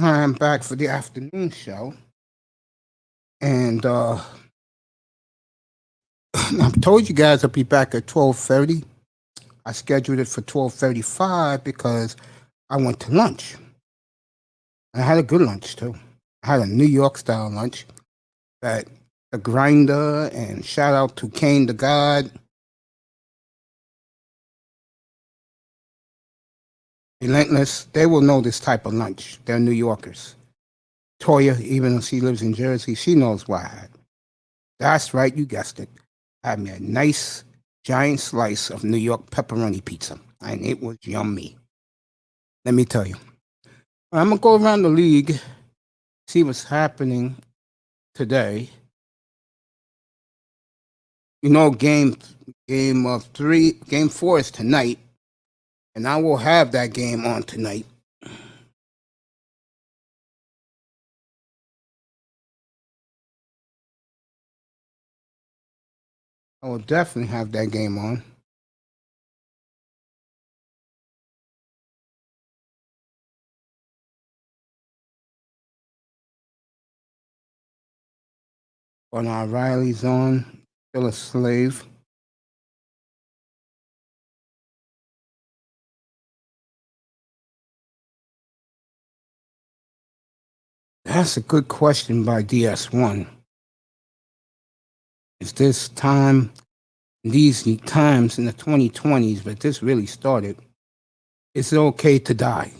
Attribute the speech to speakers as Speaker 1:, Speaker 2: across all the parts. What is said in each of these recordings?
Speaker 1: I'm back for the afternoon show, and I told you guys I'll be back at 12:30. I scheduled it for 12:35 because I went to lunch. I had a good lunch too. I had a New York style lunch at the Grinder, and shout out to Kane the God. Relentless, they will know this type of lunch. They're New Yorkers. Toya, even though she lives in Jersey, she knows why I had. That's right, you guessed it. I had me a nice giant slice of New York pepperoni pizza, and it was yummy. Let me tell you. I'm gonna go around the league, see what's happening today. You know, game 4 is tonight, and I will have that game on tonight. I will definitely have that game on. But Riley's on, still a slave. That's a good question by DS1. Is this time, these times in the 2020s, but this really started, is it okay to die?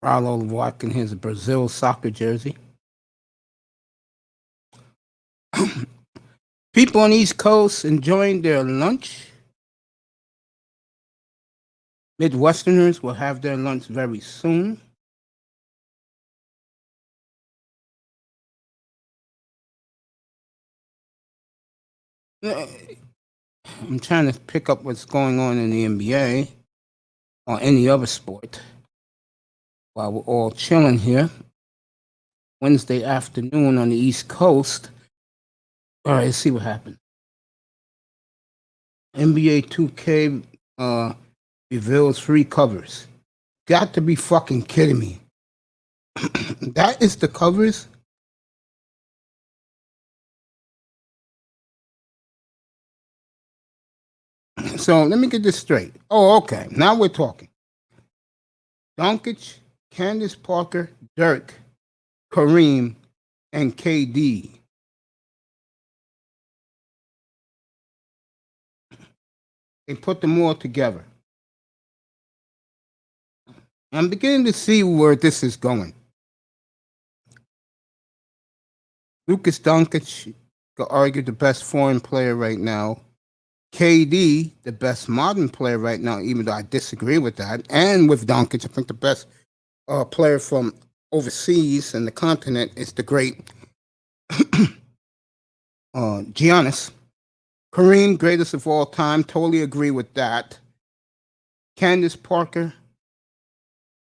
Speaker 1: Rollo rocking his Brazil soccer jersey. People on the East Coast enjoying their lunch. Midwesterners will have their lunch very soon. I'm trying to pick up what's going on in the NBA or any other sport while we're all chilling here. Wednesday afternoon on the East Coast. All right, let's see what happens. NBA 2K reveals 3 covers. Got to be fucking kidding me. That is the covers? So let me get this straight. Oh, okay. Now we're talking. Doncic, Candace Parker, Dirk, Kareem, and KD. They put them all together. I'm beginning to see where this is going. Lucas Doncic could argue the best foreign player right now. KD, the best modern player right now, even though I disagree with that. And with Doncic, I think the best player from overseas and the continent is the great Giannis. Kareem, greatest of all time. Totally agree with that. Candace Parker,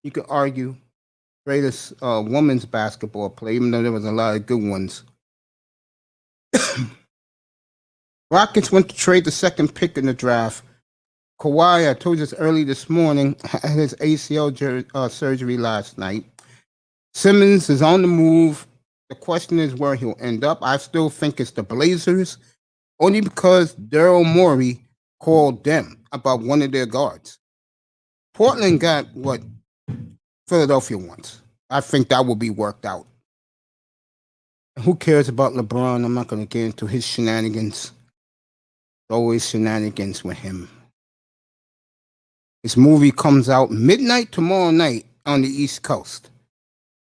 Speaker 1: you could argue, greatest women's basketball player, even though there was a lot of good ones. Rockets went to trade the second pick in the draft. Kawhi, I told you this early this morning, had his ACL surgery last night. Simmons is on the move. The question is where he'll end up. I still think it's the Blazers, only because Daryl Morey called them about one of their guards. Portland got what Philadelphia wants. I think that will be worked out. Who cares about LeBron? I'm not going to get into his shenanigans. Always shenanigans with him. His movie comes out midnight tomorrow night on the East Coast.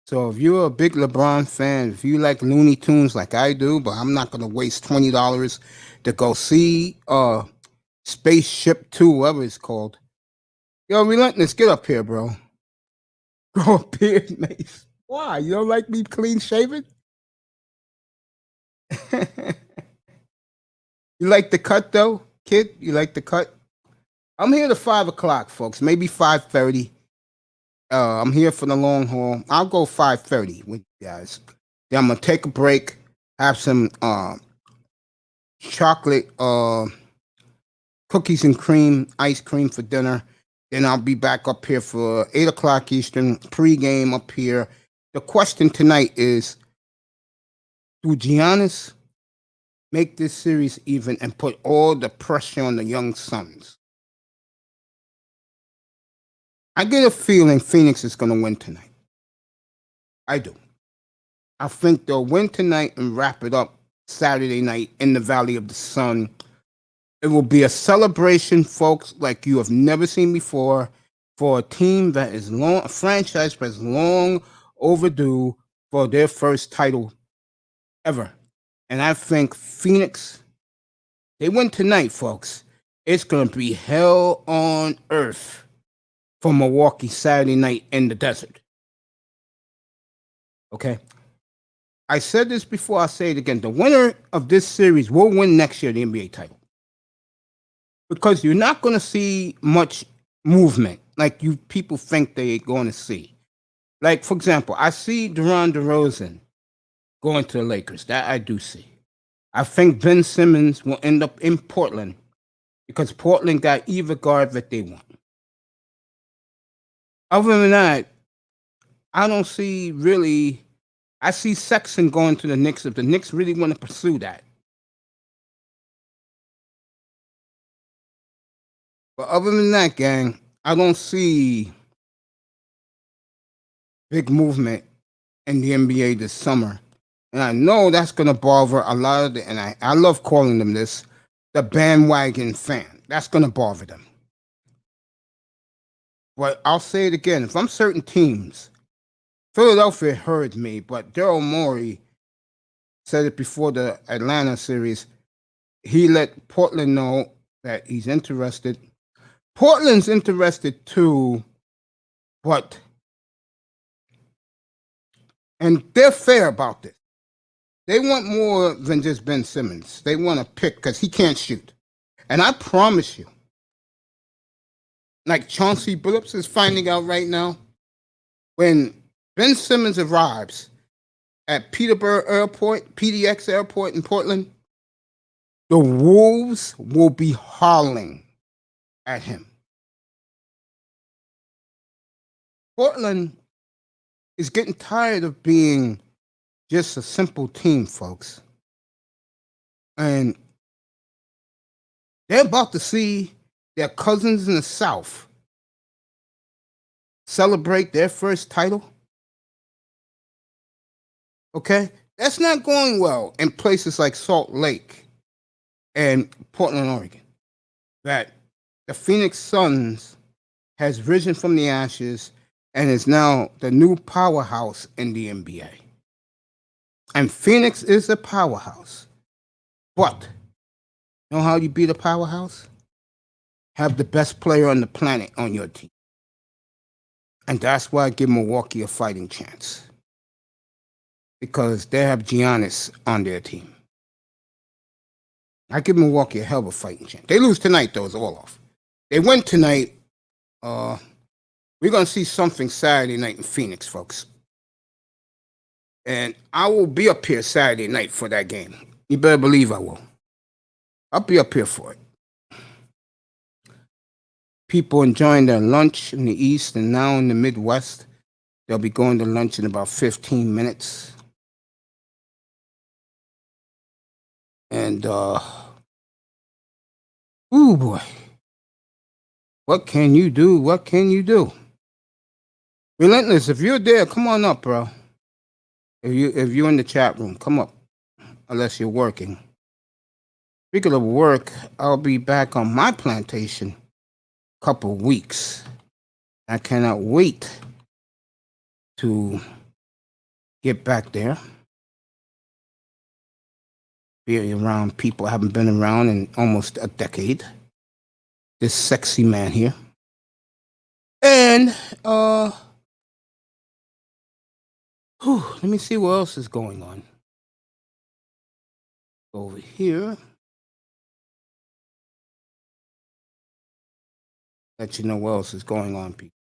Speaker 1: So if you're a big LeBron fan, if you like Looney Tunes like I do, but I'm not going to waste $20 to go see Spaceship 2, whatever it's called. Yo, Relentless, get up here, bro. Grow a beard, Mace. Why? You don't like me clean shaven? You like the cut, though, kid? You like the cut? I'm here to 5 o'clock, folks. Maybe 5:30. I'm here for the long haul. I'll go 5:30 with you guys. Then I'm gonna take a break, have some chocolate cookies and cream, ice cream for dinner. Then I'll be back up here for 8 o'clock Eastern, pregame up here. The question tonight is, do Giannis make this series even and put all the pressure on the young Suns? I get a feeling Phoenix is going to win tonight. I do. I think they'll win tonight and wrap it up Saturday night in the Valley of the Sun. It will be a celebration, folks, like you have never seen before, for a team that is a franchise that's long overdue for their first title ever. And I think Phoenix, they win tonight, folks. It's going to be hell on earth for Milwaukee Saturday night in the desert. Okay? I said this before, I'll say it again. The winner of this series will win next year the NBA title. Because you're not going to see much movement like you people think they're going to see. Like, for example, I see DeRozan DeRozan going to the Lakers. That I do see. I think Ben Simmons will end up in Portland because Portland got either guard that they want. Other than that, I don't see really. I see Sexton going to the Knicks if the Knicks really want to pursue that. But other than that, gang, I don't see big movement in the NBA this summer. And I know that's going to bother a lot of and I love calling them this, the bandwagon fan. That's going to bother them. But I'll say it again. If I'm certain teams, Philadelphia heard me, but Daryl Morey said it before the Atlanta series. He let Portland know that he's interested. Portland's interested too, and they're fair about this. They want more than just Ben Simmons. They want to pick because he can't shoot. And I promise you, like Chauncey Billups is finding out right now, when Ben Simmons arrives at Peterborough Airport, PDX Airport in Portland, the Wolves will be howling at him. Portland is getting tired of being just a simple team, folks. And they're about to see their cousins in the South celebrate their first title. Okay? That's not going well in places like Salt Lake and Portland, Oregon. That the Phoenix Suns has risen from the ashes and is now the new powerhouse in the NBA. And Phoenix is a powerhouse. But, you know how you beat a powerhouse? Have the best player on the planet on your team. And that's why I give Milwaukee a fighting chance. Because they have Giannis on their team. I give Milwaukee a hell of a fighting chance. They lose tonight, though, it's all off. They win tonight. We're going to see something Saturday night in Phoenix, folks. And I will be up here Saturday night for that game. You better believe I will. I'll be up here for it. People enjoying their lunch in the East and now in the Midwest. They'll be going to lunch in about 15 minutes. And, oh boy. What can you do? What can you do? Relentless, if you're there, come on up, bro. If you're in the chat room, come up. Unless you're working. Speaking of work, I'll be back on my plantation a couple weeks. I cannot wait to get back there. Be around people I haven't been around in almost a decade. This sexy man here. And, let me see what else is going on. Over here. Let you know what else is going on, people.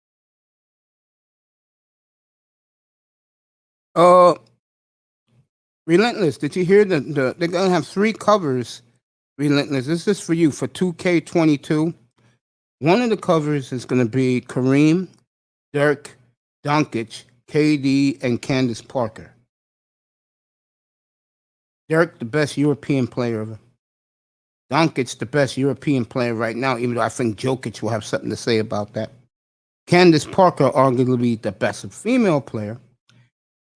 Speaker 1: Relentless, did you hear they're gonna have 3 covers, Relentless. This is for you for 2K22. One of the covers is going to be Kareem, Dirk, Doncic, KD, and Candace Parker. Dirk, the best European player ever. Doncic, the best European player right now, even though I think Jokic will have something to say about that. Candace Parker, arguably the best female player.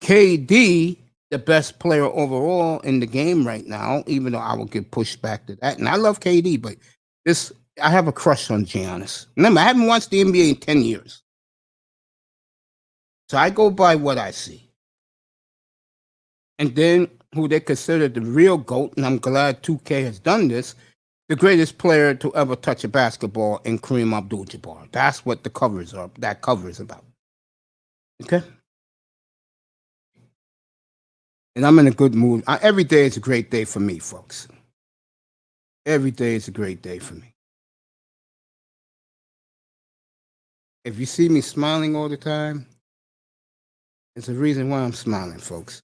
Speaker 1: KD, the best player overall in the game right now, even though I will get pushed back to that. And I love KD, but I have a crush on Giannis. Remember, I haven't watched the NBA in 10 years. So I go by what I see. And then who they consider the real GOAT, and I'm glad 2K has done this, the greatest player to ever touch a basketball in Kareem Abdul-Jabbar. That's what that cover is about. Okay? And I'm in a good mood. Every day is a great day for me, folks. Every day is a great day for me. If you see me smiling all the time, it's a reason why I'm smiling, folks.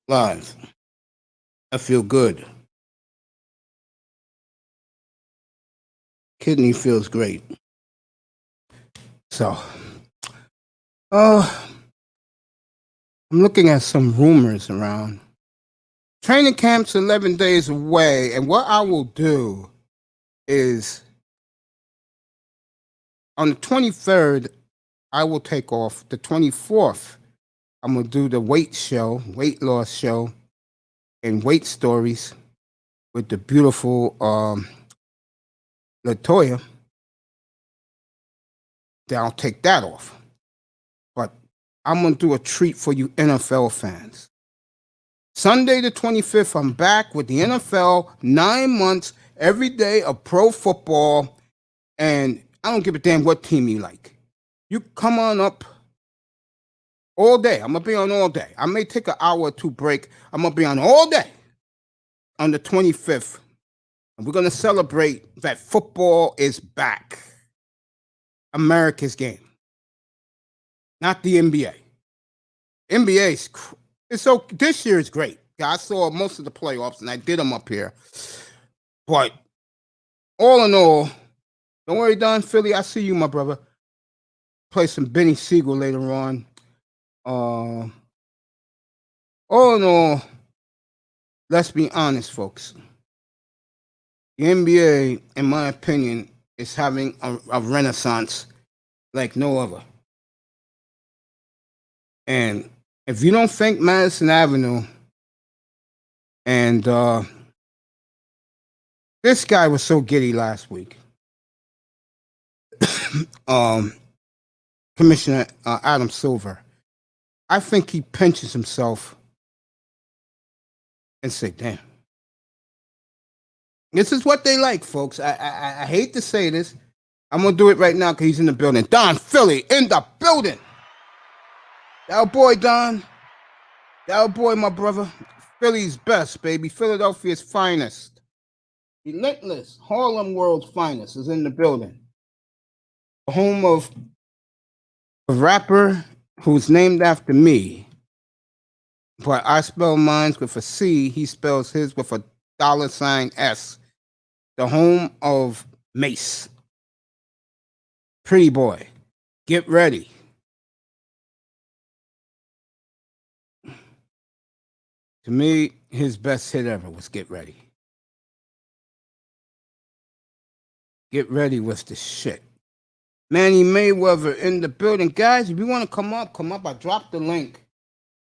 Speaker 1: Live. I feel good. Kidney feels great. So, I'm looking at some rumors around. Training camp's 11 days away, and what I will do is on the 23rd, I will take off. The 24th, I'm going to do the weight loss show, and weight stories with the beautiful LaToya. Then I'll take that off. But I'm going to do a treat for you NFL fans. Sunday the 25th, I'm back with the NFL, 9 months, every day of pro football, and I don't give a damn what team you like. You come on up all day. I'm going to be on all day. I may take an hour or two break. I'm going to be on all day on the 25th. And we're going to celebrate that football is back. America's game. Not the NBA. NBA's so this year is great. I saw most of the playoffs and I did them up here. But all in all, don't worry, Don Philly. I see you, my brother. Play some Benny Siegel later on. All in all, let's be honest, folks. The NBA, in my opinion, is having a renaissance like no other. And if you don't think Madison Avenue and this guy was so giddy last week, Commissioner Adam Silver, I think he pinches himself and say, damn. This is what they like, folks. I hate to say this. I'm going to do it right now because he's in the building. Don Philly in the building. That boy, Don. That boy, my brother. Philly's best, baby. Philadelphia's finest. Relentless. Harlem World's finest is in the building. The home of a rapper who's named after me. But I spell mine with a C. He spells his with a $S. The home of Mace. Pretty boy. Get ready. To me, his best hit ever was Get Ready. Get Ready was the shit. Manny Mayweather in the building. Guys, if you want to come up. I dropped the link.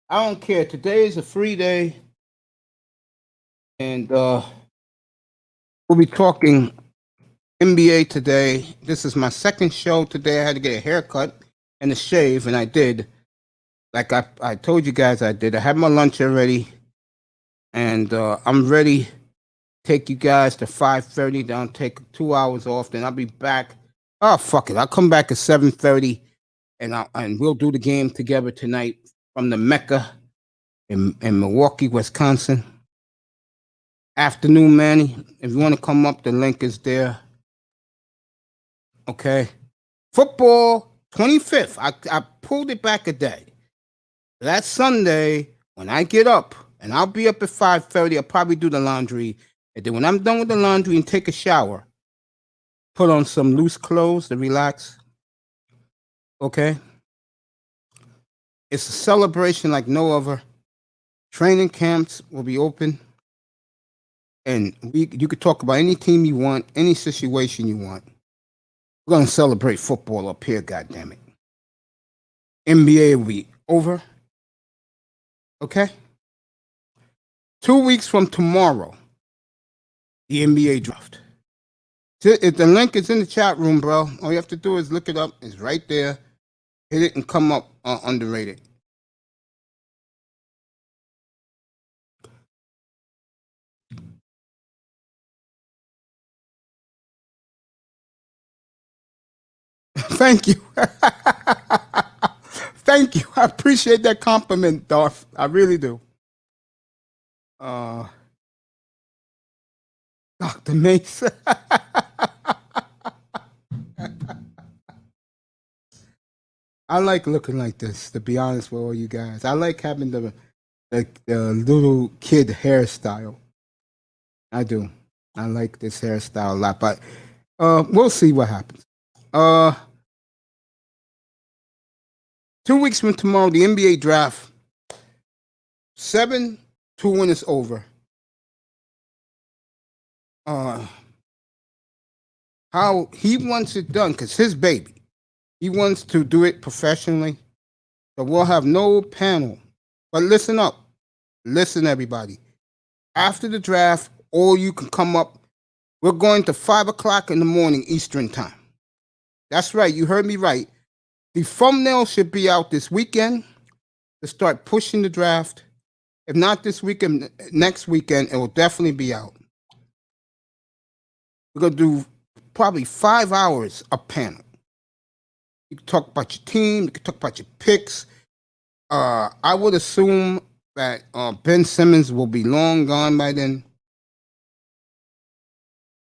Speaker 1: I don't care. Today is a free day. And we'll be talking NBA today. This is my second show today. I had to get a haircut and a shave, and I did. Like I told you guys I did. I had my lunch already. And I'm ready to take you guys to 5:30. Then I'll take 2 hours off. Then I'll be back. Oh, fuck it. I'll come back at 7:30. And we'll do the game together tonight from the Mecca in Milwaukee, Wisconsin. Afternoon, Manny. If you want to come up, the link is there. Okay. Football 25th. I pulled it back a day. That's Sunday when I get up, and I'll be up at 5:30. I'll probably do the laundry And then when I'm done with the laundry and take a shower, put on some loose clothes to relax. Okay? It's a celebration like no other. Training camps will be open. And you could talk about any team you want, any situation you want. We're going to celebrate football up here, goddammit. NBA will be over. Okay? 2 weeks from tomorrow, the NBA draft. If the link is in the chat room, bro, all you have to do is look it up. It's right there. Hit it and come up underrated. Thank you. Thank you. I appreciate that compliment, Darth. I really do. Dr. Mace. I like looking like this, to be honest with all you guys. I like having the little kid hairstyle. I do. I like this hairstyle a lot, but we'll see what happens. 2 weeks from tomorrow, the NBA draft. 7-2 when it's over. How he wants it done, because his baby. He wants to do it professionally. So we'll have no panel. But listen up. Listen, everybody. After the draft, all you can come up. We're going to 5 o'clock in the morning Eastern time. That's right. You heard me right. The thumbnail should be out this weekend to start pushing the draft. If not this weekend, next weekend, it will definitely be out. We're going to do probably 5 hours a panel. You can talk about your team. You can talk about your picks. I would assume that Ben Simmons will be long gone by then.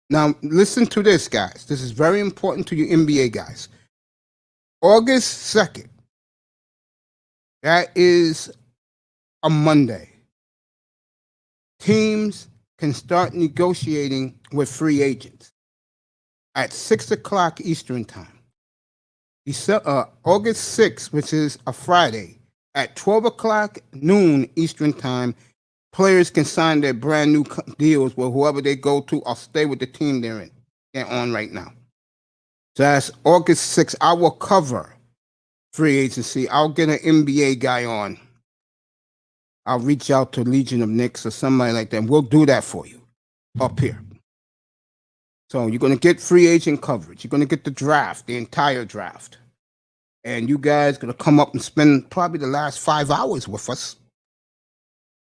Speaker 1: Now, listen to this, guys. This is very important to you NBA guys. August 2nd. That is a Monday. Teams can start negotiating with free agents at 6 o'clock Eastern time. August 6th, which is a Friday, at 12 o'clock noon Eastern time, players can sign their brand new deals with whoever they go to or stay with the team they're on right now. So that's August 6th. I will cover free agency. I'll get an NBA guy on. I'll reach out to Legion of Knicks or somebody like that. We'll do that for you up here. So you're going to get free agent coverage. You're going to get the draft, the entire draft. And you guys going to come up and spend probably the last 5 hours with us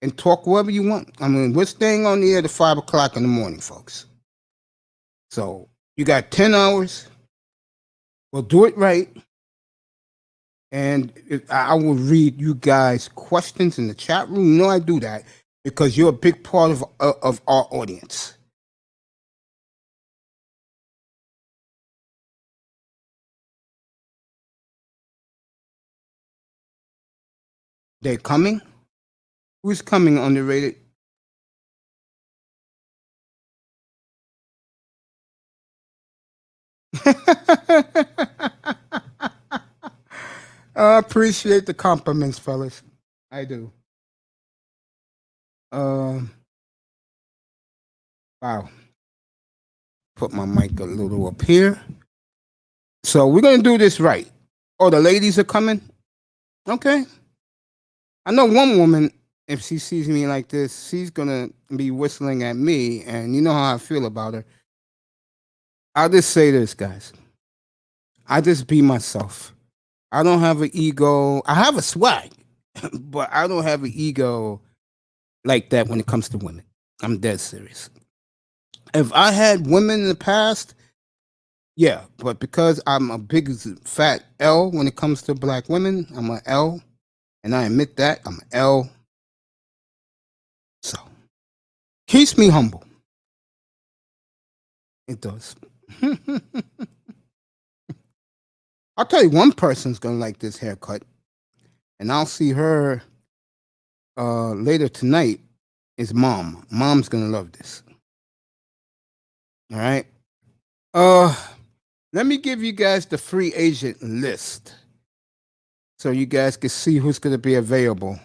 Speaker 1: and talk whatever you want. I mean, we're staying on the air to 5 o'clock in the morning, folks. So you got 10 hours. We'll do it right. And I will read you guys' questions in the chat room. You know I do that because you're a big part of our audience. They're coming? Who's coming, underrated? I appreciate the compliments, fellas. I do. Wow. Put my mic a little up here. So we're going to do this right. Oh, the ladies are coming? Okay. I know one woman, if she sees me like this, she's going to be whistling at me, and you know how I feel about her. I'll just say this, guys. I just be myself. I don't have an ego. I have a swag, but I don't have an ego like that when it comes to women. I'm dead serious. If I had women in the past, yeah, but because I'm a big fat L when it comes to black women, I'm an L, and I admit that I'm an L. So, keeps me humble. It does. I'll tell you, one person's gonna like this haircut, and I'll see her later tonight. Is Mom? Mom's gonna love this. All right. Uh, Let me give you guys the free agent list so you guys can see who's going to be available.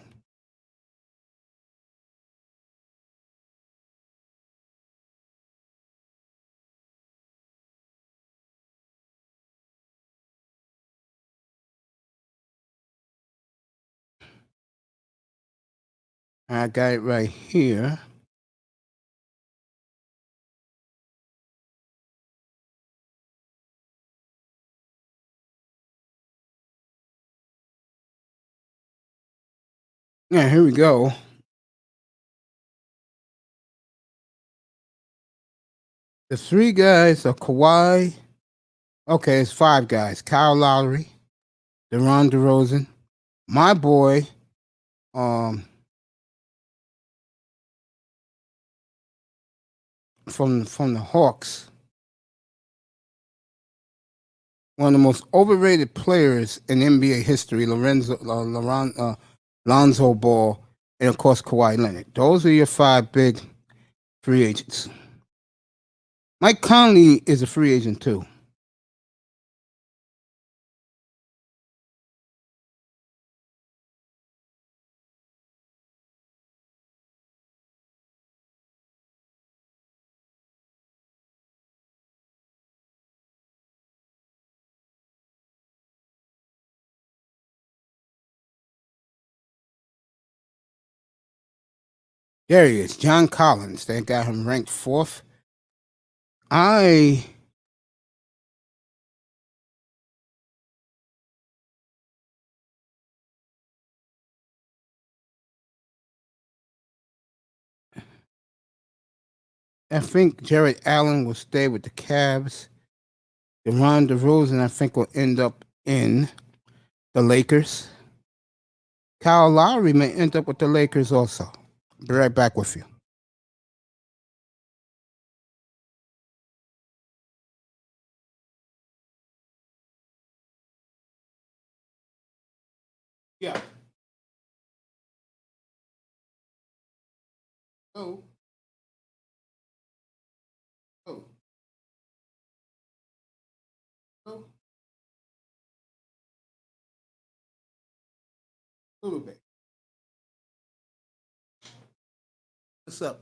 Speaker 1: I got it right here. Yeah, here we go. The three guys are Kawhi. Okay, it's five guys. Kyle Lowry, DeRon DeRozan, my boy, um, from the Hawks, one of the most overrated players in NBA history, Lonzo Ball, and of course Kawhi Leonard. Those are your five big free agents. Mike Conley is a free agent too. There he is, John Collins. They got him ranked fourth. I think Jared Allen will stay with the Cavs. DeRon DeRozan, I think, will end up in the Lakers. Kyle Lowry may end up with the Lakers also. Be right back with you. Yeah. Oh. Oh. Oh. A little bit. What's up?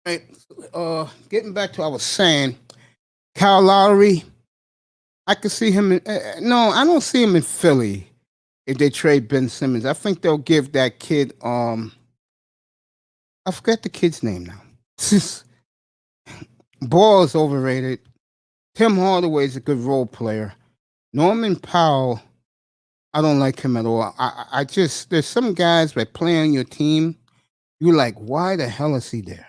Speaker 1: Right. Getting back to what I was saying, Kyle Lowry, I could see him in. No, I don't see him in Philly if they trade Ben Simmons. I think they'll give that kid. I forget the kid's name now. Ball is overrated. Tim Hardaway is a good role player. Norman Powell, I don't like him at all. I just there's some guys that play on your team. You're like, why the hell is he there?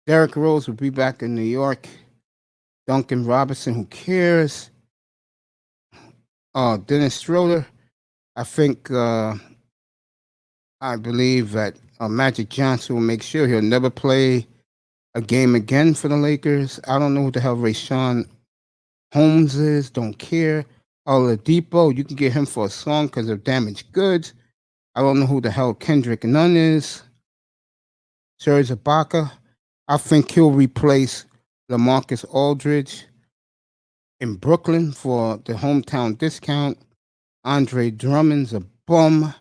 Speaker 1: Derrick Rose will be back in New York. Duncan Robinson, who cares? Dennis Schroeder. I think I believe that Magic Johnson will make sure he'll never play a game again for the Lakers. I don't know who the hell Rayshawn Holmes is. Don't care. Oladipo, you can get him for a song because of damaged goods. I don't know who the hell Kendrick Nunn is. Serge Ibaka. I think he'll replace LaMarcus Aldridge in Brooklyn for the hometown discount. Andre Drummond's a bum,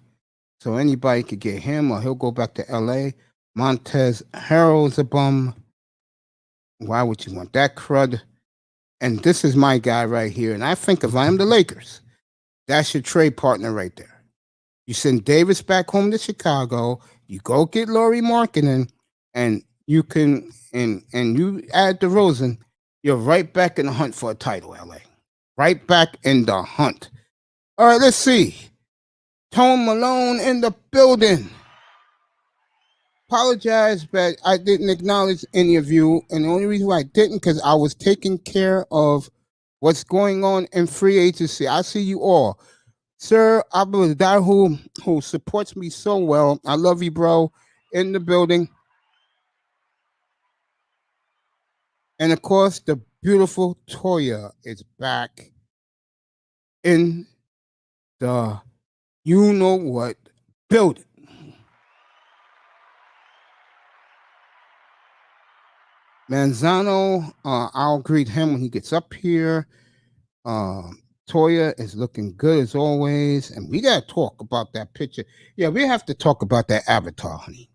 Speaker 1: so anybody could get him, or he'll go back to LA. Montez Harrell's a bum. Why would you want that crud? And this is my guy right here. And I think if I'm the Lakers, that's your trade partner right there. You send Davis back home to Chicago. You go get Lauri Markkanen, and you can and you add DeRozan. You're right back in the hunt for a title, LA. Right back in the hunt. All right, let's see. Tone Malone in the building. Apologize, but I didn't acknowledge any of you, and the only reason why I didn't because I was taking care of what's going on in free agency. I see you all. Sir Abdul who supports me so well. I love you, bro. In the building. And of course, the beautiful Toya is back in the you know what building. Manzano, I'll greet him when he gets up here. Toya is looking good as always, and we gotta talk about that picture. Yeah, we have to talk about that avatar, honey.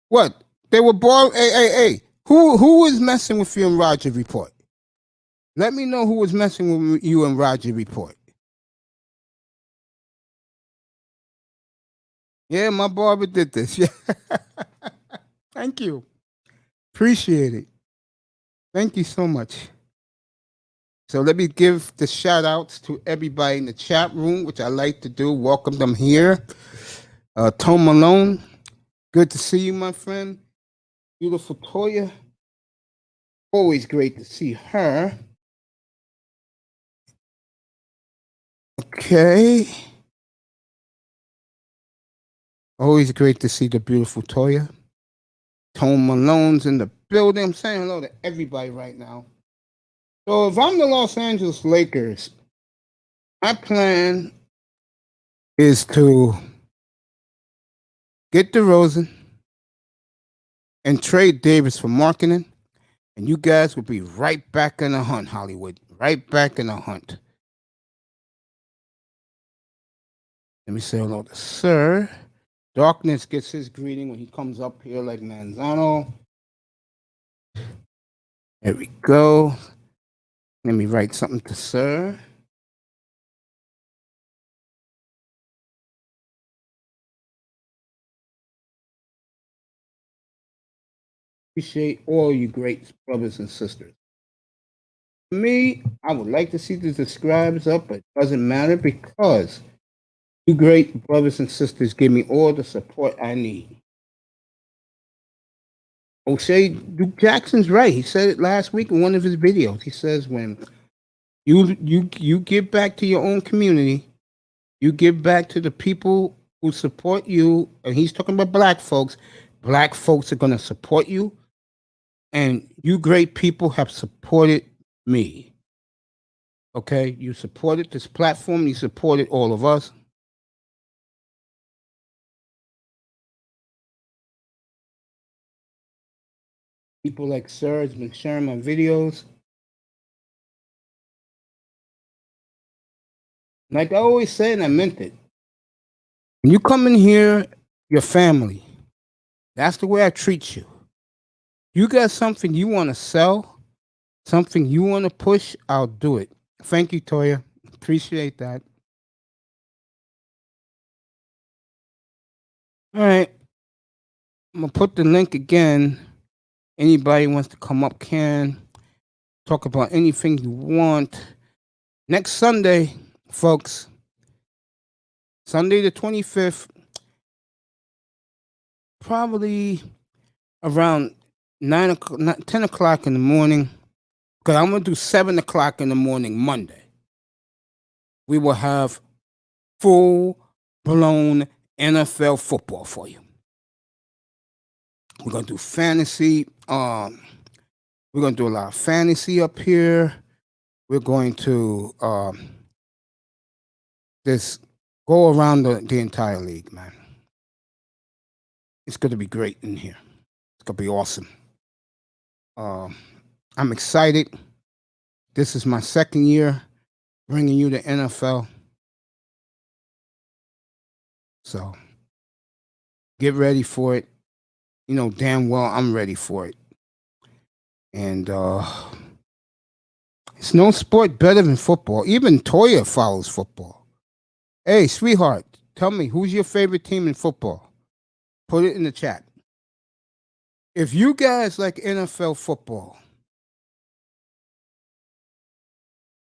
Speaker 1: What? They were born. Hey. Who was messing with you in Roger Report? Let me know who was messing with you in Roger Report. Yeah, my barber did this. Yeah. Thank you. Appreciate it. Thank you so much. So let me give the shout outs to everybody in the chat room, which I like to do. Welcome them here. Tone Malone, good to see you, my friend. Beautiful Toya. Always great to see her. Okay. Always great to see the beautiful Toya. Tone Malone's in the building. I'm saying hello to everybody right now. So if I'm the Los Angeles Lakers, my plan is to get DeRozan and trade Davis for Markkanen, and you guys will be right back in the hunt, Hollywood. Right back in the hunt. Let me say hello to Sir. Darkness gets his greeting when he comes up here like Manzano. There we go. Let me write something to Sir. Appreciate all you great brothers and sisters. For me, I would like to see the subscribers up, but it doesn't matter because you great brothers and sisters give me all the support I need. O'Shea Duke Jackson's right. He said it last week in one of his videos. He says when you give back to your own community, you give back to the people who support you, and he's talking about black folks. Black folks are going to support you, and you great people have supported me. Okay, you supported this platform. You supported all of us. People like Sir has been sharing my videos. Like I always say, and I meant it. When you come in here, your family. That's the way I treat you. You got something you want to sell, something you want to push, I'll do it. Thank you, Toya. Appreciate that. All right. I'm going to put the link again. Anybody wants to come up can talk about anything you want. Next Sunday, folks, Sunday the 25th, probably around 10 o'clock in the morning, because I'm going to do 7 o'clock in the morning Monday. We will have full-blown NFL football for you. We're going to do fantasy. We're going to do a lot of fantasy up here. we're going to just go around the entire league, man. It's going to be great in here. It's going to be awesome. I'm excited. This is my second year bringing you the NFL. So get ready for it. You know damn well I'm ready for it. And it's no sport better than football. Even Toya follows football. Hey, sweetheart, tell me, who's your favorite team in football? Put it in the chat. If you guys like NFL football,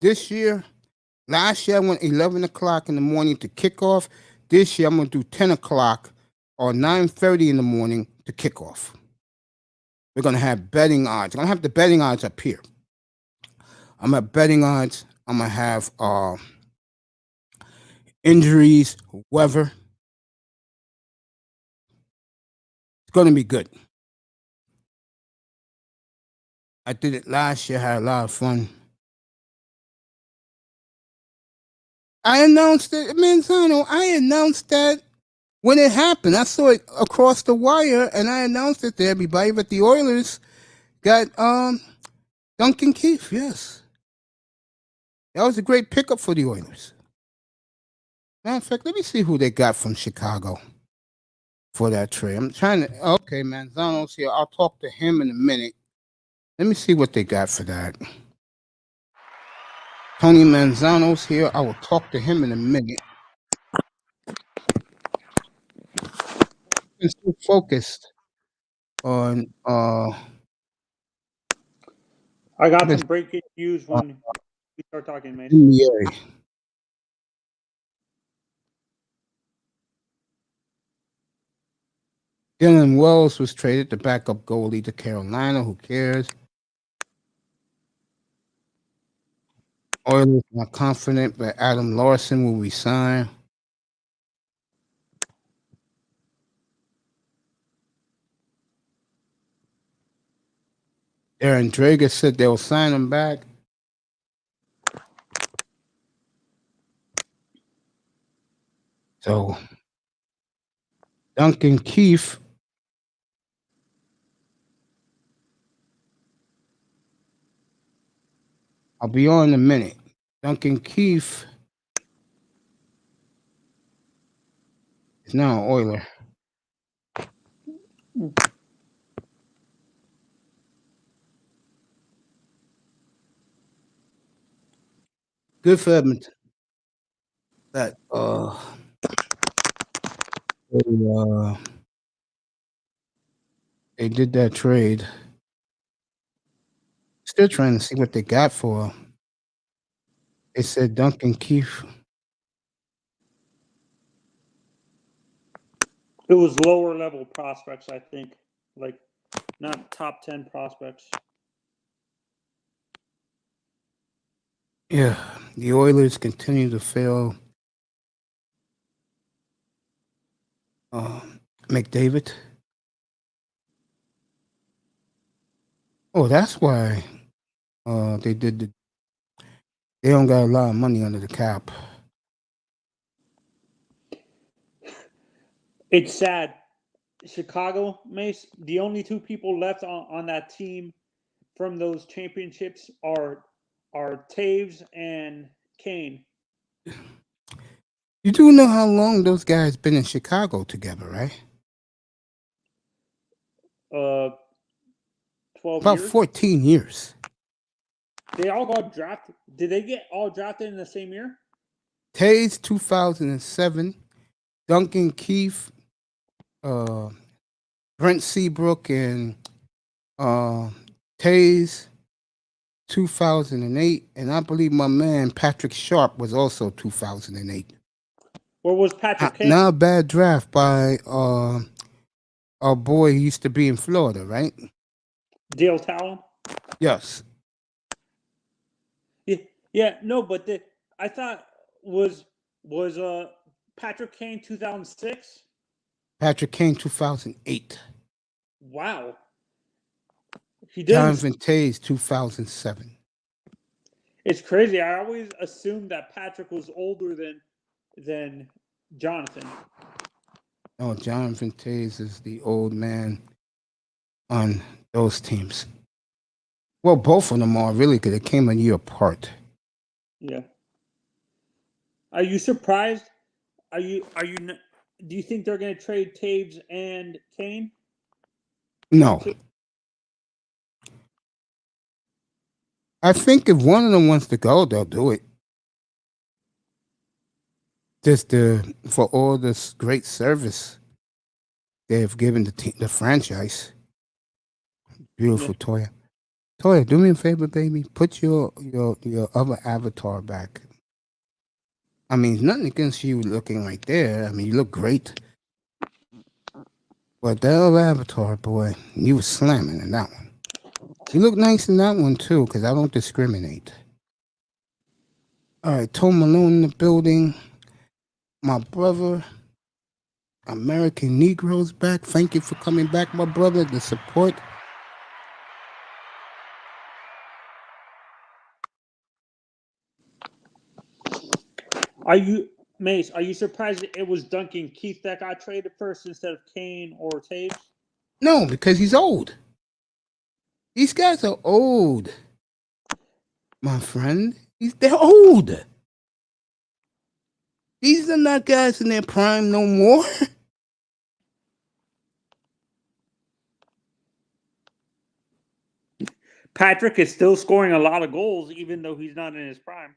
Speaker 1: last year I went 11 o'clock in the morning to kickoff. This year I'm going to do 10 o'clock or 9:30 in the morning to kickoff. We're going to have betting odds. I'm going to have the betting odds up here. I'm going to have betting odds. I'm going to have injuries, weather. It's going to be good. I did it last year. Had a lot of fun. I announced it, Manzano. I announced that when it happened. I saw it across the wire, and I announced it to everybody. But the Oilers got Duncan Keith. Yes, that was a great pickup for the Oilers. Matter of fact, let me see who they got from Chicago for that trade. I'm trying to. Okay, Manzano's here. I'll talk to him in a minute. Let me see what they got for that. Tony Manzano's here. I will talk to him in a minute. I'm so focused on
Speaker 2: I got some breaking news when we start talking, Mace.
Speaker 1: NBA. Dylan Wells was traded to backup goalie to Carolina. Who cares? Oilers not confident that Adam Larson will resign. Aaron Drager said they'll sign him back. So Duncan Keith I'll be on in a minute. Duncan Keith is now an Oiler. Good for Edmonton. That they did that trade. Still trying to see what they got for. They said Duncan Keith.
Speaker 2: It was lower level prospects, I think, like not top 10 prospects.
Speaker 1: Yeah, the Oilers continue to fail. McDavid. Oh, that's why they did they don't got a lot of money under the cap.
Speaker 2: It's sad. Chicago, Mace, the only two people left on that team from those championships are Taves and Kane.
Speaker 1: You do know how long those guys been in Chicago together, right?
Speaker 2: 12
Speaker 1: About
Speaker 2: years.
Speaker 1: 14 years.
Speaker 2: They all got drafted. Did they get all drafted in the same year?
Speaker 1: Taves 2007, Duncan Keith, Brent Seabrook, and Taves 2008, and I believe my man Patrick Sharp was also 2008.
Speaker 2: Where was Patrick Kane?
Speaker 1: Not a bad draft by our boy who used to be in Florida, right?
Speaker 2: Dale Talon?
Speaker 1: Yes.
Speaker 2: Yeah, no, but I thought was Patrick Kane 2006?
Speaker 1: Patrick Kane 2008.
Speaker 2: Wow. He
Speaker 1: Jonathan Taves 2007.
Speaker 2: It's crazy. I always assumed that Patrick was older than Jonathan.
Speaker 1: No, Jonathan Tays is the old man on those teams. Well, both of them are really because they came a year apart.
Speaker 2: Yeah. Are you surprised? Are you? Do you think they're going to trade Taves and Kane?
Speaker 1: No. I think if one of them wants to go, they'll do it. Just for all this great service they have given the franchise. Beautiful, yeah. Toya. Toya, do me a favor, baby. Put your other avatar back. I mean, nothing against you looking right there. I mean, you look great. But that other avatar, boy, you were slamming in that one. You look nice in that one, too, because I don't discriminate. All right, Tom Malone in the building. My brother, American Negroes back. Thank you for coming back, my brother. The support.
Speaker 2: Are you, Mace? Are you surprised it was Duncan Keith that got traded first instead of Kane or Taves?
Speaker 1: No, because he's old. These guys are old, my friend. They're old. These are not guys in their prime no more.
Speaker 2: Patrick is still scoring a lot of goals, even though he's not in his prime.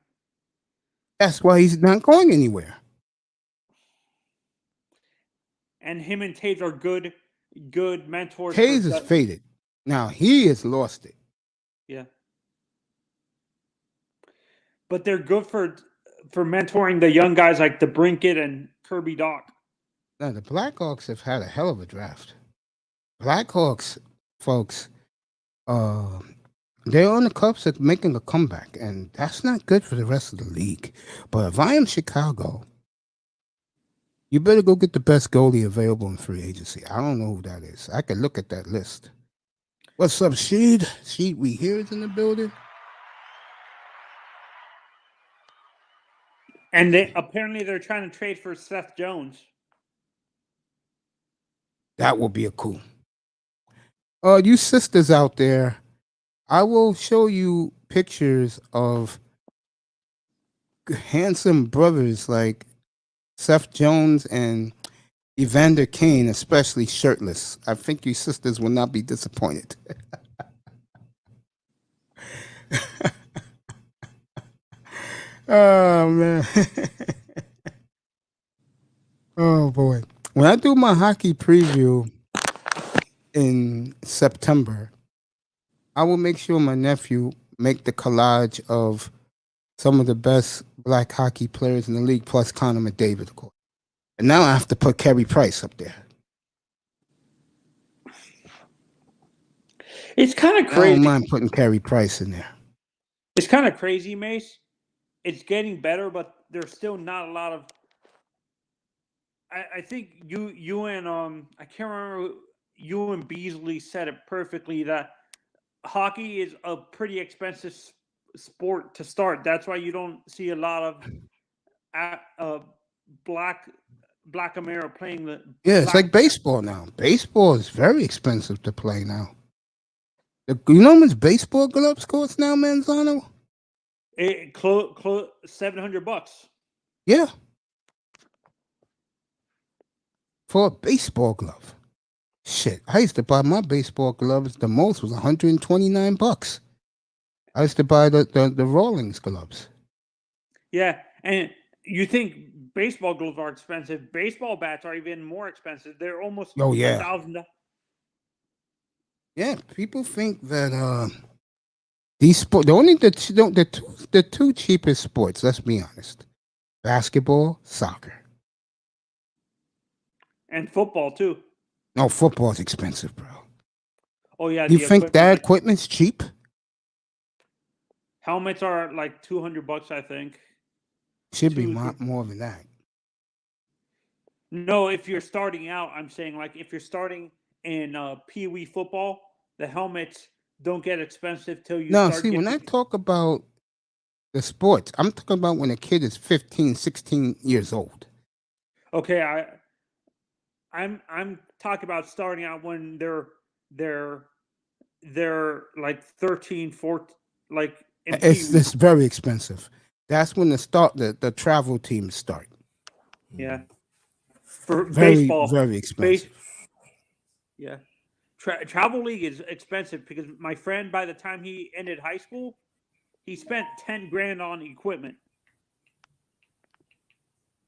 Speaker 1: That's why he's not going anywhere.
Speaker 2: And him and Taves are good mentors.
Speaker 1: Taves is faded. Now he has lost it.
Speaker 2: Yeah. But they're good for mentoring the young guys like the Brinket and Kirby Doc.
Speaker 1: Now the Blackhawks have had a hell of a draft. Blackhawks, folks, they're on the cusp of making a comeback, and that's not good for the rest of the league. But if I am Chicago, you better go get the best goalie available in free agency. I don't know who that is. I could look at that list. What's up, Sheed? Sheed, we here is in the building.
Speaker 2: And apparently they're trying to trade for Seth Jones.
Speaker 1: That will be a cool. You sisters out there, I will show you pictures of handsome brothers like Seth Jones and Evander Kane, especially shirtless. I think you sisters will not be disappointed. Oh, man. Oh, boy. When I do my hockey preview in September, I will make sure my nephew make the collage of some of the best black hockey players in the league, plus Connor McDavid, of course. And now I have to put Carey Price up there.
Speaker 2: It's kind of crazy.
Speaker 1: I don't mind putting Carey Price in there.
Speaker 2: It's kind of crazy, Mace. It's getting better, but there's still not a lot of. I think you and I can't remember. You and Beasley said it perfectly that hockey is a pretty expensive sport to start. That's why you don't see a lot of black America playing the.
Speaker 1: Yeah, it's like baseball now. Baseball is very expensive to play now. You know how much baseball gloves cost now, Manzano?
Speaker 2: It close $700.
Speaker 1: Yeah, for a baseball glove. Shit, I used to buy my baseball gloves. The most was $129. I used to buy the Rawlings gloves.
Speaker 2: Yeah, and you think baseball gloves are expensive? Baseball bats are even more expensive. They're almost $1,000.
Speaker 1: Yeah, people think that these sports, the two cheapest sports. Let's be honest: basketball, soccer,
Speaker 2: and football too.
Speaker 1: No, football's expensive, bro.
Speaker 2: Oh yeah,
Speaker 1: you think that equipment's cheap?
Speaker 2: Helmets are like $200, I think.
Speaker 1: Should be more than that.
Speaker 2: No, if you're starting out, I'm saying like if you're starting in Pee Wee football, the helmets don't get expensive till you.
Speaker 1: No, see, when I talk about The sports. I'm talking about when a kid is 15, 16 years old.
Speaker 2: Okay, I'm talking about starting out when they're like 13, 14, like in Pee Wee.
Speaker 1: It's very expensive. That's when the travel teams start.
Speaker 2: Yeah, for
Speaker 1: Very,
Speaker 2: baseball,
Speaker 1: very
Speaker 2: base.
Speaker 1: expensive.
Speaker 2: Yeah, travel league is expensive because my friend, by the time he ended high school, he spent 10 grand on equipment,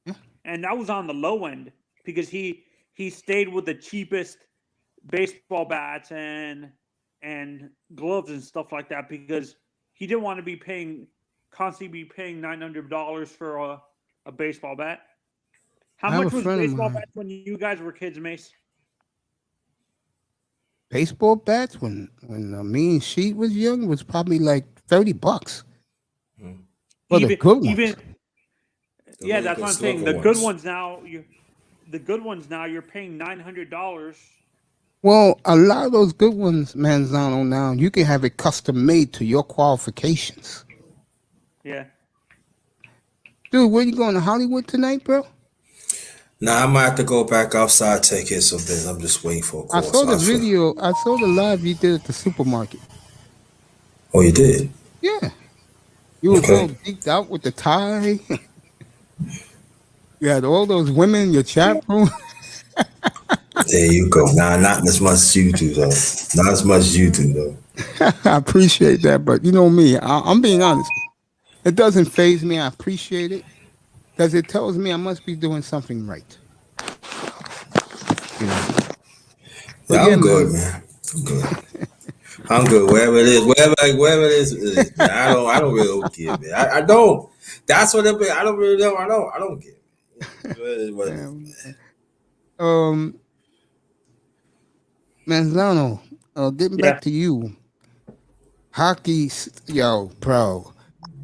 Speaker 1: Yeah.
Speaker 2: and that was on the low end because he stayed with the cheapest baseball bats and gloves and stuff like that because he didn't want to be constantly paying $900 for a baseball bat. How
Speaker 1: I have a
Speaker 2: much was
Speaker 1: friend of
Speaker 2: baseball
Speaker 1: mine.
Speaker 2: bats when you guys were kids, Mace?
Speaker 1: Baseball bats when me and Sheet was young was probably like $30
Speaker 3: Mm.
Speaker 1: for the good
Speaker 2: Even
Speaker 1: ones.
Speaker 3: The
Speaker 2: yeah,
Speaker 3: really
Speaker 2: that's
Speaker 3: good
Speaker 2: what I'm saying.
Speaker 3: slugger
Speaker 2: The good
Speaker 3: ones.
Speaker 2: ones now you're paying $900.
Speaker 1: Well, a lot of those good ones, Manzano, now you can have it custom made to your qualifications.
Speaker 2: Yeah.
Speaker 1: Dude, where you going to Hollywood tonight, bro?
Speaker 3: Now I might have to go back outside, take care of some business. I'm just waiting for a
Speaker 1: I
Speaker 3: call.
Speaker 1: saw
Speaker 3: So
Speaker 1: the
Speaker 3: I feel.
Speaker 1: video. I saw the live you did at the supermarket.
Speaker 3: Oh, you did?
Speaker 1: Yeah, you was all
Speaker 3: Okay.
Speaker 1: geeked out with the tie. You had all those women in your chat room.
Speaker 3: There you go. Nah, not as much as you do, though. Not as much as you do, though.
Speaker 1: I appreciate that, but you know me, I'm being honest. It doesn't phase me. I appreciate it because it tells me I must be doing something right. You know. But
Speaker 3: Yeah,
Speaker 1: yeah,
Speaker 3: I'm good,
Speaker 1: man.
Speaker 3: man. I'm good. I'm good. Wherever it is, wherever it is, man. I don't really don't care, man. I don't. That's what it be. I don't really know. I don't care. It is what it is,
Speaker 1: Um,
Speaker 3: man.
Speaker 1: um, Manzano, getting back
Speaker 2: Yeah.
Speaker 1: to you. Hockey, yo, bro.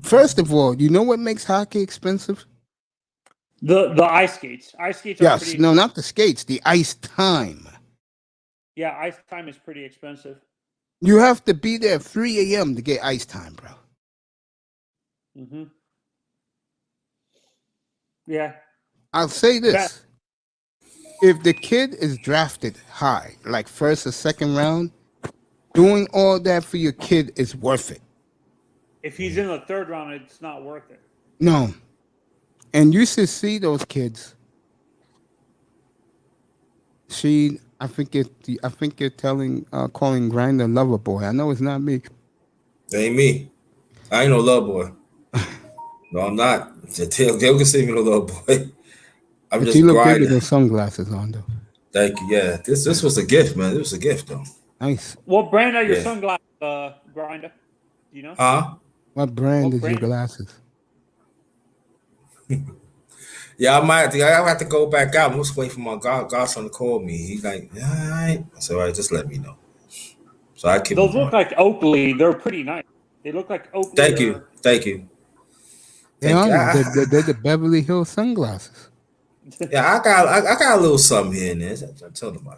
Speaker 1: First of all, you know what makes hockey expensive?
Speaker 2: The ice skates. Ice skates are
Speaker 1: Yes,
Speaker 2: pretty
Speaker 1: no,
Speaker 2: expensive.
Speaker 1: not the skates, the ice time.
Speaker 2: Yeah, ice time is pretty expensive.
Speaker 1: You have to be there at 3 a.m. to get ice time, bro.
Speaker 2: Mm-hmm. Yeah.
Speaker 1: I'll say
Speaker 2: That
Speaker 1: this. If the kid is drafted high, like first or second round, doing all that for your kid is worth it.
Speaker 2: if he's in the third round, it's not worth it.
Speaker 1: No. And you should see those kids. I think you're calling Grinder lover boy. I know it's not me.
Speaker 3: That ain't me. I ain't no love boy. No, I'm not. They can see me no love boy. I'm
Speaker 1: But you
Speaker 3: just
Speaker 1: look good with
Speaker 3: grinding.
Speaker 1: those sunglasses on, though.
Speaker 3: Thank you. Yeah, this was a gift, man. This was a gift, though.
Speaker 1: Nice.
Speaker 2: What brand are your
Speaker 3: Yeah.
Speaker 2: sunglasses, Grinder? Do you know?
Speaker 3: Huh?
Speaker 1: What brand
Speaker 2: What
Speaker 1: is your
Speaker 2: brand?
Speaker 1: glasses?
Speaker 3: Yeah, I have to go back out. I'm just waiting for my godson to call me. He's like, all right. So I just let me know. So I keep
Speaker 2: Those
Speaker 3: moving
Speaker 2: look
Speaker 3: on.
Speaker 2: like Oakley. They're pretty nice. They look like Oakley
Speaker 3: Thank you.
Speaker 2: or
Speaker 3: Thank you.
Speaker 1: They
Speaker 3: Thank
Speaker 1: are.
Speaker 3: you.
Speaker 1: They're the Beverly Hills sunglasses.
Speaker 3: Yeah, I got a little something here and there. I told him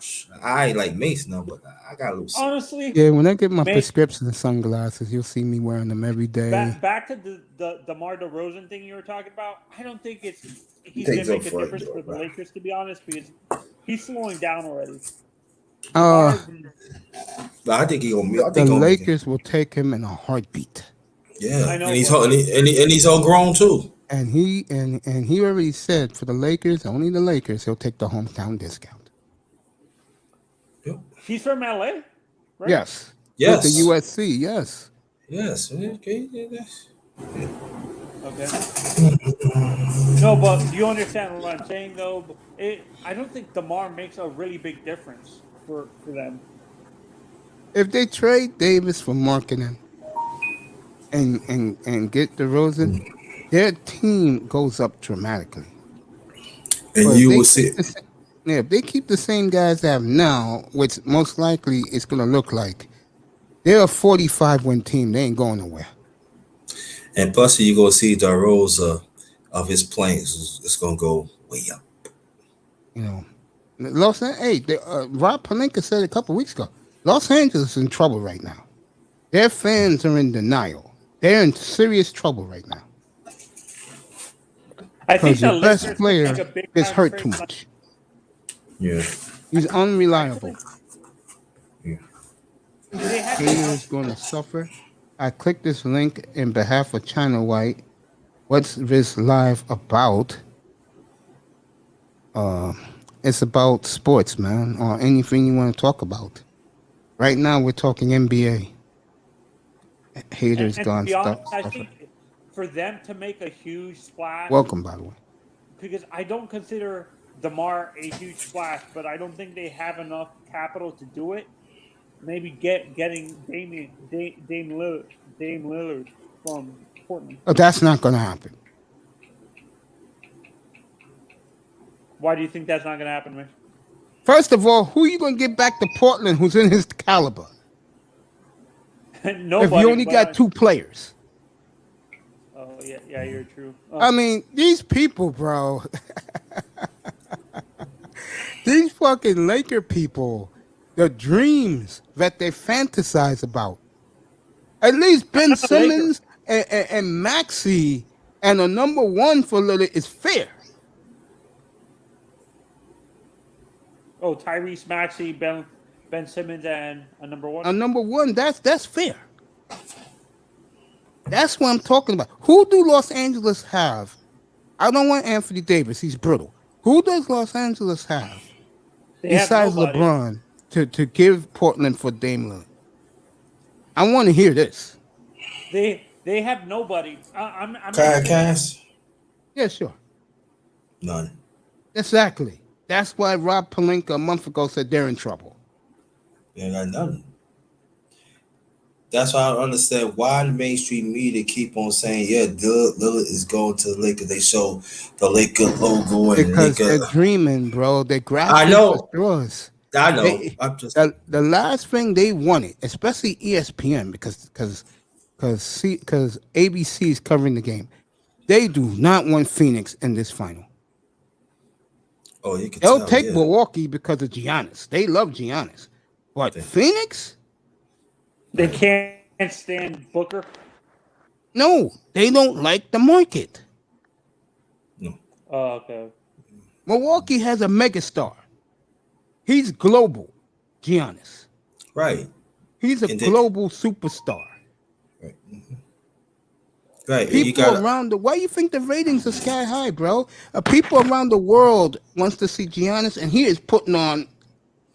Speaker 3: I ain't like Mace no, but I got a little something.
Speaker 2: honestly,
Speaker 1: Yeah, when I get my
Speaker 2: Mace,
Speaker 1: prescription sunglasses, you'll see me wearing them every day.
Speaker 2: back to the DeMar DeRozan thing you were talking about. I don't think he's
Speaker 3: Take
Speaker 2: gonna
Speaker 3: some
Speaker 2: make a
Speaker 3: front
Speaker 2: difference
Speaker 3: door,
Speaker 2: for the
Speaker 3: bro.
Speaker 2: Lakers, to be honest, because he's slowing down already.
Speaker 1: Uh,
Speaker 2: DeMar,
Speaker 3: But I think he gonna. I
Speaker 1: the
Speaker 3: think he gonna make it.
Speaker 1: Lakers will take him in a heartbeat.
Speaker 3: Yeah,
Speaker 2: I
Speaker 3: and
Speaker 2: know,
Speaker 3: he's
Speaker 2: but
Speaker 3: and he's all grown too.
Speaker 1: And he already said for the Lakers, only the Lakers, he'll take the hometown discount.
Speaker 3: Yep.
Speaker 2: he's from LA, right?
Speaker 1: Yes. With the
Speaker 3: Yes.
Speaker 1: USC, yes.
Speaker 3: Yes. Okay. Yes.
Speaker 2: Okay. No, but do you understand what I'm saying, though? I don't think DeMar makes a really big difference for them.
Speaker 1: If they trade Davis for marketing and get DeRozan, their team goes up dramatically.
Speaker 3: And
Speaker 1: But if
Speaker 3: you
Speaker 1: they
Speaker 3: will
Speaker 1: keep
Speaker 3: see.
Speaker 1: if they keep the same guys they have now, which most likely it's going to look like, they're a 45 win team. They ain't going nowhere.
Speaker 3: And plus, you gonna see the roles of his planes. It's gonna go way up.
Speaker 1: You know, Rob Palenka said a couple weeks ago, Los Angeles is in trouble right now. Their fans are in denial. They're in serious trouble right now
Speaker 2: I think
Speaker 1: because
Speaker 2: the
Speaker 1: your best
Speaker 2: Lakers could
Speaker 1: player
Speaker 2: make a big
Speaker 1: is
Speaker 2: time
Speaker 1: hurt
Speaker 2: trade
Speaker 1: too
Speaker 2: like-
Speaker 1: much.
Speaker 3: Yeah.
Speaker 1: He's unreliable.
Speaker 2: Do they have
Speaker 1: Haters going to suffer. I clicked this link in behalf of China White. What's this live about? It's about sports, man, or anything you want to talk about. Right now, we're talking NBA. Haters
Speaker 2: and to
Speaker 1: gone
Speaker 2: be honest, I
Speaker 1: suffer.
Speaker 2: think for them to make a huge splash,
Speaker 1: Welcome, by the way.
Speaker 2: because I don't consider DeMar a huge splash, but I don't think they have enough capital to do it. Maybe getting Dame Lillard from Portland.
Speaker 1: But that's not going to happen.
Speaker 2: Why do you think that's not going to happen, man?
Speaker 1: First of all, who are you going to get back to Portland who's in his caliber?
Speaker 2: Nobody.
Speaker 1: If you only
Speaker 2: but
Speaker 1: got two players.
Speaker 2: Oh yeah, you're true.
Speaker 1: I mean, these people, bro. These fucking Laker people, the dreams that they fantasize about. At least Ben
Speaker 2: not a Laker.
Speaker 1: Simmons and Maxey and a number one for Lillard is fair.
Speaker 2: Oh, Tyrese Maxey, Ben Simmons, and a number one.
Speaker 1: A number one, that's fair. That's what I'm talking about. Who do Los Angeles have? I don't want Anthony Davis. He's brittle. Who does Los Angeles have
Speaker 2: They have
Speaker 1: besides
Speaker 2: nobody.
Speaker 1: LeBron to give Portland for Dame Lillard? I want to hear this.
Speaker 2: They have nobody. I'm
Speaker 3: Cass?
Speaker 1: Yeah, sure.
Speaker 3: None.
Speaker 1: Exactly. That's why Rob Pelinka a month ago said they're in trouble.
Speaker 3: They ain't got nothing. That's why I don't understand why the mainstream media keep on saying, yeah, Lillard is going to the Lakers. They show the Lakers logo and
Speaker 1: Because
Speaker 3: Laker.
Speaker 1: they're dreaming, bro. They're grabbing
Speaker 3: I know.
Speaker 1: for straws.
Speaker 3: I know. I'm just
Speaker 1: The last thing they wanted, especially ESPN, because ABC is covering the game. They do not want Phoenix in this final.
Speaker 3: you can
Speaker 1: They'll
Speaker 3: tell.
Speaker 1: take
Speaker 3: Yeah.
Speaker 1: Milwaukee because of Giannis. They love Giannis. But Phoenix?
Speaker 2: They can't stand Booker.
Speaker 1: No, they don't like the market.
Speaker 3: No.
Speaker 2: Oh, okay.
Speaker 1: Milwaukee has a megastar. He's global, Giannis.
Speaker 3: Right.
Speaker 1: He's a
Speaker 3: And they-
Speaker 1: global superstar.
Speaker 3: Right. Mm-hmm. Right. And
Speaker 1: People around why you think the ratings are sky high, bro? People around the world wants to see Giannis, and he is putting on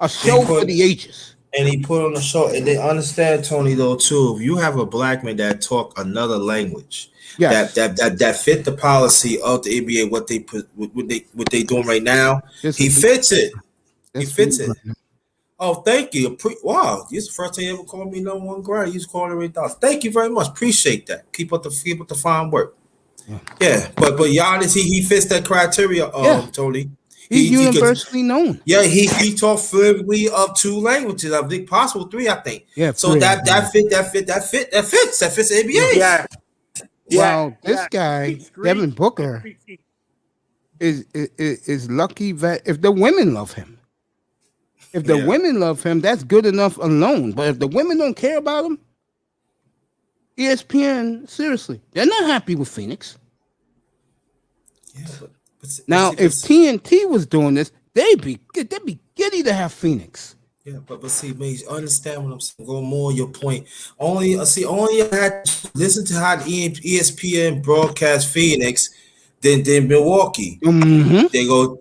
Speaker 1: a show for the ages.
Speaker 3: And he put on a show, and they understand, Tony, though, too. If you have a black man that talk another language,
Speaker 1: Yes.
Speaker 3: that fit the policy of the NBA, what they doing right now,
Speaker 1: This
Speaker 3: he
Speaker 1: is-
Speaker 3: fits it. He
Speaker 1: That's
Speaker 3: fits
Speaker 1: me,
Speaker 3: it.
Speaker 1: brother.
Speaker 3: Oh, thank you. Wow, this is the first time you ever called me number one guy. You just called it right now. Thank you very much. Appreciate that. Keep up the fine work. Yeah, but Giannis, he fits that criteria. Tony.
Speaker 1: He's
Speaker 3: He could-
Speaker 1: universally known.
Speaker 3: Yeah, he talked fluently of two languages. I think possible three. I think.
Speaker 1: Yeah,
Speaker 3: So
Speaker 1: three.
Speaker 3: that fits the NBA.
Speaker 2: Yeah.
Speaker 1: Well, this guy,
Speaker 2: Speaks Greek.
Speaker 1: Devin Booker, is lucky that if the women love him. If the women love him, that's good enough alone. But if the women don't care about him, ESPN, seriously, they're not happy with Phoenix.
Speaker 3: Yeah,
Speaker 1: Now, if TNT was doing this, they'd be giddy to have Phoenix.
Speaker 3: Yeah, but see, man, you understand what I'm saying. Go more on your point. Only you had to listen to how the ESPN broadcast Phoenix than Milwaukee.
Speaker 1: Mm-hmm.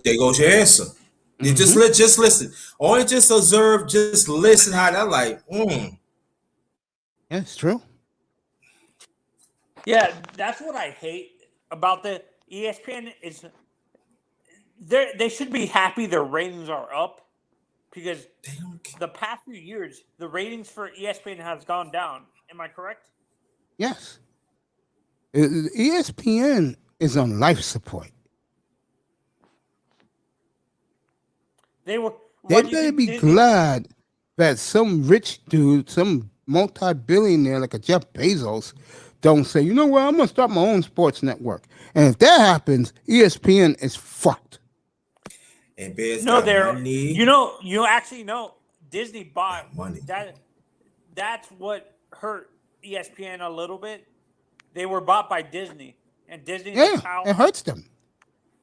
Speaker 3: There goes your answer. You just listen. Only just observe, just listen how that like.
Speaker 1: Yeah, it's true.
Speaker 2: Yeah, that's what I hate about the ESPN is they should be happy their ratings are up because
Speaker 3: They don't care.
Speaker 2: the past few years the ratings for ESPN has gone down. Am I correct?
Speaker 1: Yes. ESPN is on life support.
Speaker 2: They were.
Speaker 1: They
Speaker 2: what do you
Speaker 1: better
Speaker 2: think
Speaker 1: be
Speaker 2: Disney-
Speaker 1: glad that some rich dude, some multi-billionaire like a Jeff Bezos, don't say, you know what, I'm gonna start my own sports network. And if that happens, ESPN is fucked.
Speaker 3: And Bears
Speaker 2: No,
Speaker 3: got
Speaker 2: they're.
Speaker 3: money.
Speaker 2: You actually know Disney bought
Speaker 3: Money.
Speaker 2: that. That's what hurt ESPN a little bit they were bought by Disney, and Disney's
Speaker 1: Yeah,
Speaker 2: a power.
Speaker 1: it hurts them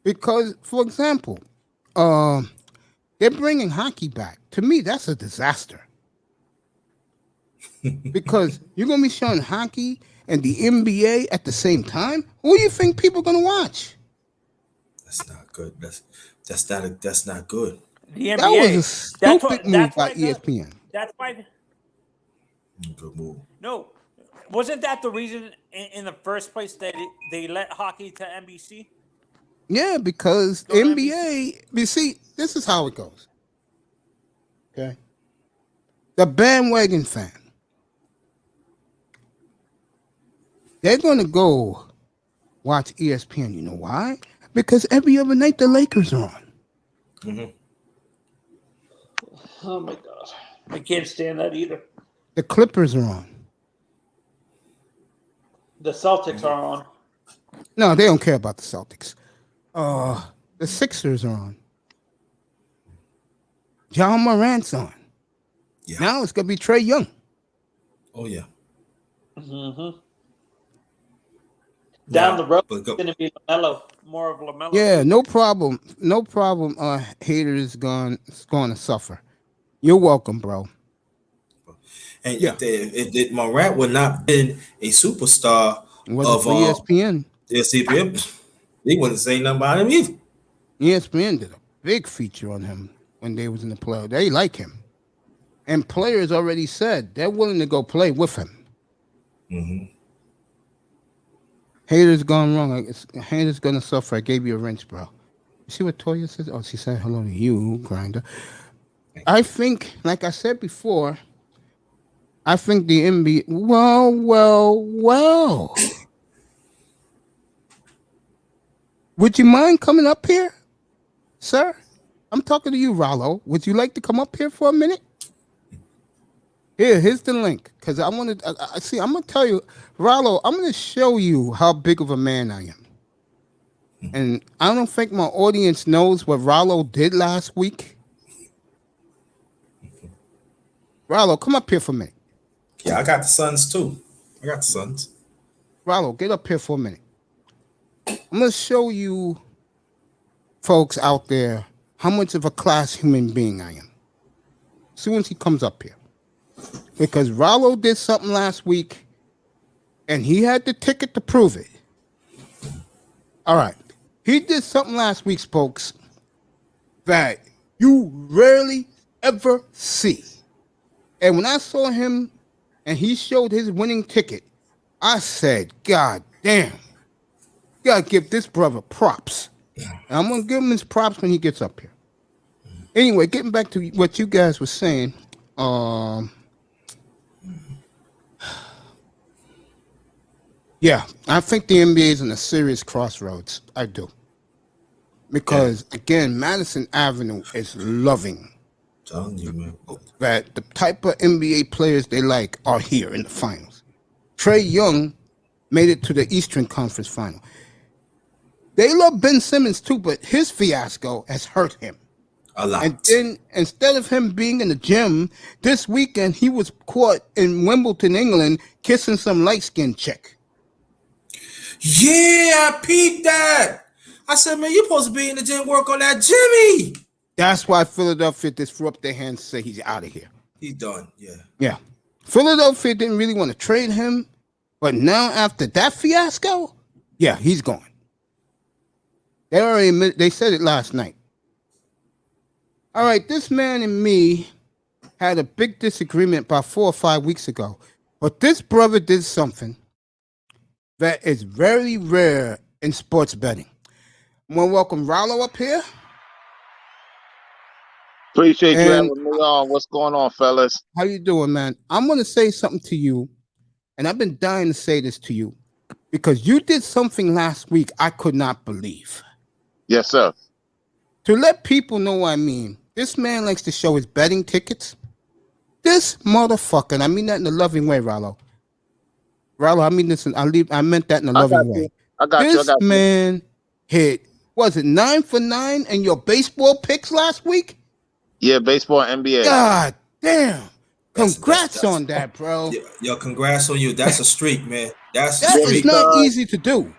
Speaker 1: because, for example, they're bringing hockey back. To me, that's a disaster because you're gonna be showing hockey and the NBA at the same time. Who do you think people are gonna watch?
Speaker 3: That's not good. That's not good.
Speaker 2: The NBA.
Speaker 1: That was a stupid move by
Speaker 2: why
Speaker 1: ESPN.
Speaker 2: That's why.
Speaker 3: Good move.
Speaker 2: No, wasn't that the reason in the first place that they let hockey to NBC?
Speaker 1: Yeah, because
Speaker 2: Go to
Speaker 1: NBA. You see, this is how it goes. Okay, the bandwagon fan, they're gonna go watch ESPN. You know why? Because every other night the Lakers are on.
Speaker 3: Mm-hmm.
Speaker 2: Oh my god, I can't stand that either.
Speaker 1: The Clippers are on.
Speaker 2: The Celtics are on.
Speaker 1: No, they don't care about the Celtics. The Sixers are on. John Morant's on.
Speaker 3: Yeah.
Speaker 1: Now it's gonna be Trae Young.
Speaker 3: Oh yeah.
Speaker 2: Mm-hmm. Down the road,
Speaker 3: But
Speaker 2: it's
Speaker 3: go.
Speaker 2: going to be LaMelo, more of LaMelo.
Speaker 1: Yeah, no problem. No problem. Haters going to suffer. You're welcome, bro.
Speaker 3: And
Speaker 1: Yeah.
Speaker 3: if Morant would not been a superstar
Speaker 1: It wasn't
Speaker 3: of
Speaker 1: for ESPN.
Speaker 3: ESPN, they wouldn't say nothing about him either.
Speaker 1: ESPN did a big feature on him when they was in the play. They like him. And players already said they're willing to go play with him.
Speaker 3: Mm-hmm.
Speaker 1: Haters gone wrong. Haters gonna suffer. I gave you a wrench, bro. You see what Toya says? Oh, she said hello to you, Grinder. I think, like I said before, I think the NBA. Well. Would you mind coming up here, sir? I'm talking to you, Rollo. Would you like to come up here for a minute? Here's the link. Because I want to see, I'm going to tell you, Rollo, I'm going to show you how big of a man I am. And I don't think my audience knows what Rollo did last week. Rollo, come up here for a minute.
Speaker 3: Yeah, I got the Suns too. I got the Suns.
Speaker 1: Rollo, get up here for a minute. I'm going to show you folks out there how much of a class human being I am. As soon as he comes up here. Because Rollo did something last week, and he had the ticket to prove it. All right. He did something last week, folks, that you rarely ever see. And when I saw him and he showed his winning ticket, I said, God damn. You gotta give this brother props. And I'm gonna give him his props when he gets up here. Anyway, getting back to what you guys were saying, yeah, I think the NBA is in a serious crossroads. I do. Because, again, Madison Avenue is loving
Speaker 3: Telling you, man.
Speaker 1: that the type of NBA players they like are here in the finals. Trae Young made it to the Eastern Conference Final. They love Ben Simmons too, but his fiasco has hurt him.
Speaker 3: A lot.
Speaker 1: And then instead of him being in the gym this weekend, he was caught in Wimbledon, England, kissing some light-skinned chick.
Speaker 3: Yeah, I peeped that. I said, man, you're supposed to be in the gym, work on that Jimmy.
Speaker 1: That's why Philadelphia just threw up their hands and said he's out of here.
Speaker 3: He's done. Yeah.
Speaker 1: Yeah. Philadelphia didn't really want to trade him, but now after that fiasco, yeah, he's gone. They said it last night. All right, this man and me had a big disagreement about 4 or 5 weeks ago, but this brother did something that is very rare in sports betting. I want to welcome Rollo up here.
Speaker 4: Appreciate you
Speaker 1: And-
Speaker 4: having me on. What's going on, fellas?
Speaker 1: How you doing, man? I'm going to say something to you, and I've been dying to say this to you, because you did something last week I could not believe.
Speaker 4: Yes, sir.
Speaker 1: To let people know what I mean, this man likes to show his betting tickets. This motherfucker, and I mean that in a loving way, Rollo. Rollo, I mean this, I meant that in a loving way.
Speaker 4: I got you. I
Speaker 1: This
Speaker 4: got you.
Speaker 1: man hit, was it 9 for 9 in your baseball picks last week?
Speaker 4: Yeah, baseball, NBA.
Speaker 1: God damn. Congrats on that, bro.
Speaker 3: Yo, congrats on you. That's a streak, man. That's a
Speaker 1: That is
Speaker 3: streak.
Speaker 1: not easy to do.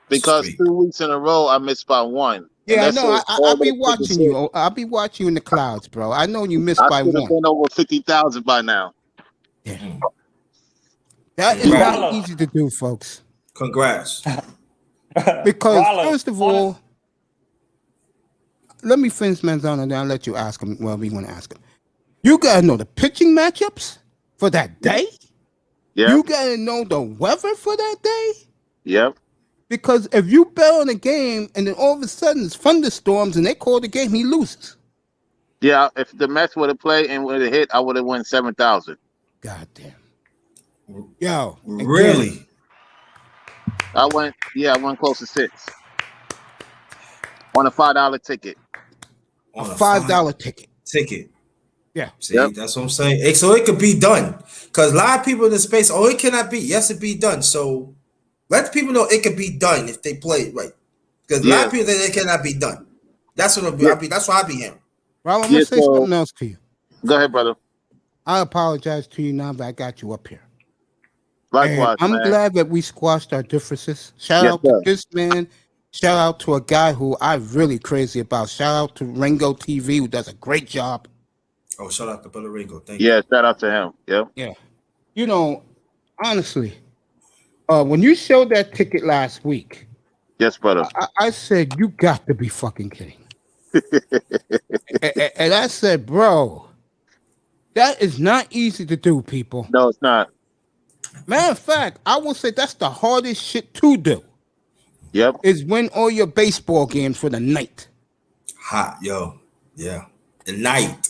Speaker 4: Because
Speaker 3: Streak.
Speaker 4: 2 weeks in a row I missed by one.
Speaker 1: Yeah, I
Speaker 4: And
Speaker 1: know.
Speaker 4: that's
Speaker 1: I'll be watching you. I'll be watching you in the clouds, bro. I know you missed
Speaker 4: I
Speaker 1: by
Speaker 4: should have
Speaker 1: one.
Speaker 4: been over 50,000 by now.
Speaker 1: Yeah. That is not easy to do, folks.
Speaker 3: Congrats.
Speaker 1: Because
Speaker 2: Rollo,
Speaker 1: first of all, let me finish Manzano, then I'll let you ask him. Well, we want to ask him. You gotta know the pitching matchups for that day.
Speaker 4: Yeah.
Speaker 1: You gotta know the weather for that day.
Speaker 4: Yep.
Speaker 1: Because if you bet on a game and then all of a sudden it's thunderstorms and they call the game, he loses.
Speaker 4: Yeah. If the Mets would have played and would have hit, I would have won 7,000.
Speaker 1: God damn. Yo. again,
Speaker 3: Really?
Speaker 4: I went close to 6 on a $5 ticket.
Speaker 1: a $5 ticket. Yeah.
Speaker 3: See, that's what I'm saying. So it could be done. Because a lot of people in the space, it cannot be. Yes, it be done. So let people know it could be done if they play it right. Because a lot of people think it cannot be done. That's what that's what I be hearing.
Speaker 1: Well, I'm gonna say something else to you.
Speaker 4: Go ahead, brother.
Speaker 1: I apologize to you now, but I got you up here.
Speaker 4: Likewise,
Speaker 1: I'm
Speaker 4: man.
Speaker 1: glad that we squashed our differences. Shout out to this man. Shout out to a guy who I'm really crazy about. Shout out to Ringo TV, who does a great job.
Speaker 3: Oh, shout out to Brother Ringo. Thank you.
Speaker 4: Yeah, shout out to him. Yep.
Speaker 1: Yeah. You know, honestly, when you showed that ticket last week,
Speaker 4: Yes, brother.
Speaker 1: I said, you got to be fucking kidding. and I said, bro, that is not easy to do, people.
Speaker 4: No, it's not.
Speaker 1: Matter of fact, I will say that's the hardest shit to do.
Speaker 4: Yep.
Speaker 1: Is win all your baseball games for the night.
Speaker 3: Hot, yo. Yeah. The night.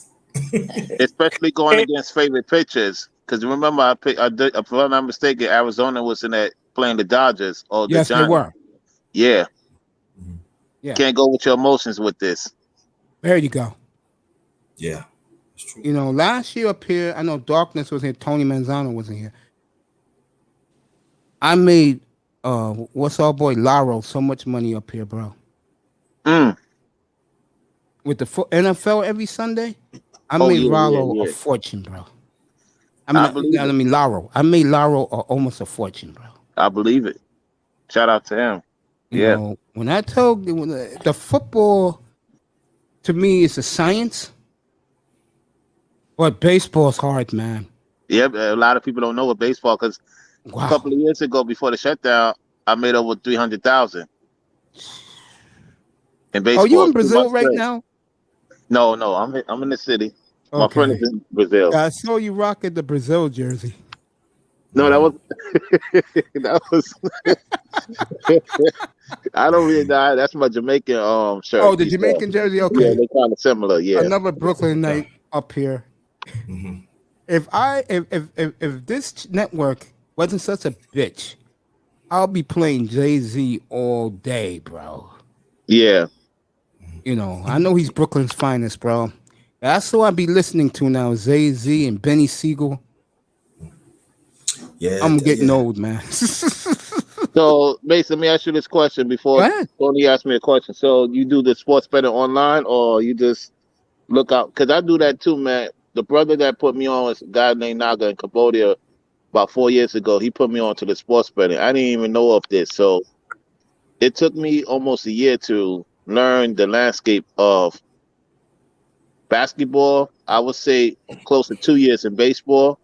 Speaker 4: Especially going against favorite pitchers. Because remember, if I'm not mistaken, Arizona was in that playing the Dodgers or the
Speaker 1: Yes,
Speaker 4: Giants.
Speaker 1: they were.
Speaker 4: Yeah.
Speaker 1: Yeah.
Speaker 4: Can't go with your emotions with this.
Speaker 1: There you go.
Speaker 3: Yeah. It's true.
Speaker 1: You know, last year up here, I know Darkness was here, Tony Manzano was in here. I made what's our boy Laro so much money up here, bro. With the NFL every Sunday, I made Laro a fortune, bro. I mean Laro. I made Laro almost a fortune, bro.
Speaker 4: I believe it. Shout out to him.
Speaker 1: You know, when I told you the football to me is a science, but baseball's hard, man.
Speaker 4: Yep, a lot of people don't know what baseball because a couple of years ago before the shutdown, I made over 300,000 in baseball.
Speaker 1: Oh, you in Brazil right now?
Speaker 4: No, I'm in the city. Okay. My friend is in Brazil.
Speaker 1: I saw you rocking the Brazil jersey.
Speaker 4: No, that was I don't really know. That's my Jamaican shirt.
Speaker 1: Oh, the Jamaican jersey. Okay,
Speaker 4: yeah, they're kind of similar. Yeah,
Speaker 1: another Brooklyn night up here.
Speaker 3: Mm-hmm.
Speaker 1: If this network wasn't such a bitch, I'll be playing Jay-Z all day, bro.
Speaker 4: Yeah.
Speaker 1: You know, I know he's Brooklyn's finest, bro. That's who I be listening to now, Jay-Z and Benny Siegel.
Speaker 3: Yeah,
Speaker 1: I'm getting old, man.
Speaker 4: So, Mason, let me ask you this question before Tony asked me a question. So, you do the sports betting online, or you just look out? Because I do that too, man. The brother that put me on was a guy named Naga in Cambodia about 4 years ago. He put me on to the sports betting. I didn't even know of this. So, it took me almost a year to learn the landscape of basketball. I would say close to 2 years in baseball,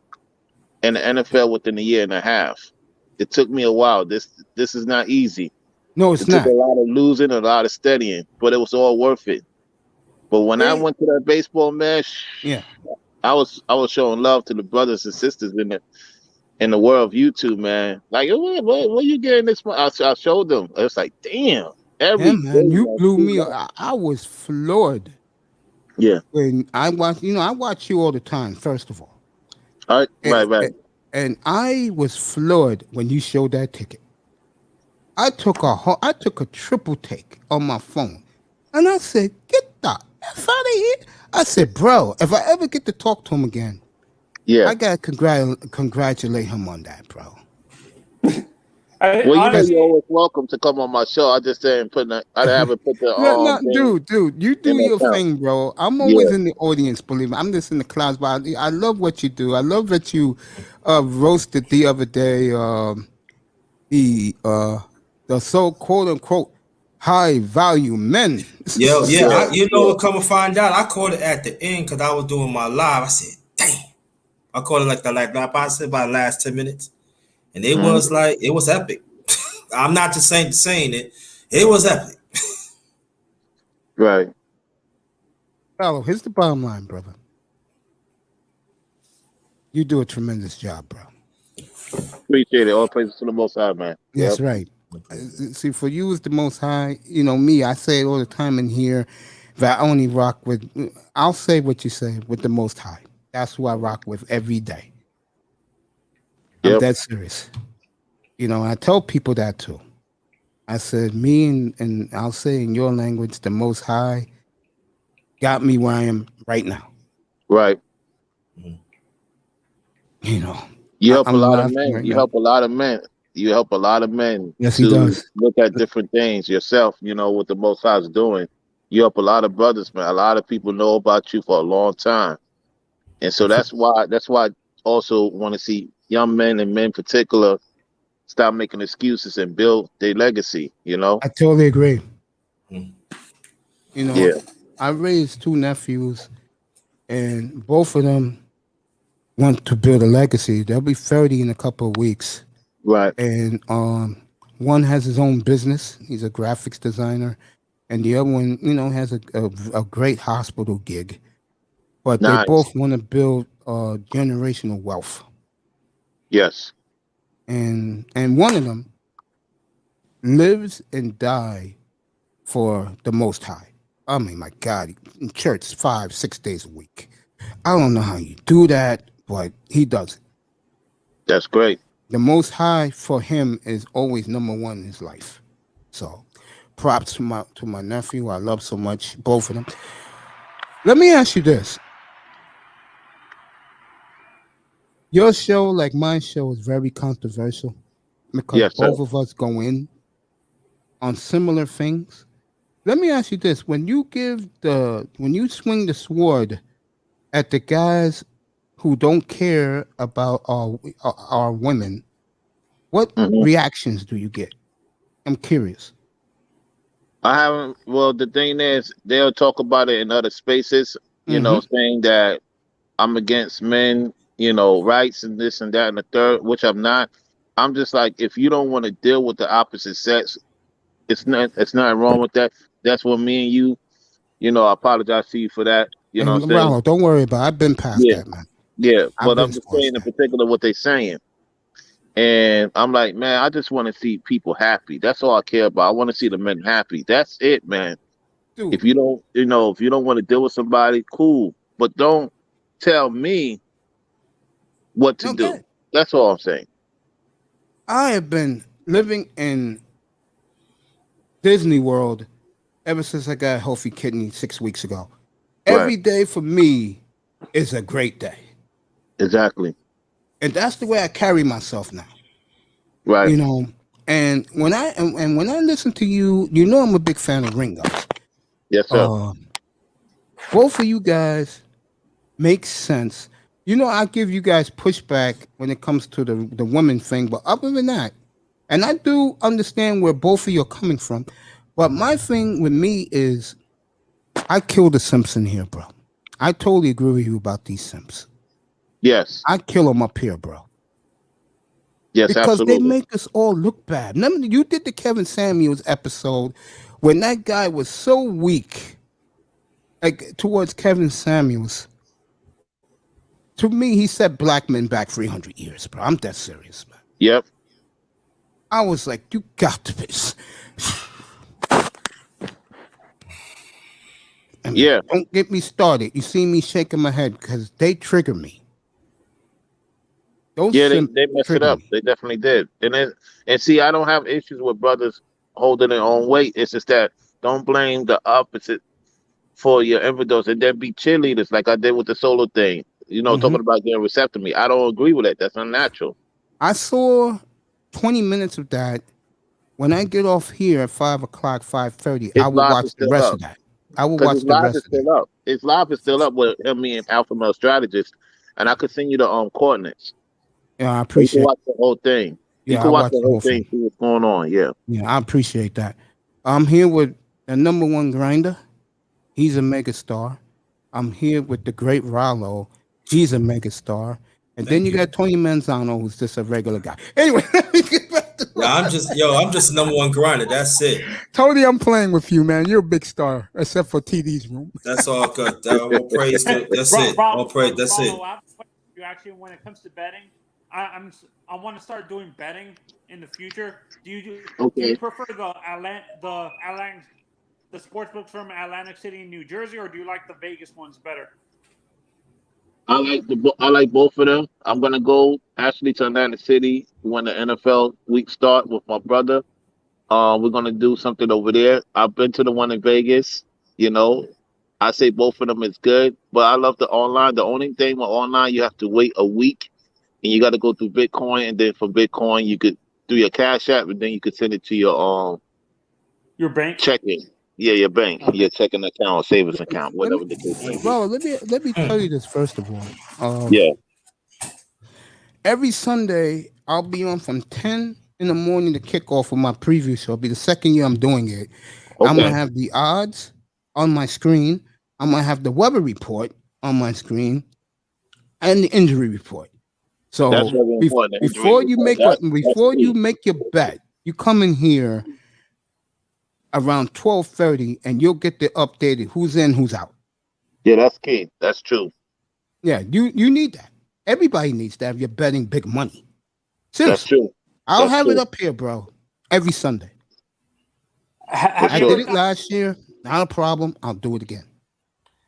Speaker 4: and the NFL within a year and a half. It took me a while. This is not easy.
Speaker 1: No, it's not.
Speaker 4: Took a lot of losing, a lot of studying, but it was all worth it. But when I went to that baseball match, I was showing love to the brothers and sisters in the world of YouTube, man. Like, what you getting this? I showed them. I was like, damn.
Speaker 1: Man, you blew me. I was floored.
Speaker 4: Yeah.
Speaker 1: When I watch, I watch you all the time. First of all.
Speaker 4: Right.
Speaker 1: And I was floored when you showed that ticket. I took a triple take on my phone, and I said, "Get the F out of here!" I said, "Bro, if I ever get to talk to him again, I gotta congratulate him on that, bro."
Speaker 4: Well, you know,
Speaker 2: Honestly,
Speaker 4: you're always welcome to come on my show. I just didn't put the, I haven't put the
Speaker 1: No,
Speaker 4: thing
Speaker 1: dude, you do
Speaker 4: in the
Speaker 1: your
Speaker 4: account.
Speaker 1: thing, bro. I'm always
Speaker 4: Yeah.
Speaker 1: in the audience, believe me. I'm just in the clouds, but I love what you do. I love that you roasted the other day the so quote unquote high value men.
Speaker 3: Yo, yeah,
Speaker 4: Yeah.
Speaker 3: you know
Speaker 4: Yeah.
Speaker 3: what? Come to find out, I caught it at the end because I was doing my live. I said, "Damn!" I caught it I said about the last 10 minutes, and it
Speaker 4: Mhm.
Speaker 3: was like it was epic. I'm not just saying it; it was epic.
Speaker 4: Right.
Speaker 1: Follow, here's the bottom line, brother. You do a tremendous job, bro.
Speaker 4: Appreciate it. All praises to the Most High, man.
Speaker 1: That's
Speaker 4: Yep.
Speaker 1: right. See, for you is the most high. You know me. I say it all the time in here that I only rock with. I'll say what you say with the most high. That's who I rock with every day. I'm
Speaker 4: Yep.
Speaker 1: dead serious. You know, I tell people that too. I said, me and I'll say in your language, the most high got me where I am right now.
Speaker 4: Right.
Speaker 1: You know,
Speaker 4: You help a
Speaker 1: I'm
Speaker 4: lot of
Speaker 1: laughing
Speaker 4: men.
Speaker 1: right
Speaker 4: You
Speaker 1: now.
Speaker 4: help a lot of men. You help a lot of men
Speaker 1: Yes, he
Speaker 4: to
Speaker 1: does.
Speaker 4: look at different things yourself, you know, what the Most High is doing. You help a lot of brothers, man. A lot of people know about you for a long time. And so that's why I also want to see young men and men in particular stop making excuses and build their legacy, you know?
Speaker 1: I totally agree.
Speaker 3: Mm.
Speaker 1: You know,
Speaker 4: Yeah.
Speaker 1: I raised two nephews, and both of them want to build a legacy. They'll be 30 in a couple of weeks,
Speaker 4: Right.
Speaker 1: and one has his own business. He's a graphics designer, and the other one, you know, has a great hospital gig. But they
Speaker 4: Nice.
Speaker 1: both want to build generational wealth,
Speaker 4: Yes.
Speaker 1: and one of them lives and die for the Most High. I mean, my God, in church 5, 6 days a week. I don't know how you do that, but he does it.
Speaker 4: That's great.
Speaker 1: The Most High for him is always number one in his life. So, props to my nephew. I love so much both of them. Let me ask you this: your show, like my show, is very controversial because
Speaker 4: Yes, sir.
Speaker 1: both of us go in on similar things. Let me ask you this: when you swing the sword at the guys who don't care about our women, what
Speaker 4: Hmm.
Speaker 1: reactions do you get? I'm curious.
Speaker 4: I haven't, well, the thing is, they'll talk about it in other spaces, you
Speaker 1: Mm-hmm.
Speaker 4: know, saying that I'm against men, you know, rights and this and that and the third, which I'm not. I'm just like, if you don't want to deal with the opposite sex, it's not wrong with that. That's what me and you know, I apologize to you for that. You know what
Speaker 1: And
Speaker 4: I'm saying?
Speaker 1: Ronald, don't worry about it. I've been past
Speaker 4: Yeah,
Speaker 1: that, man.
Speaker 4: yeah.
Speaker 1: I've
Speaker 4: But
Speaker 1: been
Speaker 4: I'm just
Speaker 1: past
Speaker 4: saying in
Speaker 1: that.
Speaker 4: particular what they're saying. And I'm like, man, I just want to see people happy. That's all I care about. I want to see the men happy. That's it, man.
Speaker 1: Dude,
Speaker 4: If you don't, you know, if you don't want to deal with somebody, cool. But don't tell me what to do.
Speaker 1: okay.
Speaker 4: That's all I'm saying.
Speaker 1: I have been living in Disney World ever since I got a healthy kidney 6 weeks ago.
Speaker 4: Right.
Speaker 1: Every day for me is a great day.
Speaker 4: Exactly.
Speaker 1: And that's the way I carry myself now.
Speaker 4: Right.
Speaker 1: You know, and when I listen to you, you know I'm a big fan of Ringo.
Speaker 4: Yes, sir.
Speaker 1: Uh, both of you guys make sense. You know, I give you guys pushback when it comes to the women thing, but other than that, and I do understand where both of you are coming from, but my thing with me is I killed the Simpson here, bro. I totally agree with you about these Simps.
Speaker 4: Yes.
Speaker 1: I kill them up here, bro,
Speaker 4: Yes,
Speaker 1: because they
Speaker 4: absolutely.
Speaker 1: make us all look bad. Remember, you did the Kevin Samuels episode when that guy was so weak, like towards Kevin Samuels. To me, he set black men back 300 years, bro. I'm that serious, man.
Speaker 4: Yep.
Speaker 1: I was like, you got to be. I mean,
Speaker 4: Yeah.
Speaker 1: don't get me started. You see me shaking my head because they trigger me. Those
Speaker 4: Yeah,
Speaker 1: simps
Speaker 4: they messed it
Speaker 1: trigger
Speaker 4: up.
Speaker 1: me.
Speaker 4: They definitely did. And see, I don't have issues with brothers holding their own weight. It's just that don't blame the opposite for your overdose and then be cheerleaders like I did with the solo thing. You know,
Speaker 1: Hmm.
Speaker 4: talking about getting receptomy. I don't agree with that. That's unnatural.
Speaker 1: I saw 20 minutes of that. When I get off here at 5 o'clock, 5:30, I
Speaker 4: His
Speaker 1: will
Speaker 4: live
Speaker 1: watch
Speaker 4: is
Speaker 1: the
Speaker 4: still
Speaker 1: rest
Speaker 4: up.
Speaker 1: of that. I will
Speaker 4: Because
Speaker 1: watch
Speaker 4: his
Speaker 1: the
Speaker 4: live
Speaker 1: rest
Speaker 4: is
Speaker 1: of that.
Speaker 4: still up. His live is still up with him, me, and Alpha Male Strategist. And I could send you the coordinates.
Speaker 1: Yeah, I
Speaker 4: You can
Speaker 1: appreciate.
Speaker 4: watch the whole thing. You
Speaker 1: Yeah,
Speaker 4: can
Speaker 1: I
Speaker 4: watch
Speaker 1: watch
Speaker 4: the
Speaker 1: the
Speaker 4: whole
Speaker 1: whole
Speaker 4: thing,
Speaker 1: thing.
Speaker 4: see what's going on. Yeah.
Speaker 1: Yeah, I appreciate that. I'm here with the number one grinder. He's a megastar. I'm here with the great Rollo. He's a megastar. And then
Speaker 3: Thank
Speaker 1: you
Speaker 3: you.
Speaker 1: got Tony Manzano, who's just a regular guy. Anyway, let me get back to
Speaker 3: Yeah, I'm just number one grinder. That's it.
Speaker 1: Tony, I'm playing with you, man. You're a big star, except for TD's room.
Speaker 3: That's all good. All praise to that's it. All praise. That's it.
Speaker 2: You actually, when it comes to betting, I want to start doing betting in the future. Do you prefer the sports books from Atlantic City in New Jersey, or do you like the Vegas ones better?
Speaker 4: I like both of them. I'm gonna go actually to Atlantic City when the NFL week start with my brother. We're gonna do something over there. I've been to the one in Vegas. You know, I say both of them is good, but I love the online. The only thing with online, you have to wait a week, and you got to go through Bitcoin, and then from Bitcoin, you could do your Cash App, and then you could send it to your
Speaker 2: bank
Speaker 4: checking. Yeah, your bank, your checking account, or savings account, whatever the case may be.
Speaker 1: Well, let me tell you this first of all.
Speaker 4: Yeah.
Speaker 1: Every Sunday, I'll be on from 10 in the morning to kick off with my preview show. It'll be the second year I'm doing it.
Speaker 4: Okay.
Speaker 1: I'm going to have the odds on my screen. I'm going to have the weather report on my screen and the injury report. So
Speaker 4: That's very important.
Speaker 1: before you make you make your bet, you come in here around 12:30 and you'll get the updated who's in, who's out.
Speaker 4: Yeah, that's key. That's true.
Speaker 1: Yeah, you need that. Everybody needs that if you're betting big money. Seriously.
Speaker 4: That's true.
Speaker 1: I'll have it up here, bro, every Sunday. I did it last year. Not a problem. I'll do it again.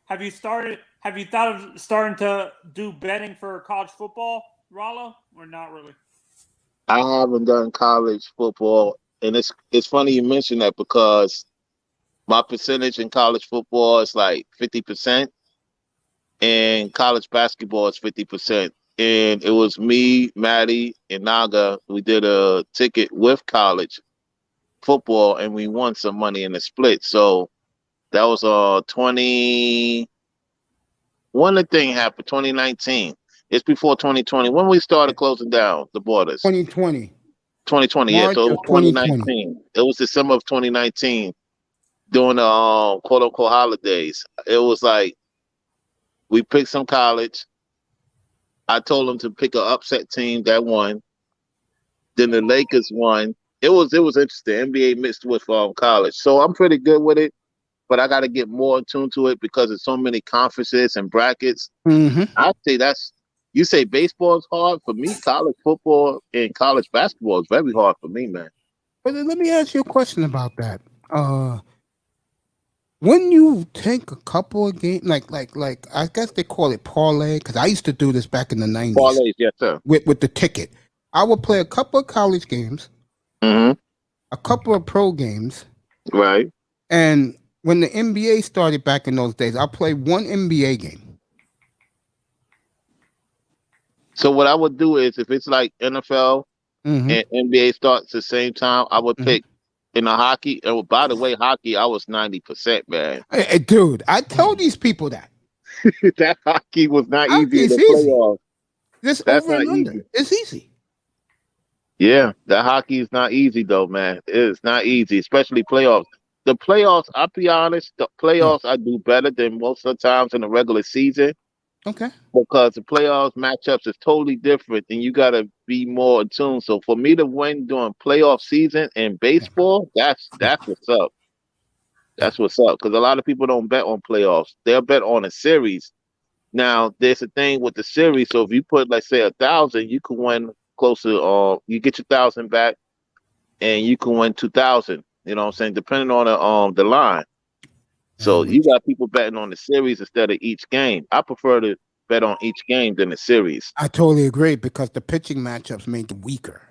Speaker 2: Have you thought of starting to do betting for college football, Rollo, or not really?
Speaker 4: I haven't done college football, and it's funny you mention that because my percentage in college football is like 50%, and college basketball is 50%. And it was me, Maddie, and Naga. We did a ticket with college football, and we won some money in the split. So that was 20. When the thing happened, 2019. It's before 2020. When we started closing down the borders.
Speaker 1: 2020.
Speaker 4: 2020, yeah. So it was 2019. It was December of 2019 during the quote unquote holidays. It was like we picked some college. I told them to pick an upset team that won. Then the Lakers won. It was interesting. NBA mixed with college. So I'm pretty good with it, but I got to get more attuned to it because there's so many conferences and brackets.
Speaker 1: Mm-hmm.
Speaker 4: I'd say you say baseball is hard. For me, college football and college basketball is very hard for me, man.
Speaker 1: But let me ask you a question about that. When you take a couple of games, like I guess they call it parlay, because I used to do this back in the 90s.
Speaker 4: Parlays, yes, sir.
Speaker 1: With the ticket. I would play a couple of college games,
Speaker 4: Mm-hmm.
Speaker 1: a couple of pro games.
Speaker 4: Right.
Speaker 1: And when the NBA started back in those days, I'll play one NBA game.
Speaker 4: So what I would do is if it's like NFL
Speaker 1: Mm-hmm.
Speaker 4: and NBA starts at the same time, I would pick in the hockey. And by the way, hockey, I was 90%, man.
Speaker 1: Hey, dude, I told these people that.
Speaker 4: That hockey was not
Speaker 1: Hockey
Speaker 4: easy in
Speaker 1: is
Speaker 4: the
Speaker 1: easy.
Speaker 4: playoffs.
Speaker 1: Just
Speaker 4: That's
Speaker 1: over and
Speaker 4: not
Speaker 1: under.
Speaker 4: easy.
Speaker 1: It's easy.
Speaker 4: Yeah, that hockey is not easy though, man. It is not easy, especially playoffs. The playoffs, I'll be honest, the playoffs I do better than most of the times in the regular season.
Speaker 1: Okay.
Speaker 4: Because the playoffs matchups is totally different and you gotta be more attuned. So for me to win during playoff season in baseball, that's what's up. That's what's up. Because a lot of people don't bet on playoffs. They'll bet on a series. Now there's a thing with the series. So if you put, let's say, 1,000, you can win close to you get your 1,000 back and you can win 2,000. You know what I'm saying? Depending on the line. So you got people betting on the series instead of each game. I prefer to bet on each game than the series.
Speaker 1: I totally agree because the pitching matchups make it weaker.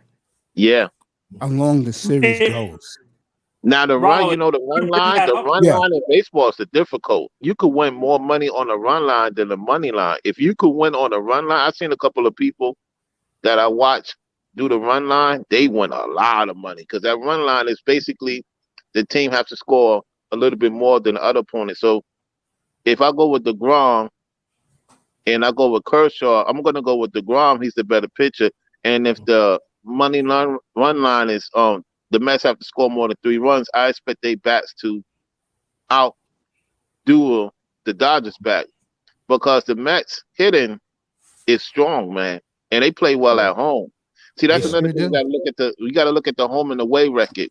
Speaker 4: Yeah.
Speaker 1: Along the series goes.
Speaker 4: Now the run line in baseball is the difficult. You could win more money on the run line than the money line. If you could win on the run line, I've seen a couple of people that I watch do the run line, they win a lot of money because that run line is basically the team has to score a little bit more than the other opponent. So if I go with DeGrom and I go with Kershaw, I'm going to go with DeGrom. He's the better pitcher. And if the money line run line is the Mets have to score more than 3 runs, I expect their bats to outdo the Dodgers bat because the Mets hitting is strong, man, and they play well at home. See, that's another thing. You got to look at the home and away record.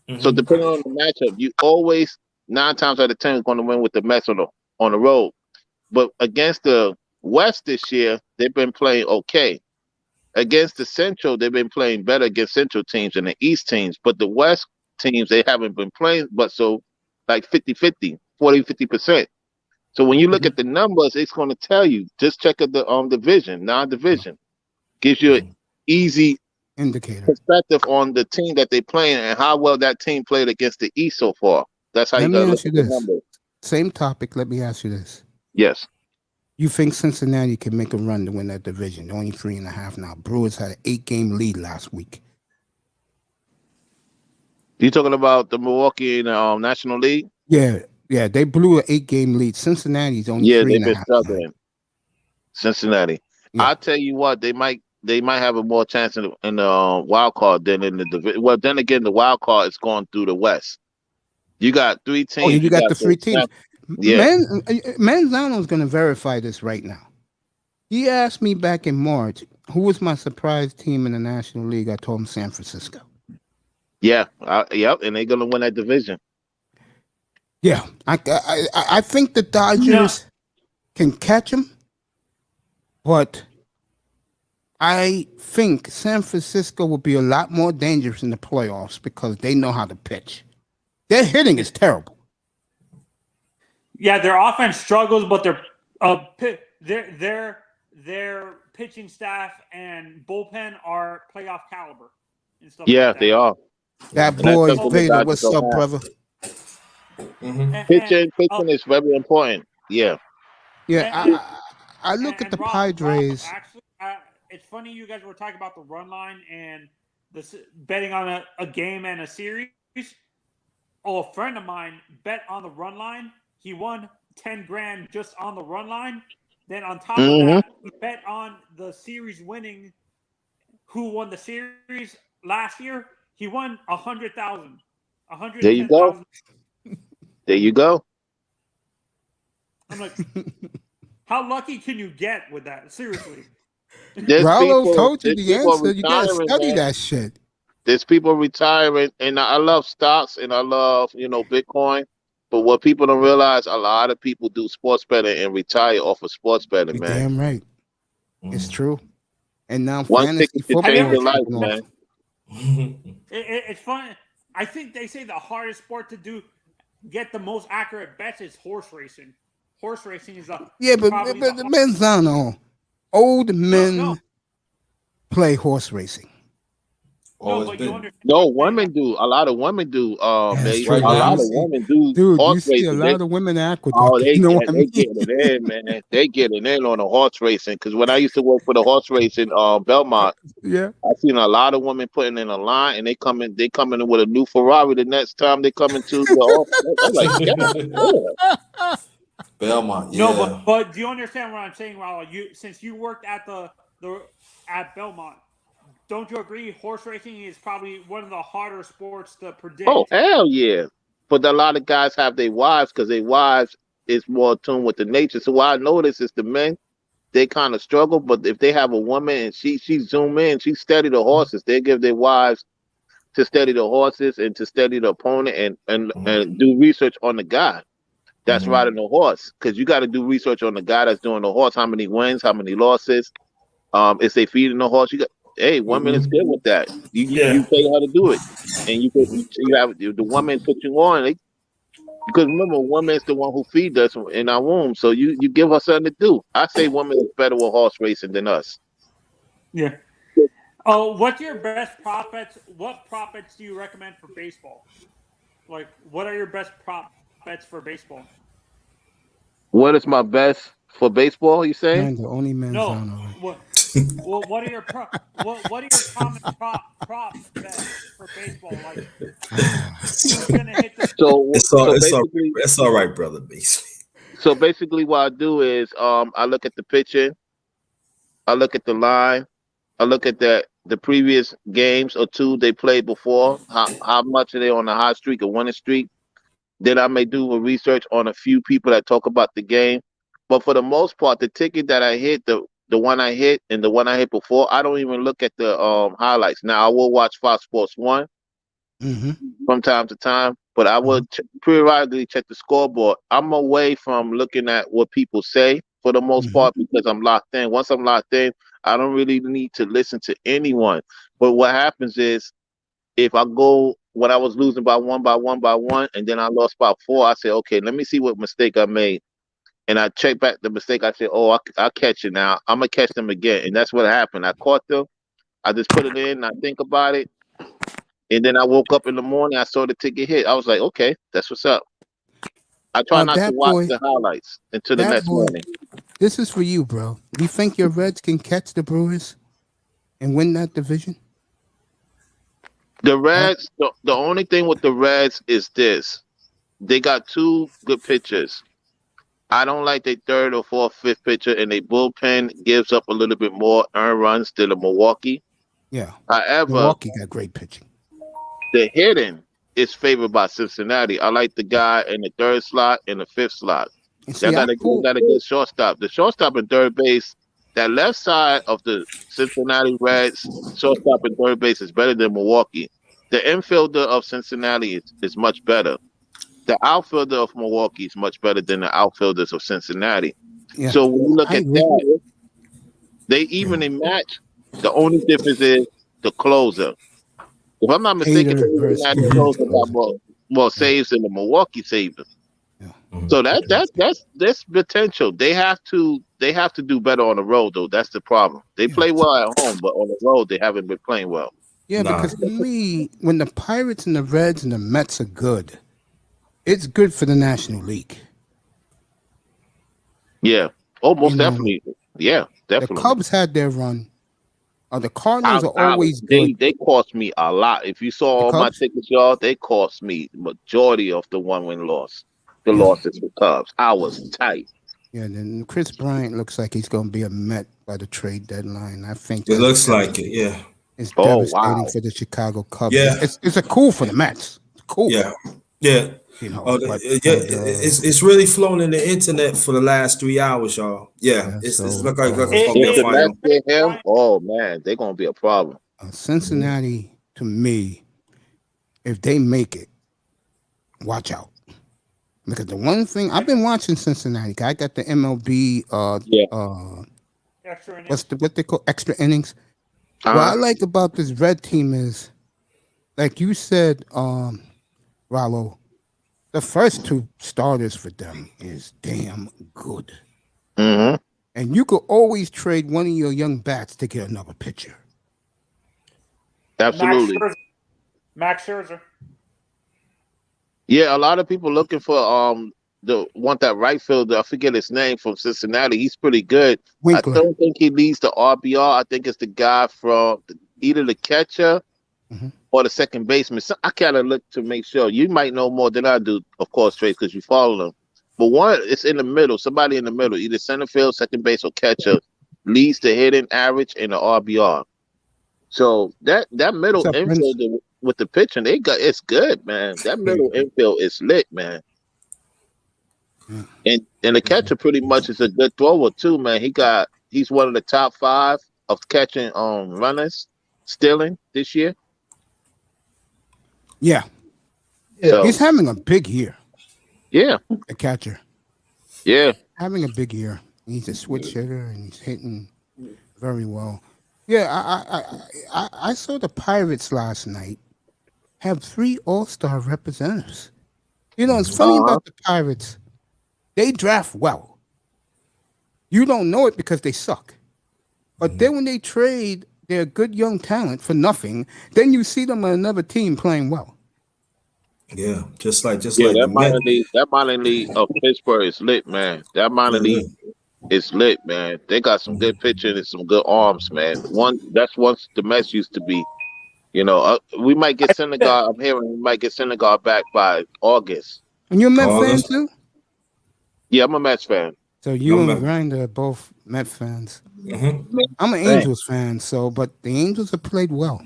Speaker 4: Mm-hmm. So depending on the matchup, you always 9 times out of 10 are going to win with the Mets on the road. But against the West this year, they've been playing okay. Against the Central, they've been playing better against Central teams than the East teams. But the West teams, they haven't been playing, but so like 50-50, 40-50%. So when you look at the numbers, it's going to tell you. Just check at the division, non-division. Gives you an easy
Speaker 1: indicator
Speaker 4: perspective on the team that they're playing and how well that team played against the East so far. That's how you got to look at the numbers.
Speaker 1: Same topic. Let me ask you this.
Speaker 4: Yes.
Speaker 1: You think Cincinnati can make a run to win that division? They're only 3.5 now. Brewers had an 8-game lead last week.
Speaker 4: You talking about the Milwaukee National League?
Speaker 1: Yeah, they blew an 8-game lead. Cincinnati's only 3.5.
Speaker 4: They've been struggling. Cincinnati. Yeah. I'll tell you what, they might have a more chance in the wild card than in the division. Well, then again, the wild card is going through the West. You got 3 teams.
Speaker 1: Oh, you got the 3 teams.
Speaker 4: Yeah.
Speaker 1: Manzano's going to verify this right now. He asked me back in March, who was my surprise team in the National League? I told him San Francisco.
Speaker 4: Yeah, yep, and they're going to win that division.
Speaker 1: Yeah, I think the Dodgers can catch him, but I think San Francisco will be a lot more dangerous in the playoffs because they know how to pitch. Their hitting is terrible.
Speaker 2: Yeah, their offense struggles, but their pitching staff and bullpen are playoff caliber and stuff.
Speaker 4: Yeah,
Speaker 2: like that.
Speaker 4: They are.
Speaker 1: That boy Vader, what's up, brother?
Speaker 4: Mm-hmm. Pitching is very important. Yeah.
Speaker 1: Yeah, I look at the
Speaker 2: Rob,
Speaker 1: Padres.
Speaker 2: Actually, it's funny you guys were talking about the run line and betting on a game and a series. Oh, a friend of mine bet on the run line. He won $10,000 just on the run line. Then on top of that, he bet on the series winning. Who won the series last year? He won $100,000.
Speaker 4: There you go. There you go.
Speaker 2: I'm like, how lucky can you get with that? Seriously.
Speaker 1: Rallo told you the answer. You gotta study that shit.
Speaker 4: There's people retiring, and I love stocks and I love Bitcoin. But what people don't realize, a lot of people do sports betting and retire off of sports betting, man.
Speaker 1: Damn right. It's true. And now
Speaker 4: one ticket to change your life, man.
Speaker 2: It's fun. I think they say the hardest sport to get the most accurate bets is horse racing. Horse racing is
Speaker 1: but the men's on. Old men play horse racing.
Speaker 4: No, women do. A lot of women do. A lot of women do.
Speaker 1: Dude, you see a lot of women aqueduct.
Speaker 4: Oh, they get it in, man. They get it in on the horse racing. Because when I used to work for the horse racing, Belmont, I seen a lot of women putting in a line, and they come in with a new Ferrari the next time they come into the office. I'm like,
Speaker 3: Belmont. Yeah.
Speaker 2: No, but do you understand what I'm saying, Rallo? Since you worked at at Belmont. Don't you agree? Horse racing is probably one of the harder sports to predict.
Speaker 4: Oh, hell yeah. But a lot of guys have their wives because their wives is more attuned with the nature. So what I notice is the men, they kind of struggle. But if they have a woman and she zoom in, she steady the horses. They give their wives to steady the horses and to steady the opponent and do research on the guy that's riding the horse. Because you got to do research on the guy that's doing the horse. How many wins, how many losses. Is they feeding the horse? Hey, woman is good with that. You tell her how to do it, and you have the woman put you on. Because remember, woman is the one who feeds us in our womb, so you give her something to do. I say woman is better with horse racing than us.
Speaker 2: Yeah. Oh, what's your best prop bets? What prop bets do you recommend for baseball? Like, what are your best prop bets for baseball?
Speaker 4: What is my best for baseball? You saying?
Speaker 1: Man, the only man.
Speaker 2: No. Well, what are your common prop bets for baseball? Like, who's gonna hit the?
Speaker 4: So basically,
Speaker 3: it's all right, brother. Basically,
Speaker 4: so basically, what I do is I look at the pitching, I look at the line, I look at the previous games or two they played before. How much are they on a hot streak or winning streak? Then I may do a research on a few people that talk about the game. But for the most part, the ticket that I hit, the one I hit and the one I hit before, I don't even look at the highlights. Now I will watch Fox Sports 1 from time to time, but I will periodically check the scoreboard. I'm away from looking at what people say for the most part because I'm locked in. Once I'm locked in, I don't really need to listen to anyone. But what happens is if I go when I was losing by one, and then I lost by 4, I say, okay, let me see what mistake I made. And I check back the mistake. I said, oh, I'll catch it now. I'm going to catch them again. And that's what happened. I caught them. I just put it in. I think about it. And then I woke up in the morning. I saw the ticket hit. I was like, okay, that's what's up. I try not to watch the highlights until the next morning.
Speaker 1: This is for you, bro. You think your Reds can catch the Brewers and win that division?
Speaker 4: The Reds, the only thing with the Reds is this. They got 2 good pitchers. I don't like their 3rd or 4th, 5th pitcher, and their bullpen gives up a little bit more earned runs than the Milwaukee.
Speaker 1: Yeah.
Speaker 4: However,
Speaker 1: Milwaukee got great pitching.
Speaker 4: The hitting is favored by Cincinnati. I like the guy in the 3rd slot and the 5th slot. They got a good shortstop. The shortstop and third base, that left side of the Cincinnati Reds shortstop and third base is better than Milwaukee. The infielder of Cincinnati is much better. The outfielder of Milwaukee is much better than the outfielders of Cincinnati. Yeah. So when you look at that, they evenly match. The only difference is the closer. If I'm not mistaken, the closer got more saves than the Milwaukee savers. Yeah. So that's potential. They have to do better on the road though. That's the problem. They play well at home, but on the road they haven't been playing well.
Speaker 1: Yeah, because to me, when the Pirates and the Reds and the Mets are good, it's good for the National League.
Speaker 4: Yeah. Oh, most definitely. Yeah, definitely.
Speaker 1: The Cubs had their run. The Cardinals are always good.
Speaker 4: They cost me a lot. If you saw all my tickets, y'all, they cost me majority of the one-win loss. The losses for Cubs. I was tight.
Speaker 1: Yeah, then Chris Bryant looks like he's going to be a Met by the trade deadline. I think
Speaker 3: it looks like it. Yeah,
Speaker 1: it's devastating for the Chicago Cubs.
Speaker 3: Yeah,
Speaker 1: it's a cool for the Mets. It's cool.
Speaker 3: Yeah. You know, it's really flown in the internet for the last 3 hours, y'all. Yeah, it's look like
Speaker 4: him. Oh man, they're gonna be a problem.
Speaker 1: Cincinnati, to me, if they make it, watch out. Because the one thing I've been watching Cincinnati, I got the MLB what they call extra innings. What I like about this Red team is, like you said, Rallo, the first 2 starters for them is damn good.
Speaker 4: Mm-hmm.
Speaker 1: And you could always trade one of your young bats to get another pitcher.
Speaker 4: Absolutely.
Speaker 2: Max Scherzer.
Speaker 4: Yeah, a lot of people looking for want that right fielder. I forget his name from Cincinnati. He's pretty good. Winkler. I don't think he leads the RBR. I think it's the guy from either the catcher or the second baseman. So I kind of look to make sure. You might know more than I do, of course, Trey, because you follow them. But one, it's in the middle. Somebody in the middle, either center field, second base, or catcher, leads the hitting average and the RBR. So that middle infield with the pitching, it's good, man. That middle infield is lit, man. And the catcher pretty much is a good thrower too, man. He's one of the top 5 of catching runners, stealing this year.
Speaker 1: Yeah. So, he's having a big year.
Speaker 4: Yeah.
Speaker 1: A catcher.
Speaker 4: Yeah.
Speaker 1: Having a big year. He's a switch hitter and he's hitting very well. Yeah, I saw the Pirates last night have 3 All-Star representatives. You know, it's funny about the Pirates. They draft well. You don't know it because they suck. But then when they trade their good young talent for nothing, then you see them on another team playing well.
Speaker 3: Yeah, just like
Speaker 4: that minor league of Pittsburgh is lit, man. That minor league It's lit, man. They got some good pitching and some good arms, man. That's once the Mets used to be. You know, we might get Syndergaard. I'm hearing we might get Syndergaard back by August.
Speaker 1: And you're a Met fan
Speaker 3: August.
Speaker 1: too?
Speaker 4: Yeah, I'm a Mets fan.
Speaker 1: So you
Speaker 3: I'm
Speaker 1: and
Speaker 3: a-
Speaker 1: Grinder are both Met fans.
Speaker 3: Mm-hmm.
Speaker 1: I'm an
Speaker 5: Dang.
Speaker 1: Angels fan, but the Angels have played well.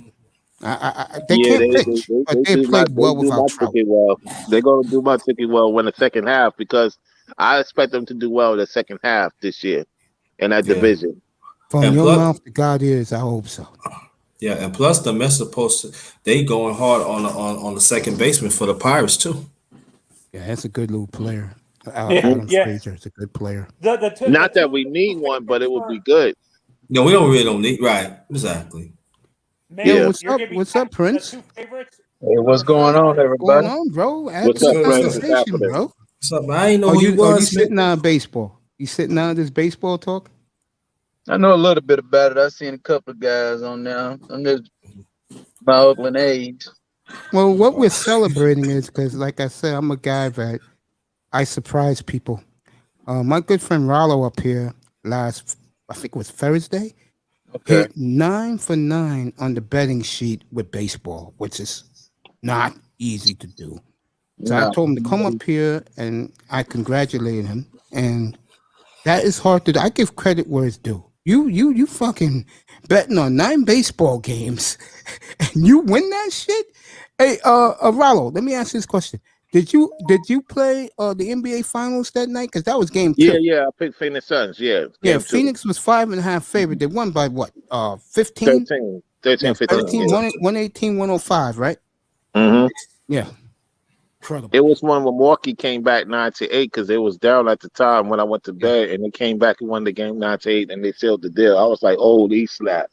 Speaker 1: They
Speaker 4: Yeah,
Speaker 1: can't pitch, but they
Speaker 4: do
Speaker 1: played well
Speaker 4: they do
Speaker 1: without
Speaker 4: my
Speaker 1: Trout.
Speaker 4: ticket well. They're gonna do my ticket well in the second half because I expect them to do well in the second half this year in that
Speaker 3: Yeah.
Speaker 4: division.
Speaker 1: From
Speaker 3: And
Speaker 1: your
Speaker 3: plus-
Speaker 1: mouth to God ears, I hope so.
Speaker 3: Yeah, and plus the Mets supposed to they going hard on the second baseman for the Pirates too.
Speaker 1: Yeah, that's a good little player.
Speaker 2: Yeah,
Speaker 1: Adam
Speaker 2: yeah.
Speaker 1: Frazier is a good player.
Speaker 4: Not that we need one, but it would be good.
Speaker 3: No, we don't need right. Exactly.
Speaker 4: Yeah.
Speaker 1: What's up, Prince?
Speaker 5: Hey, what's going on,
Speaker 1: What's going
Speaker 5: everybody?
Speaker 1: on, bro?
Speaker 4: What's up,
Speaker 1: Have
Speaker 3: Prince?
Speaker 1: a
Speaker 3: What's
Speaker 1: conversation, bro.
Speaker 3: What's up, man? I ain't know
Speaker 1: Are
Speaker 3: who you
Speaker 1: you
Speaker 3: was,
Speaker 1: sitting
Speaker 3: man.
Speaker 1: on baseball? You sitting on this baseball talk?
Speaker 5: I know a little bit about it. I've seen a couple of guys on there. I'm just my Oakland A's.
Speaker 1: Well, what we're celebrating is because, like I said, I'm a guy that I surprise people. My good friend Rollo up here I think it was Thursday,
Speaker 5: Okay.
Speaker 1: hit 9 for 9 on the betting sheet with baseball, which is not easy to do. So I
Speaker 5: No.
Speaker 1: told him to come up here, and I congratulated him. And that is hard to do. I give credit where it's due. You fucking betting on 9 baseball games, and you win that shit. Hey, Rollo, let me ask you this question: Did you play the NBA Finals that night? Because that was game 2.
Speaker 4: Yeah, I picked Phoenix Suns. Yeah,
Speaker 1: Yeah,
Speaker 4: game 2.
Speaker 1: Phoenix was 5.5 favorite. They won by what? 15?
Speaker 4: 13, 15.
Speaker 1: 13, 118, 105, right?
Speaker 4: Mm-hmm.
Speaker 1: Yeah. Incredible.
Speaker 4: It was when Milwaukee came back 9-8 because they was down at the time when I went to bed, and they came back and won the game 9-8, and they sealed the deal. I was like, "Oh, these slap."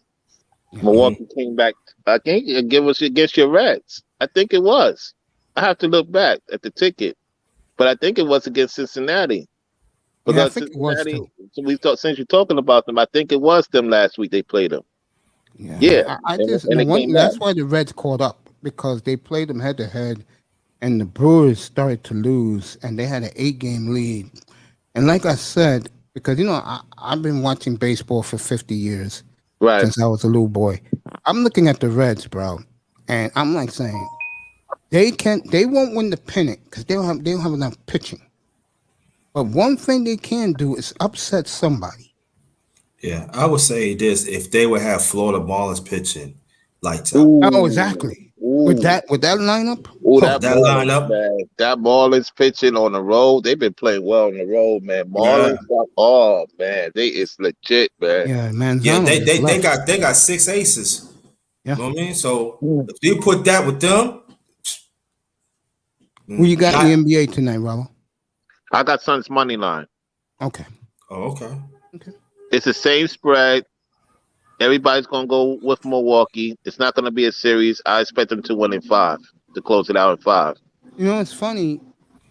Speaker 4: Milwaukee came back. I think it was against your Reds. I think it was. I have to look back at the ticket, but I think it was against Cincinnati.
Speaker 1: Yeah, I think it was
Speaker 4: Cincinnati,
Speaker 1: too.
Speaker 4: so since you're talking about them, I think it was them last week they played them.
Speaker 1: Yeah.
Speaker 4: Yeah,
Speaker 1: I
Speaker 4: and-
Speaker 1: just
Speaker 4: and
Speaker 1: no,
Speaker 4: it
Speaker 1: one,
Speaker 4: came
Speaker 1: that's
Speaker 4: back.
Speaker 1: why the Reds caught up, because they played them head to head, and the Brewers started to lose, and they had an 8-game lead. And like I said, because I've been watching baseball for 50 years
Speaker 4: Right.
Speaker 1: since I was a little boy. I'm looking at the Reds, bro, and I'm like saying they won't win the pennant because they don't have enough pitching. But one thing they can do is upset somebody.
Speaker 3: Yeah, I would say this: if they would have Florida Marlins pitching, lights out.
Speaker 4: Ooh.
Speaker 1: Oh, exactly. With that lineup,
Speaker 4: Ooh, that
Speaker 3: that
Speaker 4: Marlins,
Speaker 3: lineup.
Speaker 4: man. That Marlins pitching on the road. They've been playing well on the road, man. Marlins, oh man, it's legit, man.
Speaker 1: yeah, man.
Speaker 3: Yeah, they got 6 aces.
Speaker 1: Yeah.
Speaker 3: You know what I mean? So if you put that with them,
Speaker 1: Who you got in the NBA tonight, Rollo?
Speaker 4: I got Suns money line.
Speaker 1: Okay.
Speaker 3: Oh, okay.
Speaker 4: It's the same spread. Everybody's gonna go with Milwaukee. It's not gonna be a series. I expect them to win in 5 to close it out in 5.
Speaker 1: It's funny,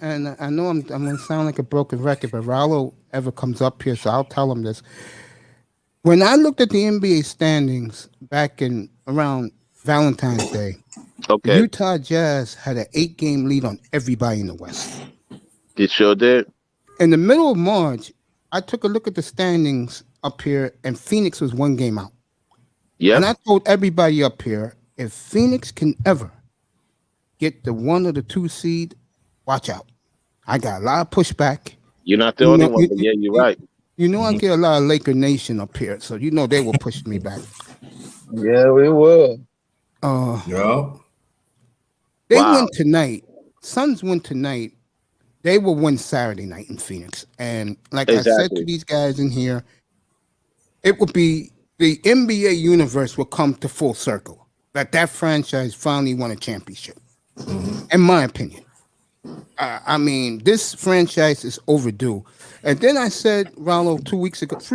Speaker 1: and I know I'm gonna sound like a broken record, but Rollo ever comes up here, so I'll tell him this. When I looked at the NBA standings back in around Valentine's Day,
Speaker 4: Okay,
Speaker 1: the Utah Jazz had an 8-game lead on everybody in the West.
Speaker 4: it sure did.
Speaker 1: In the middle of March, I took a look at the standings up here, and Phoenix was 1 game out.
Speaker 4: Yep.
Speaker 1: And I told everybody up here, if Phoenix can ever get the 1 or the 2 seed, watch out. I got a lot of pushback.
Speaker 4: You're not the
Speaker 1: You
Speaker 4: only
Speaker 1: know,
Speaker 4: one, but yeah, you're right.
Speaker 1: I get a lot of Laker Nation up here, so they will push me back.
Speaker 5: Yeah, we will.
Speaker 3: Yeah.
Speaker 1: They
Speaker 4: Wow.
Speaker 1: win tonight. Suns win tonight. They will win Saturday night in Phoenix. And like I said
Speaker 4: Exactly.
Speaker 1: to these guys in here, it will be the NBA universe will come to full circle. That franchise finally won a championship, in my opinion. I mean, this franchise is overdue. And then I said, Rollo, 3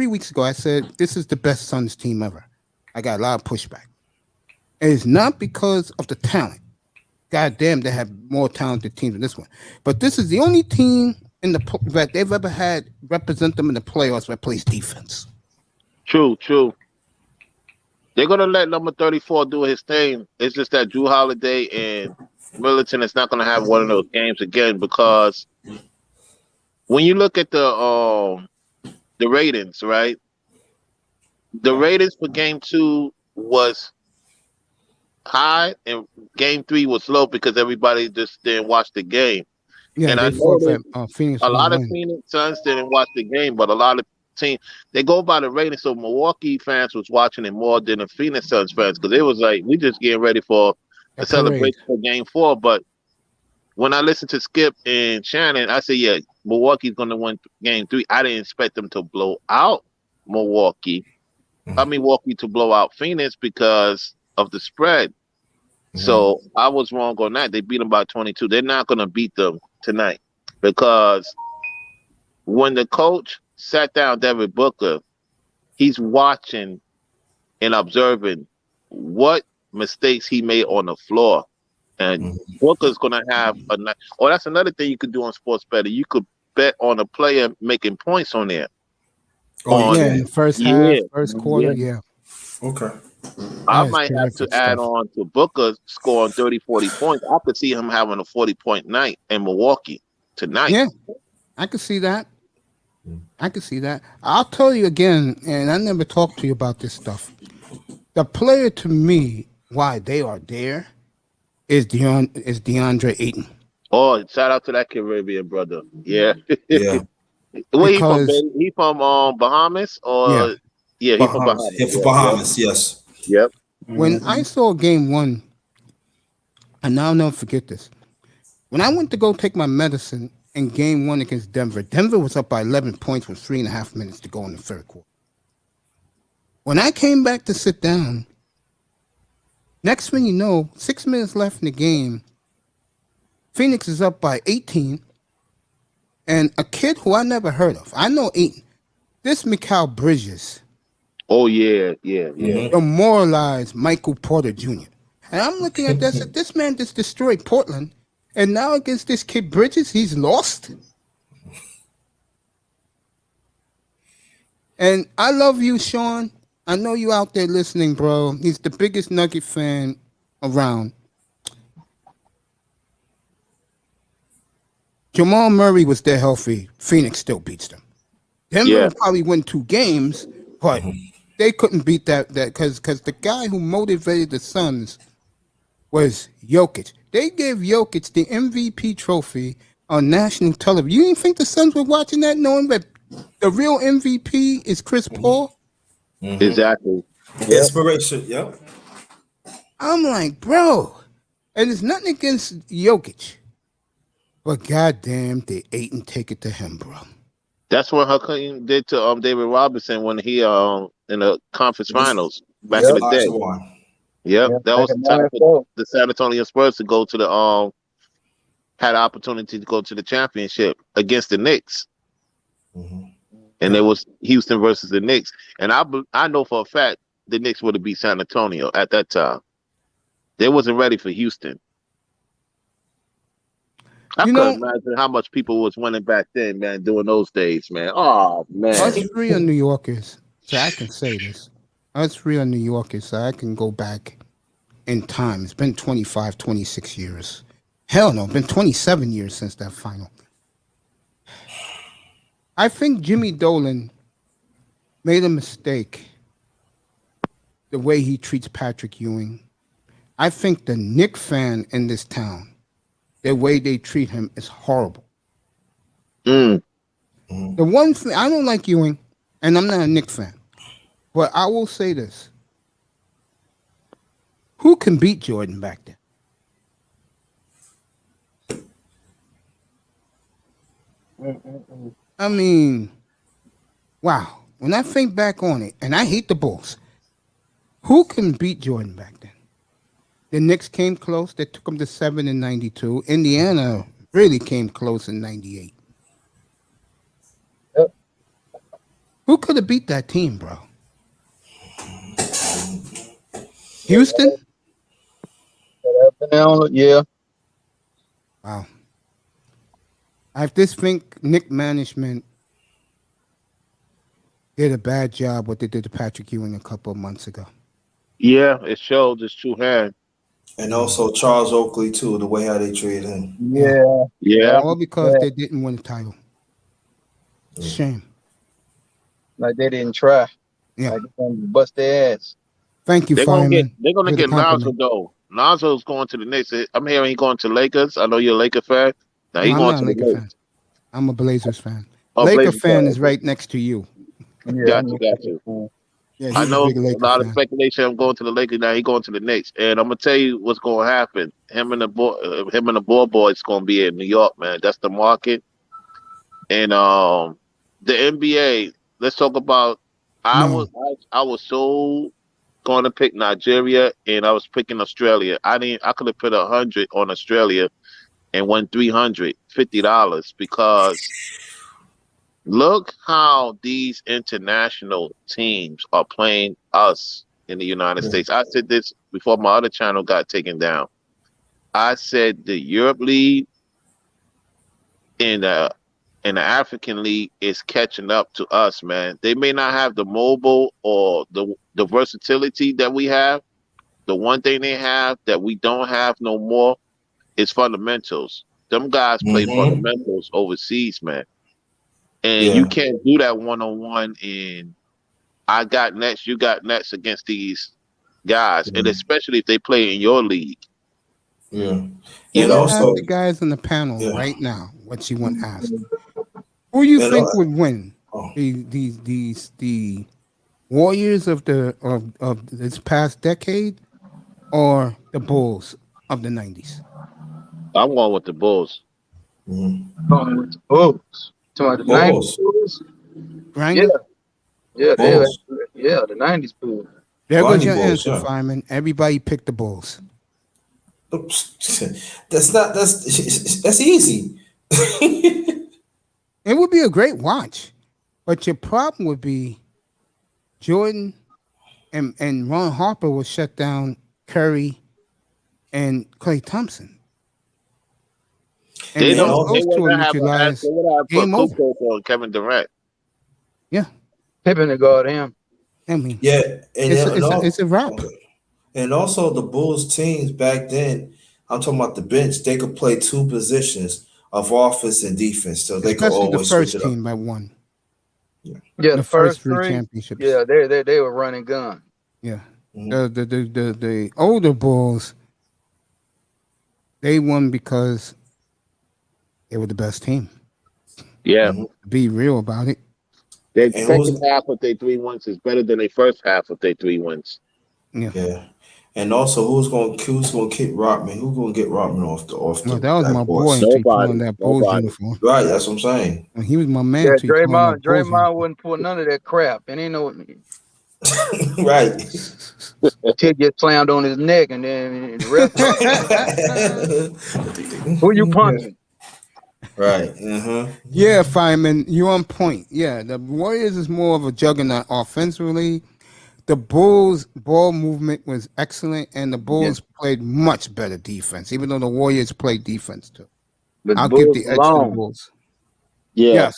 Speaker 1: weeks ago, I said, this is the best Suns team ever. I got a lot of pushback. And it's not because of the talent. God damn, they have more talented teams than this one. But this is the only team that they've ever had represent them in the playoffs that plays defense.
Speaker 4: True. They're gonna let number 34 do his thing. It's just that Drew Holiday and Middleton is not gonna have one of those games again because when you look at the the ratings, right? The ratings for game 2 was high, and game 3 was low because everybody just didn't watch the game.
Speaker 1: Yeah,
Speaker 4: And
Speaker 1: they
Speaker 4: I
Speaker 1: thought
Speaker 4: noticed
Speaker 1: that Phoenix
Speaker 4: a
Speaker 1: would
Speaker 4: lot of
Speaker 1: win.
Speaker 4: Phoenix Suns didn't watch the game, but a lot of teams, they go by the ratings. So Milwaukee fans was watching it more than the Phoenix Suns fans because it was like we just getting ready for
Speaker 1: A
Speaker 4: a celebration for game 4. But when I listened to Skip and Shannon, I said, yeah, Milwaukee's going to win game 3. I didn't expect them to blow out Milwaukee. Milwaukee to blow out Phoenix because of the spread. So I was wrong on that. They beat them by 22. They're not going to beat them tonight because when the coach sat down Devin Booker, he's watching and observing what mistakes he made on the floor. And Booker's going to have a night. Oh, that's another thing you could do on Sports Better. You could bet on a player making points on there.
Speaker 1: In the first half, first quarter,
Speaker 3: Okay.
Speaker 4: I might have to add on to Booker scoring 30, 40 points. I could see him having a 40-point night in Milwaukee tonight.
Speaker 1: Yeah, I could see that. I could see that. I'll tell you again, and I never talked to you about this stuff. The player to me, why they are there, is DeAndre Ayton.
Speaker 4: Oh, shout out to that Caribbean brother. Yeah.
Speaker 3: Yeah.
Speaker 4: Where he from, baby? He from Bahamas? Or he from Bahamas.
Speaker 3: He from Bahamas, yes.
Speaker 4: Yep.
Speaker 1: When I saw game 1, and I'll never forget this. When I went to go take my medicine in game 1 against Denver, Denver was up by 11 points with 3.5 minutes to go in the third quarter. When I came back to sit down, next thing you know, 6 minutes left in the game, Phoenix is up by 18, and a kid who I never heard of. I know 8. This Mikal Bridges.
Speaker 4: Oh, yeah.
Speaker 1: Demoralized Michael Porter Jr. And I'm looking at this. This man just destroyed Portland. And now against this kid Bridges, he's lost. And I love you, Sean. I know you out there listening, bro. He's the biggest Nugget fan around. Jamal Murray was there healthy. Phoenix still beats them. Denver will probably win 2 games, but they couldn't beat that because the guy who motivated the Suns was Jokic. They gave Jokic the MVP trophy on national television. You didn't think the Suns were watching that, knowing that the real MVP is Chris Paul?
Speaker 4: Exactly.
Speaker 3: Inspiration, yep.
Speaker 1: I'm like, bro, and it's nothing against Jokic, but goddamn, they ate and take it to him, bro.
Speaker 4: That's what Hakeem did to David Robinson when he in the conference finals back in the day. Yep, that was the time for the San Antonio Spurs to go to the had an opportunity to go to the championship against the Knicks. And it was Houston versus the Knicks. And I know for a fact the Knicks would have beat San Antonio at that time. They wasn't ready for Houston. I couldn't imagine how much people was winning back then, man, during those days, man. Oh, man.
Speaker 1: Us 3 are New Yorkers, so I can say this. Us 3 are New Yorkers, so I can go back in time. It's been 25, 26 years. Hell no, it's been 27 years since that final. I think Jimmy Dolan made a mistake the way he treats Patrick Ewing. I think the Knick fan in this town, the way they treat him is horrible. The one thing, I don't like Ewing, and I'm not a Knicks fan, but I will say this. Who can beat Jordan back then? I mean, wow. When I think back on it, and I hate the Bulls, who can beat Jordan back then? The Knicks came close. They took them to 7 in 92. Indiana really came close in 98.
Speaker 5: Yep.
Speaker 1: Who could have beat that team, bro? Houston?
Speaker 5: Yeah.
Speaker 1: Wow. I just think Knick management did a bad job what they did to Patrick Ewing a couple of months ago.
Speaker 4: Yeah, it showed his true hand.
Speaker 3: And also Charles Oakley, too, the way how they treated him.
Speaker 4: Yeah.
Speaker 1: All because they didn't win the title. Shame.
Speaker 5: Like they didn't try.
Speaker 1: Yeah.
Speaker 5: Like they bust their ass.
Speaker 1: Thank you,
Speaker 4: They're gonna
Speaker 1: Fireman.
Speaker 4: get Lonzo though. Lonzo's going to the Knicks. I'm hearing he's going to Lakers. I know you're a Laker fan. Now
Speaker 1: No,
Speaker 4: he's
Speaker 1: I'm
Speaker 4: going
Speaker 1: not
Speaker 4: to
Speaker 1: a
Speaker 4: the
Speaker 1: Laker
Speaker 4: Knicks.
Speaker 1: fan. I'm a Blazers fan.
Speaker 4: Oh,
Speaker 1: Laker
Speaker 4: Blazers
Speaker 1: fan
Speaker 4: fan,
Speaker 1: is
Speaker 4: okay.
Speaker 1: right next to you.
Speaker 5: Yeah,
Speaker 4: Got you.
Speaker 1: Yeah,
Speaker 4: I
Speaker 1: he's a
Speaker 4: know
Speaker 1: big
Speaker 4: a
Speaker 1: Laker
Speaker 4: lot of
Speaker 1: fan.
Speaker 4: speculation. I'm going to the Lakers now. He's going to the Knicks, and I'm gonna tell you what's going to happen. Him and the ball boys going to be in New York, man. That's the market. And the NBA. Let's talk about. I was so going to pick Nigeria, and I was picking Australia. I could have put 100 on Australia, and won $350 because look how these international teams are playing us in the United States. I said this before my other channel got taken down. I said the Europe League and the African League is catching up to us, man. They may not have the mobile or the versatility that we have. The one thing they have that we don't have no more is fundamentals. Them guys play fundamentals overseas, man. And you can't do that one-on-one in I got nets, you got nets against these guys. And especially if they play in your league.
Speaker 3: Yeah.
Speaker 1: You
Speaker 3: And also
Speaker 1: ask the guys on the panel right now what you want asked. Who you think would win? The Warriors of this past decade or the Bulls of the 90s?
Speaker 4: I'm going with the Bulls.
Speaker 5: Going with the Bulls. To the 90s Bulls. Yeah, the 90s Bulls.
Speaker 1: There goes your answer, Fireman. Everybody picked the Bulls.
Speaker 3: That's easy.
Speaker 1: It would be a great watch, but your problem would be Jordan and Ron Harper will shut down Curry and Klay Thompson. And
Speaker 4: They
Speaker 1: those two
Speaker 4: would have
Speaker 1: game over.
Speaker 4: on Kevin Durant.
Speaker 1: Yeah,
Speaker 5: Pippen to guard him.
Speaker 1: I mean,
Speaker 3: it's
Speaker 1: a wrap.
Speaker 3: And also the Bulls teams back then, I'm talking about the bench, they could play two positions of offense and defense. So they could always
Speaker 1: the first
Speaker 3: switch it up.
Speaker 1: team that won.
Speaker 5: Yeah,
Speaker 1: the first three
Speaker 5: three
Speaker 1: championships.
Speaker 5: Yeah, they were running gun.
Speaker 1: Yeah. The older Bulls, they won because they were the best team.
Speaker 4: Yeah.
Speaker 1: Be real about it.
Speaker 4: Their second half of their 3 wins is better than their first half of their 3 wins.
Speaker 3: Yeah. And also, who's going to kick Rodman? Who's going to get Rodman off the?
Speaker 1: That was my boy.
Speaker 4: Nobody.
Speaker 1: On that Bulls uniform.
Speaker 3: Right, that's what I'm saying.
Speaker 1: And he was my man.
Speaker 5: Yeah, Draymond wouldn't pull none of that crap, and ain't no
Speaker 3: right.
Speaker 5: Till get slammed on his neck, and then the ref. Who you punching?
Speaker 3: Right.
Speaker 1: Yeah, Fireman, you're on point. Yeah, the Warriors is more of a juggernaut offensively. The Bulls' ball movement was excellent, and the Bulls played much better defense, even though the Warriors played defense too.
Speaker 5: But
Speaker 1: I'll give the edge to the Bulls.
Speaker 4: Yeah.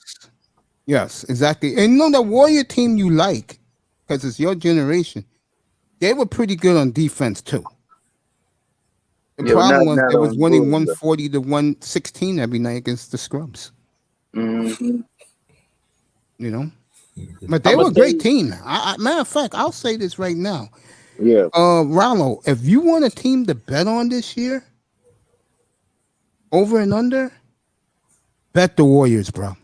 Speaker 1: Yes, exactly. And you know the Warrior team you like, because it's your generation, they were pretty good on defense too. The problem was they was winning 140 to 116 every night against the Scrubs.
Speaker 5: Mm-hmm.
Speaker 1: You know? But they were a great team. Matter of fact, I'll say this right now.
Speaker 4: Yeah.
Speaker 1: Rollo, if you want a team to bet on this year, over and under, bet the Warriors, bro.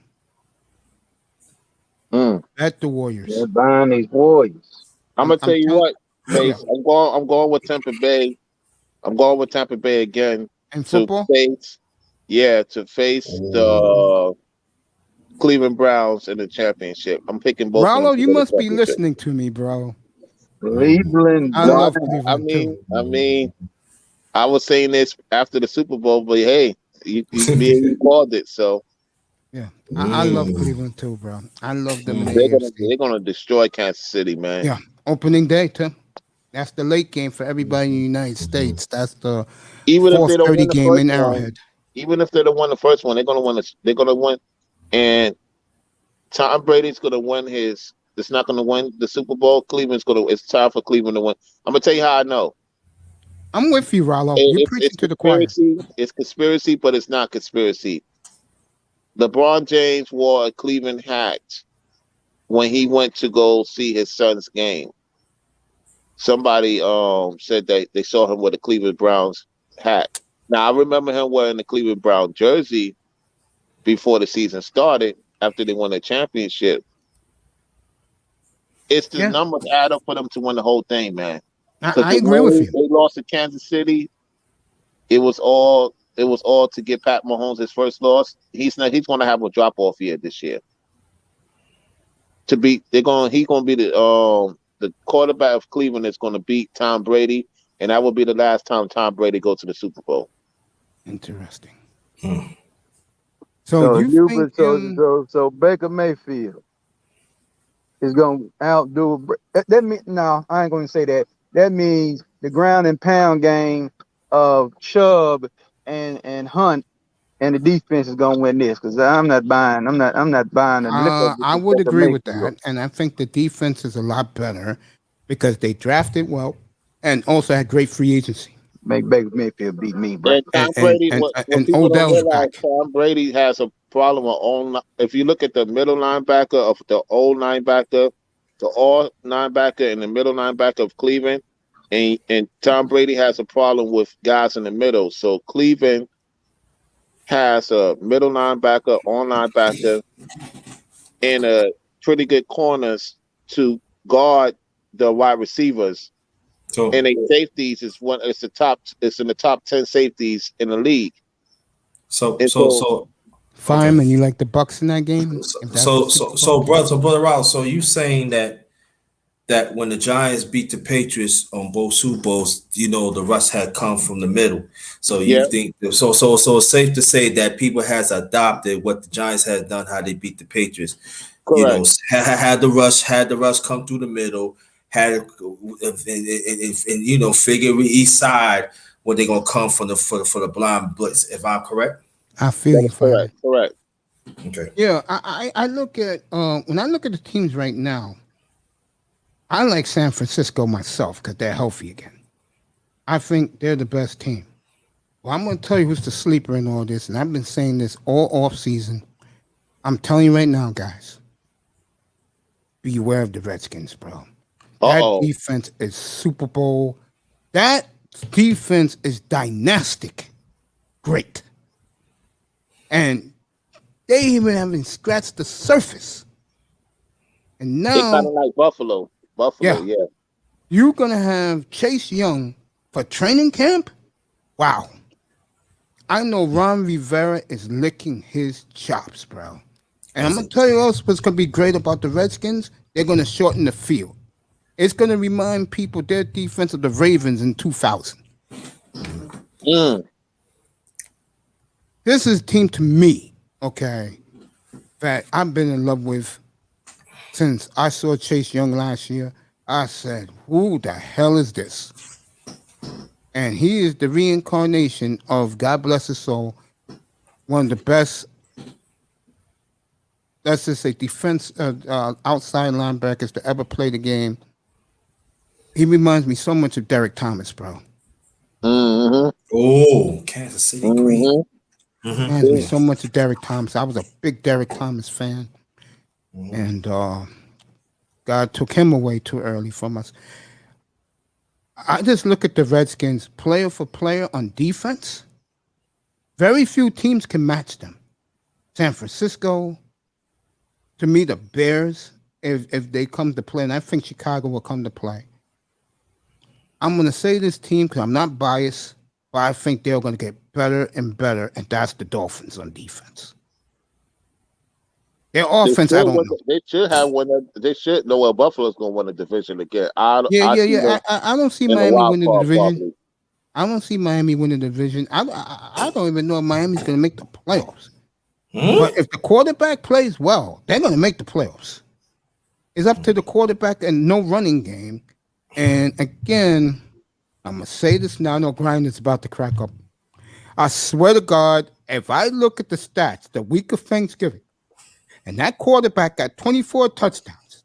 Speaker 1: Bet the Warriors.
Speaker 5: They're buying these Warriors.
Speaker 4: I'm gonna tell you what, Mace. I'm going with Tampa Bay. I'm going with Tampa Bay again.
Speaker 1: And football?
Speaker 4: To face the Cleveland Browns in the championship. I'm picking both.
Speaker 1: Rollo, you must be listening to me, bro.
Speaker 5: Cleveland.
Speaker 1: I love Cleveland
Speaker 4: I mean, I was saying this after the Super Bowl, but hey, you called it, so.
Speaker 1: Yeah, I love Cleveland too, bro. I love them.
Speaker 4: They're gonna destroy Kansas City, man.
Speaker 1: Yeah, opening day too. That's the late game for everybody in the United States. That's the 4:30 game in Arrowhead.
Speaker 4: Even if they don't win the first one, they're gonna win. They're gonna win, and Tom Brady's gonna win his. It's not gonna win the Super Bowl. It's time for Cleveland to win. I'm gonna tell you how I know.
Speaker 1: I'm with you, Rollo. You're preaching to the choir.
Speaker 4: It's conspiracy, but it's not conspiracy. LeBron James wore a Cleveland hat when he went to go see his son's game. Somebody said that they saw him with a Cleveland Browns hat. Now I remember him wearing the Cleveland Brown jersey before the season started, after they won the championship. It's the numbers add up for them to win the whole thing, man.
Speaker 1: I agree with you.
Speaker 4: They lost to Kansas City. It was all to get Pat Mahomes his first loss. He's going to have a drop off year this year. He's going to be the quarterback of Cleveland is going to beat Tom Brady, and that will be the last time Tom Brady goes to the Super Bowl.
Speaker 1: Interesting.
Speaker 5: So Baker Mayfield is going to outdo. That mean, no, I ain't going to say that. That means the ground and pound game of Chubb and Hunt, and the defense is going to win this, because I'm not buying. I'm not buying.
Speaker 1: I would agree with that, and I think the defense is a lot better because they drafted well and also had great free agency.
Speaker 5: Make Baker Mayfield beat me, bro.
Speaker 4: And Tom Brady,
Speaker 1: and Odell's back.
Speaker 4: Tom Brady has a problem with if you look at the middle linebacker of the old linebacker, the all linebacker and the middle linebacker of Cleveland, and Tom Brady has a problem with guys in the middle. So Cleveland has a middle linebacker, on linebacker, and a pretty good corners to guard the wide receivers. So, and safeties is it's in the top 10 safeties in the league.
Speaker 3: So
Speaker 1: Fireman, you like the Bucks in that game?
Speaker 3: So brother Rouse, so you saying that when the Giants beat the Patriots on both Super Bowls, the rush had come from the middle. So you think so it's safe to say that people has adopted what the Giants had done, how they beat the Patriots.
Speaker 4: Correct.
Speaker 3: Had the rush come through the middle. Had and figure each side where they're gonna come for the blind blitz. If I'm correct,
Speaker 1: I feel you.
Speaker 4: Correct.
Speaker 3: Okay.
Speaker 1: Yeah, I look at when I look at the teams right now, I like San Francisco myself because they're healthy again. I think they're the best team. Well, I'm going to tell you who's the sleeper in all this, and I've been saying this all off season. I'm telling you right now, guys, beware of the Redskins, bro. That defense is Super Bowl. That defense is dynastic. Great. And they even haven't scratched the surface. And now,
Speaker 4: they kind of like Buffalo. Yeah.
Speaker 1: You're going to have Chase Young for training camp? Wow. I know Ron Rivera is licking his chops, bro. And I'm going to tell you also what's going to be great about the Redskins. They're going to shorten the field. It's going to remind people their defense of the Ravens in 2000. This is a team to me, okay, that I've been in love with since I saw Chase Young last year. I said, who the hell is this? And he is the reincarnation of, God bless his soul, one of the best, let's just say, defense outside linebackers to ever play the game. He reminds me so much of Derek Thomas, bro.
Speaker 3: Oh, Kansas City Green.
Speaker 1: Reminds me so much of Derek Thomas. I was a big Derek Thomas fan. And God took him away too early from us. I just look at the Redskins player for player on defense. Very few teams can match them. San Francisco, to me, the Bears, if they come to play, and I think Chicago will come to play. I'm going to say this team because I'm not biased, but I think they're going to get better and better, and that's the Dolphins on defense. Their offense, I don't know.
Speaker 4: They should have one. They should know where Buffalo's going to win the division again. I
Speaker 1: don't see Miami winning the division. Probably. I don't see Miami winning the division. I don't even know if Miami's going to make the playoffs. But if the quarterback plays well, they're going to make the playoffs. It's up to the quarterback and no running game. And again, I'm going to say this now. I know Grind is about to crack up. I swear to God, if I look at the stats the week of Thanksgiving, and that quarterback got 24 touchdowns,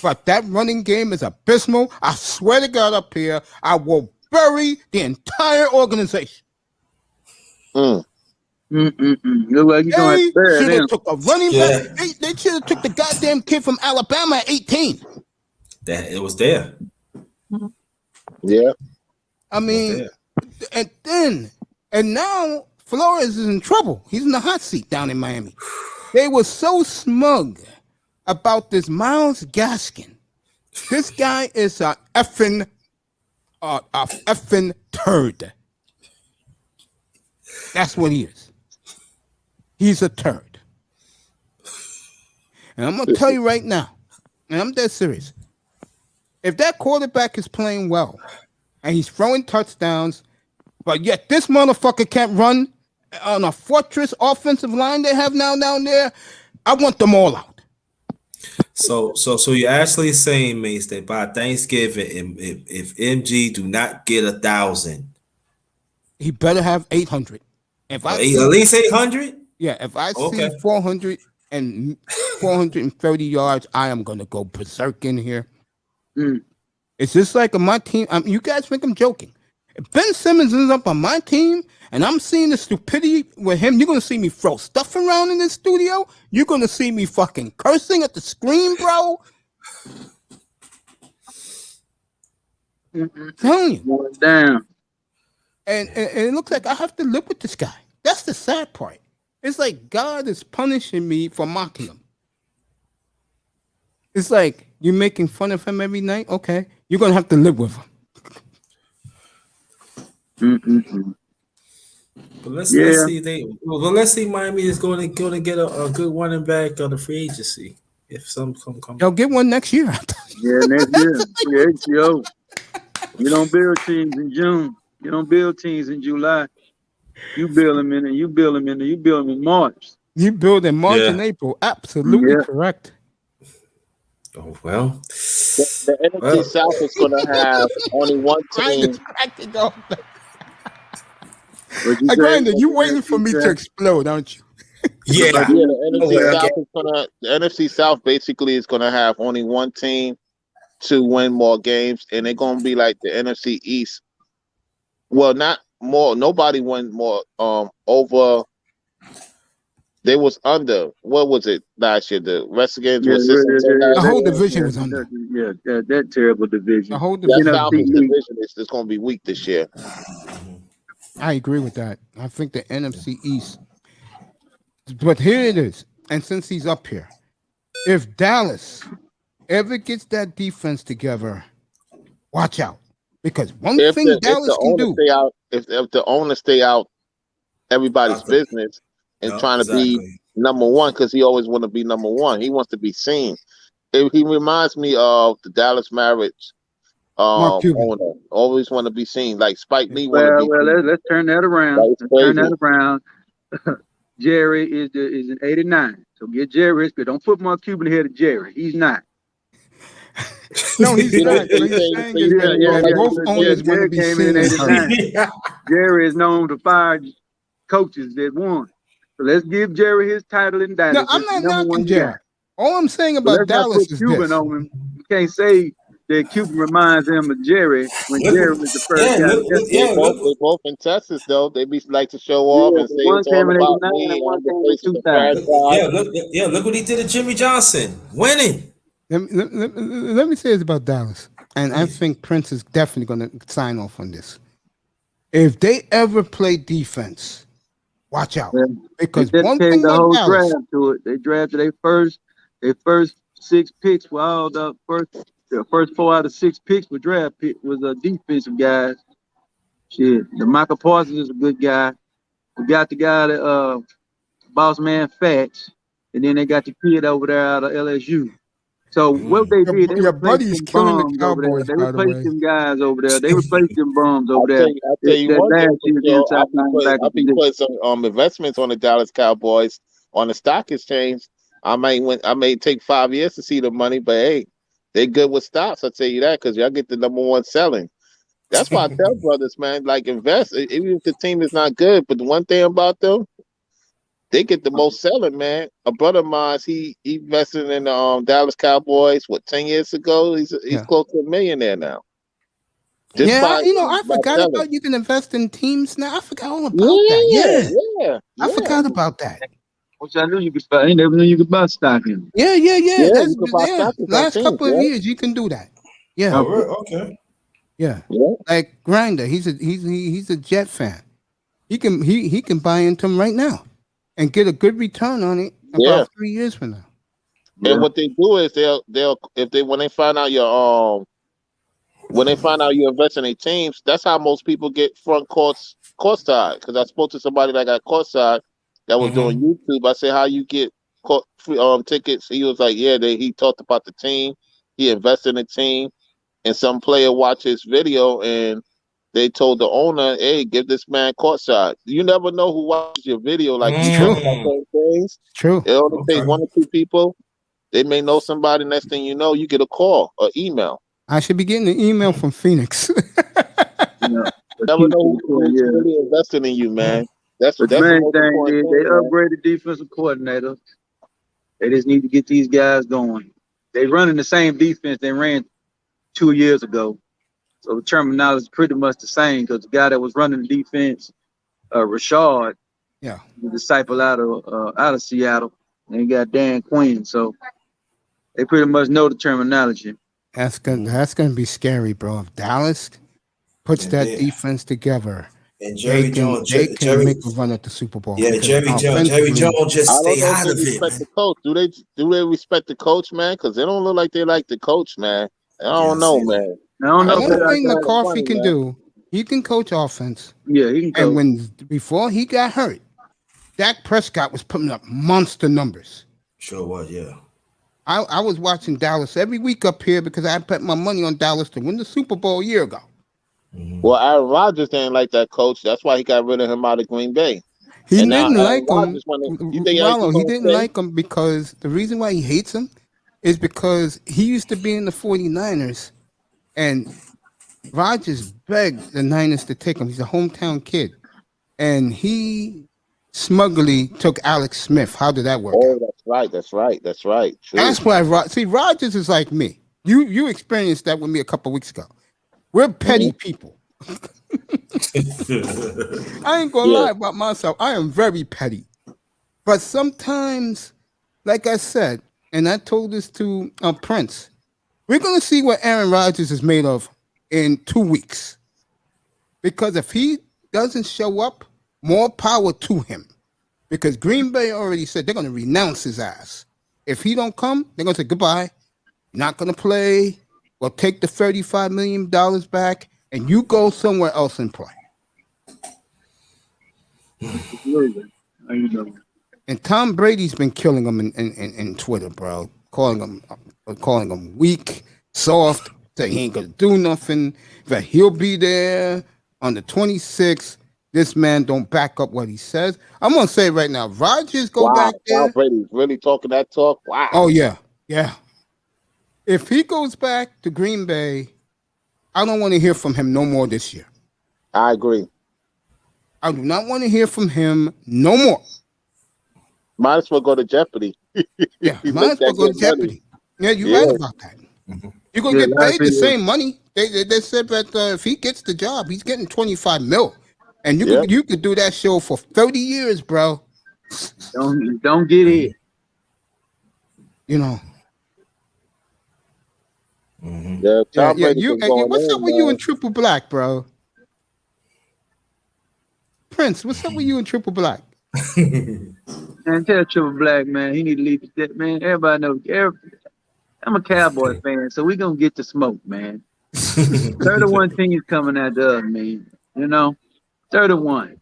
Speaker 1: but that running game is abysmal, I swear to God up here, I will bury the entire organization.
Speaker 5: Look like you gonna have
Speaker 1: They
Speaker 5: to bear
Speaker 1: should
Speaker 5: them.
Speaker 1: have took a running back. They should have took the goddamn kid from Alabama at 18.
Speaker 3: That it was there.
Speaker 4: Yeah.
Speaker 1: I mean, and now Flores is in trouble. He's in the hot seat down in Miami. They were so smug about this Myles Gaskin. This guy is a effing turd. That's what he is. He's a turd. And I'm gonna tell you right now, and I'm dead serious. If that quarterback is playing well and he's throwing touchdowns, but yet this motherfucker can't run on a fortress offensive line they have now down there, I want them all out.
Speaker 3: So you're actually saying, Mace, that by Thanksgiving, if MG do not get 1,000,
Speaker 1: he better have 800. If I
Speaker 3: at least 800,
Speaker 1: yeah, if I see 400 and 430 yards, I am gonna go berserk in here. It's just like on my team. You guys think I'm joking? If Ben Simmons ends up on my team and I'm seeing the stupidity with him, you're gonna see me throw stuff around in this studio. You're gonna see me fucking cursing at the screen, bro. I'm telling you.
Speaker 5: Down.
Speaker 1: And it looks like I have to live with this guy. That's the sad part. It's like God is punishing me for mocking him. It's like you're making fun of him every night. Okay, you're gonna have to live with him.
Speaker 3: But let's see let's see Miami is going to get a good running back on the free agency if some come.
Speaker 1: They'll get one next year.
Speaker 5: Yeah, next year. Yeah, HBO. You don't build teams in June. You don't build teams in July. You build them in March.
Speaker 1: You build in March and April. Absolutely correct.
Speaker 3: Oh well.
Speaker 4: The NFC South is going to have only one team.
Speaker 1: You waiting for me to explode, aren't you?
Speaker 4: The NFC South basically is going to have only one team to win more games, and they're going to be like the NFC East. Well, not more. Nobody won more. Over. They was under. What was it last year? The Redskins was
Speaker 1: the whole division was under.
Speaker 5: That terrible division.
Speaker 1: The whole division.
Speaker 4: That division is going to be weak this year.
Speaker 1: I agree with that. I think the NFC East. But here it is. And since he's up here, if Dallas ever gets that defense together, watch out. Because Dallas can do.
Speaker 4: If the owners stay out everybody's business and trying to be number one, because he always want to be number one. He wants to be seen. He reminds me of the Dallas Mavericks owner. Always want to be seen. Like Spike Lee want to be seen.
Speaker 5: Let's turn that around. Jerry is an 89. So get Jerry. But don't put Mark Cuban ahead of Jerry. He's not.
Speaker 1: No, he's not. Both owners want to be seen.
Speaker 5: Jerry is known to fire coaches that won. So let's give Jerry his title in Dallas.
Speaker 1: No, I'm not knocking Jerry. All I'm saying about Dallas is
Speaker 5: Cuban
Speaker 1: this.
Speaker 5: On him. You can't say that Cuban reminds them of Jerry when Jerry was the first guy.
Speaker 4: They both in Texas though. They be like to show off and say it's all about me.
Speaker 3: Look what he did to Jimmy Johnson, winning.
Speaker 1: Let me say this about Dallas, and I think Prince is definitely going to sign off on this. If they ever play defense, watch out, because one thing about Dallas,
Speaker 5: they drafted their first 6 picks. Well, the first 4 out of 6 picks were draft pick was defensive guys. Shit, the Michael Parsons is a good guy. We got the guy that boss man Fats, and then they got the kid over there out of LSU. So what they did,
Speaker 1: your buddy's killing the Cowboys.
Speaker 5: They replaced them guys over there. They replaced them bums over there.
Speaker 4: I'll tell you one thing, I'll be putting some investments on the Dallas Cowboys on the stock exchange. I may take 5 years to see the money, but hey, they're good with stocks. I'll tell you that because y'all get the number one selling. That's why I tell brothers, man, like invest even if the team is not good. But the one thing about them, they get the most selling, man. A brother of mine, he invested in the Dallas Cowboys 10 years ago. He's close to a millionaire now. Just by,
Speaker 1: I
Speaker 4: by
Speaker 1: forgot
Speaker 4: selling.
Speaker 1: about you can invest in teams now. I forgot all about that.
Speaker 4: Yeah.
Speaker 1: I forgot about that.
Speaker 5: Which I knew you could buy. I never knew you could buy stock in.
Speaker 1: Yeah.
Speaker 4: Yeah, you can buy stock in
Speaker 1: Last
Speaker 4: teams,
Speaker 1: couple of years, you can do that. Yeah.
Speaker 3: Oh, really? Okay.
Speaker 1: Yeah.
Speaker 4: Yeah.
Speaker 1: Like Grinder, he's a Jet fan. He can buy into him right now and get a good return on it about 3 years from now.
Speaker 4: And what they do is they'll when they find out you're investing in teams, that's how most people get front courtside. Because I spoke to somebody that got courtside that was doing YouTube. I said, how you get free tickets? He was like, he talked about the team. He invested in the team, and some player watched his video and they told the owner, hey, give this man courtside. You never know who watches your video. Like you talk about certain things.
Speaker 1: True.
Speaker 4: It only takes 1 or 2 people. They may know somebody. Next thing you know, you get a call or email.
Speaker 1: I should be getting an email from Phoenix.
Speaker 4: You never know who's really investing in you, man. That's
Speaker 5: the main thing is they upgraded defensive coordinator. They just need to get these guys going. They running the same defense they ran 2 years ago. So the terminology is pretty much the same because the guy that was running the defense, Rashad, the disciple out of Seattle, and he got Dan Quinn. So they pretty much know the terminology.
Speaker 1: That's gonna be scary, bro. If Dallas puts that defense together,
Speaker 3: and Jerry Jones,
Speaker 1: they can make a run at the Super Bowl.
Speaker 3: Yeah, Jerry Jones just stay out of it, man.
Speaker 4: The coach. Do they respect the coach, man? Because they don't look like they like the coach, man. I don't know, man.
Speaker 5: I don't know.
Speaker 1: One thing McCarthy can do, he can coach offense.
Speaker 5: Yeah, he can coach.
Speaker 1: And before he got hurt, Dak Prescott was putting up monster numbers.
Speaker 3: Sure was, yeah.
Speaker 1: I was watching Dallas every week up here because I bet my money on Dallas to win the Super Bowl a year ago.
Speaker 4: Well, Aaron Rodgers didn't like that coach. That's why he got rid of him out of Green Bay.
Speaker 1: He didn't like him.
Speaker 4: He didn't
Speaker 1: like him because the reason why he hates him is because he used to be in the 49ers and Rodgers begged the Niners to take him. He's a hometown kid. And he smugly took Alex Smith. How did that work?
Speaker 4: Oh, that's right. True.
Speaker 1: That's why Rodgers is like me. You experienced that with me a couple weeks ago. We're petty people. I ain't gonna lie about myself. I am very petty. But sometimes, like I said, and I told this to Prince, we're gonna see what Aaron Rodgers is made of in 2 weeks. Because if he doesn't show up, more power to him. Because Green Bay already said they're gonna renounce his ass. If he don't come, they're gonna say goodbye. Not gonna play. We'll take the $35 million back, and you go somewhere else and play. And Tom Brady's been killing him in Twitter, bro. Calling him weak, soft, saying he ain't gonna do nothing. That he'll be there on the 26th. This man don't back up what he says. I'm gonna say right now, Rodgers go back there.
Speaker 4: Tom Brady's really talking that talk. Wow.
Speaker 1: Oh yeah. If he goes back to Green Bay, I don't want to hear from him no more this year.
Speaker 4: I agree.
Speaker 1: I do not want to hear from him no more.
Speaker 4: Might as well go to Jeopardy.
Speaker 1: Yeah, might as well go to Jeopardy. Yeah, you're right about that. You're going to get paid the same money. They said that if he gets the job, he's getting $25 million. And you could do that show for 30 years, bro.
Speaker 5: Don't get it.
Speaker 1: You know.
Speaker 4: Yeah,
Speaker 1: what's up with you and Triple Black, bro? Prince, what's up with you and Triple Black?
Speaker 5: Man, tell Triple Black, man, he need to leave that, man. Everybody knows. I'm a Cowboy fan, so we gonna get the smoke, man. 31 teams coming after us, man. You know, 31.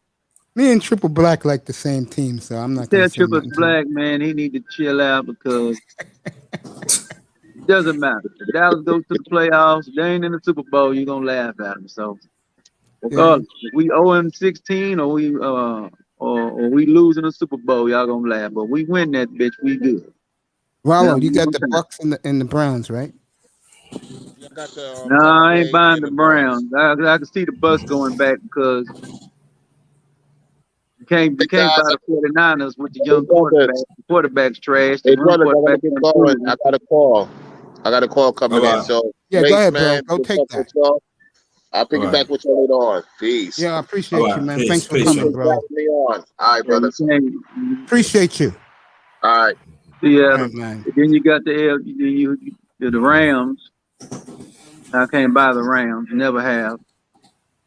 Speaker 1: Me and Triple Black like the same team, so I'm not.
Speaker 5: Tell Triple Black, man, he need to chill out because it doesn't matter. If Dallas goes to the playoffs, they ain't in the Super Bowl, you're gonna laugh at them. So, regardless, if we 0-16 or we lose in the Super Bowl, y'all gonna laugh. But we win that bitch, we good.
Speaker 1: Rollo, you got the Bucks and the Browns, right?
Speaker 5: No, I ain't buying the Browns. I can see the Bucks going back because you can't buy the 49ers with the young quarterback. The quarterback's trash.
Speaker 4: Hey, brother, I got a call coming in. So
Speaker 1: yeah, go ahead, bro. Go take that.
Speaker 4: I'll piggyback with you later on. Peace.
Speaker 1: Yeah, I appreciate you, man. Thanks for
Speaker 3: Peace.
Speaker 1: coming, bro.
Speaker 4: All right, brother.
Speaker 1: Appreciate you.
Speaker 4: All right.
Speaker 5: Yeah,
Speaker 1: All right, man.
Speaker 5: then you got the Rams. I can't buy the Rams. Never have.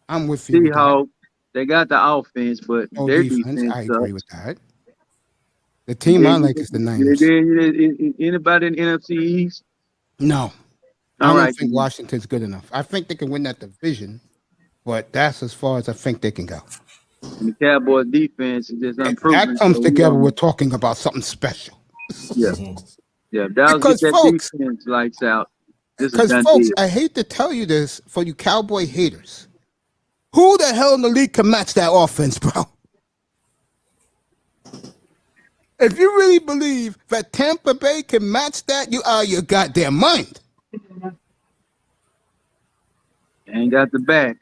Speaker 1: I'm with you.
Speaker 5: Seahawks. They got the offense, but
Speaker 1: No
Speaker 5: their
Speaker 1: defense.
Speaker 5: defense
Speaker 1: I
Speaker 5: sucks.
Speaker 1: agree with that. The team I like is the Niners.
Speaker 5: Anybody in the NFC East?
Speaker 1: No. I
Speaker 5: All
Speaker 1: don't
Speaker 5: right.
Speaker 1: think Washington's good enough. I think they can win that division, but that's as far as I think they can go.
Speaker 5: And the Cowboys defense is just
Speaker 1: If
Speaker 5: unproven.
Speaker 1: that comes
Speaker 5: so,
Speaker 1: together, we're talking about something special.
Speaker 5: Yeah. Yeah. Dallas
Speaker 1: Because,
Speaker 5: get that
Speaker 1: folks-
Speaker 5: defense lights out. This is
Speaker 1: Because,
Speaker 5: done
Speaker 1: folks,
Speaker 5: deal.
Speaker 1: I hate to tell you this for you Cowboy haters. Who the hell in the league can match that offense, bro? If you really believe that Tampa Bay can match that, you are your goddamn mind.
Speaker 5: Ain't got the back.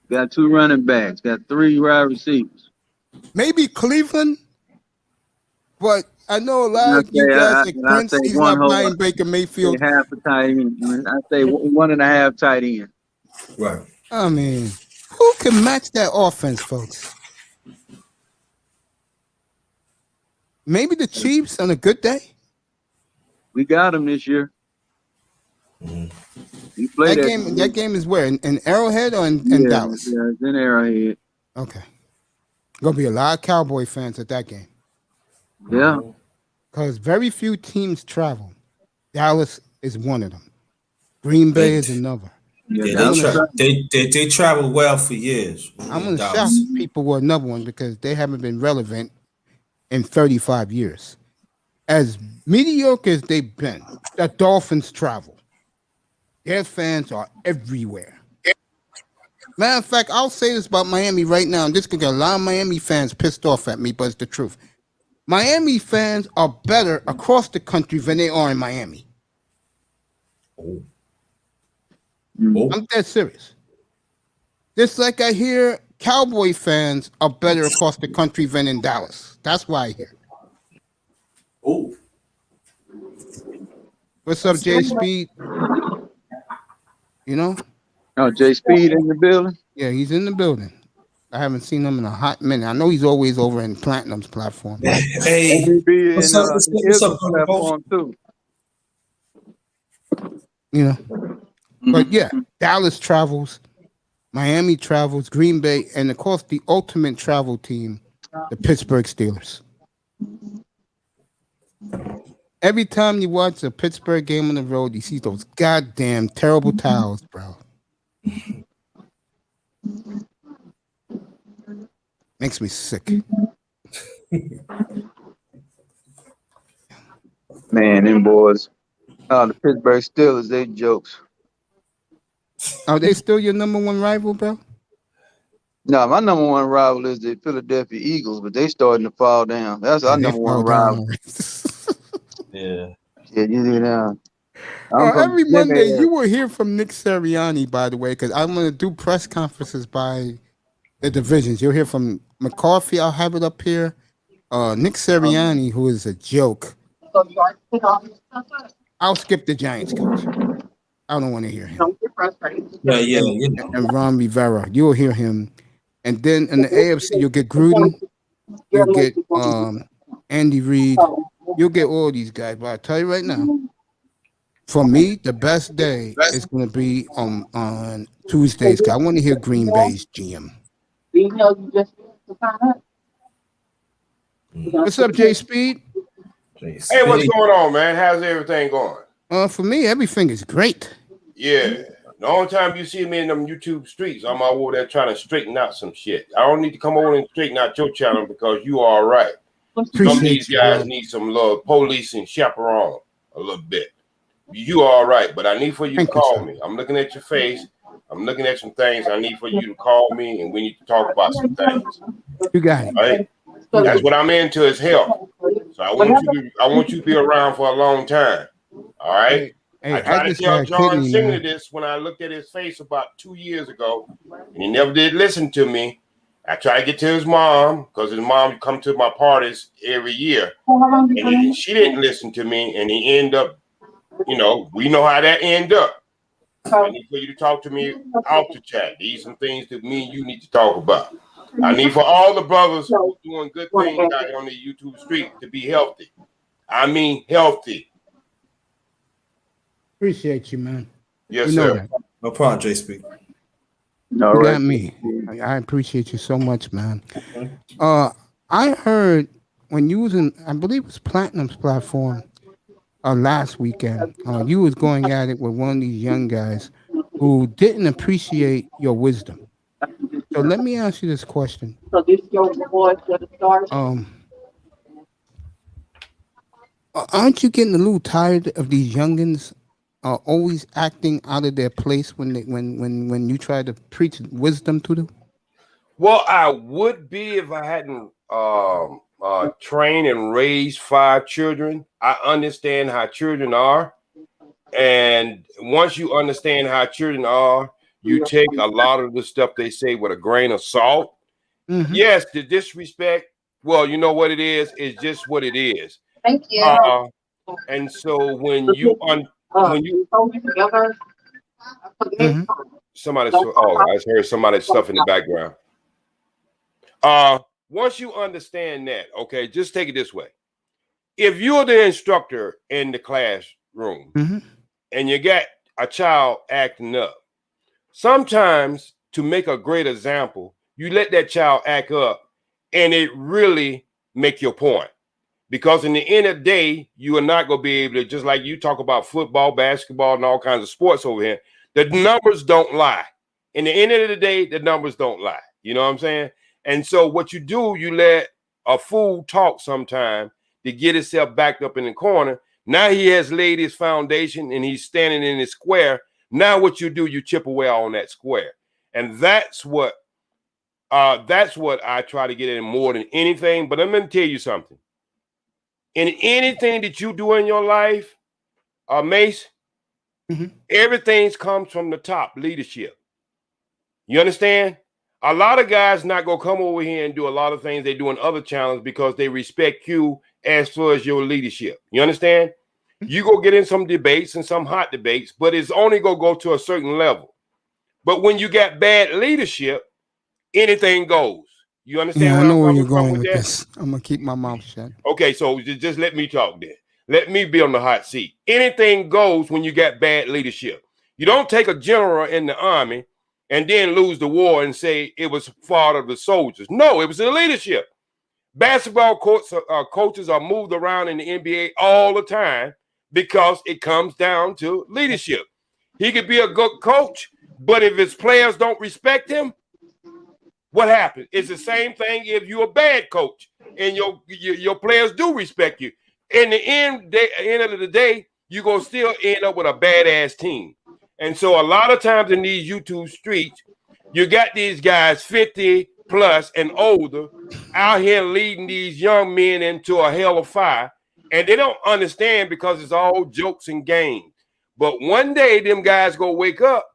Speaker 5: Got 2 running backs. Got 3 wide receivers.
Speaker 1: Maybe Cleveland, but I know a lot of you guys at Quincy's not buying Baker Mayfield.
Speaker 5: Half a tight end. I say 1.5 tight end.
Speaker 3: Right.
Speaker 1: I mean, who can match that offense, folks? Maybe the Chiefs on a good day.
Speaker 5: We got them this year. We played
Speaker 1: That game. That game is where in Arrowhead or in Dallas.
Speaker 5: Yeah, it's in Arrowhead.
Speaker 1: Okay, gonna be a lot of Cowboy fans at that game.
Speaker 5: Yeah.
Speaker 1: Because very few teams travel. Dallas is one of them. Green Bay is another.
Speaker 3: Yeah, they travel well for years.
Speaker 1: I'm gonna shock people with another one because they haven't been relevant in 35 years. As mediocre as they've been, the Dolphins travel. Their fans are everywhere. Matter of fact, I'll say this about Miami right now, and this could get a lot of Miami fans pissed off at me, but it's the truth. Miami fans are better across the country than they are in Miami. I'm dead serious. Just like I hear Cowboy fans are better across the country than in Dallas. That's why I hear.
Speaker 3: Oh.
Speaker 1: What's up, Jay Speed? You know?
Speaker 5: Oh, Jay Speed in the building?
Speaker 1: Yeah, he's in the building. I haven't seen him in a hot minute. I know he's always over in Platinum's platform.
Speaker 3: Hey, what's up,
Speaker 5: platform too.
Speaker 1: You know? But yeah, Dallas travels, Miami travels, Green Bay, and of course the ultimate travel team, the Pittsburgh Steelers. Every time you watch a Pittsburgh game on the road, you see those goddamn terrible towels, bro. Makes me sick.
Speaker 5: Man, them boys. The Pittsburgh Steelers, they jokes.
Speaker 1: Are they still your number one rival, bro?
Speaker 5: No, my number one rival is the Philadelphia Eagles, but they starting to fall down. That's our number one rival.
Speaker 6: Yeah.
Speaker 5: Yeah, you know.
Speaker 1: Every Monday, you will hear from Nick Sirianni, by the way, because I'm going to do press conferences by the divisions. You'll hear from McCarthy. I'll have it up here. Nick Sirianni, who is a joke. I'll skip the Giants coach. I don't want to hear him.
Speaker 3: Yeah.
Speaker 1: And Ron Rivera, you'll hear him. And then in the AFC, you'll get Gruden. You'll get Andy Reid. You'll get all these guys. But I'll tell you right now, for me, the best day is going to be on Tuesdays. Cause I want to hear Green Bay's GM. What's up, Jay Speed?
Speaker 7: Hey, what's going on, man? How's everything going?
Speaker 1: For me, everything is great.
Speaker 7: Yeah. The only time you see me in them YouTube streets, I'm over there trying to straighten out some shit. I don't need to come over and straighten out your channel because you are all right. Some of these guys need some little police and chaperone a little bit. You are all right, but I need for you to call me. I'm looking at your face. I'm looking at some things. I need for you to call me, and we need to talk about some things.
Speaker 1: You got it.
Speaker 7: Right? That's what I'm into is health. So I want you to be around for a long time. All right.
Speaker 1: Hey,
Speaker 7: I tried to tell John Singer this when I looked at his face about 2 years ago, and he never did listen to me. I tried to get to his mom because his mom come to my parties every year, and she didn't listen to me, and he ended up, we know how that ended up. I need for you to talk to me out the chat. These are some things that me and you need to talk about. I need for all the brothers who doing good things out here on the YouTube street to be healthy. I mean healthy.
Speaker 1: Appreciate you, man.
Speaker 7: Yes,
Speaker 1: you know
Speaker 7: sir.
Speaker 1: That.
Speaker 3: No problem, J Speak.
Speaker 1: You got me. I appreciate you so much, man. I heard when you was in, I believe it was Platinum's platform last weekend, you was going at it with one of these young guys who didn't appreciate your wisdom. So let me ask you this question. Aren't you getting a little tired of these youngins always acting out of their place when you try to preach wisdom to them?
Speaker 7: Well, I would be if I hadn't trained and raised 5 children. I understand how children are. And once you understand how children are, you take a lot of the stuff they say with a grain of salt. Mm-hmm. Yes, the disrespect, well, you know what it is? It's just what it is.
Speaker 8: Thank you.
Speaker 7: And so when you somebody, I heard somebody's stuff in the background. Once you understand that, okay, just take it this way. If you're the instructor in the classroom and you got a child acting up, sometimes to make a great example, you let that child act up and it really make your point. Because in the end of the day, you are not going to be able to, just like you talk about football, basketball, and all kinds of sports over here, the numbers don't lie. In the end of the day, the numbers don't lie. You know what I'm saying? And so what you do, you let a fool talk sometime to get himself backed up in the corner. Now he has laid his foundation and he's standing in his square. Now what you do, you chip away on that square. And that's what I try to get in more than anything. But I'm going to tell you something. In anything that you do in your life, Mace, everything comes from the top, leadership. You understand? A lot of guys not going to come over here and do a lot of things they do in other channels because they respect you as far as your leadership. You understand? You go get in some debates and some hot debates, but it's only going to go to a certain level. But when you got bad leadership, anything goes. You understand?
Speaker 1: Yeah, I know where you're going with this. I'm going to keep my mouth shut.
Speaker 7: Okay, so just let me talk then. Let me be on the hot seat. Anything goes when you got bad leadership. You don't take a general in the army and then lose the war and say it was fault of the soldiers. No, it was the leadership. Basketball coaches are moved around in the NBA all the time because it comes down to leadership. He could be a good coach, but if his players don't respect him, what happens? It's the same thing if you're a bad coach and your players do respect you. In the end of the day, you're going to still end up with a badass team. And so a lot of times in these YouTube streets, you got these guys 50 plus and older out here leading these young men into a hell of fire. And they don't understand because it's all jokes and games. But one day them guys go wake up.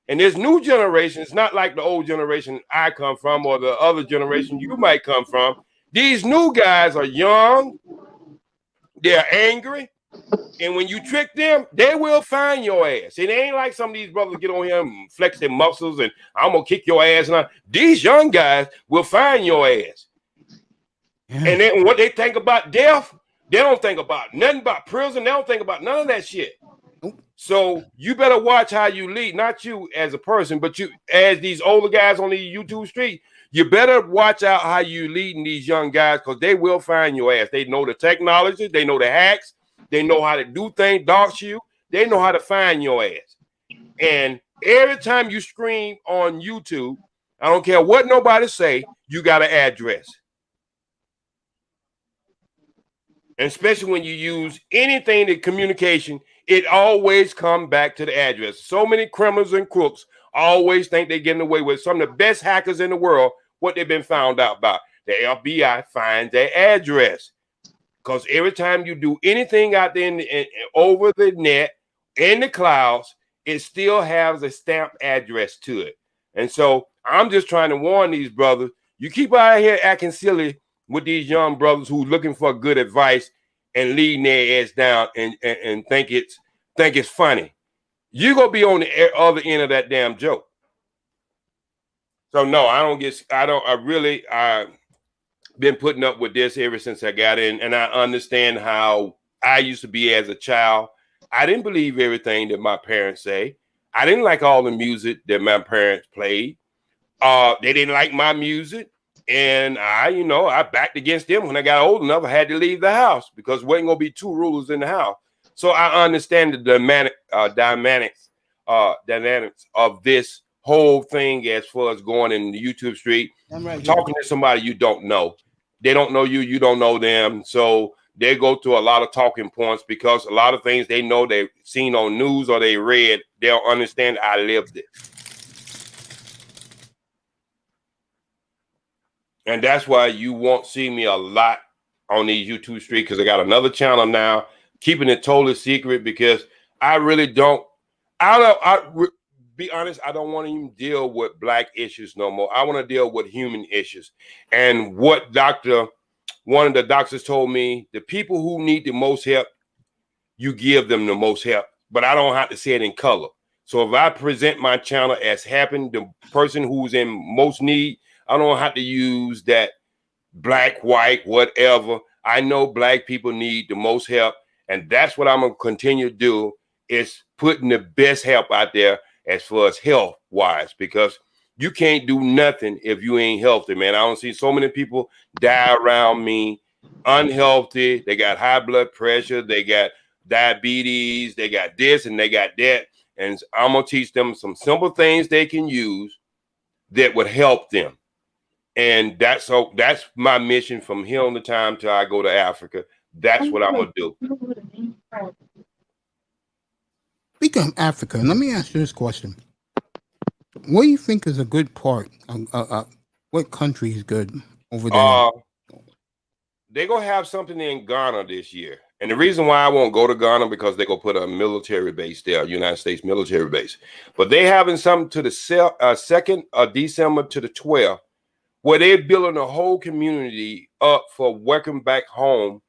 Speaker 7: And this new generation, it's not like the old generation I come from or the other generation you might come from. These new guys are young, they're angry, and when you trick them, they will find your ass. It ain't like some of these brothers get on here and flex their muscles and I'm going to kick your ass. And these young guys will find your ass. Yeah. And then what they think about death, they don't think about nothing about prison. They don't think about none of that shit. So you better watch how you lead, not you as a person, but you as these older guys on the YouTube street, you better watch out how you leading these young guys because they will find your ass. They know the technology, they know the hacks, they know how to do things, dox you, they know how to find your ass. And every time you scream on YouTube, I don't care what nobody say, you got an address. And especially when you use anything in communication, it always comes back to the address. So many criminals and crooks always think they're getting away with some of the best hackers in the world, what they've been found out about. The FBI finds their address. Because every time you do anything out there over the net, in the clouds, it still has a stamped address to it. And so I'm just trying to warn these brothers, you keep out here acting silly with these young brothers who looking for good advice and leading their ass down and think it's funny. you gonna be on the other end of that damn joke. So no, I've been putting up with this ever since I got in, and I understand how I used to be as a child. I didn't believe everything that my parents say. I didn't like all the music that my parents played. They didn't like my music. And I backed against them. When I got old enough, I had to leave the house because there wasn't going to be two rulers in the house. So I understand the dynamics of this whole thing as far as going in the YouTube street, talking to somebody you don't know. They don't know you. You don't know them. So they go through a lot of talking points because a lot of things they know they've seen on news or they read, they'll understand I lived it. And that's why you won't see me a lot on these YouTube streets because I got another channel now, keeping it totally secret because I really don't. Be honest, I don't want to even deal with black issues no more. I want to deal with human issues. And what one of the doctors told me, the people who need the most help, you give them the most help. But I don't have to say it in color. So if I present my channel as having the person who's in most need, I don't have to use that black, white, whatever. I know black people need the most help. And that's what I'm going to continue to do is putting the best help out there as far as health wise, because you can't do nothing if you ain't healthy, man. I don't see so many people die around me unhealthy. They got high blood pressure. They got diabetes. They got this and they got that. And I'm going to teach them some simple things they can use that would help them. And that's my mission from here on the time till I go to Africa. That's what I'm going to do.
Speaker 1: Speaking of Africa, let me ask you this question. What do you think is a good part? What country is good over there?
Speaker 7: They're going to have something in Ghana this year. And the reason why I won't go to Ghana because they're going to put a military base there, United States military base. But they're having something to the 2nd of December to the 12th, where they're building a whole community up for welcome back home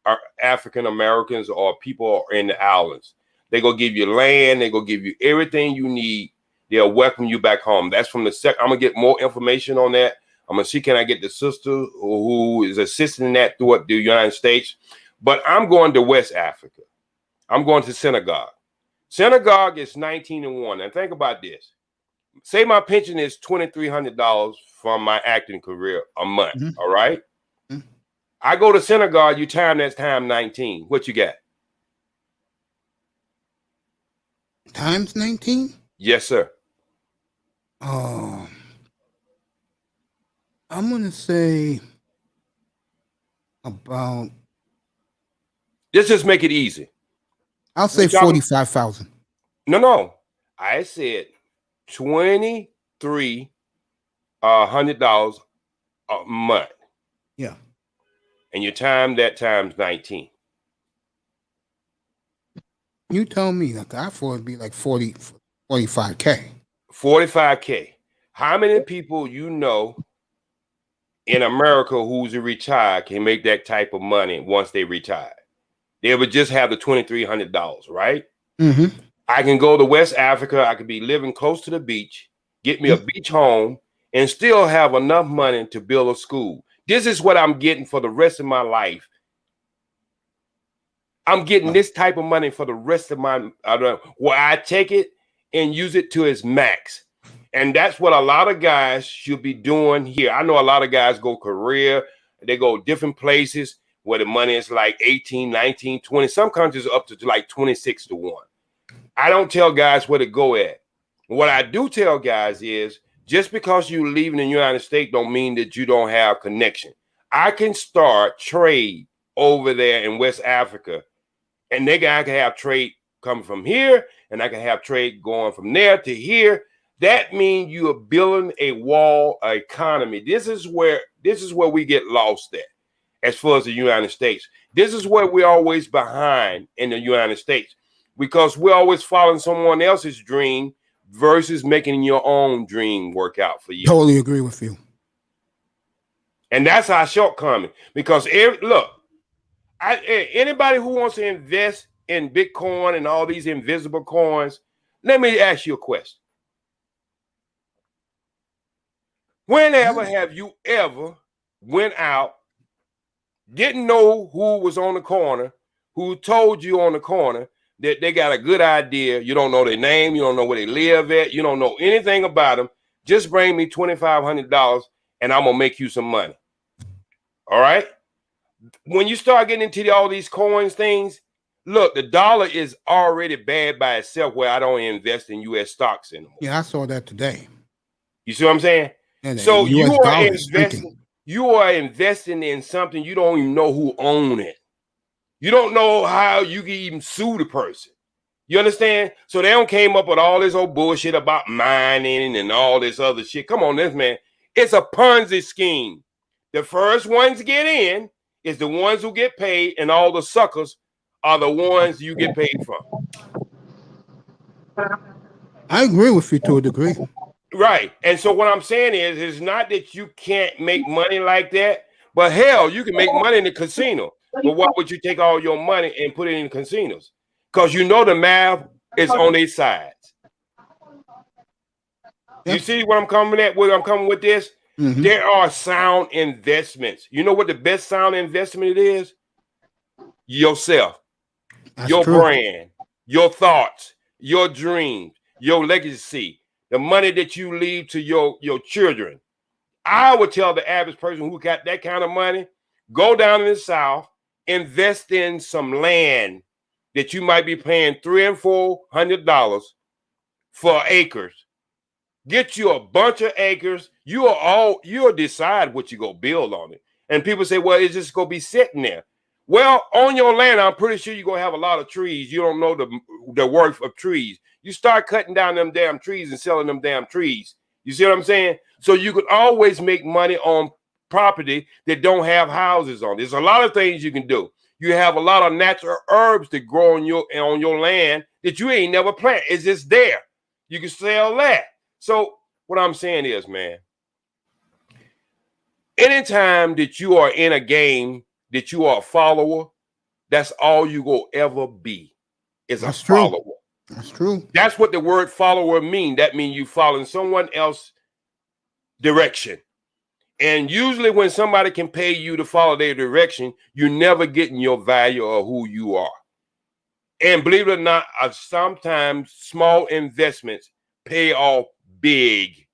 Speaker 7: our African Americans or people in the islands. They're going to give you land. They're going to give you everything you need. They'll welcome you back home. That's from the second. I'm going to get more information on that. I'm going to see, can I get the sister who is assisting that throughout the United States? But I'm going to West Africa. I'm going to Senegal. Senegal gets 19-1. And think about this. Say my pension is $2,300 from my acting career a month. Mm-hmm. All right. Mm-hmm. I go to Senegal, you time that's time 19. What you got?
Speaker 1: Times 19?
Speaker 7: Yes, sir.
Speaker 1: I'm going to say about.
Speaker 7: Let's just make it easy.
Speaker 1: I'll say 45,000.
Speaker 7: No. I said $2,300 a month.
Speaker 1: Yeah.
Speaker 7: And you time that times 19.
Speaker 1: You tell me, like I thought it'd be like 45K.
Speaker 7: 45K. How many people you know in America who's retired can make that type of money once they retire? They would just have the $2,300, right?
Speaker 1: Mm-hmm.
Speaker 7: I can go to West Africa. I could be living close to the beach, get me a beach home, and still have enough money to build a school. This is what I'm getting for the rest of my life. I'm getting this type of money for the rest of my where I take it and use it to its max. And that's what a lot of guys should be doing here. I know a lot of guys go Korea, they go different places where the money is like 18, 19, 20. Some countries are up to like 26-1. I don't tell guys where to go at. What I do tell guys is just because you leave in the United States don't mean that you don't have connection. I can start trade over there in West Africa, and I can have trade coming from here, and I can have trade going from there to here. That means you are building a wall economy. This is where we get lost at as far as the United States. This is where we're always behind in the United States because we're always following someone else's dream versus making your own dream work out for you.
Speaker 1: Totally agree with you.
Speaker 7: And that's our shortcoming because anybody who wants to invest in Bitcoin and all these invisible coins, Let me ask you a question. Whenever have you ever went out, didn't know who was on the corner, who told you on the corner that they got a good idea? You don't know their name, you don't know where they live at, you don't know anything about them. Just bring me $2,500 and I'm gonna make you some money. All right. When you start getting into all these coins things, look, the dollar is already bad by itself where I don't invest in U.S. stocks anymore.
Speaker 1: Yeah, I saw that today.
Speaker 7: You see what I'm saying?
Speaker 1: Yeah,
Speaker 7: So you
Speaker 1: are
Speaker 7: are investing in something you don't even know who own it. You don't know how you can even sue the person. You understand? So they don't came up with all this old bullshit about mining and all this other shit. Come on, this man. It's a Ponzi scheme. The first ones get in is the ones who get paid, and all the suckers are the ones you get paid from.
Speaker 1: I agree with you to a degree.
Speaker 7: Right. And so what I'm saying is, it's not that you can't make money like that, but hell, you can make money in the casino. But why would you take all your money and put it in casinos? Because you know the math is on their sides. You see what I'm coming at? Where I'm coming with this? Mm-hmm. There are sound investments. You know what the best sound investment it is? Yourself. That's your true. Brand, your thoughts, your dreams, your legacy, the money that you leave to your children. I would tell the average person who got that kind of money, go down in the South, invest in some land that you might be paying $300 and $400 for acres. Get you a bunch of acres. You'll decide what you go build on it. And people say, well, it's just gonna be sitting there. Well, on your land, I'm pretty sure you're gonna have a lot of trees. You don't know the worth of trees. You start cutting down them damn trees and selling them damn trees. You see what I'm saying? So you could always make money on property that don't have houses on it. There's a lot of things you can do. You have a lot of natural herbs that grow on your land that you ain't never planted. It's just there. You can sell that. So what I'm saying is, man, anytime that you are in a game that you are a follower, that's all you will ever be is a follower.
Speaker 1: That's true.
Speaker 7: That's what the word follower means. That means you following someone else's direction. And usually when somebody can pay you to follow their direction, you're never getting your value of who you are. And believe it or not, sometimes small investments pay off big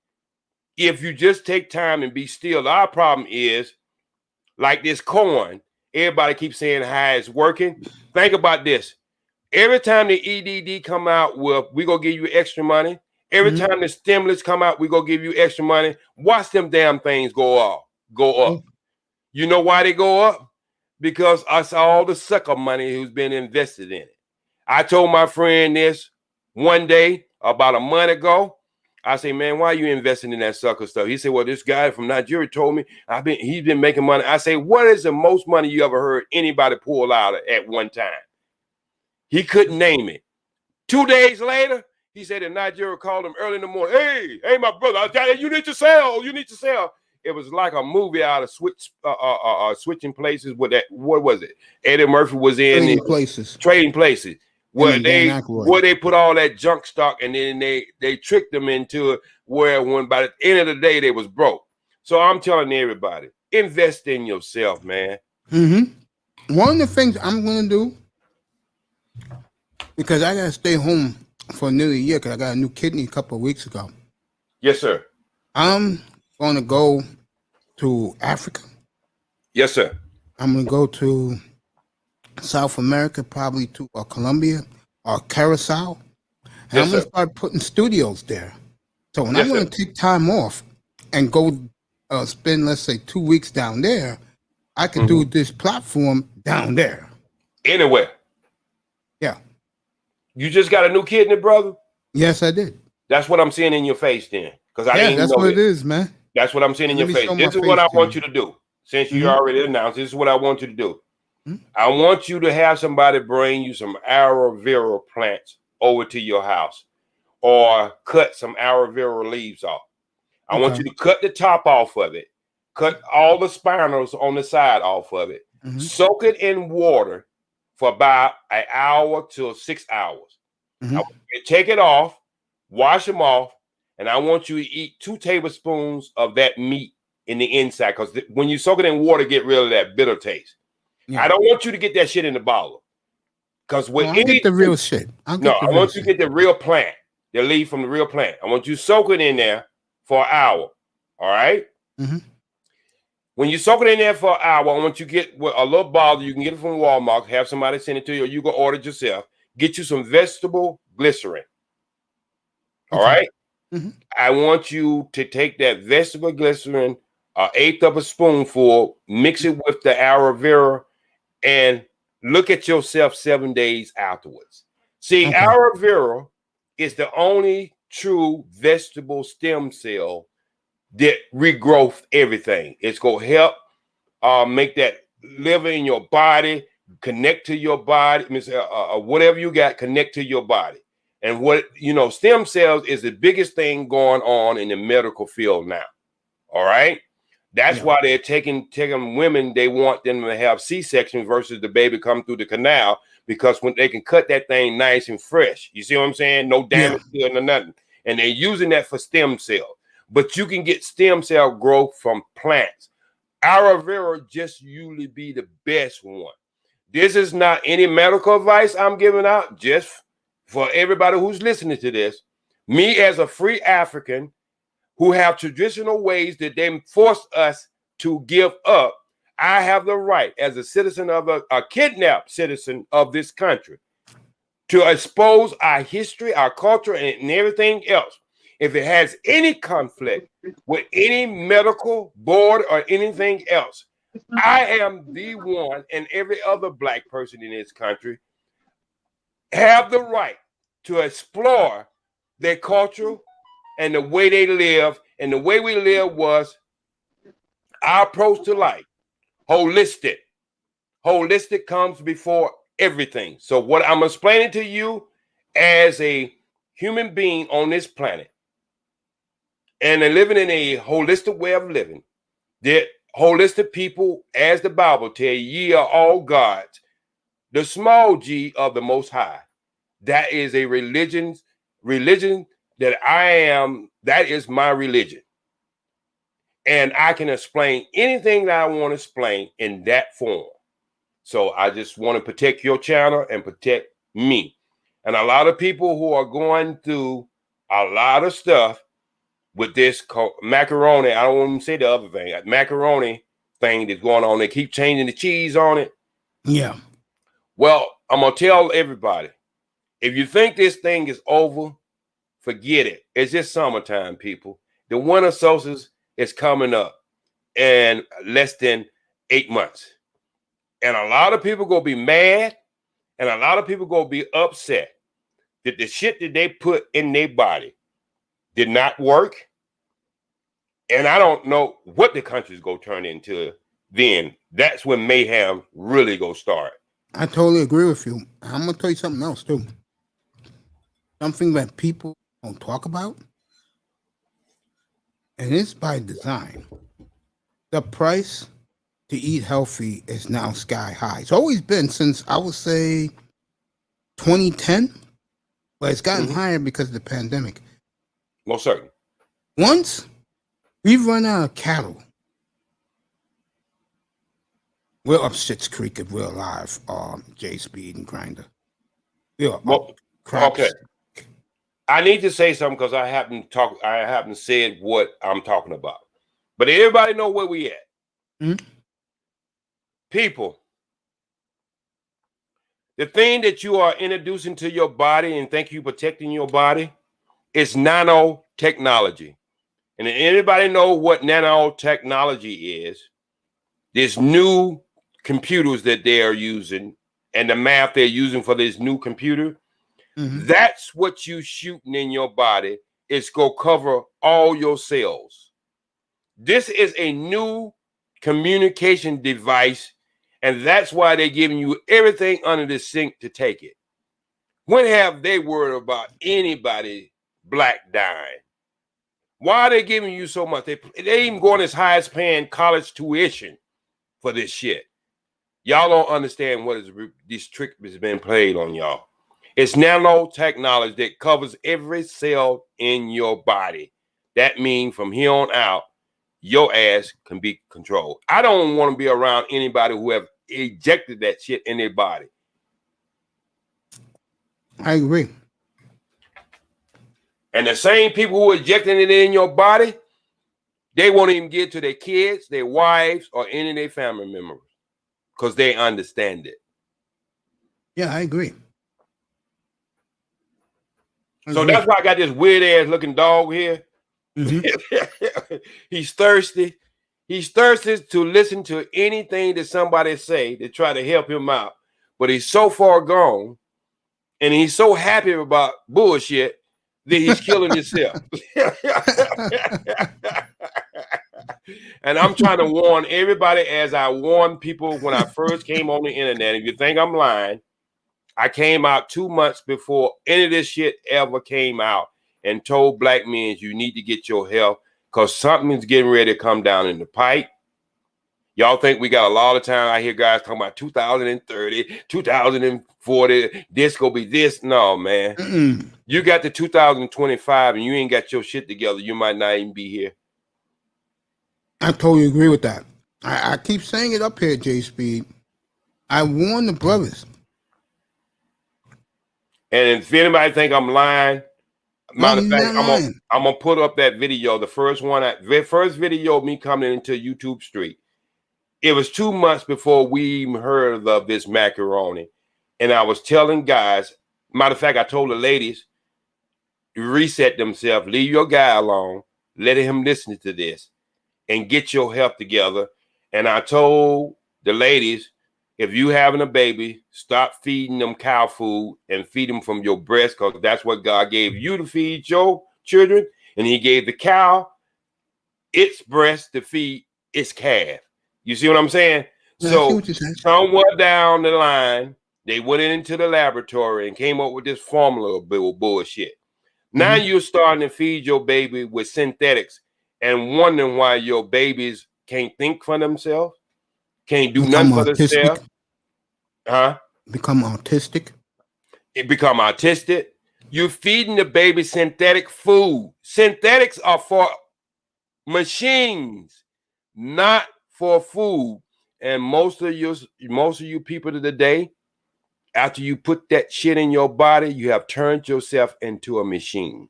Speaker 7: if you just take time and be still. Our problem is like this coin. Everybody keeps saying how it's working. Think about this. Every time the EDD come out with, we gonna give you extra money. Every time the stimulus come out, we gonna give you extra money. Watch them damn things go up. You know why they go up? Because I saw all the sucker money who's been invested in it. I told my friend this one day about a month ago. I say, man, why are you investing in that sucker stuff? He said, well, this guy from Nigeria told me he's been making money. I say, what is the most money you ever heard anybody pull out at one time? He couldn't name it. 2 days later, he said that Nigeria called him early in the morning. Hey, my brother, you need to sell. You need to sell. It was like a movie out of Switching Places with that. What was it? Eddie Murphy was in Trading Places. Where they put all that junk stock and then they tricked them into it where when by the end of the day they was broke. So I'm telling everybody, invest in yourself, man.
Speaker 1: One of the things I'm going to do, because I got to stay home for nearly a year because I got a new kidney a couple of weeks ago.
Speaker 7: Yes, sir.
Speaker 1: I'm going to go to Africa.
Speaker 7: Yes, sir.
Speaker 1: I'm going to go to South America, probably to Colombia or Curacao. And I'm going to start putting studios there. So when I'm going to take time off and go spend, let's say, 2 weeks down there, I can do this platform down there.
Speaker 7: Anywhere.
Speaker 1: Yeah.
Speaker 7: You just got a new kidney, brother?
Speaker 1: Yes, I did.
Speaker 7: That's what I'm seeing in your face then. Because I didn't
Speaker 1: that's
Speaker 7: know
Speaker 1: what it is, man.
Speaker 7: That's what I'm seeing in your face. This is what I want you to do. Since you already announced, this is what I want you to do. I want you to have somebody bring you some aloe vera plants over to your house or cut some aloe vera leaves off. I want you to cut the top off of it, cut all the spinals on the side off of it, soak it in water for about an hour to 6 hours. I want you to take it off wash them off, and I want you to eat 2 tablespoons of that meat in the inside, because when you soak it in water, get rid of that bitter taste. Yeah. I don't want you to get that shit in the bottle, because with
Speaker 1: I get the real shit.
Speaker 7: I want you to get the real plant, the leaf from the real plant. I want you to soak it in there for an hour. All right. Mm-hmm. When you soak it in there for an hour, I want you to get a little bottle. You can get it from Walmart. Have somebody send it to you, or you can order it yourself. Get you some vegetable glycerin. All right. Mm-hmm. I want you to take that vegetable glycerin, 1/8 of a spoonful, mix it with the aloe vera, and look at yourself 7 days afterwards. See, aloe vera is the only true vegetable stem cell that regrowth everything. It's going to help make that liver in your body connect to your body, whatever you got, connect to your body. And what, stem cells is the biggest thing going on in the medical field now. All right. That's why they're taking women, they want them to have C-section versus the baby come through the canal, because when they can cut that thing nice and fresh. You see what I'm saying? No damage to it or nothing. And they're using that for stem cells. But you can get stem cell growth from plants. Aloe vera just usually be the best one. This is not any medical advice I'm giving out, just for everybody who's listening to this. Me as a free African who have traditional ways that they force us to give up, I have the right as a citizen of a kidnapped citizen of this country to expose our history, our culture, and everything else. If it has any conflict with any medical board or anything else, I am the one, and every other Black person in this country have the right to explore their culture and the way they live. And the way we live was our approach to life. Holistic. Holistic comes before everything. So what I'm explaining to you as a human being on this planet, and they're living in a holistic way of living, that holistic people, as the Bible tells you, ye are all gods, the small g of the Most High. That is a religion that I am, that is my religion. And I can explain anything that I want to explain in that form. So I just want to protect your channel and protect me. And a lot of people who are going through a lot of stuff with this macaroni, I don't want to say the other thing, macaroni thing that's going on. They keep changing the cheese on it. Yeah. Well, I'm going to tell everybody, if you think this thing is over, forget it. It's just summertime, people. The winter solstice is coming up in less than 8 months. And a lot of people going to be mad, and a lot of people going to be upset that the shit that they put in their body did not work. And I don't know what the country's going to turn into then. That's when mayhem really going to start.
Speaker 1: I totally agree with you. I'm going to tell you something else, too. Something that people don't talk about, and it's by design. The price to eat healthy is now sky high. It's always been since, I would say, 2010, but it's gotten higher because of the pandemic.
Speaker 7: Most certainly.
Speaker 1: Once we've run out of cattle, we're up Schitt's Creek if we're alive, J Speed and Grinder. Yeah.
Speaker 7: Okay. I need to say something because I haven't said what I'm talking about. But everybody know where we at. Mm-hmm. People, the thing that you are introducing to your body and think you protecting your body is nanotechnology. And anybody know what nanotechnology is? There's new computers that they are using and the math they're using for this new computer. Mm-hmm. That's what you shooting in your body. It's going to cover all your cells. This is a new communication device, and that's why they're giving you everything under the sink to take it. When have they worried about anybody Black dying? Why are they giving you so much? They even going as high as paying college tuition for this shit. Y'all don't understand what is this trick has been played on y'all. It's nanotechnology that covers every cell in your body. That means from here on out, your ass can be controlled. I don't want to be around anybody who have ejected that shit in their body.
Speaker 1: I agree.
Speaker 7: And the same people who are ejecting it in your body, they won't even get to their kids, their wives, or any of their family members because they understand it.
Speaker 1: Yeah, I agree.
Speaker 7: So that's why I got this weird ass looking dog here.
Speaker 1: Mm-hmm.
Speaker 7: He's thirsty. He's thirsty to listen to anything that somebody say to try to help him out. But he's so far gone and he's so happy about bullshit that he's killing himself. And I'm trying to warn everybody as I warned people when I first came on the internet. If you think I'm lying, I came out 2 months before any of this shit ever came out and told black men you need to get your health because something's getting ready to come down in the pipe. Y'all think we got a lot of time. I hear guys talking about 2030, 2040, this gonna be this. No, man.
Speaker 1: Mm-mm.
Speaker 7: You got to 2025 and you ain't got your shit together. You might not even be here.
Speaker 1: I totally agree with that. I keep saying it up here, J Speed. I warn the brothers.
Speaker 7: And if anybody think I'm lying, matter of fact, I'm gonna put up that video. The first video of me coming into YouTube Street. It was 2 months before we even heard of this macaroni. And I was telling guys, matter of fact, I told the ladies to reset themselves, leave your guy alone, let him listen to this and get your health together. And I told the ladies, if you having a baby, stop feeding them cow food and feed them from your breast because that's what God gave you to feed your children. And he gave the cow its breast to feed its calf. You see what I'm saying?
Speaker 1: Yeah,
Speaker 7: So somewhere down the line, they went into the laboratory and came up with this formula of bullshit. Now you're starting to feed your baby with synthetics and wondering why your babies can't think for themselves, can't do nothing for themselves. Huh?
Speaker 1: Become autistic.
Speaker 7: It become autistic. You're feeding the baby synthetic food. Synthetics are for machines, not for food. And most of you people of the day, after you put that shit in your body, you have turned yourself into a machine.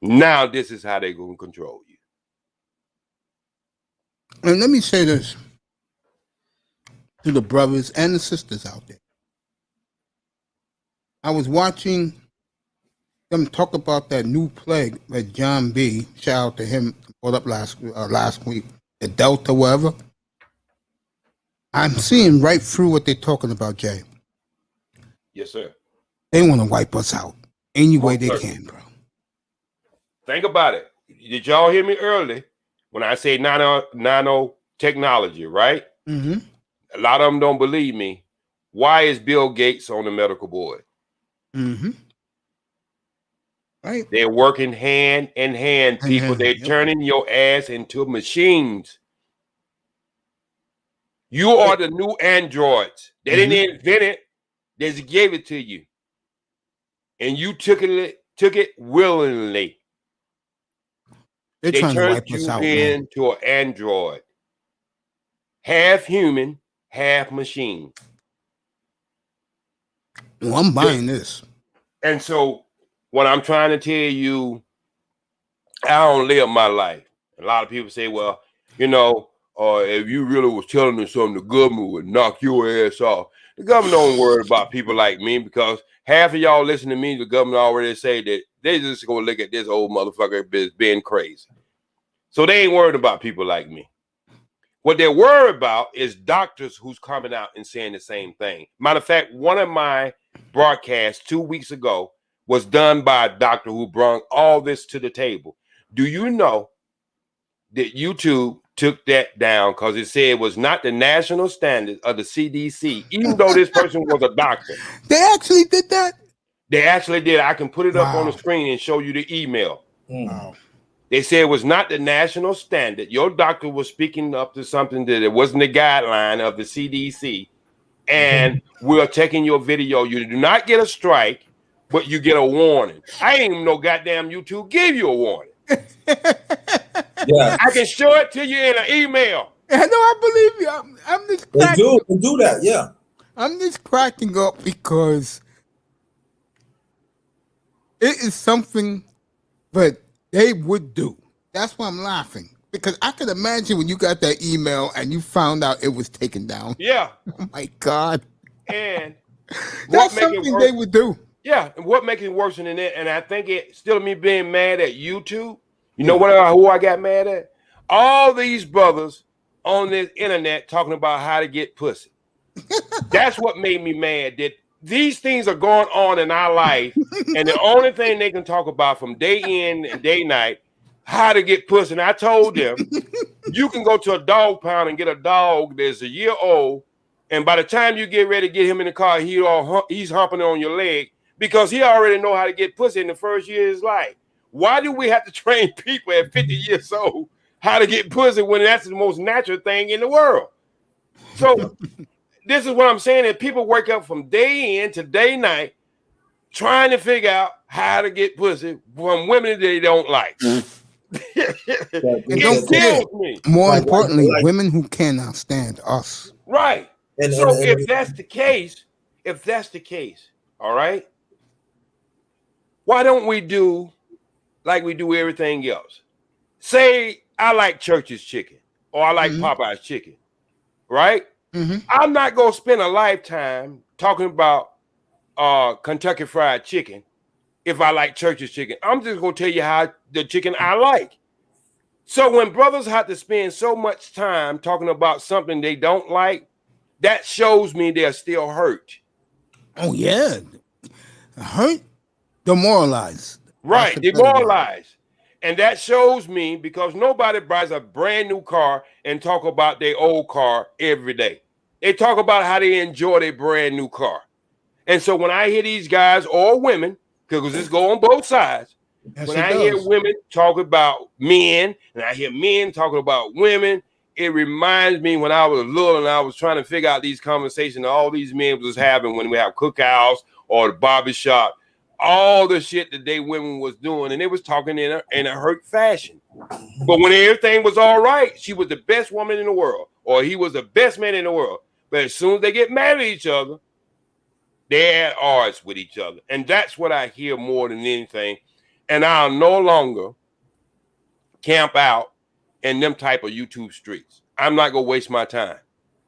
Speaker 7: Now this is how they're going to control you.
Speaker 1: And let me say this to the brothers and the sisters out there. I was watching them talk about that new plague that John B., shout out to him, brought up last week, the Delta, whatever. I'm seeing right through what they're talking about, Jay.
Speaker 7: Yes, sir.
Speaker 1: They want to wipe us out any way they can, bro.
Speaker 7: Think about it. Did y'all hear me early when I say nanotechnology, right?
Speaker 1: Mm-hmm.
Speaker 7: A lot of them don't believe me. Why is Bill Gates on the medical board?
Speaker 1: Mm-hmm. Right.
Speaker 7: They're working hand in hand, people. They're turning your ass into machines. You are the new androids. They didn't invent it. They just gave it to you. And you took it willingly.
Speaker 1: They turned to wipe us out, man.
Speaker 7: Into an android. Half human, half machine.
Speaker 1: Well, I'm buying this.
Speaker 7: And so what I'm trying to tell you, I don't live my life. A lot of people say, well, you know, if you really was telling them something, the government would knock your ass off. The government don't worry about people like me because half of y'all listen to me, the government already say that they just gonna look at this old motherfucker being crazy. So they ain't worried about people like me. What they're worried about is doctors who's coming out and saying the same thing. Matter of fact, one of my broadcasts 2 weeks ago was done by a doctor who brought all this to the table. Do you know that YouTube took that down because it said it was not the national standard of the CDC, even though this person was a doctor?
Speaker 1: They actually did that?
Speaker 7: They actually did. I can put it up on the screen and show you the email.
Speaker 1: Wow.
Speaker 7: They said it was not the national standard. Your doctor was speaking up to something that it wasn't the guideline of the CDC. and we're taking your video. You do not get a strike, but you get a warning. I ain't even know goddamn YouTube give you a warning.
Speaker 3: Yeah,
Speaker 7: I can show it to you in an email.
Speaker 1: I know, I believe you. I'm just
Speaker 3: they
Speaker 1: cracking.
Speaker 3: do that. Yeah,
Speaker 1: I'm just cracking up because it is something that they would do. That's why I'm laughing, because I can imagine when you got that email and you found out it was taken down.
Speaker 7: Yeah.
Speaker 1: Oh my God.
Speaker 7: And
Speaker 1: That's something they would do.
Speaker 7: Yeah, and what makes it worse than that, and I think it still me being mad at YouTube. You know who I got mad at? All these brothers on this internet talking about how to get pussy. That's what made me mad. That these things are going on in our life, and the only thing they can talk about from day in and day night, how to get pussy. And I told them, you can go to a dog pound and get a dog that's a year old, and by the time you get ready to get him in the car, he's humping on your leg because he already know how to get pussy in the first year of his life. Why do we have to train people at 50 years old how to get pussy when that's the most natural thing in the world? So this is what I'm saying, that people wake up from day in to day night trying to figure out how to get pussy from women that they don't like. It kills me.
Speaker 1: More importantly, women who cannot stand us.
Speaker 7: Right. So if that's the case, all right, why don't we do like we do everything else? Say I like Church's chicken or I like Popeye's chicken, right? I'm not going to spend a lifetime talking about Kentucky Fried Chicken if I like Church's chicken. I'm just going to tell you how the chicken I like. So when brothers have to spend so much time talking about something they don't like, that shows me they're still hurt.
Speaker 1: Oh, yeah. Hurt, demoralized.
Speaker 7: Right, demoralized. And that shows me, because nobody buys a brand new car and talk about their old car every day. They talk about how they enjoy their brand new car. And so when I hear these guys or women, because this go on both sides, when I hear women talk about men and I hear men talking about women, it reminds me when I was little and I was trying to figure out these conversations all these men was having when we have cookouts or the barbershop, all the shit that they women was doing, and they was talking in a hurt fashion. But when everything was all right, she was the best woman in the world, or he was the best man in the world. But as soon as they get mad at each other, they're at odds with each other. And that's what I hear more than anything. And I'll no longer camp out in them type of YouTube streets. I'm not going to waste my time.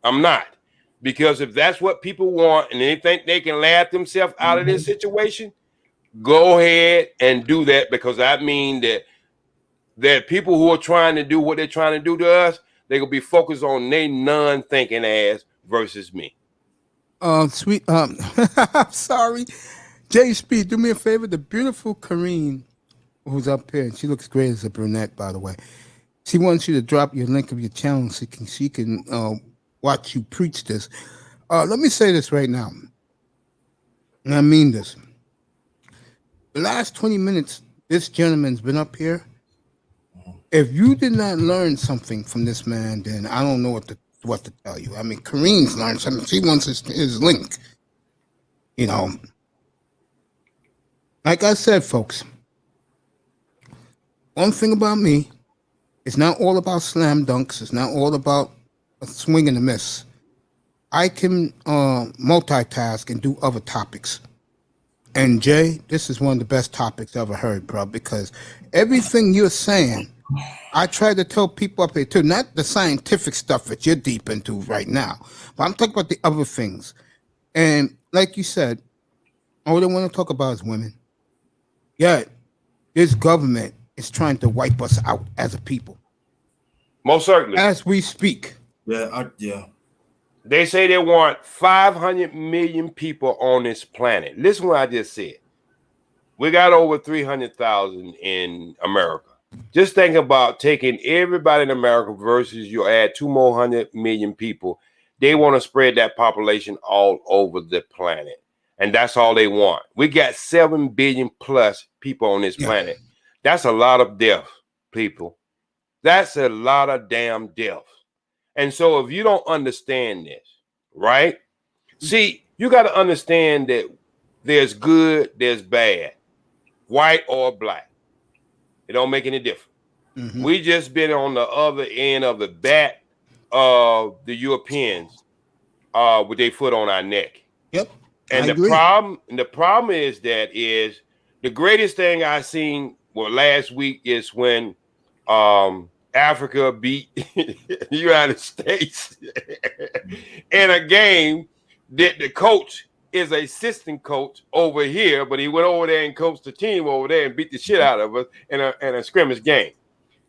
Speaker 7: I'm not. Because if that's what people want and they think they can laugh themselves out of this situation, go ahead and do that, because I mean that people who are trying to do what they're trying to do to us, they're going to be focused on their non-thinking ass versus me.
Speaker 1: I'm sorry. Jay Speed, do me a favor. The beautiful Kareen, who's up here, she looks great as a brunette, by the way. She wants you to drop your link of your channel so she can watch you preach this. Let me say this right now, and I mean this. The last 20 minutes, this gentleman's been up here. If you did not learn something from this man, then I don't know what to tell you. I mean, Kareen's learned something. She wants his link. You know, like I said, folks, one thing about me, it's not all about slam dunks. It's not all about a swing and a miss. I can multitask and do other topics. And Jay, this is one of the best topics I ever heard, bro, because everything you're saying, I try to tell people up here too, not the scientific stuff that you're deep into right now, but I'm talking about the other things. And like you said, all they want to talk about is women. Yet, this government is trying to wipe us out as a people.
Speaker 7: Most certainly.
Speaker 1: As we speak.
Speaker 3: Yeah.
Speaker 7: They say they want 500 million people on this planet. Listen to what I just said. We got over 300,000 in America. Just think about taking everybody in America versus you add 200 million people. They want to spread that population all over the planet. And that's all they want. We got 7 billion plus people on this planet. That's a lot of death, people. That's a lot of damn death. And so if you don't understand this, right, See, you got to understand that there's good, there's bad, white or black. It don't make any difference. Mm-hmm. We just been on the other end of the bat of the Europeans with their foot on our neck.
Speaker 1: Yep.
Speaker 7: And the problem is the greatest thing I seen last week is when Africa beat the United States in a game that the coach is an assistant coach over here, but he went over there and coached the team over there and beat the shit out of us in a scrimmage game.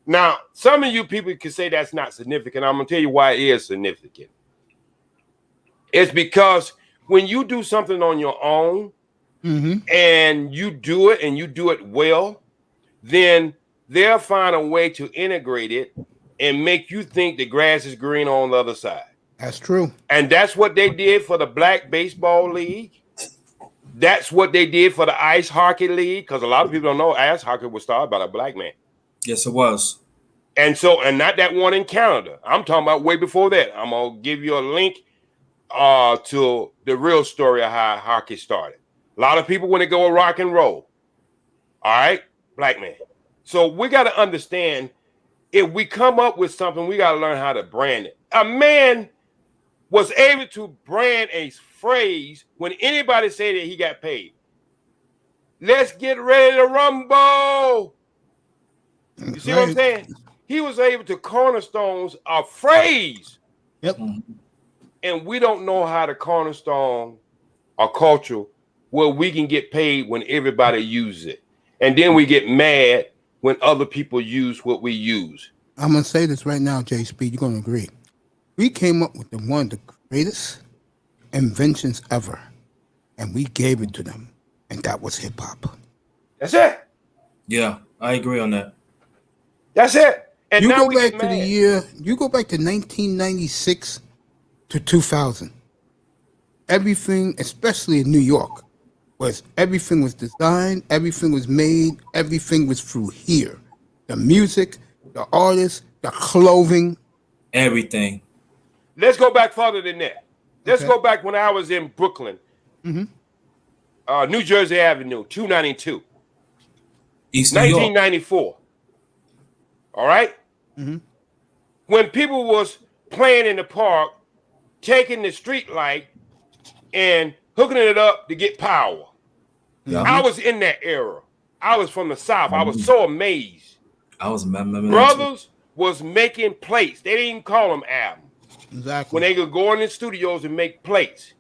Speaker 7: Now, some of you people can say that's not significant. I'm gonna tell you why it is significant. It's because when you do something on your own and you do it well, then they'll find a way to integrate it and make you think the grass is green on the other side.
Speaker 1: That's true.
Speaker 7: And that's what they did for the Black Baseball League. That's what they did for the Ice Hockey League, because a lot of people don't know ice hockey was started by a black man.
Speaker 3: Yes, it was.
Speaker 7: And not that one in Canada. I'm talking about way before that. I'm going to give you a link to the real story of how hockey started. A lot of people want to go rock and roll. All right? Black man. So we got to understand, if we come up with something, we got to learn how to brand it. A man was able to brand a phrase when anybody said that he got paid. Let's get ready to rumble. You see what I'm saying? He was able to cornerstones a phrase.
Speaker 1: Yep.
Speaker 7: And we don't know how to cornerstone a culture where we can get paid when everybody uses it. And then we get mad when other people use what we use.
Speaker 1: I'm going to say this right now, J Speed. You're going to agree. We came up with one of the greatest inventions ever, and we gave it to them, and that was hip-hop.
Speaker 7: That's it.
Speaker 3: Yeah, I agree on that.
Speaker 7: That's it. And
Speaker 1: you
Speaker 7: now
Speaker 1: go back to you go back to 1996 to 2000. Everything, especially in New York, everything was designed, everything was made, everything was through here. The music, the artists, the clothing.
Speaker 3: Everything.
Speaker 7: Let's go back farther than that. Let's go back when I was in Brooklyn. New Jersey Avenue, 292.
Speaker 3: East New York.
Speaker 7: 1994. All right? When people was playing in the park, taking the street light and hooking it up to get power. I was in that era. I was from the South. I was so amazed.
Speaker 3: I was
Speaker 7: brothers was making plates. They didn't even call them albums.
Speaker 1: Exactly.
Speaker 7: When they could go in the studios and make plates.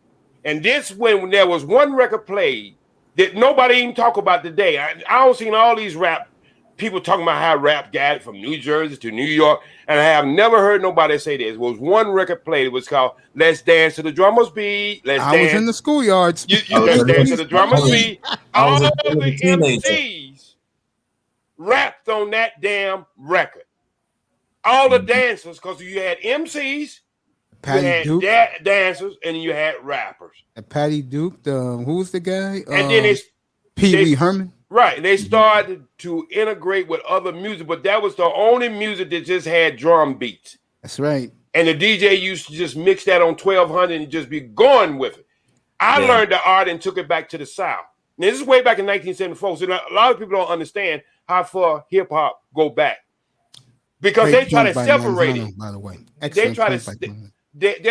Speaker 7: And this when there was one record played that nobody even talk about today. I don't seen all these rap people talking about how rap got it from New Jersey to New York, and I have never heard nobody say this. It was one record played. It was called "Let's Dance to the Drummer's Beat."
Speaker 1: I was in the schoolyards.
Speaker 7: Let's dance to the drummer's beat. All the MCs rapped on that damn record. All the dancers, because you had MCs, you had dancers, and you had rappers.
Speaker 1: Patty Duke, who was the guy?
Speaker 7: And then
Speaker 1: Pee Wee Herman.
Speaker 7: Right. They started to integrate with other music, but that was the only music that just had drum beats.
Speaker 1: That's right.
Speaker 7: And the DJ used to just mix that on 1200 and just be going with it. I learned the art and took it back to the South. Now, this is way back in 1974. So a lot of people don't understand how far hip hop go back. Because they try to separate it.
Speaker 1: By the way.
Speaker 7: They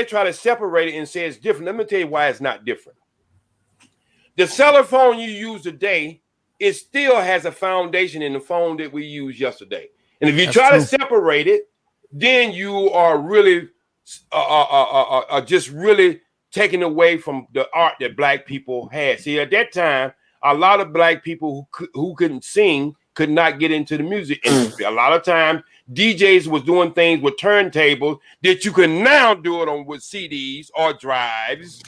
Speaker 7: try to separate it and say it's different. Let me tell you why it's not different. The cellular phone you use today, it still has a foundation in the phone that we used yesterday. And if you try to separate it, then you are really just really taking away from the art that black people had. See, at that time, a lot of black people who couldn't sing could not get into the music industry. A lot of times, DJs was doing things with turntables that you can now do it with CDs or drives.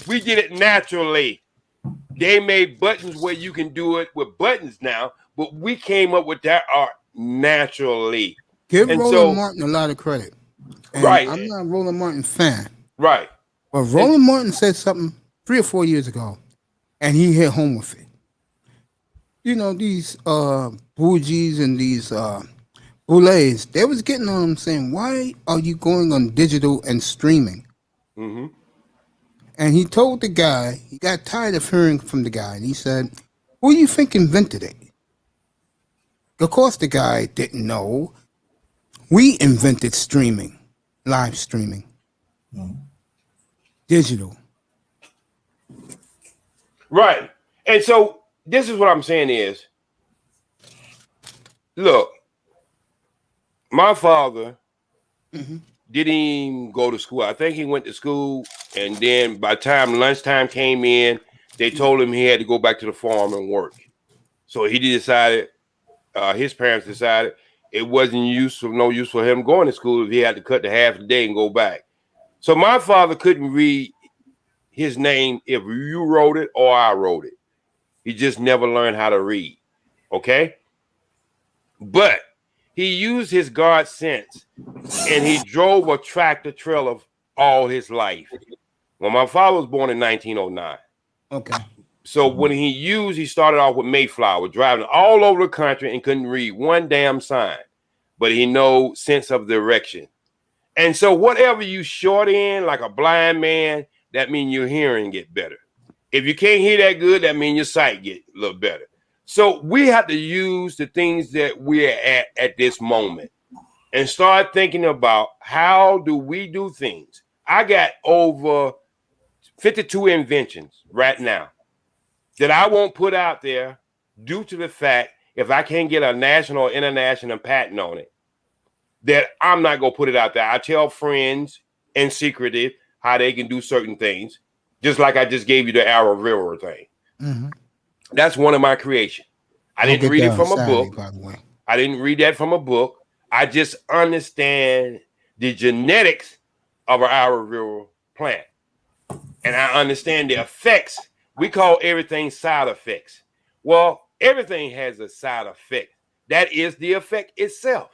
Speaker 7: We did it naturally. They made buttons where you can do it with buttons now, but we came up with that art naturally.
Speaker 1: Give Roland Martin a lot of credit. And
Speaker 7: right.
Speaker 1: I'm not a Roland Martin fan.
Speaker 7: Right.
Speaker 1: But Roland Martin said something 3 or 4 years ago, and he hit home with it. You know, these bougies and these boulets, they was getting on him saying, why are you going on digital and streaming? And he told the guy, he got tired of hearing from the guy, and he said, "Who do you think invented it?" Of course, the guy didn't know. We invented streaming, live streaming, digital.
Speaker 7: Right. And so this is what I'm saying is, look, my father didn't even go to school. I think he went to school, and then by the time lunchtime came in, they told him he had to go back to the farm and work. So he decided, his parents decided it wasn't no use for him going to school if he had to cut the half a day and go back. So my father couldn't read his name if you wrote it or I wrote it. He just never learned how to read. Okay? But he used his God sense, and he drove a tractor trailer all his life. Well, my father was born in 1909.
Speaker 1: Okay.
Speaker 7: So when he started off with Mayflower, driving all over the country and couldn't read one damn sign, but he knows sense of direction. And so whatever you short in, like a blind man, that means your hearing get better. If you can't hear that good, that means your sight get a little better. So we have to use the things that we're at this moment and start thinking about how do we do things. I got over 52 inventions right now that I won't put out there due to the fact if I can't get a national or international patent on it, that I'm not going to put it out there. I tell friends in secretive how they can do certain things, just like I just gave you the Arrow River thing.
Speaker 1: Mm-hmm.
Speaker 7: That's one of my creations. I didn't read it from a book.
Speaker 1: By the way.
Speaker 7: I didn't read that from a book. I just understand the genetics of an Arrow River plant. And I understand the effects. We call everything side effects. Well, everything has a side effect. That is the effect itself.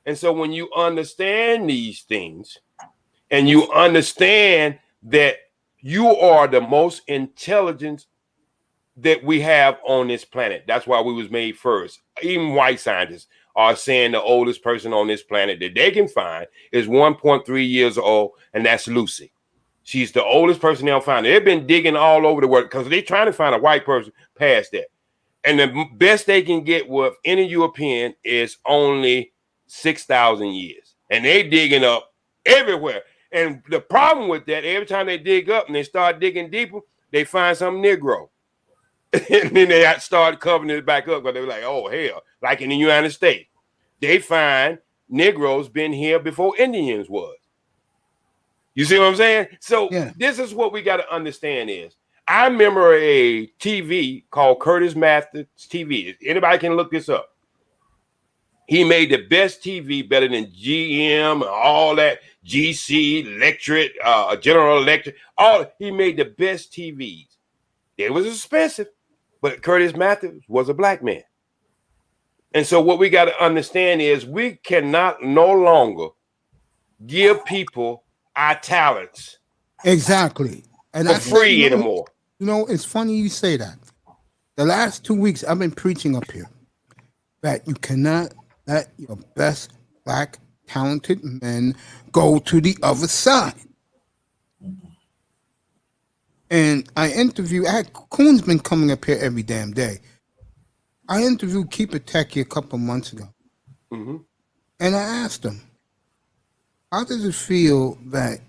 Speaker 7: And so when you understand these things and you understand that you are the most intelligent that we have on this planet. That's why we was made first. Even white scientists are saying the oldest person on this planet that they can find is 1.3 years old, and that's Lucy. She's the oldest person they'll find. They've been digging all over the world because they're trying to find a white person past that. And the best they can get with any European is only 6,000 years. And they digging up everywhere. And the problem with that, every time they dig up and they start digging deeper, they find some Negro. And then they start covering it back up because they were like, oh, hell, like in the United States. They find Negroes been here before Indians was. You see what I'm saying? So This is what we got to understand is, I remember a TV called Curtis Masters TV. Anybody can look this up. He made the best TV, better than GM and all that, GC, Electric, General Electric. He made the best TVs. It was expensive, but Curtis Masters was a black man. And so what we got to understand is we cannot no longer give people our talents.
Speaker 1: Exactly. And
Speaker 7: for free anymore.
Speaker 1: You know, it's funny you say that. The last 2 weeks I've been preaching up here that you cannot let your best black talented men go to the other side. And I had Coon's been coming up here every damn day. I interviewed Keeper Techie a couple months ago.
Speaker 7: Mm-hmm.
Speaker 1: And I asked him, how does it feel that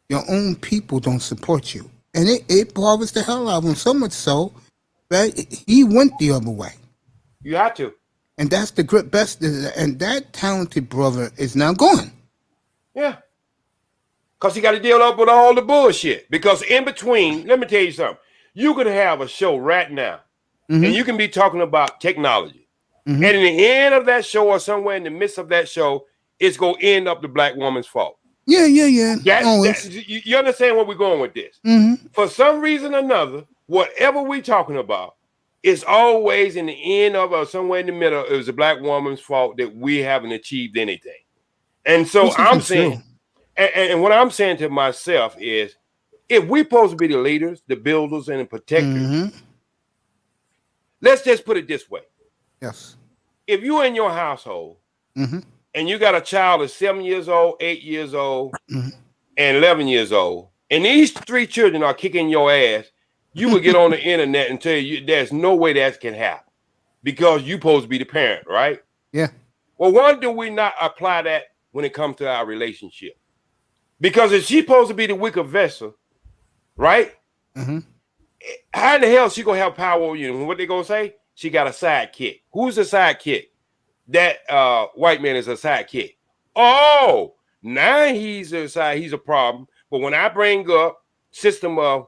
Speaker 1: your own people don't support you? And it bothers the hell out of him, so much so that he went the other way.
Speaker 7: You had to.
Speaker 1: And that's the best. And that talented brother is now gone.
Speaker 7: Yeah. Because he got to deal up with all the bullshit. Because in between, let me tell you something. You could have a show right now, and you can be talking about technology. And in the end of that show or somewhere in the midst of that show, it's going to end up the black woman's fault.
Speaker 1: Yeah.
Speaker 7: You understand where we're going with this? For some reason or another, whatever we're talking about, it's always in the end of or somewhere in the middle, it was a black woman's fault that we haven't achieved anything. And so I'm saying, and what I'm saying to myself is, if we're supposed to be the leaders, the builders, and the protectors, let's just put it this way.
Speaker 1: Yes.
Speaker 7: If you're in your household and you got a child that's 7 years old, 8 years old, and 11 years old, and these 3 children are kicking your ass, you would get on the internet and tell you there's no way that can happen because you're supposed to be the parent, right?
Speaker 1: Yeah.
Speaker 7: Well, why do we not apply that when it comes to our relationship? Because if she's supposed to be the weaker vessel, right?
Speaker 1: Mm-hmm.
Speaker 7: How in the hell she gonna have power over you? And what they gonna say? She got a sidekick. Who's the sidekick? That white man is a sidekick. Oh, now he's a problem. But when I bring up system of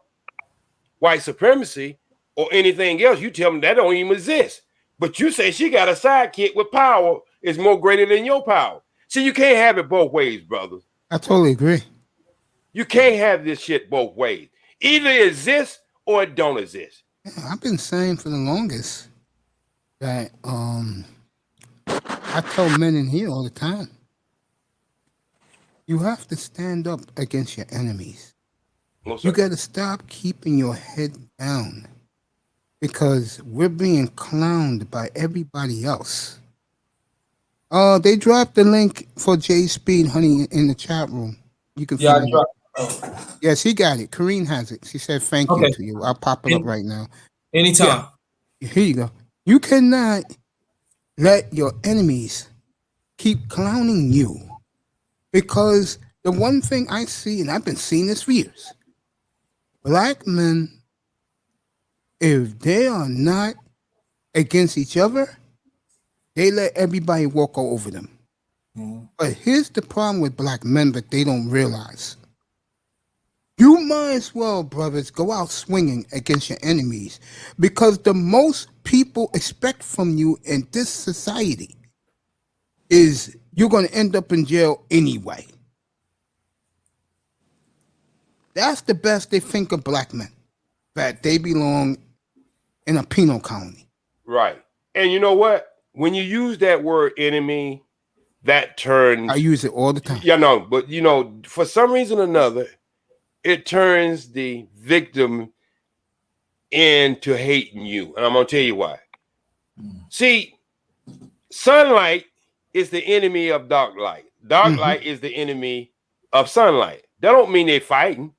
Speaker 7: white supremacy or anything else, you tell me that don't even exist. But you say she got a sidekick with power is more greater than your power. See, you can't have it both ways, brothers.
Speaker 1: I totally agree.
Speaker 7: You can't have this shit both ways. Either it exists or it don't exist.
Speaker 1: Yeah, I've been saying for the longest that I tell men in here all the time, you have to stand up against your enemies.
Speaker 7: No,
Speaker 1: You got to stop keeping your head down because we're being clowned by everybody else. They dropped the link for J Speed, honey, in the chat room. You can
Speaker 3: Yeah, I
Speaker 1: find it.
Speaker 3: dropped.
Speaker 1: Yes, he got it. Kareen has it. She said thank you
Speaker 3: Okay.
Speaker 1: to you. I'll pop it up right now.
Speaker 3: Anytime.
Speaker 1: Here you go. You cannot let your enemies keep clowning you because the one thing I see, and I've been seeing this for years, black men, if they are not against each other, they let everybody walk all over them. But here's the problem with black men that they don't realize. You might as well, brothers, go out swinging against your enemies because the most people expect from you in this society is you're going to end up in jail anyway. That's the best they think of black men, that they belong in a penal colony.
Speaker 7: Right. And you know what? When you use that word enemy, that turns...
Speaker 1: I use it all the time.
Speaker 7: Yeah, no, but you know, for some reason or another, it turns the victim into hating you. And I'm going to tell you why. See, sunlight is the enemy of dark light. Dark light is the enemy of sunlight. That don't mean they're fighting.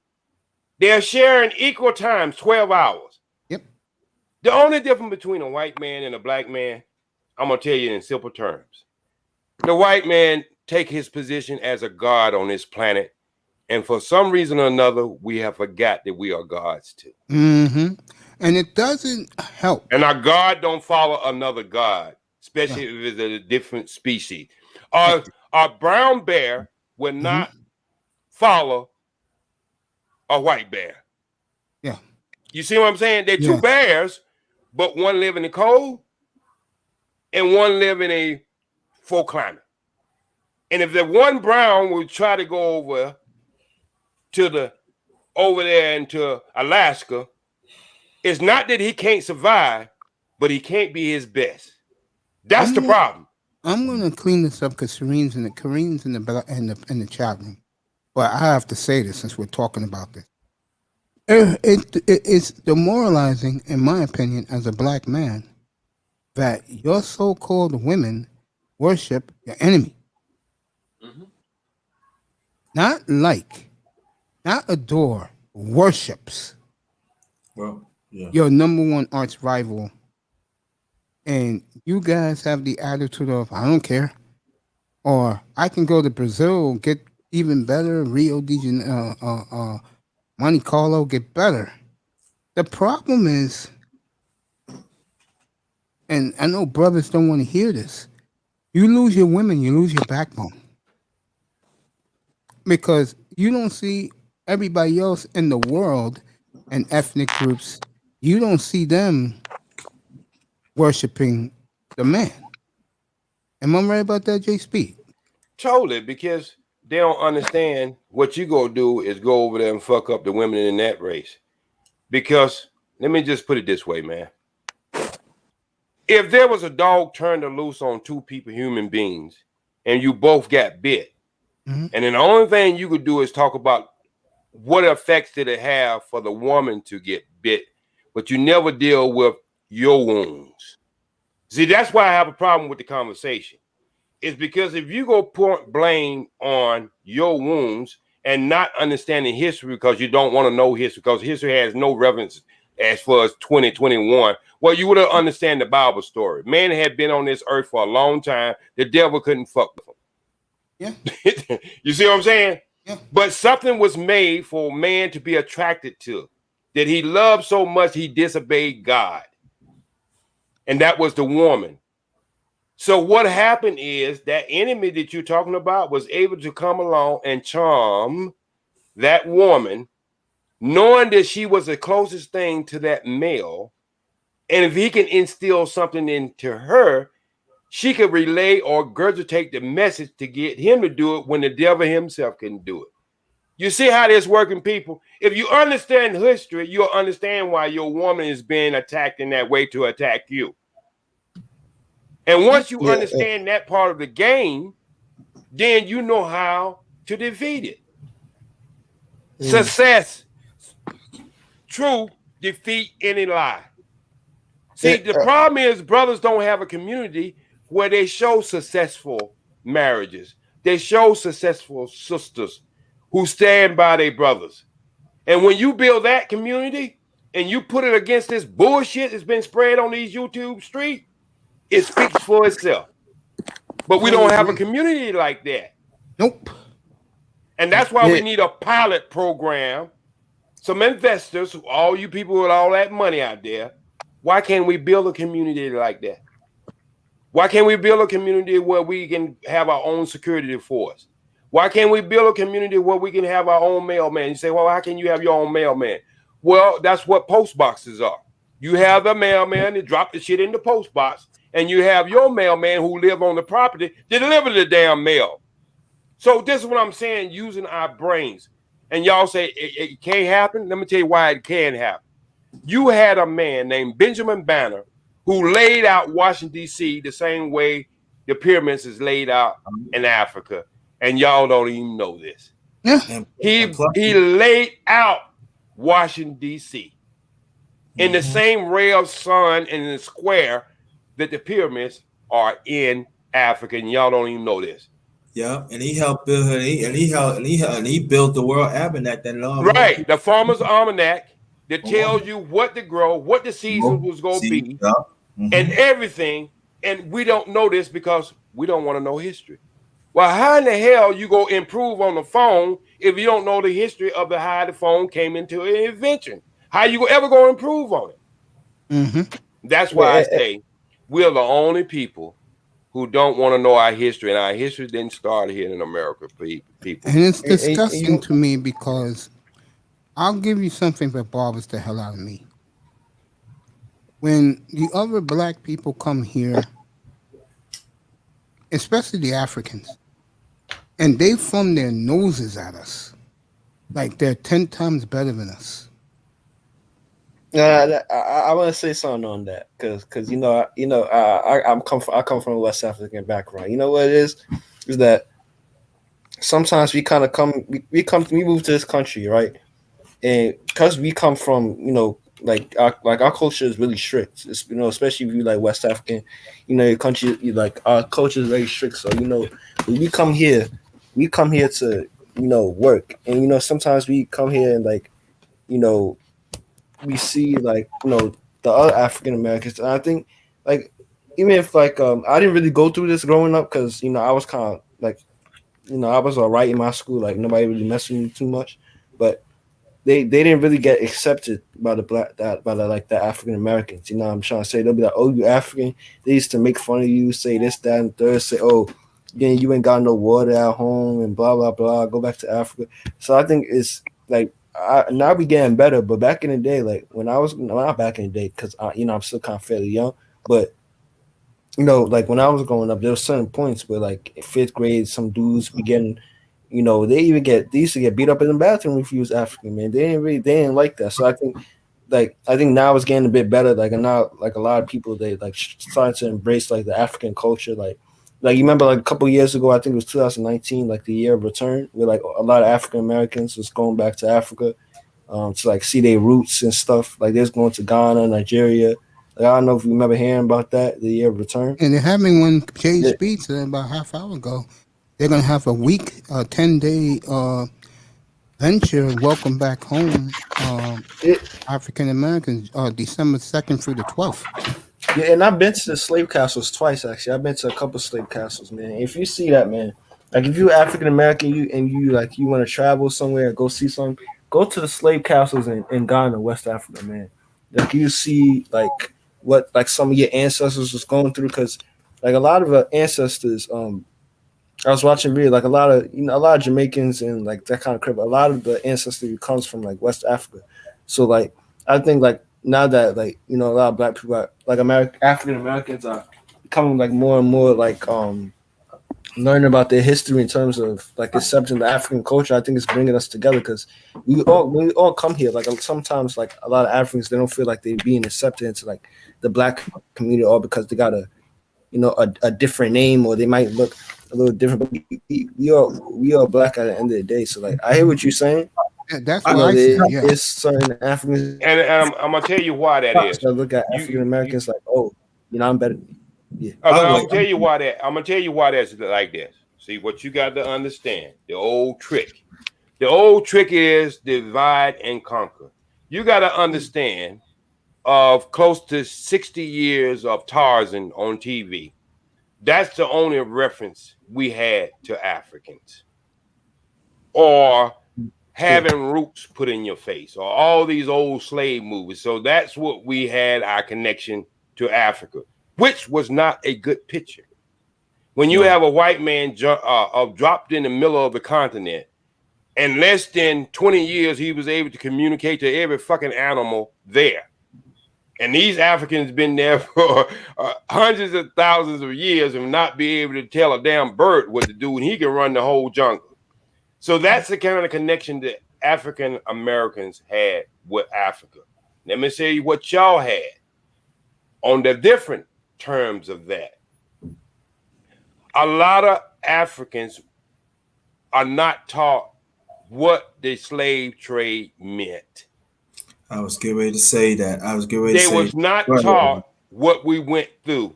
Speaker 7: They're sharing equal times, 12 hours.
Speaker 1: Yep.
Speaker 7: The only difference between a white man and a black man, I'm going to tell you in simple terms. The white man take his position as a god on this planet. And for some reason or another, we have forgot that we are gods too.
Speaker 1: Mm-hmm. And it doesn't help.
Speaker 7: And our God don't follow another God, especially if it's a different species. Our brown bear will not follow a white bear.
Speaker 1: Yeah.
Speaker 7: You see what I'm saying? They're two bears, but one live in the cold and one live in a full climate. And if the one brown will try to go over there into Alaska, it's not that he can't survive, but he can't be his best. That's the problem.
Speaker 1: I'm gonna clean this up because Kareen's in the chat room. But I have to say this since we're talking about this. It's demoralizing, in my opinion, as a black man, that your so-called women worship your enemy. Not like, not adore, worships.
Speaker 3: Well, yeah.
Speaker 1: Your number one arch rival. And you guys have the attitude of, I don't care. Or I can go to Brazil, get even better, Rio de Janeiro, Monte Carlo, get better. The problem is, and I know brothers don't want to hear this, you lose your women, you lose your backbone. Because you don't see everybody else in the world and ethnic groups, you don't see them worshiping the man. Am I right about that, J Speed?
Speaker 7: Totally, because they don't understand what you go do is go over there and fuck up the women in that race. Because let me just put it this way, man. If there was a dog turned loose on two people, human beings, and you both got bit, and then the only thing you could do is talk about what effects did it have for the woman to get bit, but you never deal with your wounds. See, that's why I have a problem with the conversation. It's because if you go point blame on your wounds and not understanding history because you don't want to know history, because history has no relevance as far as 2021. Well, you would have understand the Bible story. Man had been on this earth for a long time. The devil couldn't fuck with him.
Speaker 1: Yeah.
Speaker 7: You see what I'm saying?
Speaker 1: Yeah.
Speaker 7: But something was made for man to be attracted to, that he loved so much he disobeyed God. And that was the woman. So what happened is that enemy that you're talking about was able to come along and charm that woman, knowing that she was the closest thing to that male. And if he can instill something into her, she could relay or regurgitate the message to get him to do it when the devil himself can do it. You see how this working, people? If you understand history, you'll understand why your woman is being attacked in that way to attack you. And once you understand that part of the game, then you know how to defeat it. Success, truth, defeat any lie. See, the problem is brothers don't have a community where they show successful marriages. They show successful sisters who stand by their brothers. And when you build that community and you put it against this bullshit that's been spread on these YouTube streets, it speaks for itself. But we don't have a community like that.
Speaker 1: Nope.
Speaker 7: And that's why we need a pilot program. Some investors, all you people with all that money out there, why can't we build a community like that? Why can't we build a community where we can have our own security force? Why can't we build a community where we can have our own mailman? You say, well, how can you have your own mailman? Well, that's what post boxes are. You have the mailman that drop the shit in the post box, and you have your mailman who live on the property to deliver the damn mail. So this is what I'm saying, using our brains. And y'all say it can't happen. Let me tell you why it can happen. You had a man named Benjamin Banner who laid out Washington, D.C. the same way the pyramids is laid out in Africa. And y'all don't even know this.
Speaker 1: Yeah.
Speaker 7: He laid out Washington, D.C. in the same ray of sun and in the square that the pyramids are in Africa. And y'all don't even know this.
Speaker 3: Yeah, and he helped build her, and he built the World Almanac that
Speaker 7: right, the Farmer's Almanac that tells you what to grow, what the season was going to be, and everything. And we don't know this because we don't want to know history. Well, how in the hell you go improve on the phone if you don't know the history of how the phone came into an invention? How you ever going to improve on it? That's why I say we're the only people who don't want to know our history, and our history didn't start here in America, people.
Speaker 1: And it's disgusting to me because I'll give you something that bothers the hell out of me. When the other black people come here, especially the Africans, and they thumb their noses at us like they're 10 times better than us.
Speaker 8: I want to say something on that because I come from a West African background. You know what it is that sometimes we kind of we move to this country, right? And because we come from like our culture is really strict. It's, especially if you like West African, your country, like our culture is very strict. So when we come here to work, and sometimes we come here and we see the other African Americans, and I think even if I didn't really go through this growing up because I was kind of I was all right in my school, nobody really messed with me too much, but they didn't really get accepted by the African Americans. I'm trying to say, they'll be like, oh, you African. They used to make fun of you, say this, that, and third, say, oh, then you ain't got no water at home and blah blah blah. Go back to Africa. So I think it's now we getting better, but back in the day, not back in the day, because I'm still kind of fairly young, but when I was growing up, there were certain points where in 5th grade, some dudes be getting, they used to get beat up in the bathroom if you was African, man. They didn't like that. So I think now it's getting a bit better. And now a lot of people, they starting to embrace the African culture. You remember a couple of years ago, I think it was 2019, the year of return, where a lot of African Americans was going back to Africa to see their roots and stuff. They was going to Ghana, Nigeria. I don't know if you remember hearing about that, the year of return.
Speaker 1: And they're having one Jay's Pizza about half hour ago. They're gonna have a week, 10-day Venture, welcome back home. African Americans, December 2nd through the 12th.
Speaker 8: Yeah, and I've been to the slave castles twice. Actually, I've been to a couple slave castles, man. If you see that, man, like if you're African American, you want to travel somewhere, go see something, go to the slave castles in Ghana, West Africa, man. Like you see, like what like some of your ancestors was going through, because like a lot of our ancestors, I was watching video, like a lot of Jamaicans and like that kind of crap. A lot of the ancestry comes from like West Africa. So like I think like now that like a lot of black people like African Americans are becoming like more and more like learning about their history in terms of like accepting the African culture. I think it's bringing us together because when we all come here, like sometimes like a lot of Africans, they don't feel like they're being accepted into like the black community, all because they got a different name, or they might look a little different. But we are black at the end of the day. So like I hear what you're saying.
Speaker 1: Yeah, that's what I said. Yeah.
Speaker 8: It's certain Africans,
Speaker 7: and I'm gonna tell you why that is.
Speaker 8: I look at African Americans like, oh, I'm better. Yeah,
Speaker 7: I'm gonna tell you why that's like this. See, what you got to understand, the old trick. The old trick is divide and conquer. You got to understand of close to 60 years of Tarzan on TV. That's the only reference we had to Africans. Or having roots put in your face, or all these old slave movies. So that's what we had our connection to Africa, which was not a good picture. When you have a white man dropped in the middle of the continent, in less than 20 years, he was able to communicate to every fucking animal there. And these Africans been there for hundreds of thousands of years and not be able to tell a damn bird what to do, and he can run the whole jungle. So that's the kind of connection that African Americans had with Africa. Let me tell you what y'all had on the different terms of that. A lot of Africans are not taught what the slave trade meant.
Speaker 3: I was getting ready to say that.
Speaker 7: They was not taught what we went through.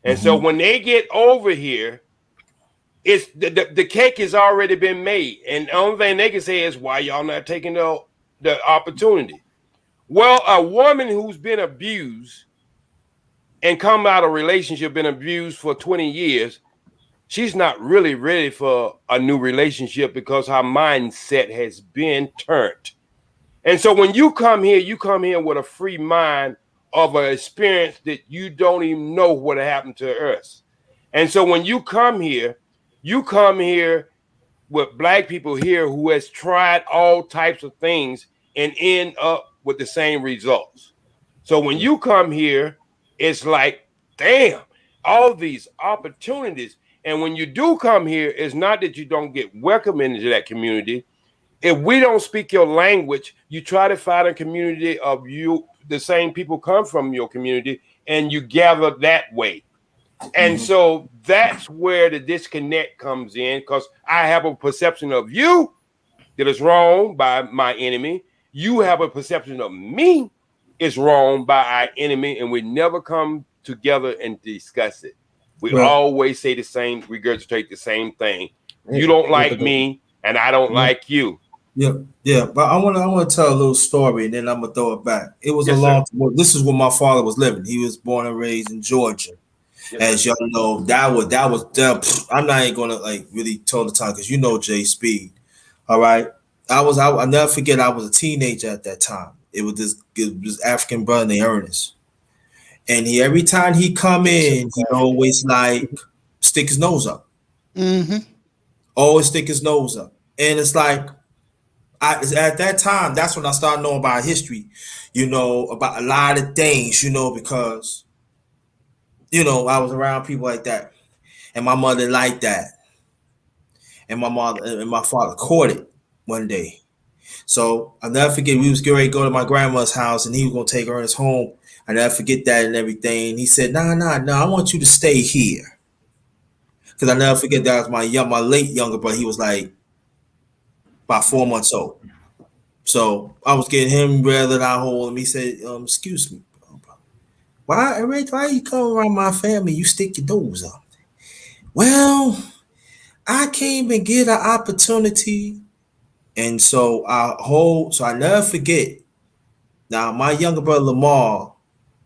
Speaker 7: And so when they get over here, it's the cake has already been made. And the only thing they can say is, why y'all not taking the opportunity? Well, a woman who's been abused and come out of a relationship, been abused for 20 years, she's not really ready for a new relationship because her mindset has been turned. And so when you come here with a free mind of an experience that you don't even know what happened to us. And so when you come here with black people here who has tried all types of things and end up with the same results. So when you come here, it's like, damn, all these opportunities. And when you do come here, it's not that you don't get welcome into that community. If we don't speak your language, you try to find a community of you, the same people come from your community, and you gather that way. And so that's where the disconnect comes in, because I have a perception of you that is wrong by my enemy. You have a perception of me is wrong by our enemy, and we never come together and discuss it. We always say the same, regurgitate the same thing. You don't like me, and I don't like you.
Speaker 3: Yeah. But I want to tell a little story, and then I'm gonna throw it back. It was this is where my father was living. He was born and raised in Georgia. As y'all know, that was I'm not even gonna like really tell the time because you know Jay Speed. All right. I'll never forget I was a teenager at that time. It was this African brother named Ernest. And every time he come in, he always like stick his nose up. Always stick his nose up. And it's like at that time, that's when I started knowing about history, about a lot of things, because I was around people like that. And my mother liked that. And my mother and my father caught it one day. So I'll never forget, we was getting ready to go to my grandma's house and he was gonna take Ernest home. I never forget that and everything. He said, no, I want you to stay here. Because I never forget that was my late younger brother. He was like about 4 months old. So I was getting him rather than I hold him. He said, excuse me, why you come around my family? You stick your nose up. Well, I came and get an opportunity And so I never forget. Now, my younger brother Lamar,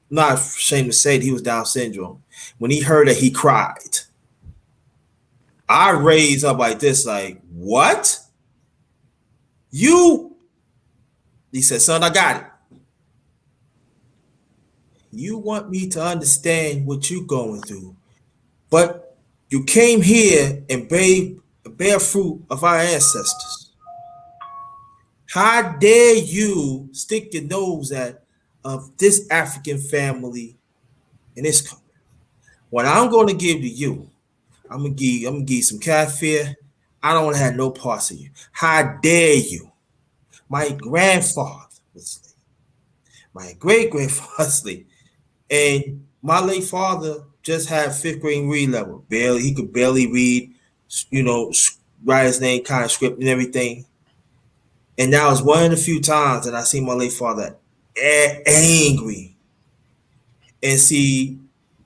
Speaker 3: I'm not ashamed to say that he was Down syndrome. When he heard that, he cried. I raised up like this, like, what? You? He said, son, I got it. You want me to understand what you're going through, but you came here and bear fruit of our ancestors. How dare you stick your nose at of this African family in this country? What I'm going to give to you, I'm gonna give you some kafir. I don't want to have no parts of you. How dare you? My grandfather was slave. My great grandfather slave, and my late father just had 5th grade read level. Barely, he could barely read. Write his name, kind of script and everything. And that was one of the few times that I seen my late father angry. And see,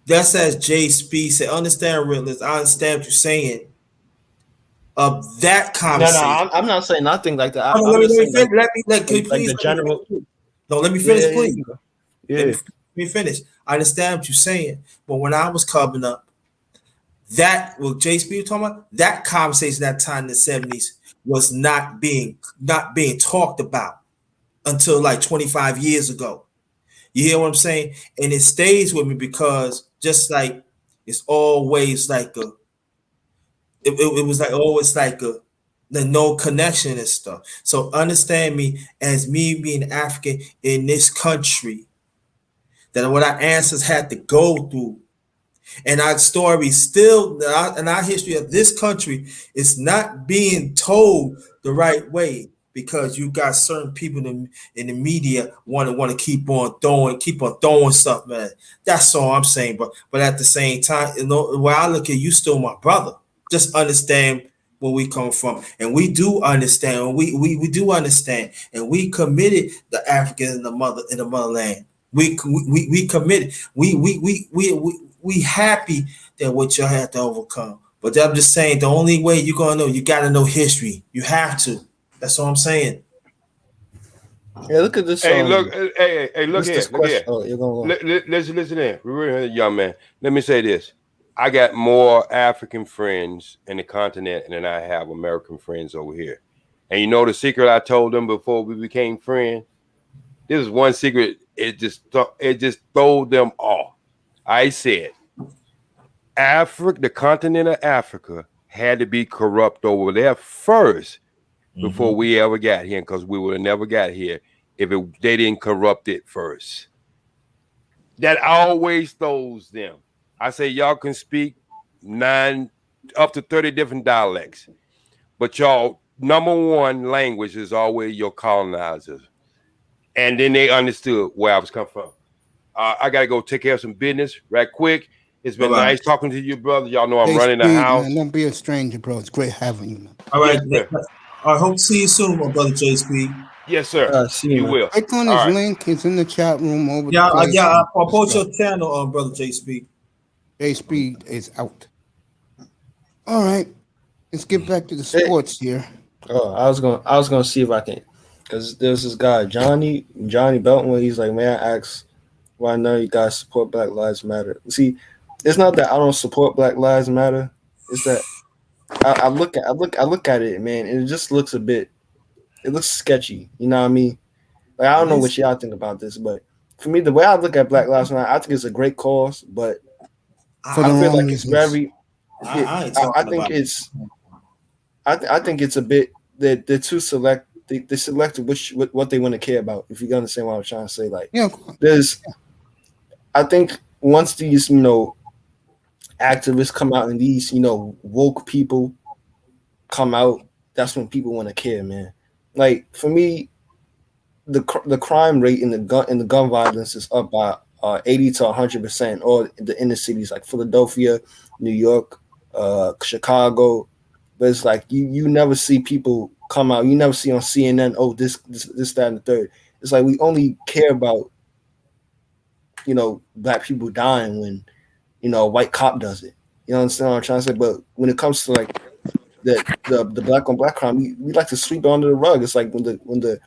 Speaker 3: that's as Jay Speed said, understand, realist. I understand what you're saying. Of that conversation.
Speaker 8: No, I'm not saying nothing like that.
Speaker 3: Let me
Speaker 8: general.
Speaker 3: No, let me finish, please.
Speaker 8: Yeah.
Speaker 3: Let me finish. I understand what you're saying, but when I was coming up, that what Jay Speed was talking about, that conversation that time in the 70s was not being talked about until like 25 years ago. You hear what I'm saying? And it stays with me because just like it's always like it was like always like the no connection and stuff. So understand me as me being African in this country, that what our ancestors had to go through. And our story still, and our history of this country is not being told the right way because you got certain people in the media want to keep on throwing stuff, man. That's all I'm saying. But at the same time, where I look at you, still my brother. Just understand where we come from, and we do understand. We do understand, and we committed the Africans in the motherland. We committed. We happy that what y'all had to overcome. But I'm just saying, the only way you're gonna know, you gotta know history. You have to. That's all I'm saying.
Speaker 8: Yeah, look at this.
Speaker 7: Hey, look here. Look here.
Speaker 8: Oh, you're gonna go.
Speaker 7: Listen in. We're young man. Let me say this. I got more African friends in the continent than I have American friends over here. And you know the secret I told them before we became friends? This is one secret. It just threw them off. I said, the continent of Africa had to be corrupt over there first before we ever got here, because we would have never got here if they didn't corrupt it first. That always throws them. I say y'all can speak 9 up to 30 different dialects, but y'all number one language is always your colonizers. And then they understood where I was coming from. I got to go take care of some business right quick. It's been nice talking to you, brother. Y'all know I'm running the house.
Speaker 1: Man, don't be a stranger, bro. It's great having you, man.
Speaker 3: All right. I hope to see you soon, my brother Jay Speed.
Speaker 7: Yes, sir.
Speaker 8: You
Speaker 7: will.
Speaker 1: Click on his link. It's in the chat room over
Speaker 3: there. I'll post your channel, brother Jay Speed.
Speaker 1: Jay Speed is out. All right. Let's get back to the sports here.
Speaker 8: Oh, I was gonna see if I can, because there's this guy Johnny Belton. He's like, man, I ask why none of you guys support Black Lives Matter. See, it's not that I don't support Black Lives Matter. It's that I look at it, man, and it just looks it looks sketchy. You know what I mean? Like, I don't know what y'all think about this, but for me, the way I look at Black Lives Matter, I think it's a great cause, but I feel like it's very. I think it's a bit that they're too select. They selected what they want to care about. If you understand what I'm trying to say, like, I think once these activists come out and these woke people come out, that's when people want to care, man. Like, for me, the crime rate in the gun violence is up by 80 to 100%, or the inner cities like Philadelphia, New York, Chicago. But it's like you never see people come out. You never see on CNN, oh, this, that, and the third. It's like we only care about Black people dying when a white cop does it. You understand what I'm trying to say? But when it comes to like that the black on black crime, we like to sweep it under the rug. It's like when the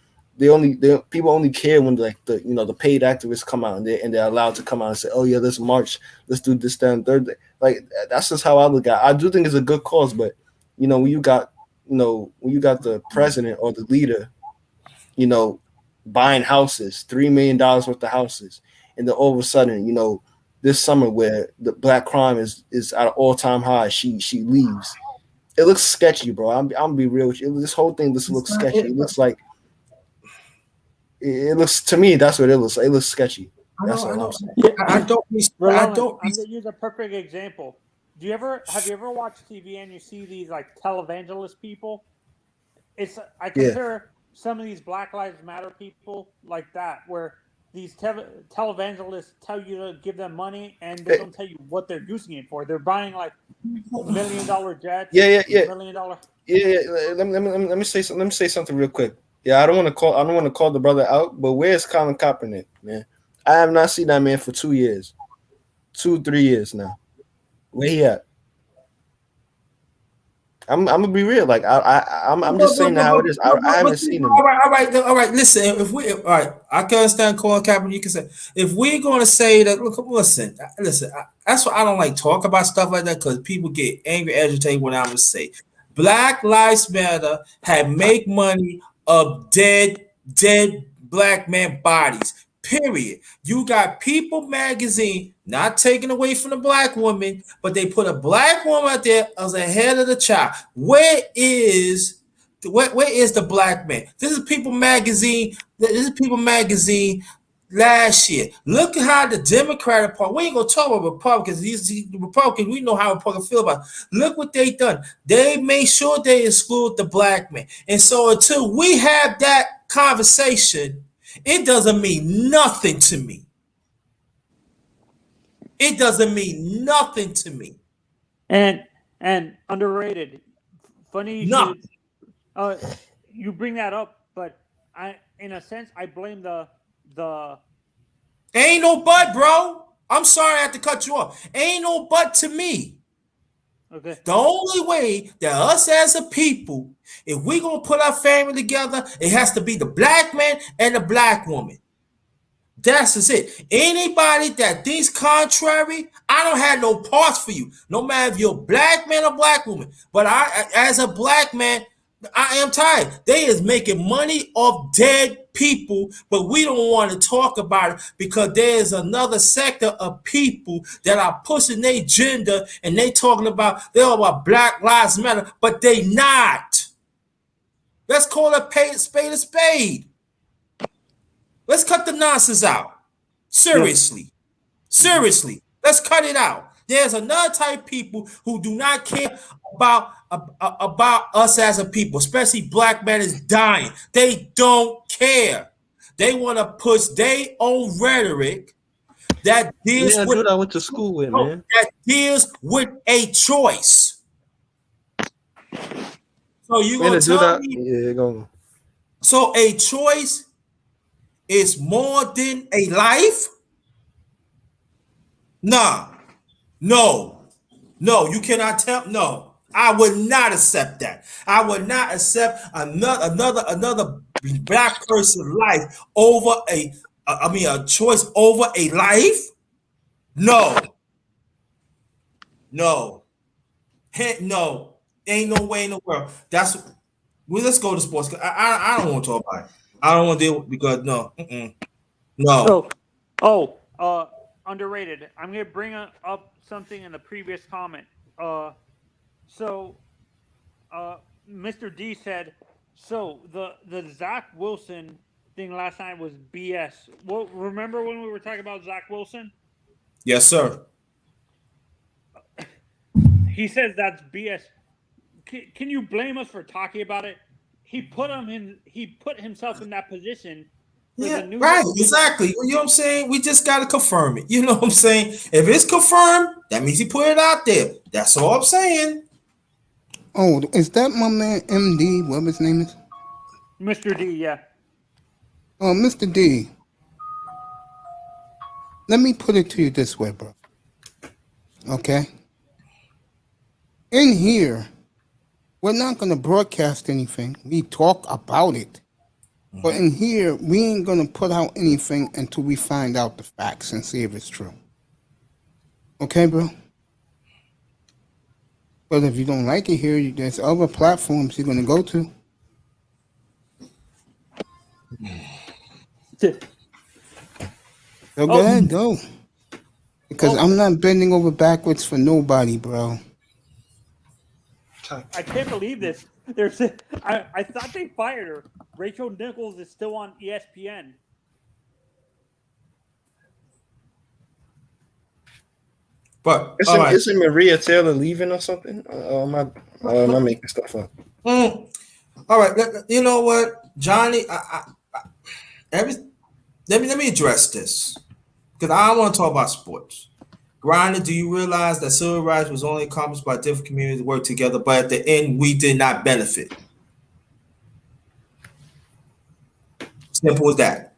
Speaker 8: people only care when the paid activists come out and they're allowed to come out and say, oh yeah, let's march, let's do this, that, and third. Like that's just how I look at it. I do think it's a good cause, but when you got the president or the leader, buying houses, $3 million worth of houses, and then all of a sudden, this summer where the black crime is at an all-time high, she leaves. It looks sketchy, bro. I'm gonna be real with you. This whole thing just looks sketchy. It looks like it looks to me. That's what it looks like. It looks sketchy. That's all I'm saying.
Speaker 2: I'm gonna use a perfect example. Have you ever watched TV and you see these like televangelist people? I compare some of these Black Lives Matter people like that, where these televangelists tell you to give them money and they don't tell you what they're using it for. They're buying like $1 million jets.
Speaker 8: Yeah.
Speaker 2: $1 million.
Speaker 8: Yeah. Let me say something real quick. Yeah, I don't want to call the brother out, but where's Colin Kaepernick, man? I have not seen that man for 2 years, 3 years now. Where he at? I'm gonna be real. Like I'm just saying how it is. I haven't seen him.
Speaker 3: All right. Listen, I can understand Colin Kaepernick. You can say if we're gonna say that. Listen. That's why I don't like talk about stuff like that because people get angry, agitated when I'm gonna say Black Lives Matter had make money of dead black man bodies. Period. You got People magazine not taking away from the black woman, but they put a black woman out there as a head of the child. Where is the black man? This is People magazine. Last year. Look at how the Democratic Party. We ain't gonna talk about Republicans. These Republicans, we know how Republicans feel about it. Look what they done. They made sure they exclude the black man. And so until we have that conversation, it doesn't mean nothing to me. It doesn't mean nothing to me.
Speaker 2: And underrated. Funny you bring that up, but in a sense I blame the
Speaker 3: ain't no but, bro. I'm sorry I have to cut you off. Ain't no but to me.
Speaker 2: Okay.
Speaker 3: The only way that us as a people, if we're going to put our family together, it has to be the black man and the black woman. That's just it. Anybody that thinks contrary, I don't have no parts for you. No matter if you're a black man or black woman. But I, as a black man, I am tired. They is making money off dead people, but we don't want to talk about it because there's another sector of people that are pushing their agenda and they talking about they're about Black Lives Matter, but they not. Let's call a spade a spade. Let's cut the nonsense out. Seriously. Let's cut it out. There's another type of people who do not care about us as a people, especially black men is dying. They don't care. They want to push their own rhetoric that deals with
Speaker 8: dude I went to school with, man.
Speaker 3: That deals with a choice. So you gonna tell me? So a choice is more than a life? No, you cannot tell. No, I would not accept that. I would not accept another black person's life over a choice over a life. No, ain't no way in the world. Let's go to sports. I don't want to talk about it. I don't want to deal with because no.
Speaker 2: Underrated. I'm going to bring up something in the previous comment. Mr. D said, so the Zach Wilson thing last night was BS. Well, remember when we were talking about Zach Wilson?
Speaker 3: Yes, sir.
Speaker 2: He says that's BS. Can you blame us for talking about it? He put himself in that position.
Speaker 3: Yeah, right, exactly. You know what I'm saying? We just got to confirm it. You know what I'm saying? If it's confirmed, that means he put it out there. That's all I'm saying.
Speaker 1: Oh, is that my man MD? What his name is?
Speaker 2: Mr. D, yeah.
Speaker 1: Oh, Mr. D. Let me put it to you this way, bro. Okay? In here, we're not going to broadcast anything. We talk about it. But in here, we ain't going to put out anything until we find out the facts and see if it's true. Okay, bro? But if you don't like it here, there's other platforms you're going to go to. So go ahead, go. Because I'm not bending over backwards for nobody, bro.
Speaker 2: I can't believe this. I thought they fired her. Rachel Nichols is still on ESPN.
Speaker 3: But
Speaker 8: isn't Maria Taylor leaving or something? Am I making stuff up?
Speaker 3: All right. You know what, Johnny? Let me address this because I want to talk about sports. Grinder, do you realize that civil rights was only accomplished by different communities that work together, but at the end, we did not benefit? Simple as that.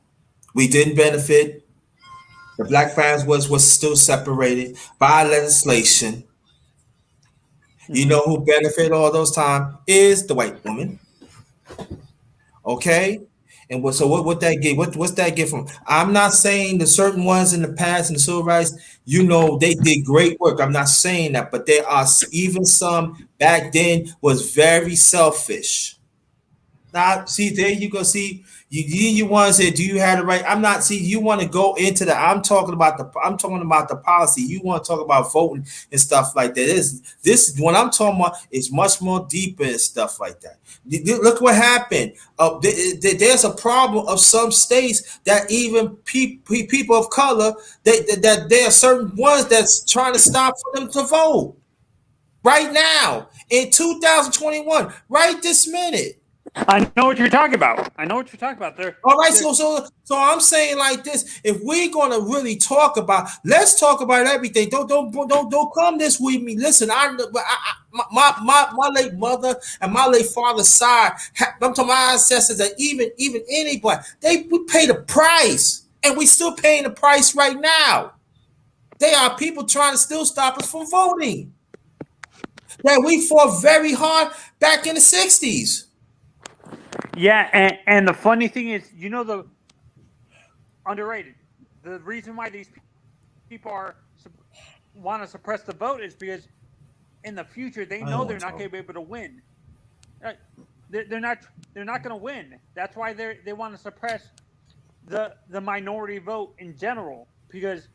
Speaker 3: We didn't benefit. The black families was still separated by legislation. You know who benefited all those times is the white woman. Okay? And what that get? What's that get from? I'm not saying the certain ones in the past and the civil rights, they did great work. I'm not saying that, but there are even some back then was very selfish. Now, see, there you go. See, you want to say, do you have the right? I'm not. See, you want to go into that. I'm talking about the policy. You want to talk about voting and stuff like that. This what I'm talking about is much more deeper and stuff like that. Look what happened. There's a problem of some states that even people of color that there are certain ones that's trying to stop for them to vote right now in 2021, right this minute.
Speaker 2: I know what you're talking about. There.
Speaker 3: All right, so I'm saying like this: if we're gonna really talk about, let's talk about everything. Don't come this with me. Listen, my late mother and my late father's side. I'm talking my ancestors, and even anybody, we paid a price, and we still paying the price right now. There are people trying to still stop us from voting. That we fought very hard back in the 60s.
Speaker 2: Yeah, and the funny thing is, the underrated. The reason why these people want to suppress the vote is because in the future they know they're not going to be able to win. They're not going to win. That's why they want to suppress the minority vote in general, because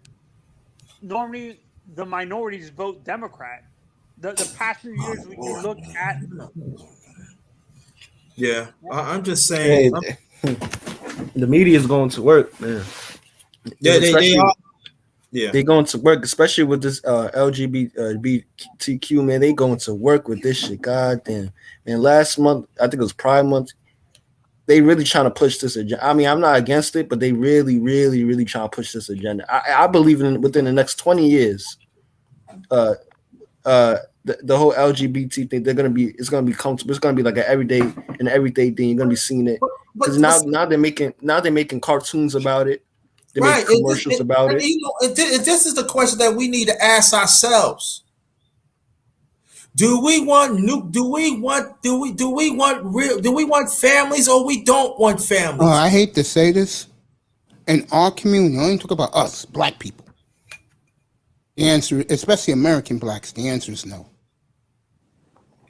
Speaker 2: normally the minorities vote Democrat. The past few years you look at.
Speaker 3: Yeah, I'm just saying.
Speaker 8: The media is going to work, man.
Speaker 3: Yeah, they are. Yeah,
Speaker 8: they're going to work, especially with this LGBTQ, man. They going to work with this shit. God damn. And last month, I think it was Pride Month, they really trying to push this agenda. I mean, I'm not against it, but they really, really, really trying to push this agenda. I believe within the next 20 years, the whole LGBT thing, it's gonna be comfortable. It's gonna be like an everyday thing. You're gonna be seeing it because now they're making cartoons about it. They make commercials about it.
Speaker 3: This is the question that we need to ask ourselves: Do we want families, or we don't want families?
Speaker 1: Oh, I hate to say this. In our community, I only talk about us, black people. The answer, especially American blacks, the answer is no.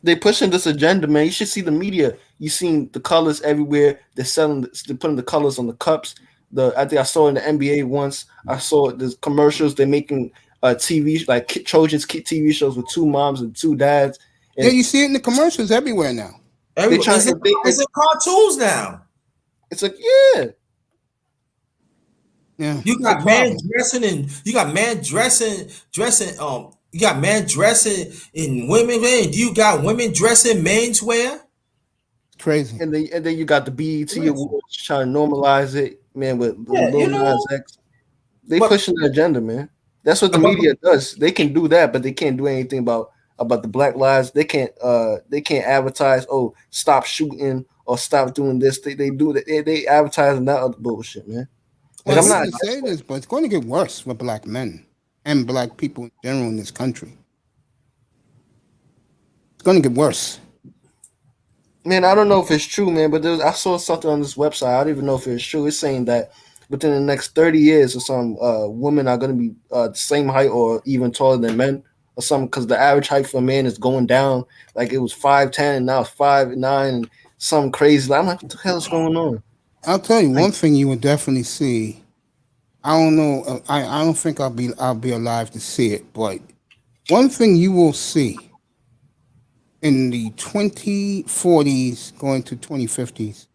Speaker 8: They pushing this agenda, man. You should see the media. You seen the colors everywhere. They're putting the colors on the cups. I think I saw in the NBA once. I saw the commercials. They're making TV like Trojans TV shows with two moms and two dads. And
Speaker 1: yeah, you see it in the commercials everywhere now.
Speaker 3: It's in cartoons now.
Speaker 8: It's like
Speaker 1: yeah.
Speaker 3: You got man dressing in women wear. You got women dressing menswear.
Speaker 1: Crazy.
Speaker 8: And then you got the BET Awards trying to normalize it, man, with Lil Nas X. They pushing the agenda, man. That's what the media does. They can do that, but they can't do anything about the Black lives. They can't advertise, stop shooting or stop doing this. They do that. They advertising that other bullshit, man.
Speaker 1: Well, I'm not saying this, but it's going to get worse for black men and black people in general in this country. It's going to get worse.
Speaker 8: Man, I don't know if it's true, man, but I saw something on this website. I don't even know if it's true. It's saying that within the next 30 years or some women are going to be the same height or even taller than men or something, because the average height for a man is going down. Like it was 5'10" and now it's 5'9" and something crazy. Like, I'm like, what the hell is going on?
Speaker 1: I'll tell you one thing you will definitely see. I don't know. I don't think I'll be alive to see it, but one thing you will see in the 2040s going to 2050s,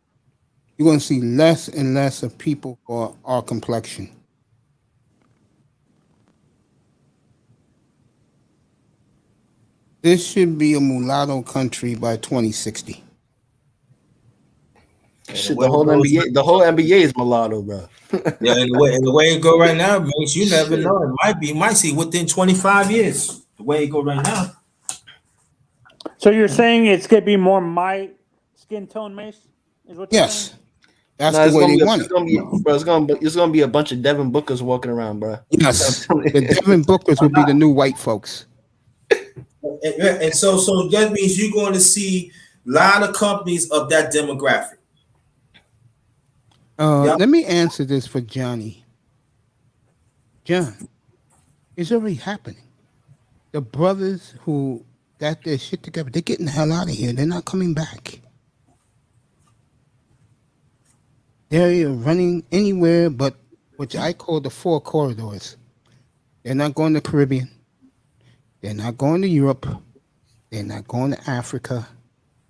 Speaker 1: you're going to see less and less of people for our complexion. This should be a mulatto country by 2060.
Speaker 8: Shit, the whole NBA is mulatto, bro.
Speaker 3: Yeah, and the way it go right now, Mace, you never know. You might see within 25 years. The way it go right now.
Speaker 2: So you're saying it's gonna be more my skin tone, Mace? Is what you're saying?
Speaker 1: That's the way they want it.
Speaker 8: It's gonna be a bunch of Devin Bookers walking around, bro.
Speaker 1: Yes, the Devin Bookers will be the new white folks.
Speaker 3: And so that means you're going to see a lot of companies of that demographic.
Speaker 1: Let me answer this for Johnny. John, it's already happening. The brothers who got their shit together, they're getting the hell out of here. They're not coming back. They're running anywhere but which I call the 4 corridors. They're not going to the Caribbean. They're not going to Europe. They're not going to Africa.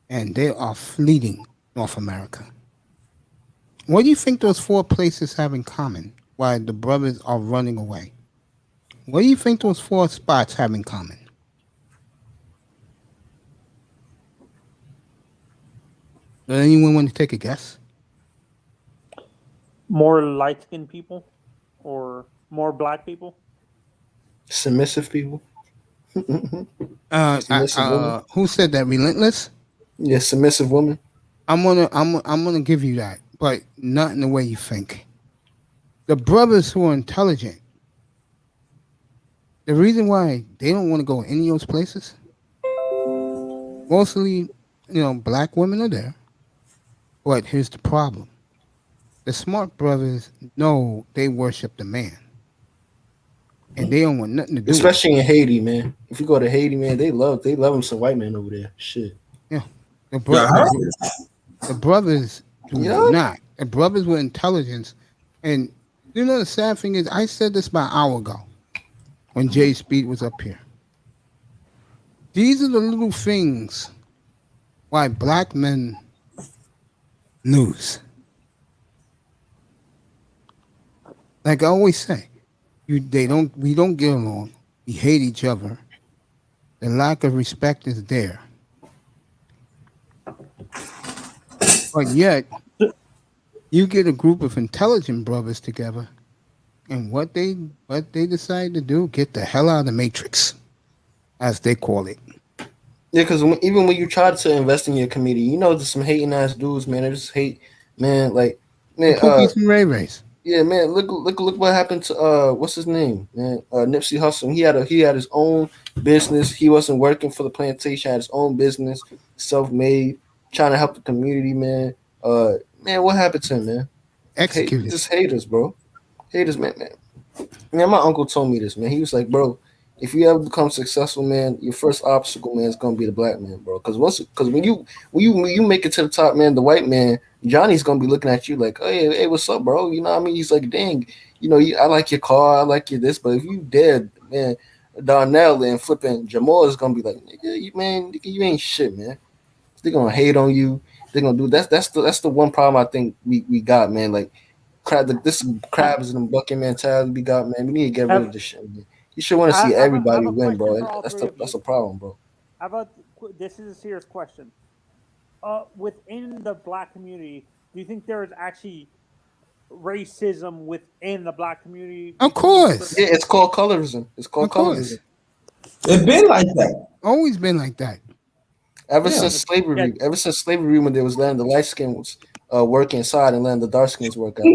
Speaker 1: And they are fleeing North America. What do you think those 4 places have in common while the brothers are running away? What do you think those 4 spots have in common? Does anyone want to take a guess?
Speaker 2: More light-skinned people or more black people?
Speaker 8: Submissive people.
Speaker 1: Who said that? Relentless?
Speaker 8: Yeah, submissive woman.
Speaker 1: I'm gonna give you that, but not in the way you think. The brothers who are intelligent, the reason why they don't want to go any of those places, mostly, black women are there. But here's the problem. The smart brothers know they worship the man. And they don't want nothing to do
Speaker 8: especially in Haiti, man. If you go to Haiti, man, they love them some white men over there. Shit.
Speaker 1: Yeah. The brothers do not. The brothers with intelligence. And the sad thing is, I said this about an hour ago when Jay Speed was up here. These are the little things why black men lose. Like I always say, we don't get along. We hate each other. The lack of respect is there. But yet, you get a group of intelligent brothers together, and what they decide to do, get the hell out of the matrix, as they call it.
Speaker 8: Yeah, because even when you try to invest in your community, there's some hating ass dudes, man. They just hate, man. Like, man,
Speaker 1: Pookies and Ray Rays.
Speaker 8: Yeah, man. Look what happened to what's his name, man? Nipsey Hussle. He had his own business. He wasn't working for the plantation. Had his own business, self-made, trying to help the community, man. Man, what happened to him, man?
Speaker 1: Executed.
Speaker 8: Just haters, bro. Haters, man. Man, my uncle told me this, man. He was like, bro, if you ever become successful, man, your first obstacle, man, is gonna be the black man, bro. Because when you make it to the top, man, the white man, Johnny's gonna be looking at you like, hey, what's up, bro? You know what I mean? He's like, dang, I like your car, I like your this, but if you dead, man, Darnell and flipping Jamal is gonna be like, nigga, you ain't shit, man. They're gonna hate on you. They're gonna do that's the one problem I think we got, man. Like, this crabs and bucket mentality we got, man. We need to get rid of this shit, man. You should want to see everybody win, bro. That's a problem, bro.
Speaker 2: How about this? Is a serious question. Within the black community, do you think there is actually racism within the black community?
Speaker 1: Of course.
Speaker 8: Yeah, it's called colorism. It's called colorism.
Speaker 3: It's been like that.
Speaker 1: Always been like that.
Speaker 8: Ever since slavery, when there was letting the light skins work inside and letting the dark skins work out.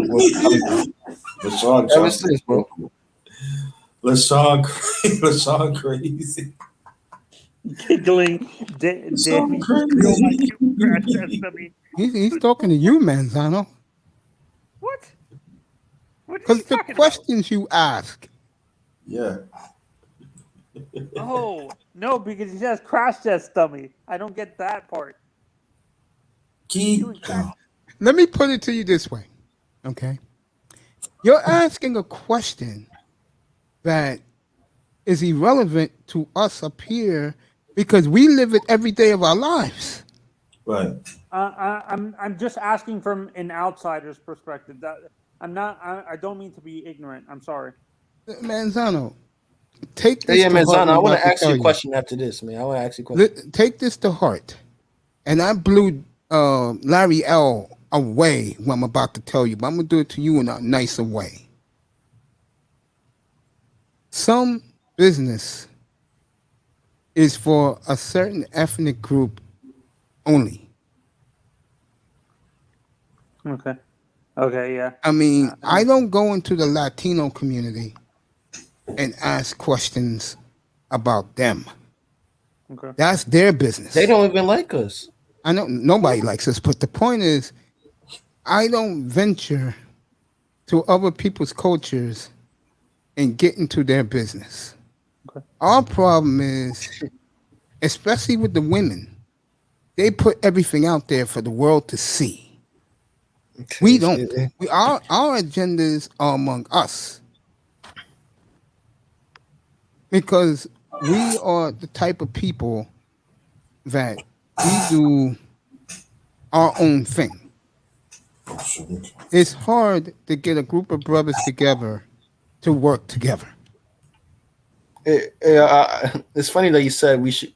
Speaker 8: Ever since, bro.
Speaker 3: LaShawn crazy.
Speaker 2: Giggling.
Speaker 3: So
Speaker 2: Danny,
Speaker 3: crazy.
Speaker 2: crash test dummy.
Speaker 1: He's talking to you, Manzano.
Speaker 2: What? What are
Speaker 1: Because
Speaker 2: you
Speaker 1: the
Speaker 2: talking
Speaker 1: questions you ask.
Speaker 3: Yeah.
Speaker 2: about? Oh, no, because he says crash test dummy. I don't get that part.
Speaker 3: Keep.
Speaker 1: Let me put it to you this way, okay? You're asking a question that is irrelevant to us up here because we live it every day of our lives.
Speaker 3: Right.
Speaker 2: I'm just asking from an outsider's perspective. That I'm not. I don't mean to be ignorant. I'm sorry.
Speaker 1: Manzano, take this
Speaker 8: Yeah,
Speaker 1: to
Speaker 8: man,
Speaker 1: heart.
Speaker 8: Zana, I
Speaker 1: I'm
Speaker 8: want
Speaker 1: about
Speaker 8: to ask you
Speaker 1: tell
Speaker 8: a question after this, man. I want to ask you a question.
Speaker 1: Take this to heart. And I blew Larry L away what I'm about to tell you, but I'm going to do it to you in a nicer way. Some business is for a certain ethnic group only.
Speaker 2: Okay. Okay. Yeah.
Speaker 1: I mean, I don't go into the Latino community and ask questions about them.
Speaker 2: Okay.
Speaker 1: That's their business.
Speaker 8: They don't even like us.
Speaker 1: I know nobody likes us, but the point is, I don't venture to other people's cultures and get into their business.
Speaker 2: Okay.
Speaker 1: Our problem is, especially with the women, they put everything out there for the world to see.
Speaker 8: Okay,
Speaker 1: We don't. Our agendas are among us because we are the type of people that we do our own thing. It's hard to get a group of brothers together to work together.
Speaker 8: It's funny that you said we should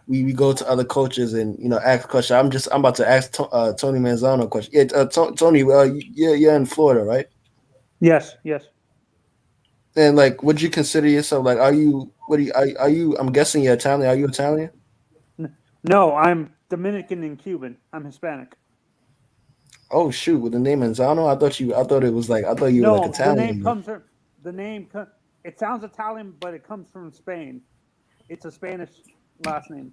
Speaker 8: we go to other cultures and ask questions. I'm about to ask Tony Manzano a question. Yeah, Tony, you're in Florida, right?
Speaker 2: Yes. Yes.
Speaker 8: And like, would you consider yourself like? Are you? Are you? I'm guessing you're Italian. Are you Italian?
Speaker 2: No, I'm Dominican and Cuban. I'm Hispanic.
Speaker 8: Oh shoot! With the name Manzano, I thought you were like Italian.
Speaker 2: The name comes from the name. It sounds Italian, but it comes from Spain. It's a Spanish last name.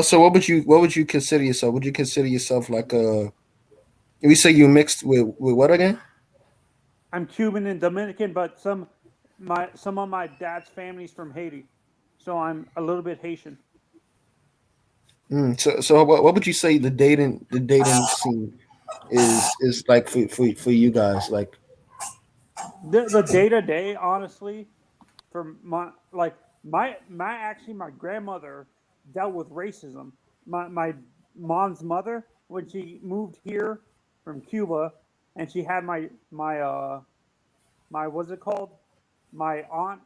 Speaker 8: So what would you consider yourself? Would you consider yourself like a? We say you mixed with what again?
Speaker 2: I'm Cuban and Dominican, but some of my dad's family's from Haiti, so I'm a little bit Haitian.
Speaker 8: So what would you say the dating scene is like for you guys? Like
Speaker 2: The day to day, honestly, for my grandmother dealt with racism. My mom's mother, when she moved here from Cuba, and she had my what's it called? My aunt,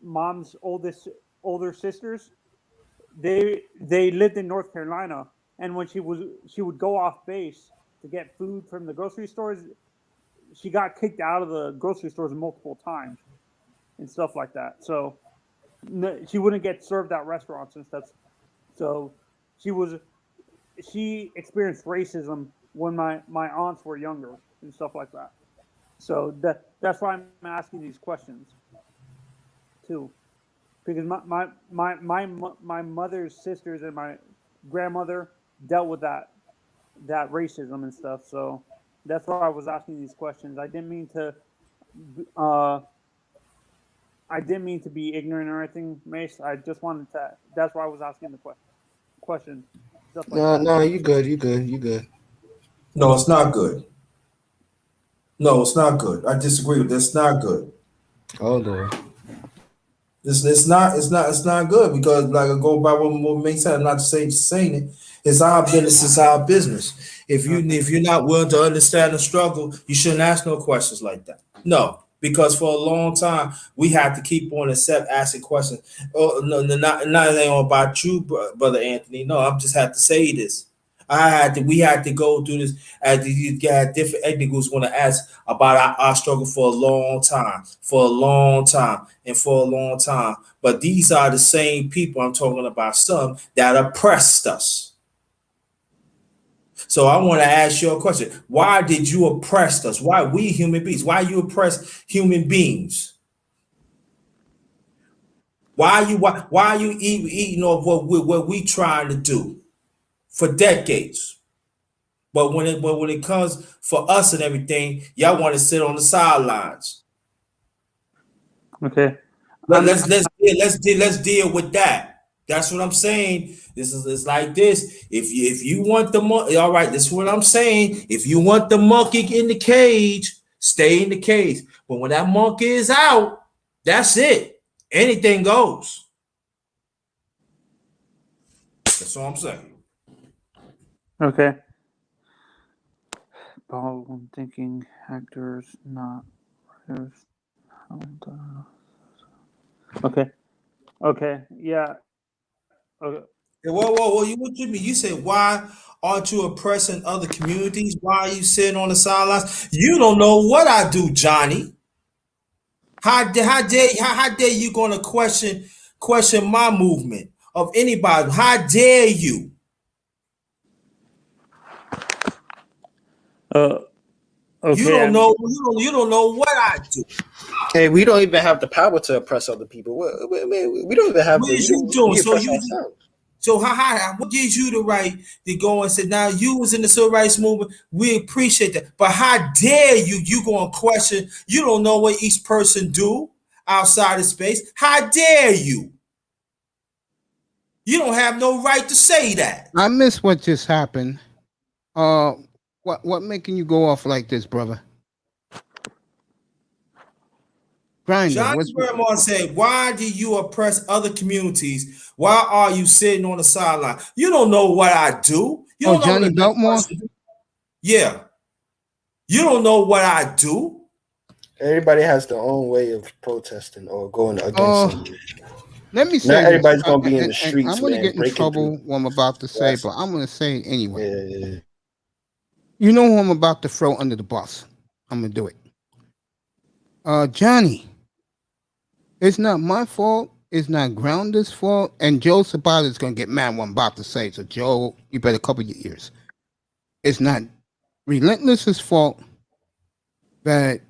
Speaker 2: mom's older sisters. They lived in North Carolina, and when she would go off base to get food from the grocery stores, she got kicked out of the grocery stores multiple times and stuff like that. So she wouldn't get served at restaurants and stuff. So she experienced racism when my aunts were younger and stuff like that. So that's why I'm asking these questions too, because my mother's sisters and my grandmother dealt with that racism and stuff. So that's why I was asking these questions. I didn't mean to be ignorant or anything, Mace. I just wanted to. That's why I was asking the question.
Speaker 8: No, you good.
Speaker 3: No, it's not good. No, it's not good. I disagree with this. It's not good.
Speaker 8: Oh Lord.
Speaker 3: It's not good because like I go by what makes sense. I'm not saying it. It's our business. It's our business. If you're not willing to understand the struggle, you shouldn't ask no questions like that. No, because for a long time we had to keep on asking questions. Oh no, not about you, brother Anthony. No, I just had to say this. We had to go through this as you got different ethnic groups want to ask about our struggle for a long time. But these are the same people I'm talking about, some that oppressed us. So I want to ask you a question. Why did you oppress us? Why we human beings? Why you oppress human beings? Why are you eating off what we trying to do for decades? But when it comes for us and everything, y'all want to sit on the sidelines.
Speaker 2: Okay.
Speaker 3: Let's deal with that. That's what I'm saying. It's like this. If you want the monkey, all right. This is what I'm saying. If you want the monkey in the cage, stay in the cage. But when that monkey is out, that's it. Anything goes. That's all I'm saying.
Speaker 2: Okay. I'm thinking actors, not writers. Okay. Okay. Yeah. Okay.
Speaker 3: Whoa. What you mean? You said, why aren't you oppressing other communities? Why are you sitting on the sidelines? You don't know what I do, Johnny. How dare you gonna question my movement of anybody? How dare you?
Speaker 2: Okay.
Speaker 3: You don't know what I do.
Speaker 8: Hey, we don't even have the power to oppress other people. We don't even have
Speaker 3: What
Speaker 8: the.
Speaker 3: is you doing?
Speaker 8: So
Speaker 3: What gives you the right to go and say, now you was in the civil rights movement? We appreciate that, but how dare you? You gonna question? You don't know what each person do outside of space. How dare you? You don't have no right to say that.
Speaker 1: I miss what just happened. What making you go off like this, brother? Grinder.
Speaker 3: Johnny Grandma said, why do you oppress other communities? Why are you sitting on the sideline? You don't know what I do. You don't know
Speaker 1: Johnny
Speaker 3: what
Speaker 1: Beltmore?
Speaker 3: Yeah. You don't know what I do.
Speaker 8: everybody has their own way of protesting or going against something.
Speaker 1: Let me say
Speaker 8: Not
Speaker 1: this.
Speaker 8: everybody's gonna be in the streets.
Speaker 1: I'm gonna get in trouble what I'm about to say, but I'm gonna say it anyway.
Speaker 8: Yeah.
Speaker 1: You know who I'm about to throw under the bus. I'm gonna do it. Johnny, it's not my fault. It's not Grounder's fault. And Joe Sabata's gonna get mad what I'm about to say. So Joe, you better cover your ears. It's not Relentless's fault that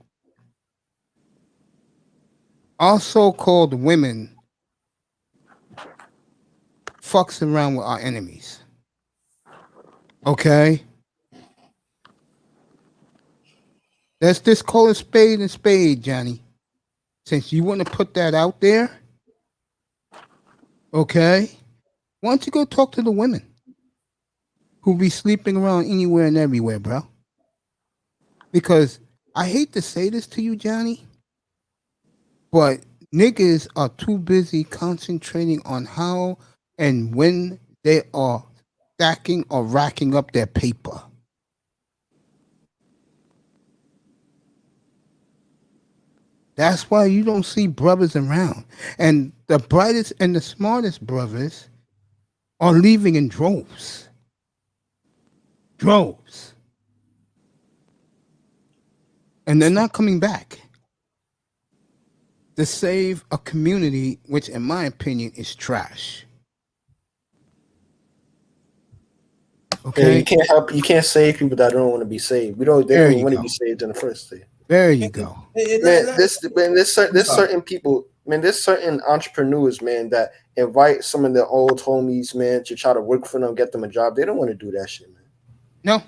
Speaker 1: our so-called women fucks around with our enemies. Okay? Let's just call it spade and spade, Johnny. Since you want to put that out there, okay? Why don't you go talk to the women who be sleeping around anywhere and everywhere, bro? Because I hate to say this to you, Johnny, but niggas are too busy concentrating on how and when they are stacking or racking up their paper. That's why you don't see brothers around. And the brightest and the smartest brothers are leaving in droves. Droves. And they're not coming back to save a community, which in my opinion is trash. Okay.
Speaker 8: Yeah, you can't save people that don't want to be saved. They don't want to be saved in the first place.
Speaker 1: There you go.
Speaker 8: There's certain people, man, there's certain entrepreneurs, man, that invite some of their old homies, man, to try to work for them, get them a job. They don't want to do that shit, man.
Speaker 1: No.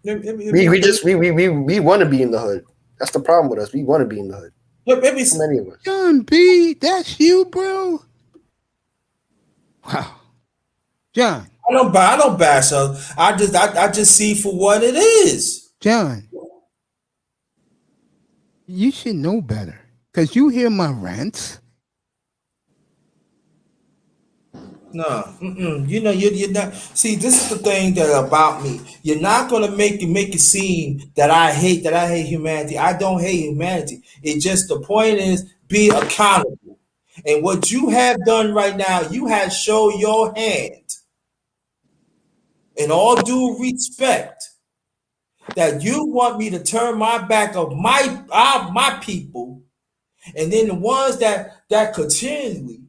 Speaker 8: We want to be in the hood. That's the problem with us. We want to be in the hood. Many of us.
Speaker 1: John B, that's you, bro. Wow. John.
Speaker 3: I don't bash her. I just see for what it is.
Speaker 1: John. You should know better. Because you hear my rants.
Speaker 3: No, you know, you're not. See, this is the thing that about me. You're not gonna make it seem that I hate humanity. I don't hate humanity. It just, the point is, be accountable. And what you have done right now, you have shown your hand. In all due respect, that you want me to turn my back on my people, and then the ones that continually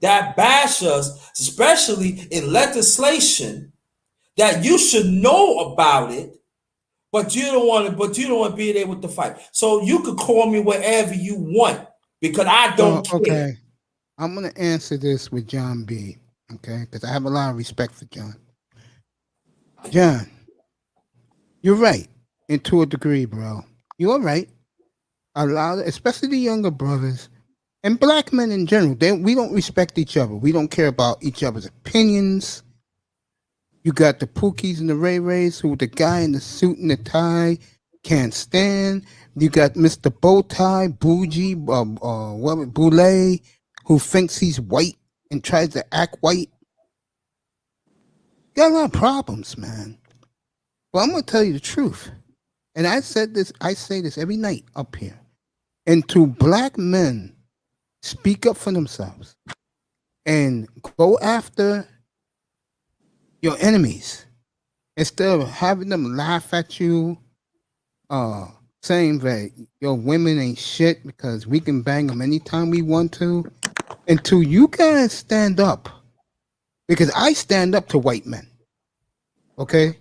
Speaker 3: that bash us, especially in legislation, that you should know about it, but you don't want to be able to fight. So you could call me whatever you want. because I don't care.
Speaker 1: Okay. I'm going to answer this with John B. Okay? Because I have a lot of respect for John. John, you're right. And to a degree, bro. You're right. A lot, especially the younger brothers and black men in general, we don't respect each other. We don't care about each other's opinions. You got the Pookies and the Ray Rays, who the guy in the suit and the tie can't stand. You got Mr. Bowtie, Bougie, Boulay, who thinks he's white and tries to act white. Got a lot of problems, man. But I'm gonna tell you the truth. And I say this every night up here. And to black men, speak up for themselves and go after your enemies instead of having them laugh at you, saying that your women ain't shit because we can bang them anytime we want to. Until you guys stand up, because I stand up to white men. Okay?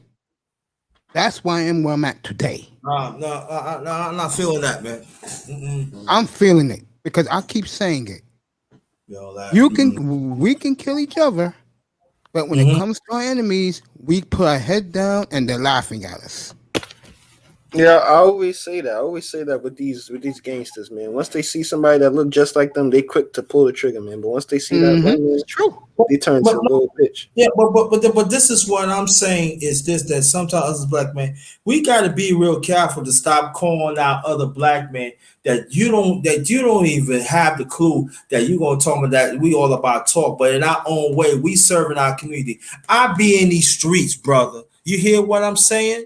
Speaker 1: That's why I am where I'm at today.
Speaker 3: No, I'm not feeling that, man. Mm-mm.
Speaker 1: I'm feeling it because I keep saying it. We can kill each other, but when it comes to our enemies, we put our head down and they're laughing at us.
Speaker 8: Yeah, I always say that. I always say that with these gangsters, man. Once they see somebody that look just like them, they quick to pull the trigger, man. But once they see that, man,
Speaker 1: it's true.
Speaker 8: They turn to a little bitch.
Speaker 3: Yeah, but this is what I'm saying is this: that sometimes us as black men, we got to be real careful to stop calling out other black men that you don't even have the clue that you're gonna talk about that we all about talk, but in our own way, we serving our community. I be in these streets, brother. You hear what I'm saying?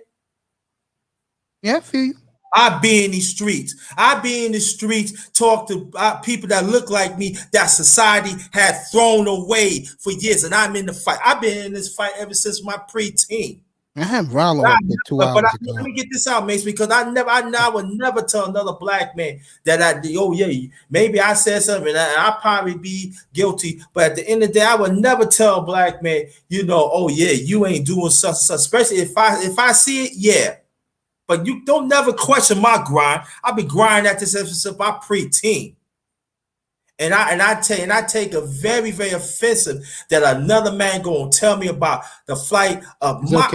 Speaker 1: Yeah, I feel you.
Speaker 3: I be in these streets. I be in the streets, talk to people that look like me that society had thrown away for years, and I'm in the fight. I've been in this fight ever since my preteen.
Speaker 1: I have Rollo up there 2 hours ago.
Speaker 3: Let me get this out, Mace, because I would never tell another black man that maybe I said something and I'll probably be guilty, but at the end of the day, I would never tell a black man, you ain't doing such, especially if I see it, yeah. But you don't never question my grind. I've been grinding at this ever since my preteen. And I take a very, very offensive that another man gonna tell me about the flight of our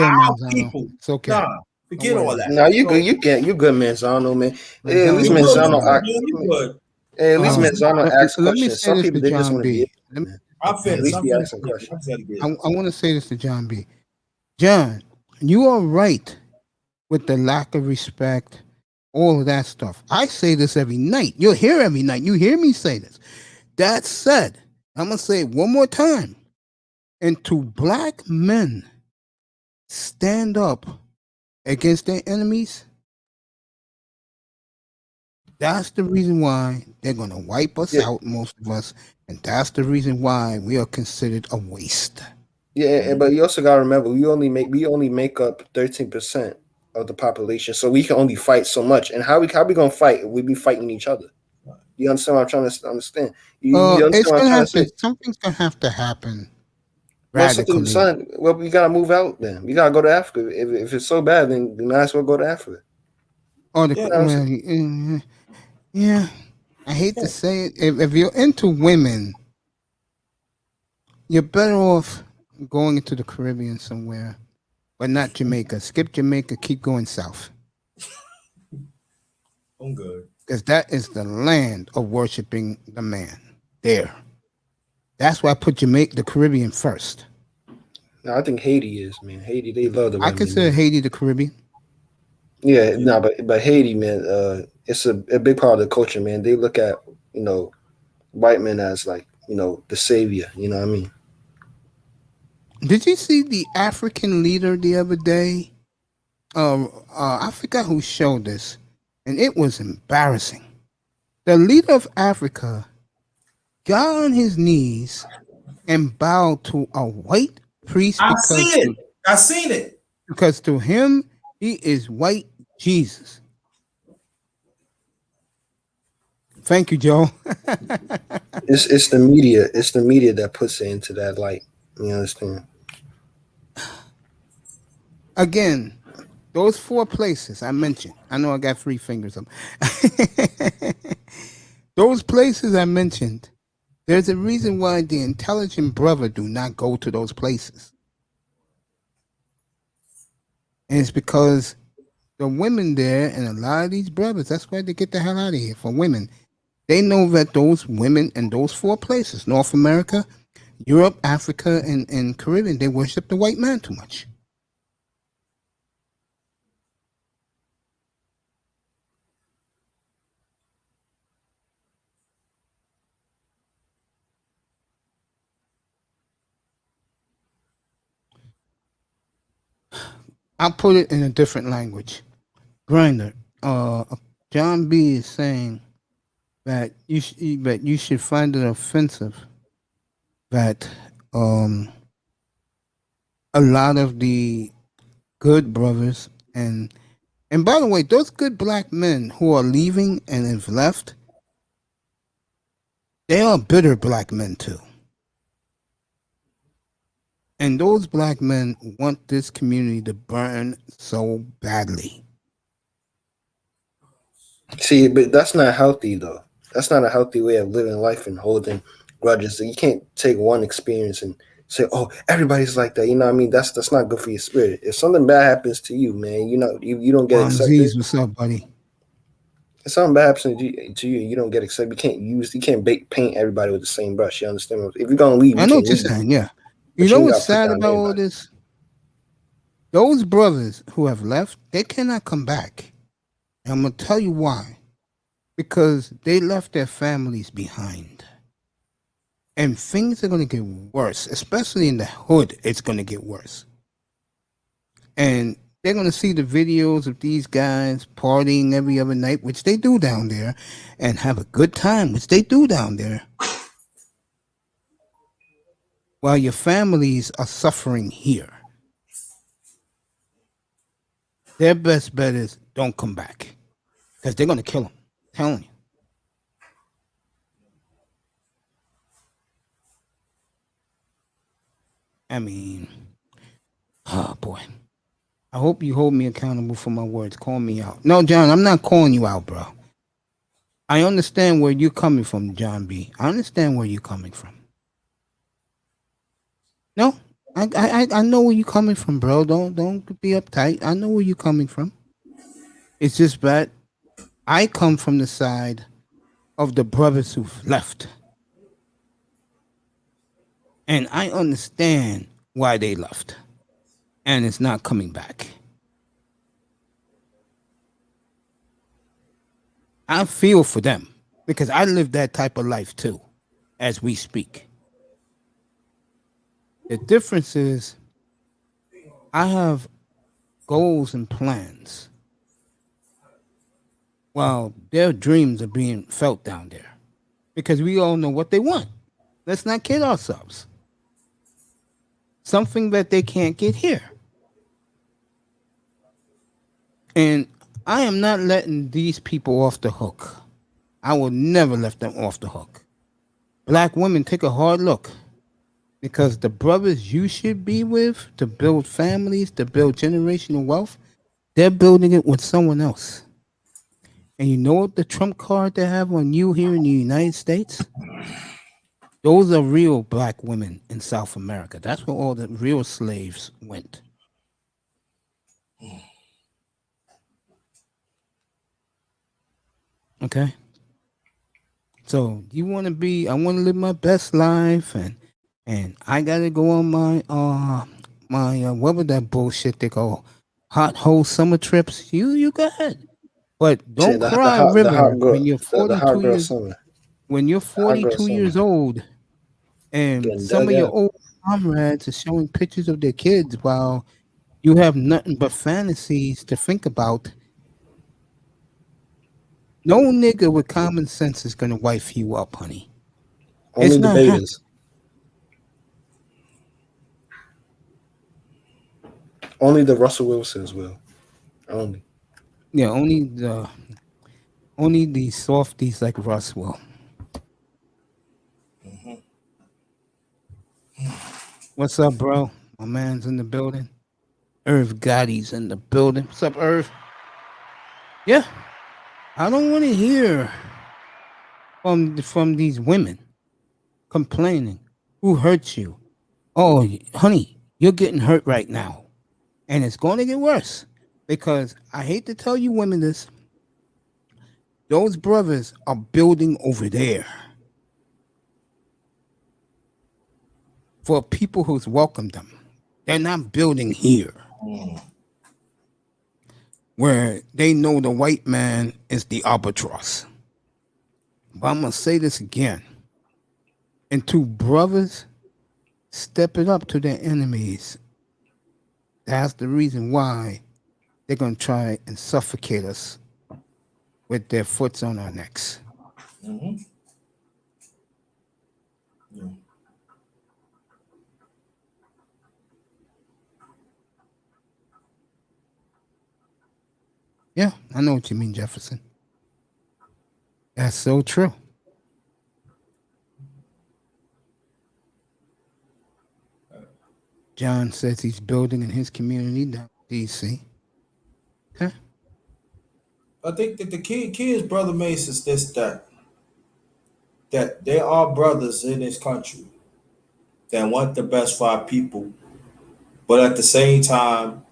Speaker 3: people.
Speaker 1: It's okay.
Speaker 3: Nah, forget all that.
Speaker 8: No, you good. You good, Manzano, man. At least Manzano asks questions. Some people they just want to be. At least he asks some questions.
Speaker 1: I want to say this to John B. John, you are right with the lack of respect, all of that stuff. I say this every night. You'll hear every night. You hear me say this. That said, I'm going to say it one more time. And to black men stand up against their enemies, that's the reason why they're going to wipe us out, most of us. And that's the reason why we are considered a waste.
Speaker 8: Yeah, but you also got to remember, we only make up 13% of the population, so we can only fight so much. And how we gonna fight? We be fighting each other. You understand what I'm trying to understand?
Speaker 1: Something's gonna have to happen.
Speaker 8: Well, we gotta move out. Then we gotta go to Africa. If it's so bad, then we might as well go to Africa.
Speaker 1: Yeah. I hate to say it. If you're into women, you're better off going into the Caribbean somewhere. But not Jamaica. Skip Jamaica. Keep going south.
Speaker 3: I'm good.
Speaker 1: Because that is the land of worshiping the man. There. That's why I put the Caribbean first.
Speaker 8: No, I think Haiti is, man. Haiti, they love the women.
Speaker 1: I consider Haiti the Caribbean.
Speaker 8: Yeah, no, but Haiti, man, it's a big part of the culture, man. They look at, white men as like, the savior. You know what I mean?
Speaker 1: Did you see the African leader the other day? I forgot who showed this, and it was embarrassing. The leader of Africa got on his knees and bowed to a white priest.
Speaker 3: I seen it.
Speaker 1: Because to him, he is white Jesus. Thank you, Joe.
Speaker 8: It's the media. It's the media that puts it into that light. You understand?
Speaker 1: Again, those 4 places I mentioned. I know I got 3 fingers up. Those places I mentioned, there's a reason why the intelligent brother do not go to those places. And it's because the women there and a lot of these brothers, that's why they get the hell out of here for women. They know that those women in those 4 places, North America, Europe, Africa, and Caribbean, they worship the white man too much. I'll put it in a different language. Grinder, John B is saying that you should find it offensive that a lot of the good brothers and by the way, those good black men who are leaving and have left, they are bitter black men too. And those black men want this community to burn so badly.
Speaker 8: See, but that's not healthy, though. That's not a healthy way of living life and holding grudges. You can't take one experience and say, "Oh, everybody's like that." You know what I mean? That's not good for your spirit. If something bad happens to you, man, you don't get accepted.
Speaker 1: What's up, buddy?
Speaker 8: If something bad happens to you, you don't get accepted. You can't paint everybody with the same brush. You understand? If you're gonna leave,
Speaker 1: I know what you're saying. Yeah. You know what's sad about all this? Those brothers who have left, they cannot come back. And I'm going to tell you why. Because they left their families behind. And things are going to get worse, especially in the hood. It's going to get worse. And they're going to see the videos of these guys partying every other night, which they do down there, and have a good time, which they do down there. While your families are suffering here. Their best bet is don't come back. Because they're going to kill them. I'm telling you. I mean, oh boy. I hope you hold me accountable for my words. Call me out. No, John, I'm not calling you out, bro. I understand where you're coming from, John B. I understand where you're coming from. No, I know where you're coming from, bro. Don't be uptight. I know where you're coming from. It's just that I come from the side of the brothers who've left. And I understand why they left. And it's not coming back. I feel for them because I live that type of life too, as we speak. The difference is I have goals and plans while their dreams are being felt down there because we all know what they want. Let's not kid ourselves. Something that they can't get here. And I am not letting these people off the hook. I will never let them off the hook. Black women, take a hard look. Because the brothers you should be with to build families, to build generational wealth, they're building it with someone else. And you know what the trump card they have on you here in the United States? Those are real black women in South America. That's where all the real slaves went. Okay? So you want to be, I want to live my best life and I gotta go on my what was that bullshit they call hot hole summer trips? You go ahead, but don't cry river when you're 42 years old. When you're 42 years old, and some of your old comrades are showing pictures of their kids while you have nothing but fantasies to think about. No nigga with common sense is gonna wife you up, honey.
Speaker 8: Only
Speaker 1: it's not
Speaker 8: debaters. Only the Russell Wilsons will. Only.
Speaker 1: Yeah, only the softies like Russ will. What's up, bro? My man's in the building. Irv Gotti's in the building. What's up, Irv? Yeah. I don't want to hear from these women complaining. Who hurt you? Oh, honey, you're getting hurt right now. And it's going to get worse because I hate to tell you women this. Those brothers are building over there for people who's welcomed them. They're not building here where they know the white man is the albatross. But I'm going to say this again. And two brothers stepping up to their enemies. That's the reason why they're going to try and suffocate us with their foots on our necks.
Speaker 3: Mm-hmm.
Speaker 1: Yeah, I know what you mean, Jefferson. That's so true. John says he's building in his community down in DC. Huh?
Speaker 3: I think that the key is, Brother Mace, is this, that there are brothers in this country that want the best for our people, but at the same time,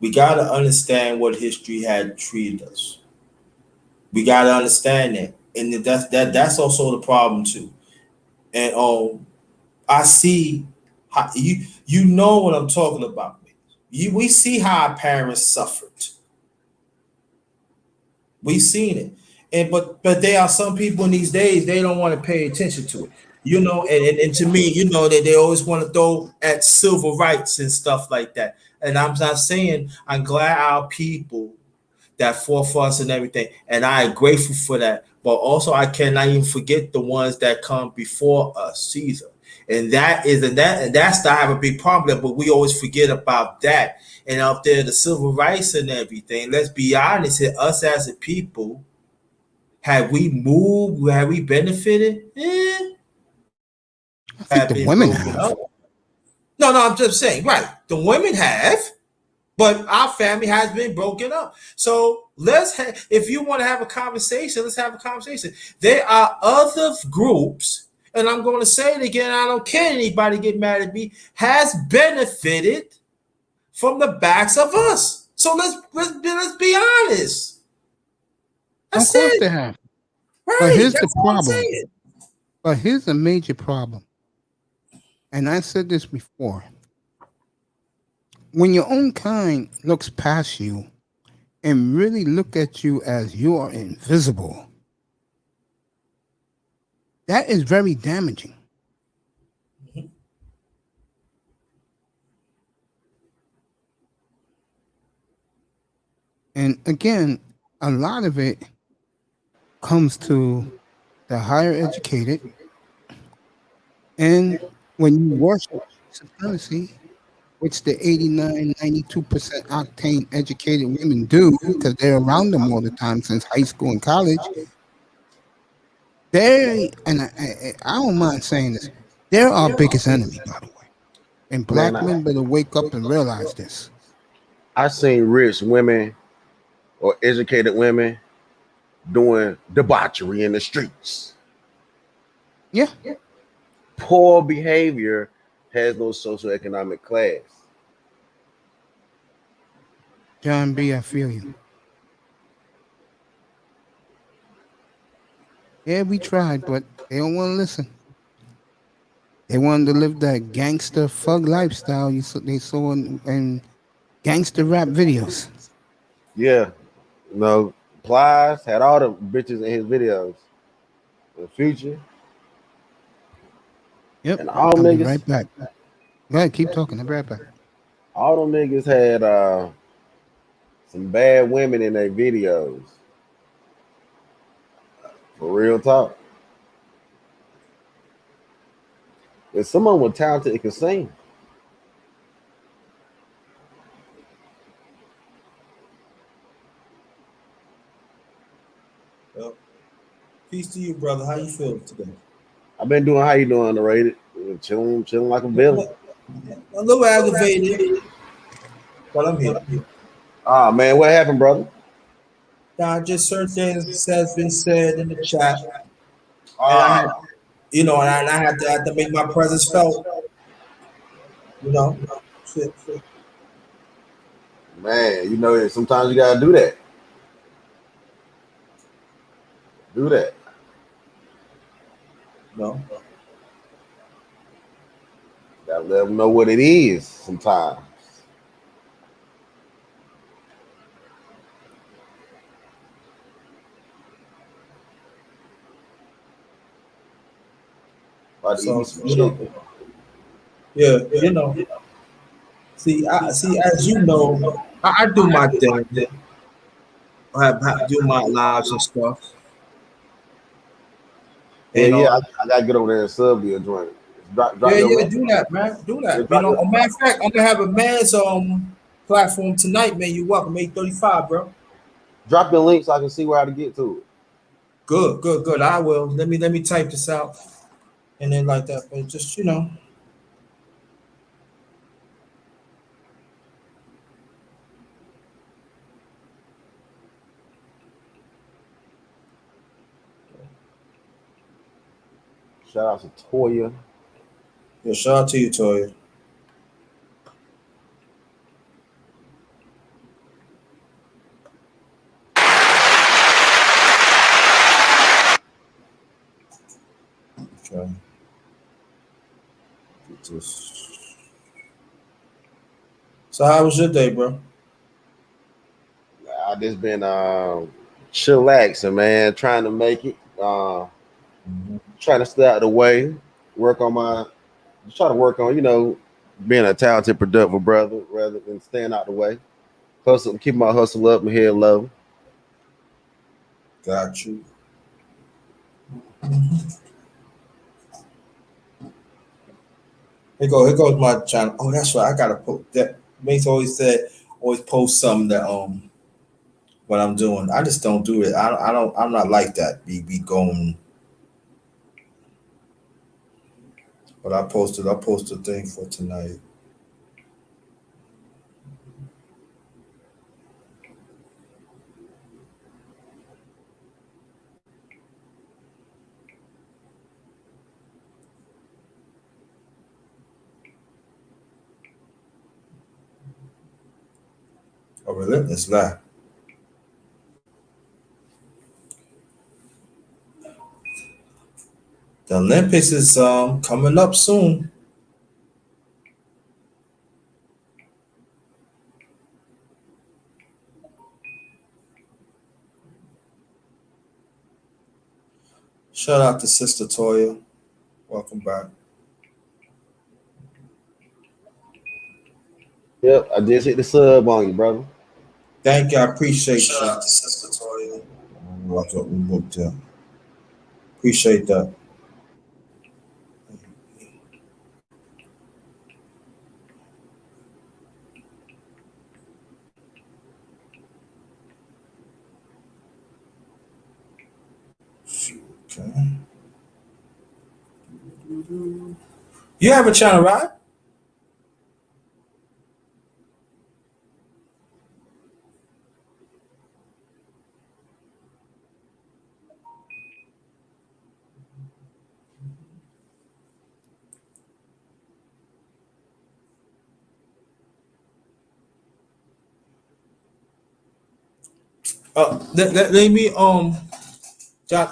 Speaker 3: we got to understand what history had treated us. We got to understand that, and that's also the problem too. And I see how you know what I'm talking about. We see how our parents suffered. We've seen it, but there are some people in these days they don't want to pay attention to it. You know, and to me, you know, that they always want to throw at civil rights and stuff like that. And I'm not saying I'm glad our people that fought for us and everything, and I am grateful for that. But also, I cannot even forget the ones that come before us either. And that's I have a big problem with, but we always forget about that. And out there, the civil rights and everything. Let's be honest, us as a people, have we moved? Have we benefited?
Speaker 1: I think the women have.
Speaker 3: No, I'm just saying, right. The women have, but our family has been broken up. So if you want to have a conversation, let's have a conversation. There are other groups, and I'm going to say it again, I don't care anybody get mad at me, has benefited from the backs of us. So let's be honest.
Speaker 1: Of course they have.
Speaker 3: Right,
Speaker 1: but here's the problem. But here's a major problem. And I said this before. When your own kind looks past you and really look at you as you are invisible, that is very damaging. And again, a lot of it comes to the higher educated. And when you worship supremacy, which the 89, 92% octane educated women do, because they're around them all the time since high school and college, I don't mind saying this, they're our biggest enemy, by the way. And black men better wake up and realize this.
Speaker 9: I seen rich women or educated women doing debauchery in the streets.
Speaker 1: Yeah.
Speaker 9: Poor behavior has no socioeconomic class.
Speaker 1: John B., I feel you. Yeah, we tried, but they don't want to listen. They wanted to live that gangster thug lifestyle they saw in gangster rap videos.
Speaker 9: Yeah. No, Plies had all the bitches in his videos. The Future.
Speaker 1: Yep.
Speaker 9: And all
Speaker 1: I'll
Speaker 9: niggas.
Speaker 1: be right back. Go ahead, keep talking. I'll be right back.
Speaker 9: All them niggas had some bad women in their videos. For real talk. If someone was talented, it could sing.
Speaker 3: Well, peace to you, brother. How you feeling today?
Speaker 9: I've been doing how you doing, underrated. Chilling like a villain.
Speaker 3: A little aggravated, but I'm here.
Speaker 9: Ah, man, what happened, brother?
Speaker 3: Just certain things has been said in the chat I had, and I had to make my presence felt. Shit.
Speaker 9: Man, sometimes you gotta do that. Do that.
Speaker 3: No.
Speaker 9: Gotta let them know what it is sometimes.
Speaker 3: So, yeah, See, as you know, I do my thing. I have do my lives and stuff. And
Speaker 9: I gotta get over there and sub you a joint. Drop
Speaker 3: do
Speaker 9: your
Speaker 3: that, man. Do that.
Speaker 9: Yeah,
Speaker 3: A matter of fact, I'm gonna have a man's platform tonight, man. You welcome 8:35, bro.
Speaker 9: Drop your link so I can see where to get to it.
Speaker 3: Good. I will. Let me type this out, and then like that. But just
Speaker 9: Shout out to Toya.
Speaker 3: Yeah, shout out to you, Toya. Okay. Get this. So how was your day, bro?
Speaker 9: I just been chillaxing, man, trying to make it. Trying to stay out of the way, work on being a talented, productive brother rather than staying out the way. Hustle, keep my hustle up, my head low.
Speaker 3: Got you. Here goes my channel. Oh, that's right. I gotta post that. Mace always post something that what I'm doing. I just don't do it. I'm not like that. Be going. But I posted a thing for tonight. A relentless lie. The Olympics is coming up soon. Shout out to Sister Toya. Welcome back.
Speaker 9: Yep, I just hit the sub on you, brother.
Speaker 3: Thank you. I appreciate you. Shout out to Sister Toya. Appreciate that. Okay. You have a channel, right? Let me John,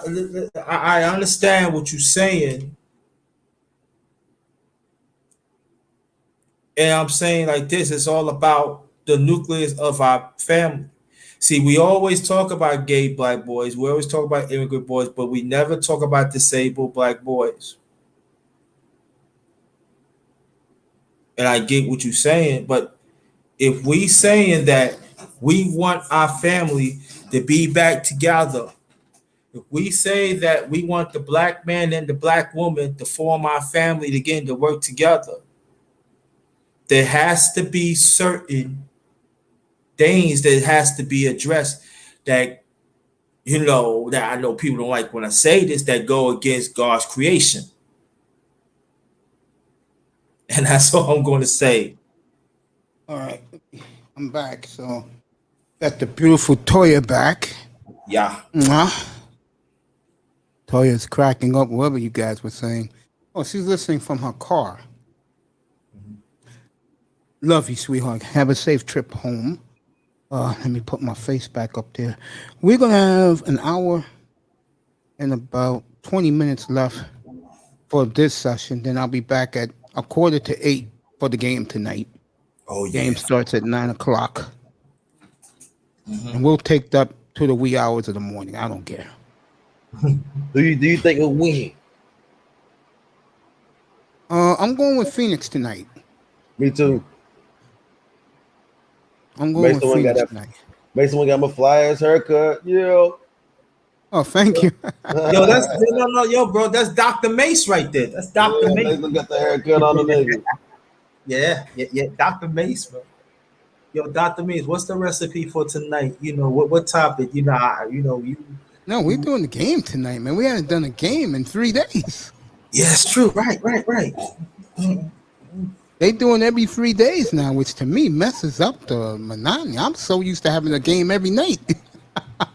Speaker 3: I understand what you're saying, and I'm saying like this: it's all about the nucleus of our family. See, we always talk about gay black boys, we always talk about immigrant boys, but we never talk about disabled black boys. And I get what you're saying, but if we saying that we want our family to be back together, if we say that we want the black man and the black woman to form our family again to work together, there has to be certain things that has to be addressed that that I know people don't like when I say this, that go against God's creation. And that's all I'm going to say.
Speaker 1: All right, I'm back. So got the beautiful Toya back.
Speaker 3: Yeah.
Speaker 1: Toya's cracking up, whatever you guys were saying. Oh, she's listening from her car. Love you, sweetheart. Have a safe trip home. Let me put my face back up there. We're going to have an hour and about 20 minutes left for this session. Then I'll be back at 7:45 for the game tonight.
Speaker 3: Oh, yeah.
Speaker 1: Game starts at 9 o'clock. And we'll take that to the wee hours of the morning. I don't care.
Speaker 9: Do you think he'll win?
Speaker 1: I'm going with Phoenix tonight.
Speaker 9: Me too.
Speaker 1: I'm going with
Speaker 9: Mason
Speaker 1: Phoenix tonight.
Speaker 9: Mason got my fly ass haircut. Yeah.
Speaker 1: Oh, thank you.
Speaker 3: Yo, yo, bro, that's Dr. Mace right there. That's Dr. Mace.
Speaker 9: Mason got the haircut on the nigga.
Speaker 3: Yeah, Dr. Mace, bro. Yo, Dr. Mace, what's the recipe for tonight? You know, what topic? You
Speaker 1: No, we're doing the game tonight, man. We haven't done a game in 3 days.
Speaker 3: Yeah, it's true. Right.
Speaker 1: They doing every 3 days now, which to me messes up the monotony. I'm so used to having a game every night.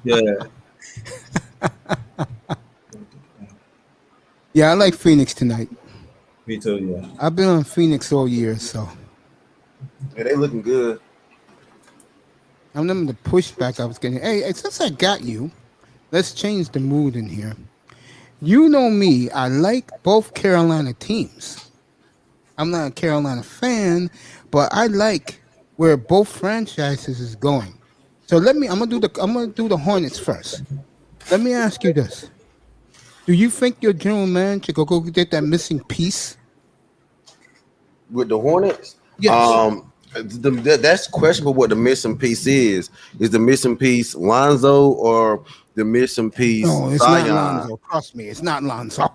Speaker 3: Yeah.
Speaker 1: Yeah, I like Phoenix tonight.
Speaker 3: Me too, yeah.
Speaker 1: I've been on Phoenix all year, so.
Speaker 9: Yeah, they looking good.
Speaker 1: I remember the pushback I was getting. Hey, since I got you, let's change the mood in here. You know me, I like both Carolina teams. I'm not a Carolina fan, but I like where both franchises is going. So I'm gonna do the Hornets first. Let me ask you this. Do you think your general manager go get that missing piece?
Speaker 9: With the Hornets?
Speaker 1: Yes.
Speaker 9: That's questionable what the missing piece is. Is the missing piece Lonzo or the missing piece
Speaker 1: No, it's
Speaker 9: Zion?
Speaker 1: not Lonzo. Trust me, it's not Lonzo.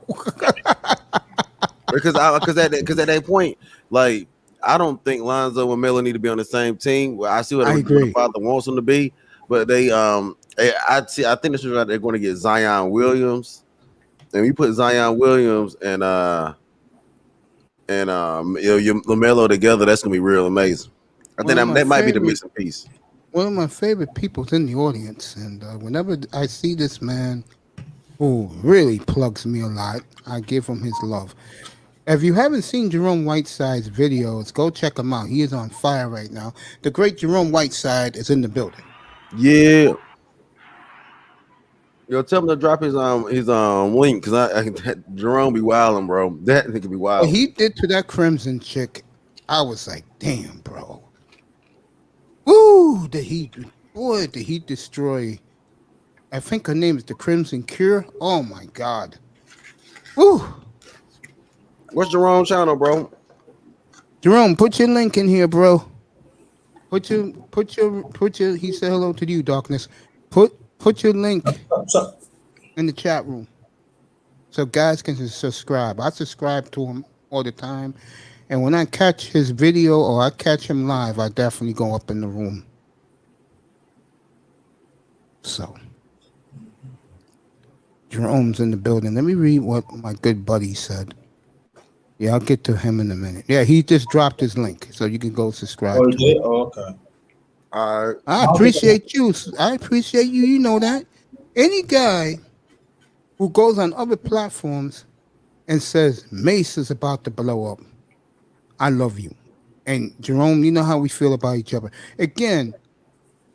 Speaker 9: because at that point, like, I don't think Lonzo and Melo need to be on the same team. Well, I see what the father wants them to be, but I think this is right. They're going to get Zion Williams, and you put Zion Williams and LaMelo together, that's gonna be real amazing. I think that might be the missing piece.
Speaker 1: One of my favorite people's in the audience, and whenever I see this man who really plugs me a lot, I give him his love. If you haven't seen Jerome Whiteside's videos, go check him out. He is on fire right now. The great Jerome Whiteside is in the building.
Speaker 9: Yeah. Yo, tell him to drop his link, because Jerome be wilding, bro. That nigga be wild.
Speaker 1: What he did to that Crimson chick, I was like, damn, bro. Woo! Did he destroy? I think her name is the Crimson Cure. Oh my God. Woo!
Speaker 9: What's Jerome's channel, bro?
Speaker 1: Jerome, put your link in here, bro. Put your. He said hello to you, Darkness. Put your link in the chat room so guys can subscribe. I subscribe to him all the time, and when I catch his video or I catch him live, I definitely go up in the room. So Jerome's in the building. Let me read what my good buddy said. Yeah, I'll get to him in a minute. Yeah, he just dropped his link, so you can go subscribe.
Speaker 3: Oh, yeah? Oh, okay.
Speaker 1: I appreciate you. I appreciate you. You know that. Any guy who goes on other platforms and says Mace is about to blow up, I love you. And Jerome, you know how we feel about each other. Again,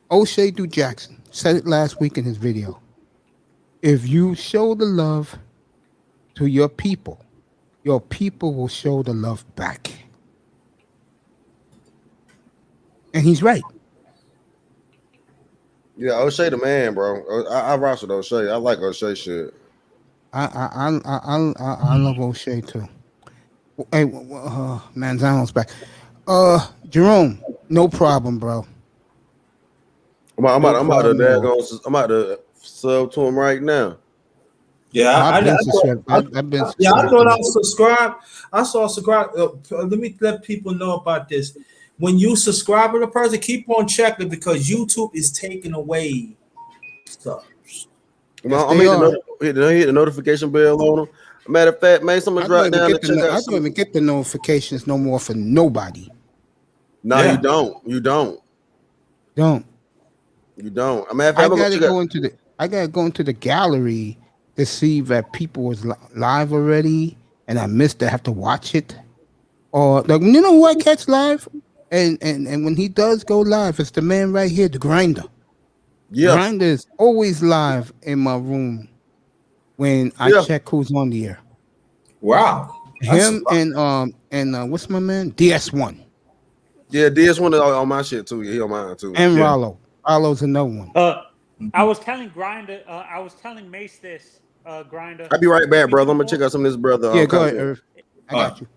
Speaker 1: O'Shea Du Jackson said it last week in his video. If you show the love to your people will show the love back. And he's right.
Speaker 9: Yeah, O'Shea the man, bro. I rock with O'Shea. I like O'Shea shit.
Speaker 1: I love O'Shea too. Hey, Manzano's back. Jerome, no problem, bro.
Speaker 9: I'm about to sub to him right now.
Speaker 3: Yeah,
Speaker 1: I've been subscribed.
Speaker 3: I thought I was subscribed. I saw subscribe. Let me let people know about this. When you subscribe to the person, keep on checking because YouTube is taking away stuff.
Speaker 9: I'm hit the notification bell on them. Matter of fact, man, someone drop down and check out.
Speaker 1: I don't even get the notifications no more for nobody.
Speaker 9: No, yeah. You don't.
Speaker 1: Don't.
Speaker 9: I gotta
Speaker 1: go into the gallery to see that people was live already, and I missed to have to watch it. Or like, you know who I catch live, and when he does go live, it's the man right here, the Grinder.
Speaker 9: Yeah.
Speaker 1: Grinder is always live in my room when I check who's on the air.
Speaker 3: Wow.
Speaker 1: Him and what's my man? DS1.
Speaker 9: Yeah, DS1 on my shit too. Yeah, he on mine too.
Speaker 1: And Rollo. Rollo's another one.
Speaker 2: I was telling Grinder, I was telling Mace this, Grinder.
Speaker 9: I'll be right back, brother. I'm gonna check out some of this brother.
Speaker 1: Yeah, go ahead, Irv. I got you.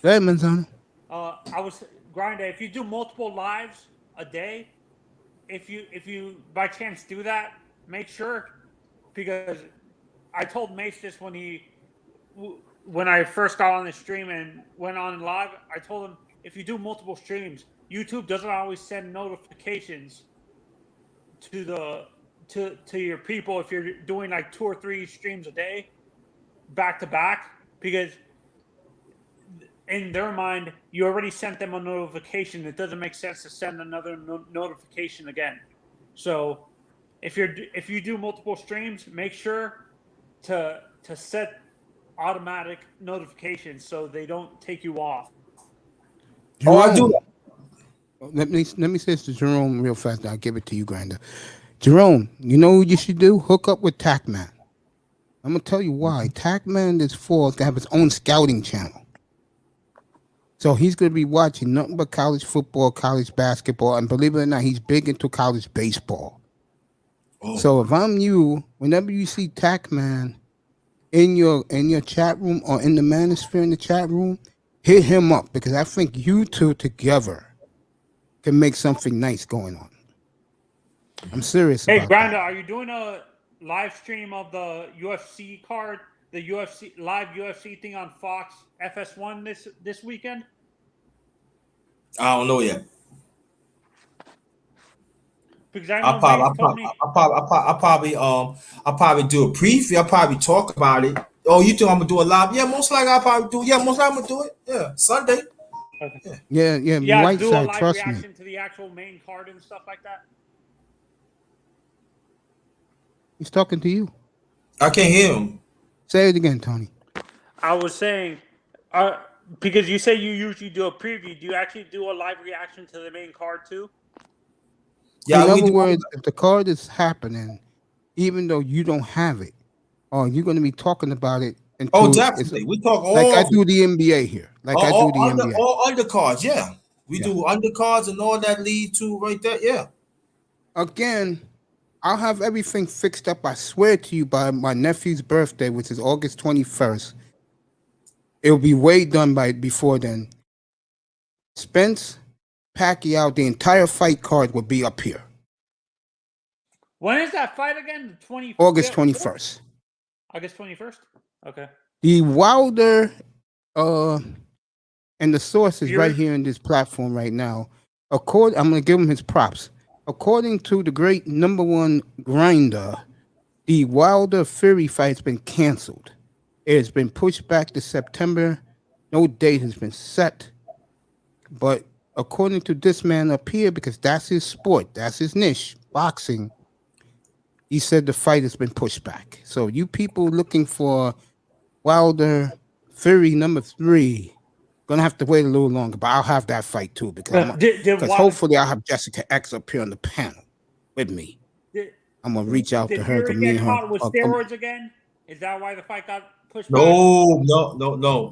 Speaker 1: Go ahead, Manzano.
Speaker 2: I was Grinder. If you do multiple lives a day, if you by chance do that, make sure, because I told Mace this when I first got on the stream and went on live. I told him, if you do multiple streams, YouTube doesn't always send notifications to your people if you're doing like 2 or 3 streams a day back to back, because in their mind you already sent them a notification. It doesn't make sense to send another notification again. So if you do multiple streams, make sure to set automatic notifications so they don't take you off.
Speaker 1: Jerome, I do that. Let me say this to Jerome real fast. I'll give it to you, Grinder. Jerome, you know what you should do? Hook up with TacMan. I'm gonna tell you why. TacMan is forced to have his own scouting channel, so he's gonna be watching nothing but college football, college basketball, and believe it or not, he's big into college baseball. Oh. So if I'm you, whenever you see TacMan in your chat room or in the manosphere in the chat room, hit him up, because I think you two together can make something nice going on. I'm serious.
Speaker 2: Hey,
Speaker 1: about
Speaker 2: Grinder,
Speaker 1: that.
Speaker 2: are you doing a live stream of the UFC card, the UFC live UFC thing on Fox FS1 this weekend?
Speaker 3: I don't know yet.
Speaker 2: Because I know
Speaker 3: I'll probably do a preview. I'll probably talk about it. Oh, you think I'm gonna do a live? Yeah, most likely I'll probably do. Yeah, most likely I'm gonna do it. Yeah, Sunday.
Speaker 2: Okay.
Speaker 1: Yeah. White
Speaker 2: do
Speaker 1: side,
Speaker 2: a live
Speaker 1: trust
Speaker 2: reaction
Speaker 1: me.
Speaker 2: to the actual main card and stuff like that.
Speaker 1: He's talking to you.
Speaker 3: I can't hear him.
Speaker 1: Say it again, Tony.
Speaker 2: I was saying, because you say you usually do a preview, do you actually do a live reaction to the main card too?
Speaker 1: Yeah. In other words, if the card is happening, even though you don't have it, or you're going to be talking about it.
Speaker 3: Definitely. We talk all
Speaker 1: like I do the NBA here. NBA.
Speaker 3: All undercards, yeah. We do undercards and all that lead to right there, yeah.
Speaker 1: Again, I'll have everything fixed up, I swear to you, by my nephew's birthday, which is August 21st. It'll be way done before then. Spence, Pacquiao, the entire fight card will be up here.
Speaker 2: When is that fight again? The 20th?
Speaker 1: August 21st.
Speaker 2: August 21st? Okay.
Speaker 1: The Wilder, and the source is right here in this platform right now. I'm going to give him his props. According to the great #1 Grinder, the Wilder Fury fight's been canceled. It has been pushed back to September. No date has been set. But according to this man up here, because that's his sport, that's his niche, boxing, he said the fight has been pushed back. So you people looking for Wilder Fury #3, gonna have to wait a little longer, but I'll have that fight too, because hopefully I'll have Jessica X up here on the panel with me. I'm gonna reach out to her.
Speaker 2: Did Fury get caught with steroids again? Is that why the fight got pushed back?
Speaker 3: No.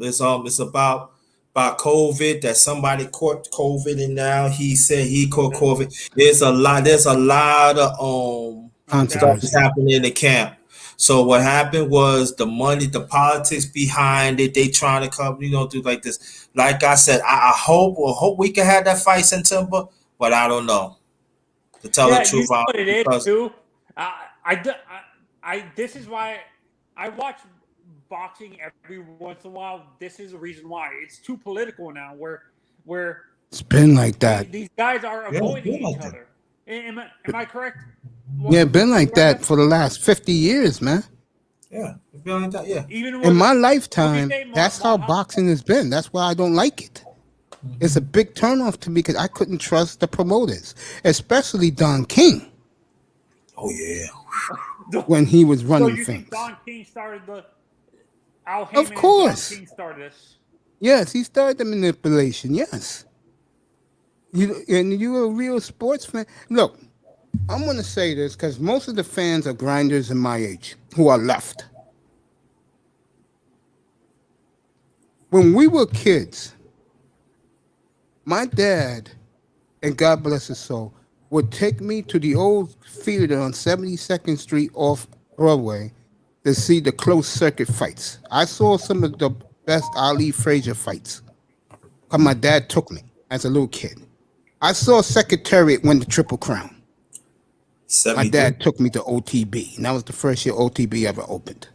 Speaker 3: It's about COVID, that somebody caught COVID, and now he said he caught COVID. There's a lot of stuff happening in the camp. So what happened was the money, the politics behind it. They trying to come, do like this. Like I said, I hope we can have that fight September, but I don't know. To tell the truth,
Speaker 2: it is too. This is why I watch boxing every once in a while. This is the reason why it's too political now. Where
Speaker 1: it's been like that.
Speaker 2: These guys are avoiding each other. Am I correct?
Speaker 1: Yeah, been like that for the last 50 years, man.
Speaker 3: Yeah, it's been like that. Yeah.
Speaker 1: In my lifetime, that's how boxing has been. That's why I don't like it. It's a big turnoff to me because I couldn't trust the promoters, especially Don King.
Speaker 3: Oh yeah.
Speaker 1: when he was running
Speaker 2: So you
Speaker 1: things.
Speaker 2: think Don King started the? Al Heyman
Speaker 1: Of course.
Speaker 2: And Don King started this.
Speaker 1: Yes, he started the manipulation. Yes. You're a real sports fan. Look, I'm going to say this because most of the fans are grinders in my age who are left. When we were kids, my dad, and God bless his soul, would take me to the old theater on 72nd Street off Broadway to see the closed circuit fights. I saw some of the best Ali Frazier fights because my dad took me as a little kid. I saw Secretariat win the Triple Crown.
Speaker 3: 73.
Speaker 1: My dad took me to OTB, and that was the first year OTB ever opened.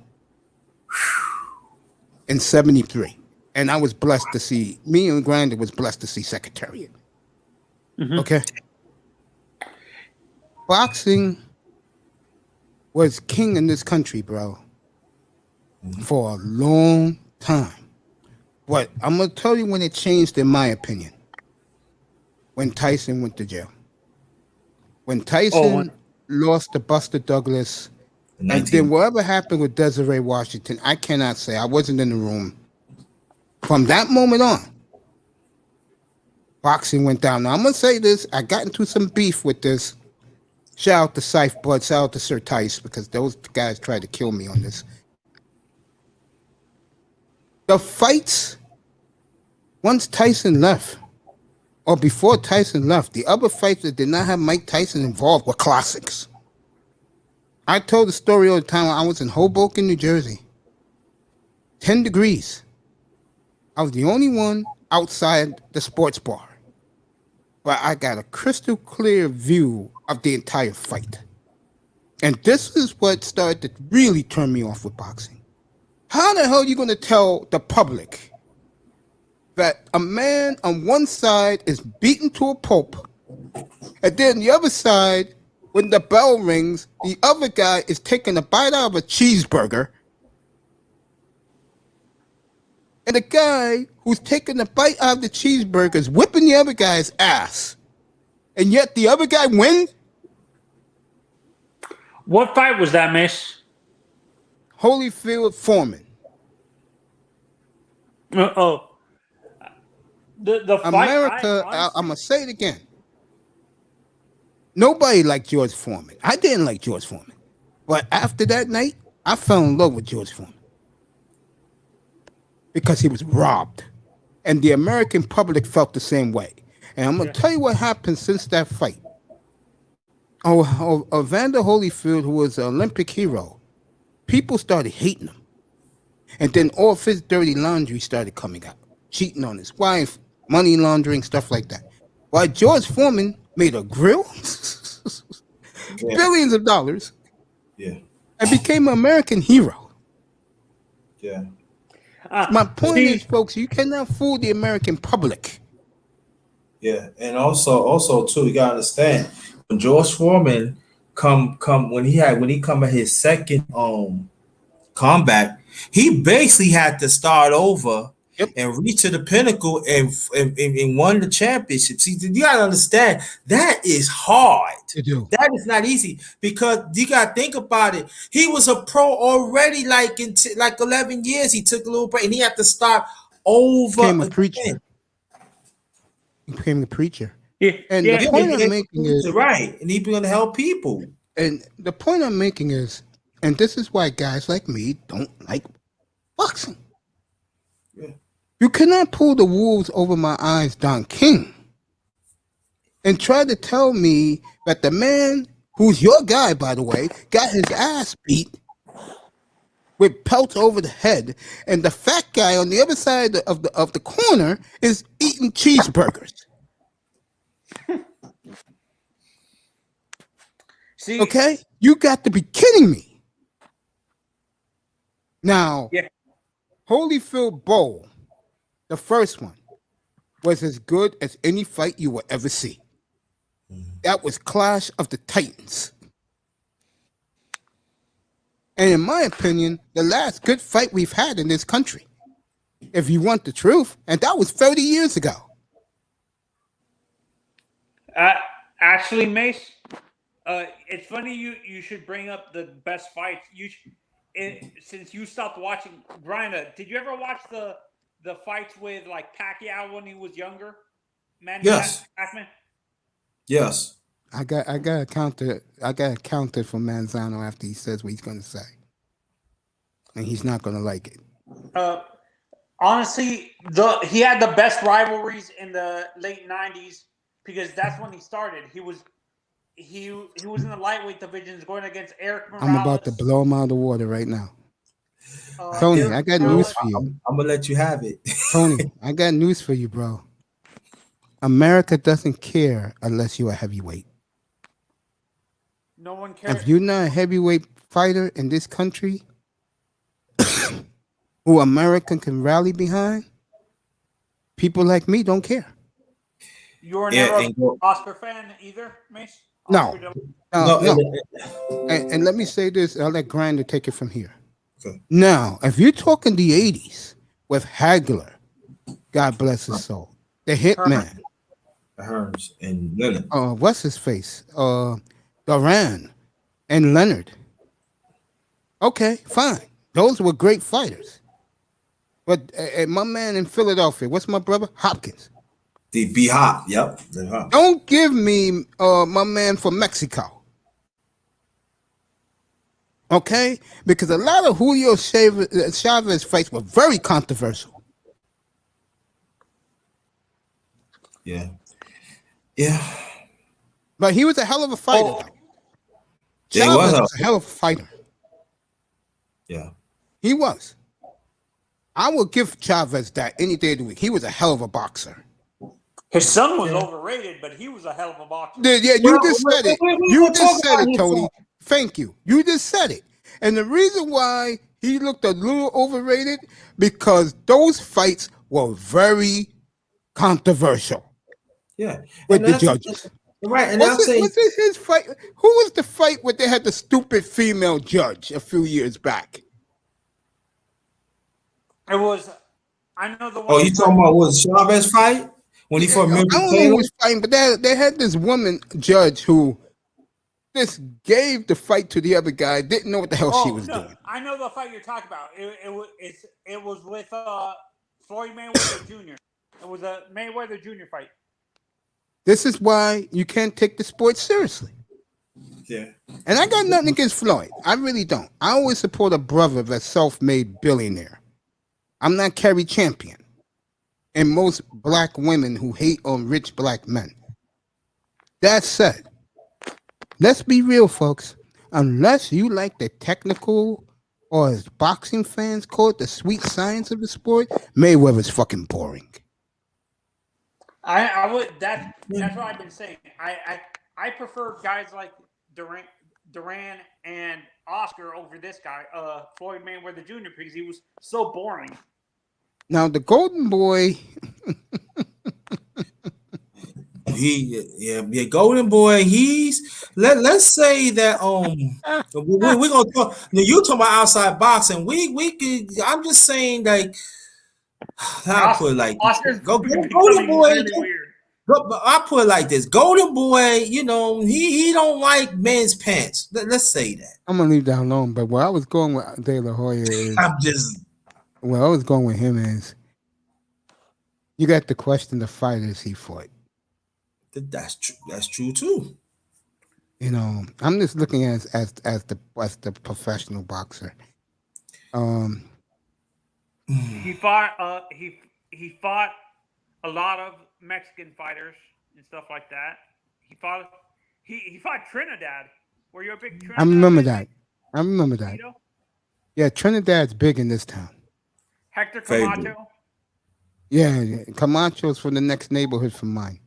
Speaker 1: In 73. And I was blessed to see, me and Grinder was blessed to see Secretariat.
Speaker 2: Mm-hmm.
Speaker 1: Okay? Boxing was king in this country, bro, for a long time. But I'm going to tell you when it changed, in my opinion. When Tyson went to jail. When Tyson lost to Buster Douglas, and then whatever happened with Desiree Washington, I cannot say. I wasn't in the room. From that moment on, boxing went down. Now, I'm going to say this. I got into some beef with this. Shout out to Syfe Blood. Shout out to Sir Tice, because those guys tried to kill me on this. The fights, once Tyson left, or before Tyson left, the other fights that did not have Mike Tyson involved were classics. I told the story all the time when I was in Hoboken, New Jersey. 10 degrees. I was the only one outside the sports bar. But I got a crystal clear view of the entire fight. And this is what started to really turn me off with boxing. How the hell are you going to tell the public that a man on one side is beaten to a pulp, and then the other side, when the bell rings, the other guy is taking a bite out of a cheeseburger, and the guy who's taking a bite out of the cheeseburger is whipping the other guy's ass, and yet the other guy wins?
Speaker 2: What fight was that, Miss?
Speaker 1: Holyfield Foreman.
Speaker 2: The fight.
Speaker 1: America, I'm going to say it again. Nobody liked George Foreman. I didn't like George Foreman. But after that night, I fell in love with George Foreman. Because he was robbed. And the American public felt the same way. And I'm going to tell you what happened since that fight. Evander Holyfield, who was an Olympic hero, people started hating him. And then all of his dirty laundry started coming out. Cheating on his wife, money laundering, stuff like that. While George Foreman made a grill, billions of dollars, and became an American hero.
Speaker 3: Yeah.
Speaker 1: My point is, folks, you cannot fool the American public.
Speaker 3: Yeah, and also too, you gotta understand when George Foreman when he come at his second combat, he basically had to start over and reach to the pinnacle and won the championship. See, you gotta understand that is hard
Speaker 1: to do.
Speaker 3: That is not easy because you gotta think about it. He was a pro already, like in 11 years. He took a little break and he had to start over.
Speaker 1: Became a preacher. He became a preacher. And the point I'm making is
Speaker 3: right, and he's going to help people.
Speaker 1: And the point I'm making is, and this is why guys like me don't like boxing. Yeah. You cannot pull the wolves over my eyes, Don King, and try to tell me that the man who's your guy, by the way, got his ass beat with pelts over the head, and the fat guy on the other side of the corner is eating cheeseburgers.
Speaker 2: See,
Speaker 1: okay, you got to be kidding me. Now, Holyfield Bowl, the first one, was as good as any fight you will ever see. That was Clash of the Titans. And in my opinion, the last good fight we've had in this country, if you want the truth, and that was 30 years ago.
Speaker 2: Actually, Mace, It's funny you should bring up the best fights. Since you stopped watching Grinda, did you ever watch the fights with like Pacquiao when he was younger?
Speaker 3: Yes.
Speaker 2: Pacman?
Speaker 3: Yes.
Speaker 1: I got a counter for Manzano after he says what he's gonna say. And he's not gonna like it.
Speaker 2: Honestly, he had the best rivalries in the late 90s because that's when he started. He was in the lightweight divisions going against Eric Morales.
Speaker 1: I'm about to blow him out of the water right now. Tony, I got news for you.
Speaker 3: I'm gonna let you have it.
Speaker 1: Tony, I got news for you, bro. America doesn't care unless you're a heavyweight.
Speaker 2: No one cares.
Speaker 1: If you're not a heavyweight fighter in this country who America can rally behind, people like me don't care.
Speaker 2: You're never an Oscar fan either, Mace?
Speaker 1: No. And let me say this. I'll let Grinder take it from here.
Speaker 3: Okay.
Speaker 1: Now, if you're talking the 80s with Hagler, God bless his soul, the Hitman,
Speaker 3: Hearns and Leonard.
Speaker 1: What's his face? Duran and Leonard. Okay, fine. Those were great fighters. But my man in Philadelphia, what's my brother? Hopkins.
Speaker 3: The B-Hop, yep.
Speaker 1: Don't give me my man from Mexico. Okay? Because a lot of Julio Chavez fights were very controversial.
Speaker 3: Yeah. Yeah.
Speaker 1: But he was a hell of a fighter.
Speaker 3: Yeah,
Speaker 1: Chavez was a hell of a fighter.
Speaker 3: Yeah.
Speaker 1: He was. I will give Chavez that any day of the week. He was a hell of a boxer.
Speaker 2: His son was overrated, but he was a hell of a boxer.
Speaker 1: Yeah, you just said it. You just said it, Tony. Thank you. You just said it. And the reason why he looked a little overrated, because those fights were very controversial.
Speaker 3: Yeah.
Speaker 1: With the judges.
Speaker 3: Right. And
Speaker 1: was it his fight? Who was the fight where they had the stupid female judge a few years back?
Speaker 2: It was, I know the one.
Speaker 3: Oh, you talking about was Chavez fight? When he fought Milton
Speaker 1: I don't know who was fighting, but they had this woman judge who just gave the fight to the other guy, didn't know what the hell she was doing.
Speaker 2: I know the fight you're talking about. It was with Floyd Mayweather Jr. It was a Mayweather Jr. fight.
Speaker 1: This is why you can't take the sport seriously.
Speaker 3: Yeah.
Speaker 1: And I got nothing against Floyd. I really don't. I always support a brother that's self-made billionaire. I'm not Kerry Champion. And most black women who hate on rich black men. That said, let's be real, folks. Unless you like the technical, or as boxing fans call it, the sweet science of the sport, Mayweather's fucking boring.
Speaker 2: I would that's what I've been saying. I prefer guys like Duran and Oscar over this guy, Floyd Mayweather Jr. because he was so boring.
Speaker 1: Now the Golden Boy,
Speaker 3: Golden Boy. He's let's say that we're gonna talk. Now you talking about outside boxing. We could. I'm just saying like I put it like Golden Boy. I put it like this: Golden Boy. You know he don't like men's pants. Let's say that.
Speaker 1: I'm gonna leave that alone. But where I was going with De La Hoya is where I was going with him is you got to question the fighters he fought.
Speaker 3: That's true. That's true too.
Speaker 1: You know, I'm just looking at as the professional boxer.
Speaker 2: He fought he fought a lot of Mexican fighters and stuff like that. He fought Trinidad. Were you a big Trinidad?
Speaker 1: I remember that. Yeah, Trinidad's big in this town.
Speaker 2: Hector Camacho.
Speaker 1: Yeah, Camacho's from the next neighborhood from mine.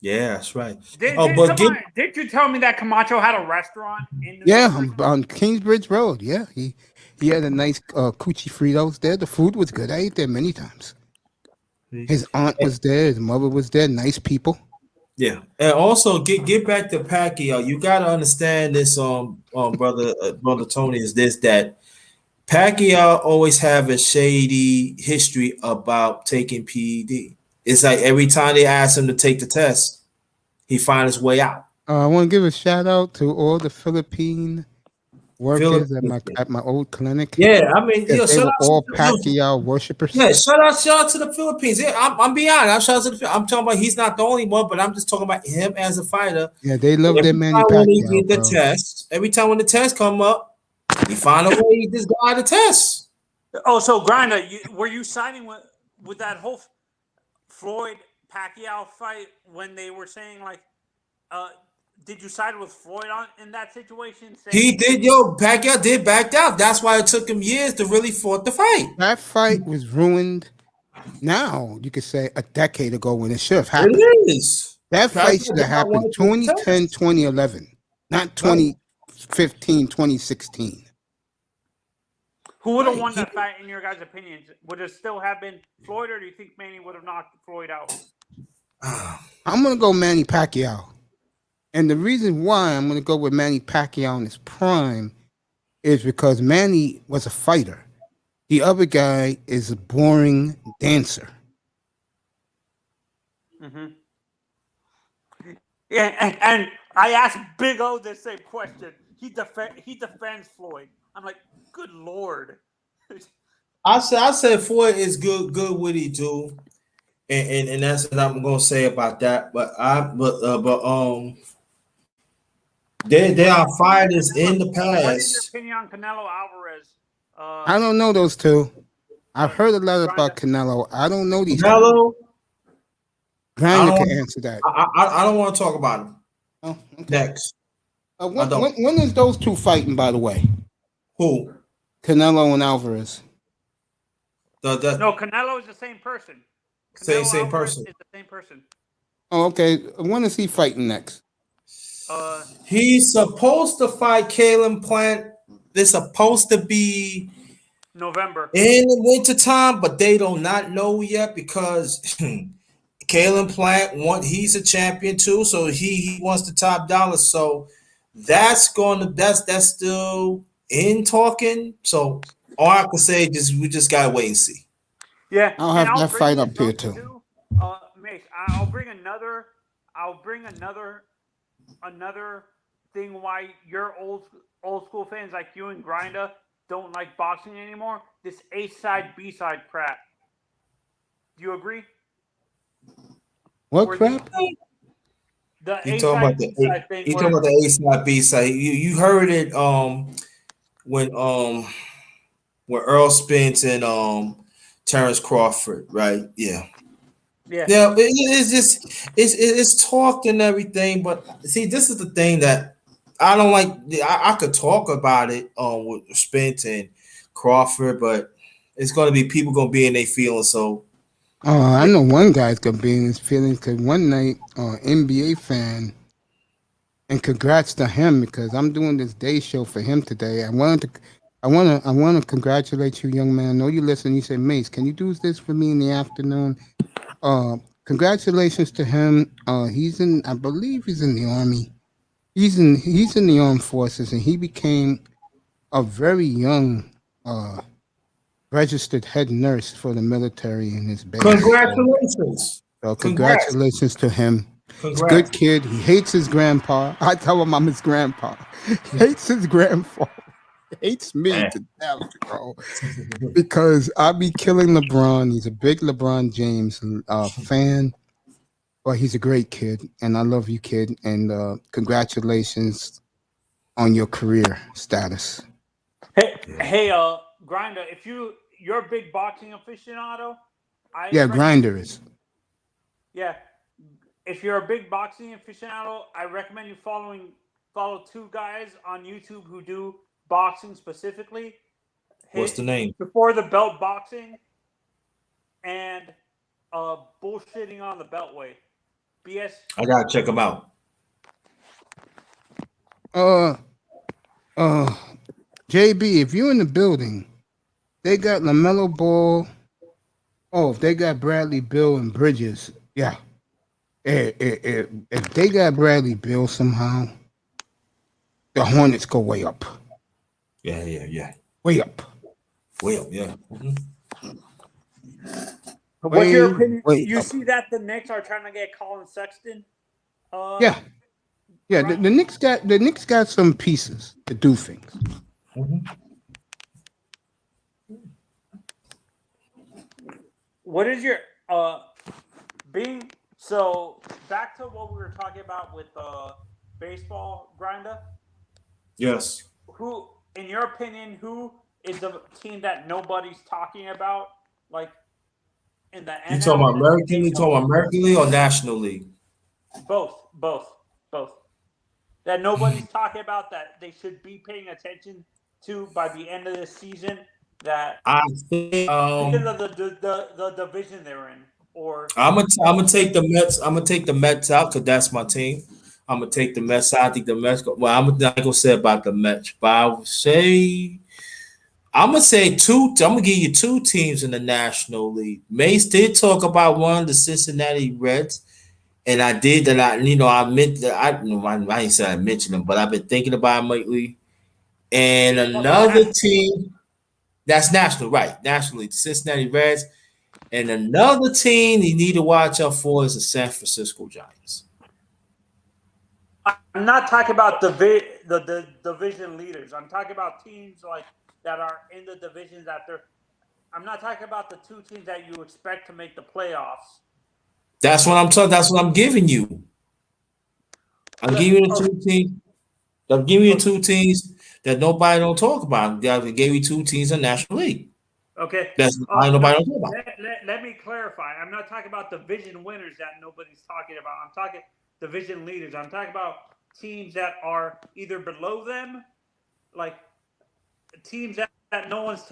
Speaker 3: Yeah, that's right.
Speaker 2: Did you tell me that Camacho had a restaurant in the
Speaker 1: on Kingsbridge Road? Yeah, he had a nice Coochie Fritos there. The food was good. I ate there many times. His aunt was there. His mother was there. Nice people.
Speaker 3: Yeah, and also get back to Pacquiao. You got to understand this, brother Tony, is this that Pacquiao always have a shady history about taking PED. It's like every time they ask him to take the test, he finds his way out.
Speaker 1: I want to give a shout out to all the Philippine workers at my old clinic.
Speaker 3: Yeah, I mean,
Speaker 1: They
Speaker 3: shout
Speaker 1: were
Speaker 3: out
Speaker 1: all
Speaker 3: to
Speaker 1: Pacquiao worshipers.
Speaker 3: yeah, shout out to the Philippines. Yeah, I'm being honest. Shout out to I'm talking about he's not the only one, but I'm just talking about him as a fighter.
Speaker 1: Yeah, they love their Manny
Speaker 3: When he
Speaker 1: Pacquiao,
Speaker 3: get the
Speaker 1: bro.
Speaker 3: test, every time when the test come up, he find a way to just guy the test.
Speaker 2: Oh, so Grinder, were you siding with that whole Floyd Pacquiao fight when they were saying like, did you side with Floyd in that situation?
Speaker 3: He did, Pacquiao did back out. That's why it took him years to really fought the fight.
Speaker 1: That fight was ruined. Now you could say a decade ago when it should have happened.
Speaker 3: It is.
Speaker 1: That fight should have happened 2010, 2011, not 2015, 2016.
Speaker 2: Who would have won that fight in your guys' opinions? Would it still have been Floyd, or do you think Manny would have knocked Floyd out?
Speaker 1: I'm going to go Manny Pacquiao. And the reason why I'm going to go with Manny Pacquiao in his prime is because Manny was a fighter. The other guy is a boring dancer.
Speaker 2: Mm-hmm. Yeah, and I asked Big O the same question. He defends Floyd. I'm like, good Lord.
Speaker 3: I said Floyd is good what he do, and that's what I'm gonna say about that. But there are fighters in the past.
Speaker 2: What is your opinion on Canelo Alvarez?
Speaker 1: I don't know those two. I've heard a lot about Canelo. I don't know these.
Speaker 3: Canelo.
Speaker 1: Grinder can answer that.
Speaker 3: I don't want to talk about him.
Speaker 1: Oh, okay.
Speaker 3: Next.
Speaker 1: When is those two fighting, by the way?
Speaker 3: Who?
Speaker 1: Canelo and Alvarez.
Speaker 2: No, Canelo is the same person.
Speaker 3: Same person.
Speaker 2: Is the same person.
Speaker 1: Oh, okay. When is he fighting next?
Speaker 3: He's supposed to fight Kalen Plant. They're supposed to be
Speaker 2: November
Speaker 3: in the winter time, but they do not know yet because Kalen Plant he's a champion too, so he wants the top dollar. So that's still in talking. So all I can say is we just gotta wait and see.
Speaker 2: Yeah,
Speaker 1: I'll have that fight up here too.
Speaker 2: Mace, I'll bring another thing why your old school fans like you and Grinda don't like boxing anymore. This A side, B side crap. Do you agree?
Speaker 1: What crap?
Speaker 2: The
Speaker 3: You
Speaker 2: A
Speaker 3: talking
Speaker 2: side,
Speaker 3: about
Speaker 2: B
Speaker 3: the
Speaker 2: side thing.
Speaker 3: you talking about the A side, B side. You heard it when Earl Spence and Terrence Crawford, right? Yeah.
Speaker 2: Yeah.
Speaker 3: It's just it's talked and everything, but see, this is the thing that I don't like. I could talk about it with Spence and Crawford, but it's going to be people going to be in their feelings. So,
Speaker 1: I know one guy's going to be in his feelings because one night, NBA fan, and congrats to him because I'm doing this day show for him today. I want to congratulate you, young man. I know you listen. You say, Mace, can you do this for me in the afternoon? Congratulations to him. I believe he's in the Army. He's in the armed forces, and he became a very young registered head nurse for the military in his base.
Speaker 3: congratulations!
Speaker 1: So congratulations to him. He's a good kid. He hates his grandpa. I tell him I'm his grandpa. He hates his grandpa. He hates me to death, bro. Because I be killing LeBron. He's a big LeBron James fan. Well, he's a great kid, and I love you, kid. And congratulations on your career status.
Speaker 2: Hey, Grinder, if you're a big boxing aficionado,
Speaker 1: Grinder is.
Speaker 2: Yeah, if you're a big boxing aficionado, I recommend you follow two guys on YouTube who do boxing specifically.
Speaker 3: What's the name?
Speaker 2: Before the Belt Boxing and Bullshitting on the Beltway. BS.
Speaker 3: I gotta check them out.
Speaker 1: JB, if you're in the building, they got LaMelo Ball. Oh, if they got Bradley Beal and Bridges, yeah. If they got Bradley Beal somehow, the Hornets go way up.
Speaker 3: Yeah.
Speaker 1: Way up.
Speaker 3: Yeah. Mm-hmm.
Speaker 2: What's your opinion? You see that the Knicks are trying to get Colin Sexton?
Speaker 1: Yeah. Yeah, the Knicks got some pieces to do things.
Speaker 2: What is your being so back to what we were talking about with baseball grinder?
Speaker 3: Yes.
Speaker 2: Who, in your opinion, who is the team that nobody's talking about? Like in the
Speaker 3: You
Speaker 2: NL
Speaker 3: talking about
Speaker 2: and
Speaker 3: American? You
Speaker 2: AL?
Speaker 3: talking about American League or National League?
Speaker 2: Both. That nobody's talking about that they should be paying attention to by the end of this season. That
Speaker 3: I think
Speaker 2: because of the division they're in, or
Speaker 3: I'm gonna take the Mets. I'm gonna take the Mets out because that's my team. I'm gonna take the Mets out. I think the Mets. Well, I'm not gonna say about the Mets, but I would say I'm gonna say two. I'm gonna give you two teams in the National League. Mace did talk about one, the Cincinnati Reds, and I did that. I meant that. I ain't said I mentioned them, but I've been thinking about them lately. And another team that's national, right? Nationally, the Cincinnati Reds. And another team you need to watch out for is the San Francisco Giants.
Speaker 2: I'm not talking about the division leaders. I'm talking about teams like that are in the divisions that they're. I'm not talking about the two teams that you expect to make the playoffs.
Speaker 3: That's what I'm talking. That's what I'm giving you. I'm giving you the two teams. I'm giving you two teams that nobody don't talk about. I gave you two teams in the National League.
Speaker 2: Okay.
Speaker 3: That's nobody don't talk about.
Speaker 2: Let me clarify. I'm not talking about division winners that nobody's talking about. I'm talking division leaders. I'm talking about teams that are either below them, like teams that no one's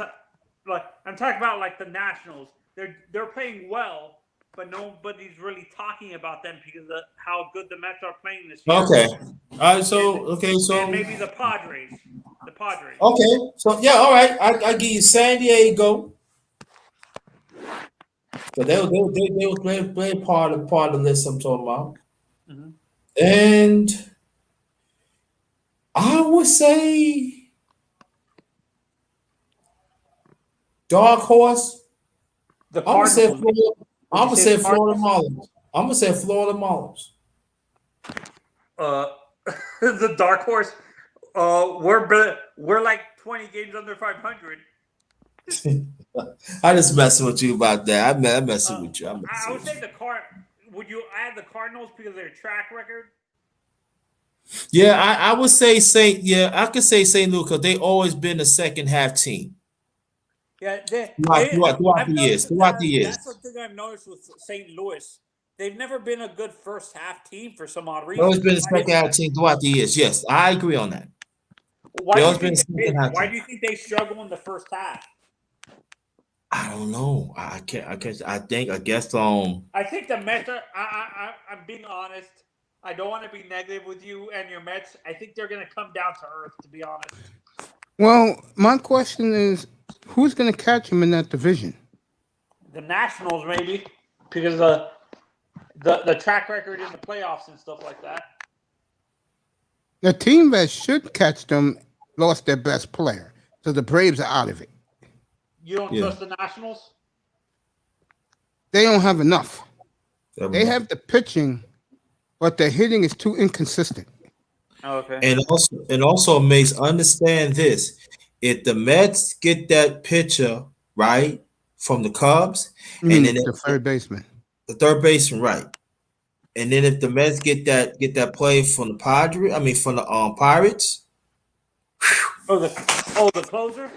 Speaker 2: like. I'm talking about like the Nationals. They're playing well, but nobody's really talking about them because of how good the Mets are playing this year.
Speaker 3: Okay. All right. So
Speaker 2: and maybe the Padres. The Padres.
Speaker 3: Okay. So yeah. All right. I give you San Diego. So they will play part of the list I'm talking about.
Speaker 2: Mm-hmm.
Speaker 3: And I would say dark horse. I'm gonna say Florida Marlins. I'm gonna say Florida Marlins.
Speaker 2: The dark horse. We're like 20 games under 500.
Speaker 3: I just messing with you about that. I'm messing with you.
Speaker 2: I would say would you add the Cardinals because of their track record?
Speaker 3: Yeah, I would say I could say St. Louis because they always been a second half team.
Speaker 2: Yeah,
Speaker 3: throughout the years.
Speaker 2: That's the thing I've noticed with St. Louis. They've never been a good first half team for some odd reason.
Speaker 3: Always been a second half team throughout the years. Yes, I agree on that.
Speaker 2: Why do you think they struggle in the first half?
Speaker 3: I don't know. I guess
Speaker 2: I think the Mets are. I'm being honest. I don't want to be negative with you and your Mets. I think they're going to come down to earth, to be honest.
Speaker 1: Well, my question is, who's going to catch them in that division?
Speaker 2: The Nationals, maybe, because the track record in the playoffs and stuff like that.
Speaker 1: The team that should catch them lost their best player, so the Braves are out of it.
Speaker 2: You don't trust the Nationals?
Speaker 1: They don't have enough. They have the pitching, but the hitting is too inconsistent.
Speaker 2: Oh, okay.
Speaker 3: And also makes understand this: if the Mets get that pitcher right from the Cubs, and then
Speaker 1: the third baseman,
Speaker 3: right, and then if the Mets get that play from the from the Pirates.
Speaker 2: The closer.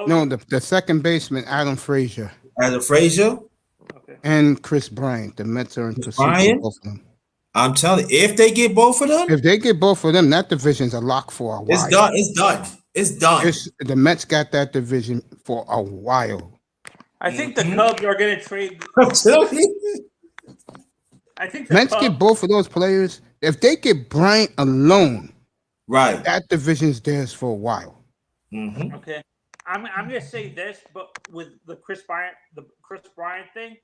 Speaker 1: No, the second baseman, Adam Frazier.
Speaker 3: Okay.
Speaker 1: And Chris Bryant. The Mets are in pursuit of both of them.
Speaker 3: I'm telling you, if they get both of them,
Speaker 1: that division's a lock for a while.
Speaker 3: It's done.
Speaker 1: The Mets got that division for a while.
Speaker 2: I think the Cubs are going to trade. I think the
Speaker 1: Mets get both of those players. If they get Bryant alone,
Speaker 3: right,
Speaker 1: that division's theirs for a while.
Speaker 3: Mm-hmm.
Speaker 2: Okay, I'm going to say this, but with the Chris Bryant thing,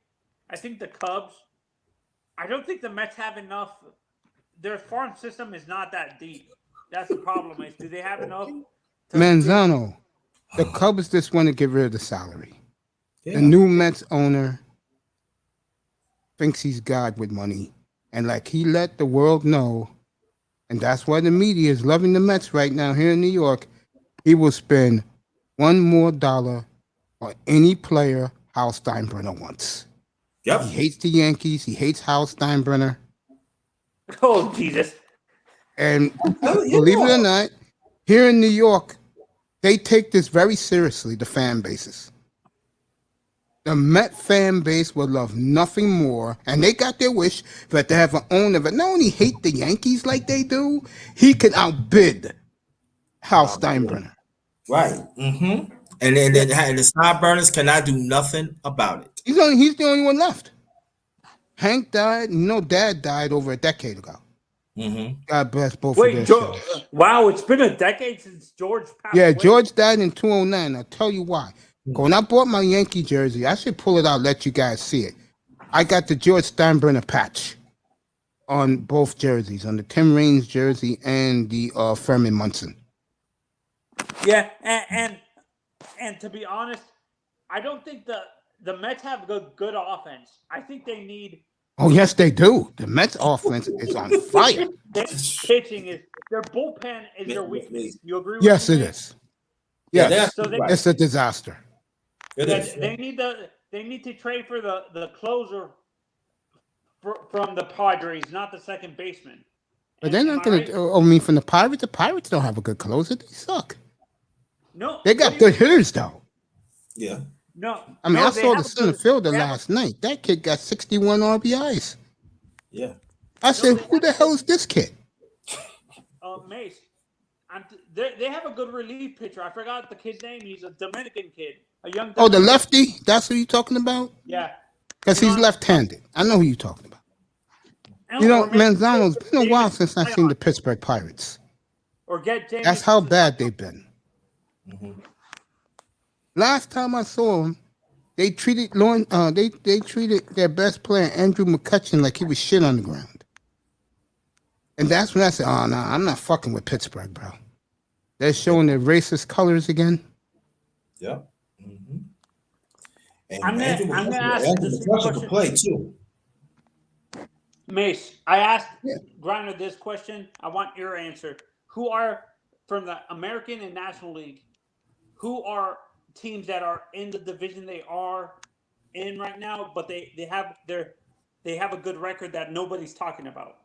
Speaker 2: I think the Cubs. I don't think the Mets have enough. Their farm system is not that deep. That's the problem. Do they have enough?
Speaker 1: Manzano, the Cubs just want to get rid of the salary. Yeah. The new Mets owner thinks he's God with money, and like he let the world know and that's why the media is loving the Mets right now here in New York, he will spend $1 more on any player Hal Steinbrenner wants.
Speaker 3: Yep.
Speaker 1: He hates the Yankees. He hates Hal Steinbrenner.
Speaker 2: Oh, Jesus.
Speaker 1: And believe it or not, here in New York, they take this very seriously, the fan bases. The Met fan base would love nothing more, and they got their wish that they have an owner that not only hate the Yankees like they do, he can outbid Hal Steinbrenner.
Speaker 3: Right. Mm-hmm. And then the Steinbrenners cannot do nothing about it.
Speaker 1: He's the only one left. Hank died. Dad died over a decade ago.
Speaker 3: Mm-hmm.
Speaker 1: God bless both
Speaker 2: Wait,
Speaker 1: of their souls.
Speaker 2: wow, it's been a decade since George passed
Speaker 1: Yeah,
Speaker 2: away.
Speaker 1: George died in 2009. I'll tell you why. When I bought my Yankee jersey, I should pull it out, let you guys see it. I got the George Steinbrenner patch on both jerseys, on the Tim Raines jersey and the Furman Munson.
Speaker 2: Yeah, and to be honest, I don't think the Mets have good offense. I think they need.
Speaker 1: Oh, yes, they do. The Mets offense is on fire.
Speaker 2: Their pitching is their bullpen is their weakness. You agree with
Speaker 1: Yes,
Speaker 2: me?
Speaker 1: it is. Yes,
Speaker 3: Yeah,
Speaker 2: So
Speaker 1: it's a disaster.
Speaker 2: they need to trade for the closer from the Padres, not the second baseman.
Speaker 1: But they're not going to. I mean, from the Pirates don't have a good closer. They suck.
Speaker 2: No,
Speaker 1: They got good hitters though.
Speaker 3: Yeah.
Speaker 2: No,
Speaker 1: I mean, I
Speaker 2: they
Speaker 1: saw
Speaker 2: have
Speaker 1: the
Speaker 2: a
Speaker 1: center
Speaker 2: good-
Speaker 1: fielder
Speaker 2: they have
Speaker 1: last night. That kid got 61 RBIs.
Speaker 3: Yeah.
Speaker 1: I said, who the hell is this kid?
Speaker 2: Mace. They have a good relief pitcher. I forgot the kid's name. He's a Dominican kid, a young.
Speaker 1: Oh, the
Speaker 2: Dominican-
Speaker 1: lefty? That's who you're talking about?
Speaker 2: Yeah.
Speaker 1: Because he's left-handed. I know who you're talking about. You know, Manzano, it's been a while since I've seen the Pittsburgh Pirates.
Speaker 2: Or get James.
Speaker 1: That's how bad they've been.
Speaker 3: Mm-hmm.
Speaker 1: Last time I saw them, they treated they treated their best player, Andrew McCutcheon, like he was shit on the ground. And that's when I said, oh, no, I'm not fucking with Pittsburgh, bro. They're showing their racist colors again.
Speaker 3: Yeah. Mm-hmm. And
Speaker 2: I'm gonna ask this question.
Speaker 3: play too.
Speaker 2: Mace, I asked Griner this question. I want your answer. Who are from the American and National League? Who are teams that are in the division they are in right now, but they have a good record that nobody's talking about?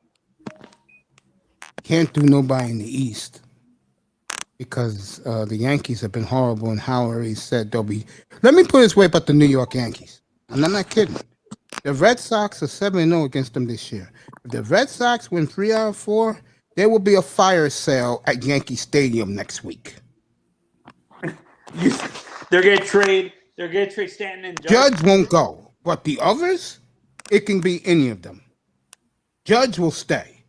Speaker 1: Can't do nobody in the East because the Yankees have been horrible, and Howard already said they'll be. Let me put it this way about the New York Yankees, and I'm not kidding. The Red Sox are 7-0 against them this year. If the Red Sox win 3 out of 4, there will be a fire sale at Yankee Stadium next week.
Speaker 2: They're gonna trade Stanton and
Speaker 1: Judge won't go, but the others, it can be any of them. Judge will stay.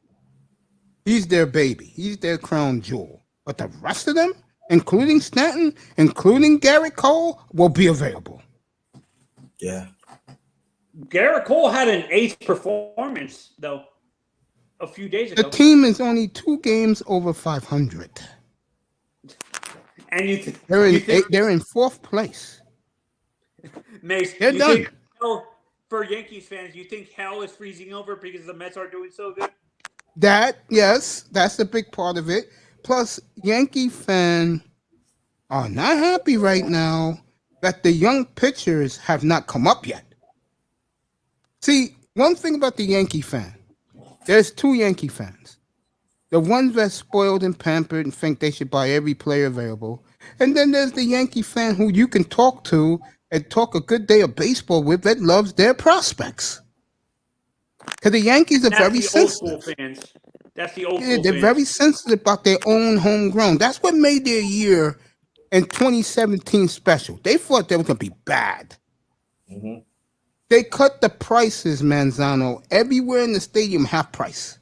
Speaker 1: He's their baby. He's their crown jewel. But the rest of them, including Stanton, including Garrett Cole, will be available.
Speaker 3: Yeah.
Speaker 2: Garrett Cole had an ace performance though a few days ago.
Speaker 1: The team is only 2 games over 500.
Speaker 2: And
Speaker 1: they're in 4th place.
Speaker 2: Mace,
Speaker 1: they're done.
Speaker 2: For Yankees fans, you think hell is freezing over because the Mets are doing so good?
Speaker 1: Yes, that's a big part of it. Plus, Yankee fans are not happy right now that the young pitchers have not come up yet. See, one thing about the Yankee fan, there's 2 Yankee fans. The ones that's spoiled and pampered and think they should buy every player available. And then there's the Yankee fan who you can talk to and talk a good day of baseball with that loves their prospects. Because the Yankees are very sensitive.
Speaker 2: Old school fans. That's the old
Speaker 1: Yeah,
Speaker 2: school
Speaker 1: they're
Speaker 2: fans.
Speaker 1: very sensitive about their own homegrown. That's what made their year in 2017 special. They thought they were going to be bad.
Speaker 3: Mm-hmm.
Speaker 1: They cut the prices, Manzano, everywhere in the stadium, half price.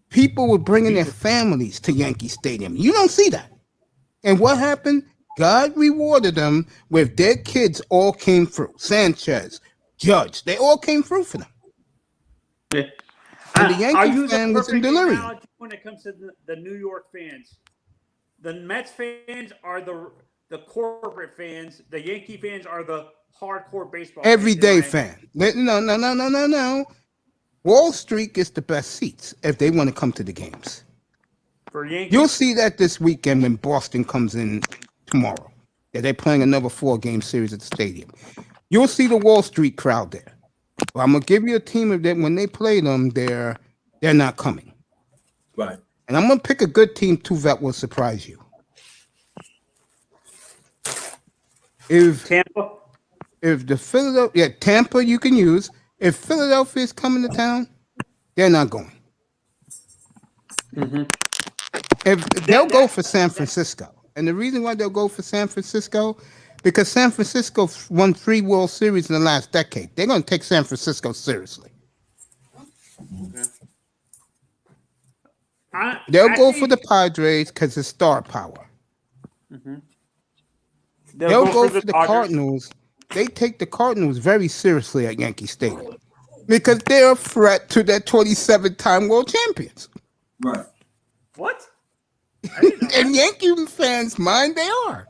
Speaker 1: People were bringing their families to Yankee Stadium. You don't see that. And what happened? God rewarded them with their kids all came through. Sanchez, Judge, they all came through for them.
Speaker 2: Yeah.
Speaker 1: And the Yankee fan was in delirium.
Speaker 2: When it comes to the New York fans, the Mets fans are the corporate fans. The Yankee fans are the hardcore baseball
Speaker 1: Everyday
Speaker 2: fans.
Speaker 1: fan. No. Wall Street gets the best seats if they want to come to the games.
Speaker 2: For Yankees,
Speaker 1: You'll see that this weekend when Boston comes in tomorrow. That they're playing another 4-game series at the stadium. You'll see the Wall Street crowd there. But I'm gonna give you a team of that when they play them, they're not coming.
Speaker 3: Right.
Speaker 1: And I'm gonna pick a good team too that will surprise you.
Speaker 2: Tampa.
Speaker 1: If the Philadelphia, Tampa you can use. If Philadelphia is coming to town, they're not going.
Speaker 2: Mm-hmm.
Speaker 1: If they'll go for San Francisco, and the reason why they'll go for San Francisco, because San Francisco won 3 World Series in the last decade. They're going to take San Francisco seriously. They'll go for the Padres because it's star power.
Speaker 2: Mm-hmm.
Speaker 1: They'll go for the Cardinals. They take the Cardinals very seriously at Yankee Stadium because they're a threat to their 27-time world champions.
Speaker 3: Right.
Speaker 2: What?
Speaker 1: In Yankee fans' mind, they are.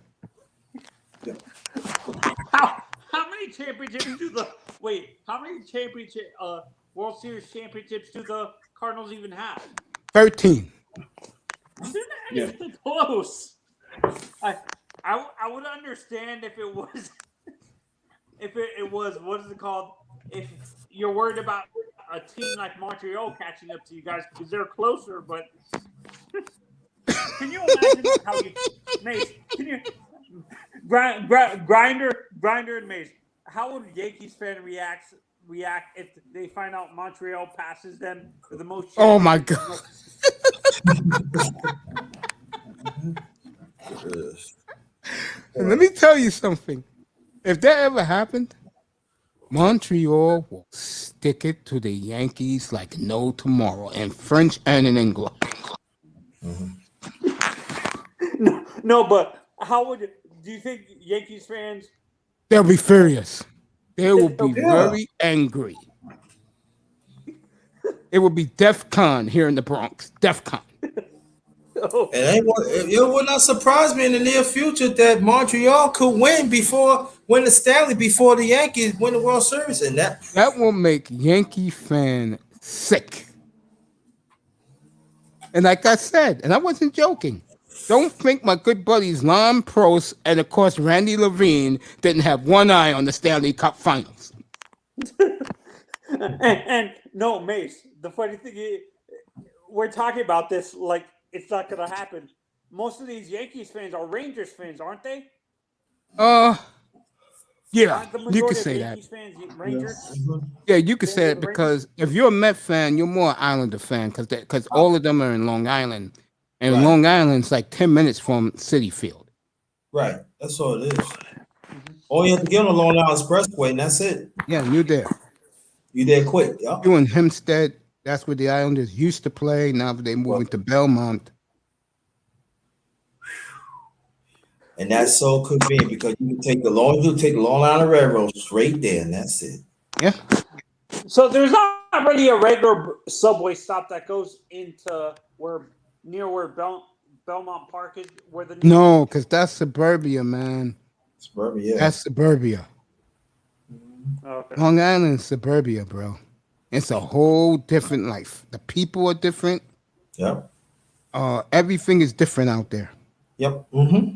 Speaker 2: How many championships do the how many World Series championships do the Cardinals even have?
Speaker 1: 13.
Speaker 2: They're not even close. I would understand if it was what is it called? If you're worried about a team like Montreal catching up to you guys because they're closer, but can you imagine how you Mace? Can you Grinder and Mace? How would Yankees fan react if they find out Montreal passes them for the most?
Speaker 1: Oh my God! And let me tell you something. If that ever happened, Montreal will stick it to the Yankees like no tomorrow in French and in English.
Speaker 2: No, but how do you think Yankees fans?
Speaker 1: They'll be furious. They will be very angry. It will be DEFCON here in the Bronx. DEFCON.
Speaker 3: It would not surprise me in the near future that Montreal could win the Stanley before the Yankees win the World Series, and that
Speaker 1: will make Yankee fan sick. And like I said, and I wasn't joking. Don't think my good buddies Lon Prost and of course Randy Levine didn't have one eye on the Stanley Cup Finals.
Speaker 2: and no, Mace. The funny thing is, we're talking about this like it's not going to happen. Most of these Yankees fans are Rangers fans, aren't they?
Speaker 1: Yeah,
Speaker 2: The
Speaker 1: you could
Speaker 2: majority
Speaker 1: say
Speaker 2: of
Speaker 1: that.
Speaker 2: Yankees fans, Rangers.
Speaker 1: Yeah, you could say it because if you're a Met fan, you're more an Islander fan because all of them are in Long Island. And Long Island's like 10 minutes from Citi Field.
Speaker 3: right. That's all it is. All you have to get on the Long Island Expressway, and that's it.
Speaker 1: Yeah, you're there.
Speaker 3: You there quick. Yeah.
Speaker 1: You in Hempstead, that's where the Islanders used to play. Now they're moving to Belmont.
Speaker 3: And that's so convenient because you can take the Long Island Railroad straight there, and that's it.
Speaker 1: Yeah.
Speaker 2: So there's not really a regular subway stop that goes into where Belmont Park is.
Speaker 1: No, because that's suburbia, man.
Speaker 3: Suburbia. Yeah.
Speaker 1: That's suburbia.
Speaker 2: Okay.
Speaker 1: Long Island is suburbia, bro. It's a whole different life. The people are different.
Speaker 3: Yep.
Speaker 1: Everything is different out there.
Speaker 3: Yep. Mm-hmm.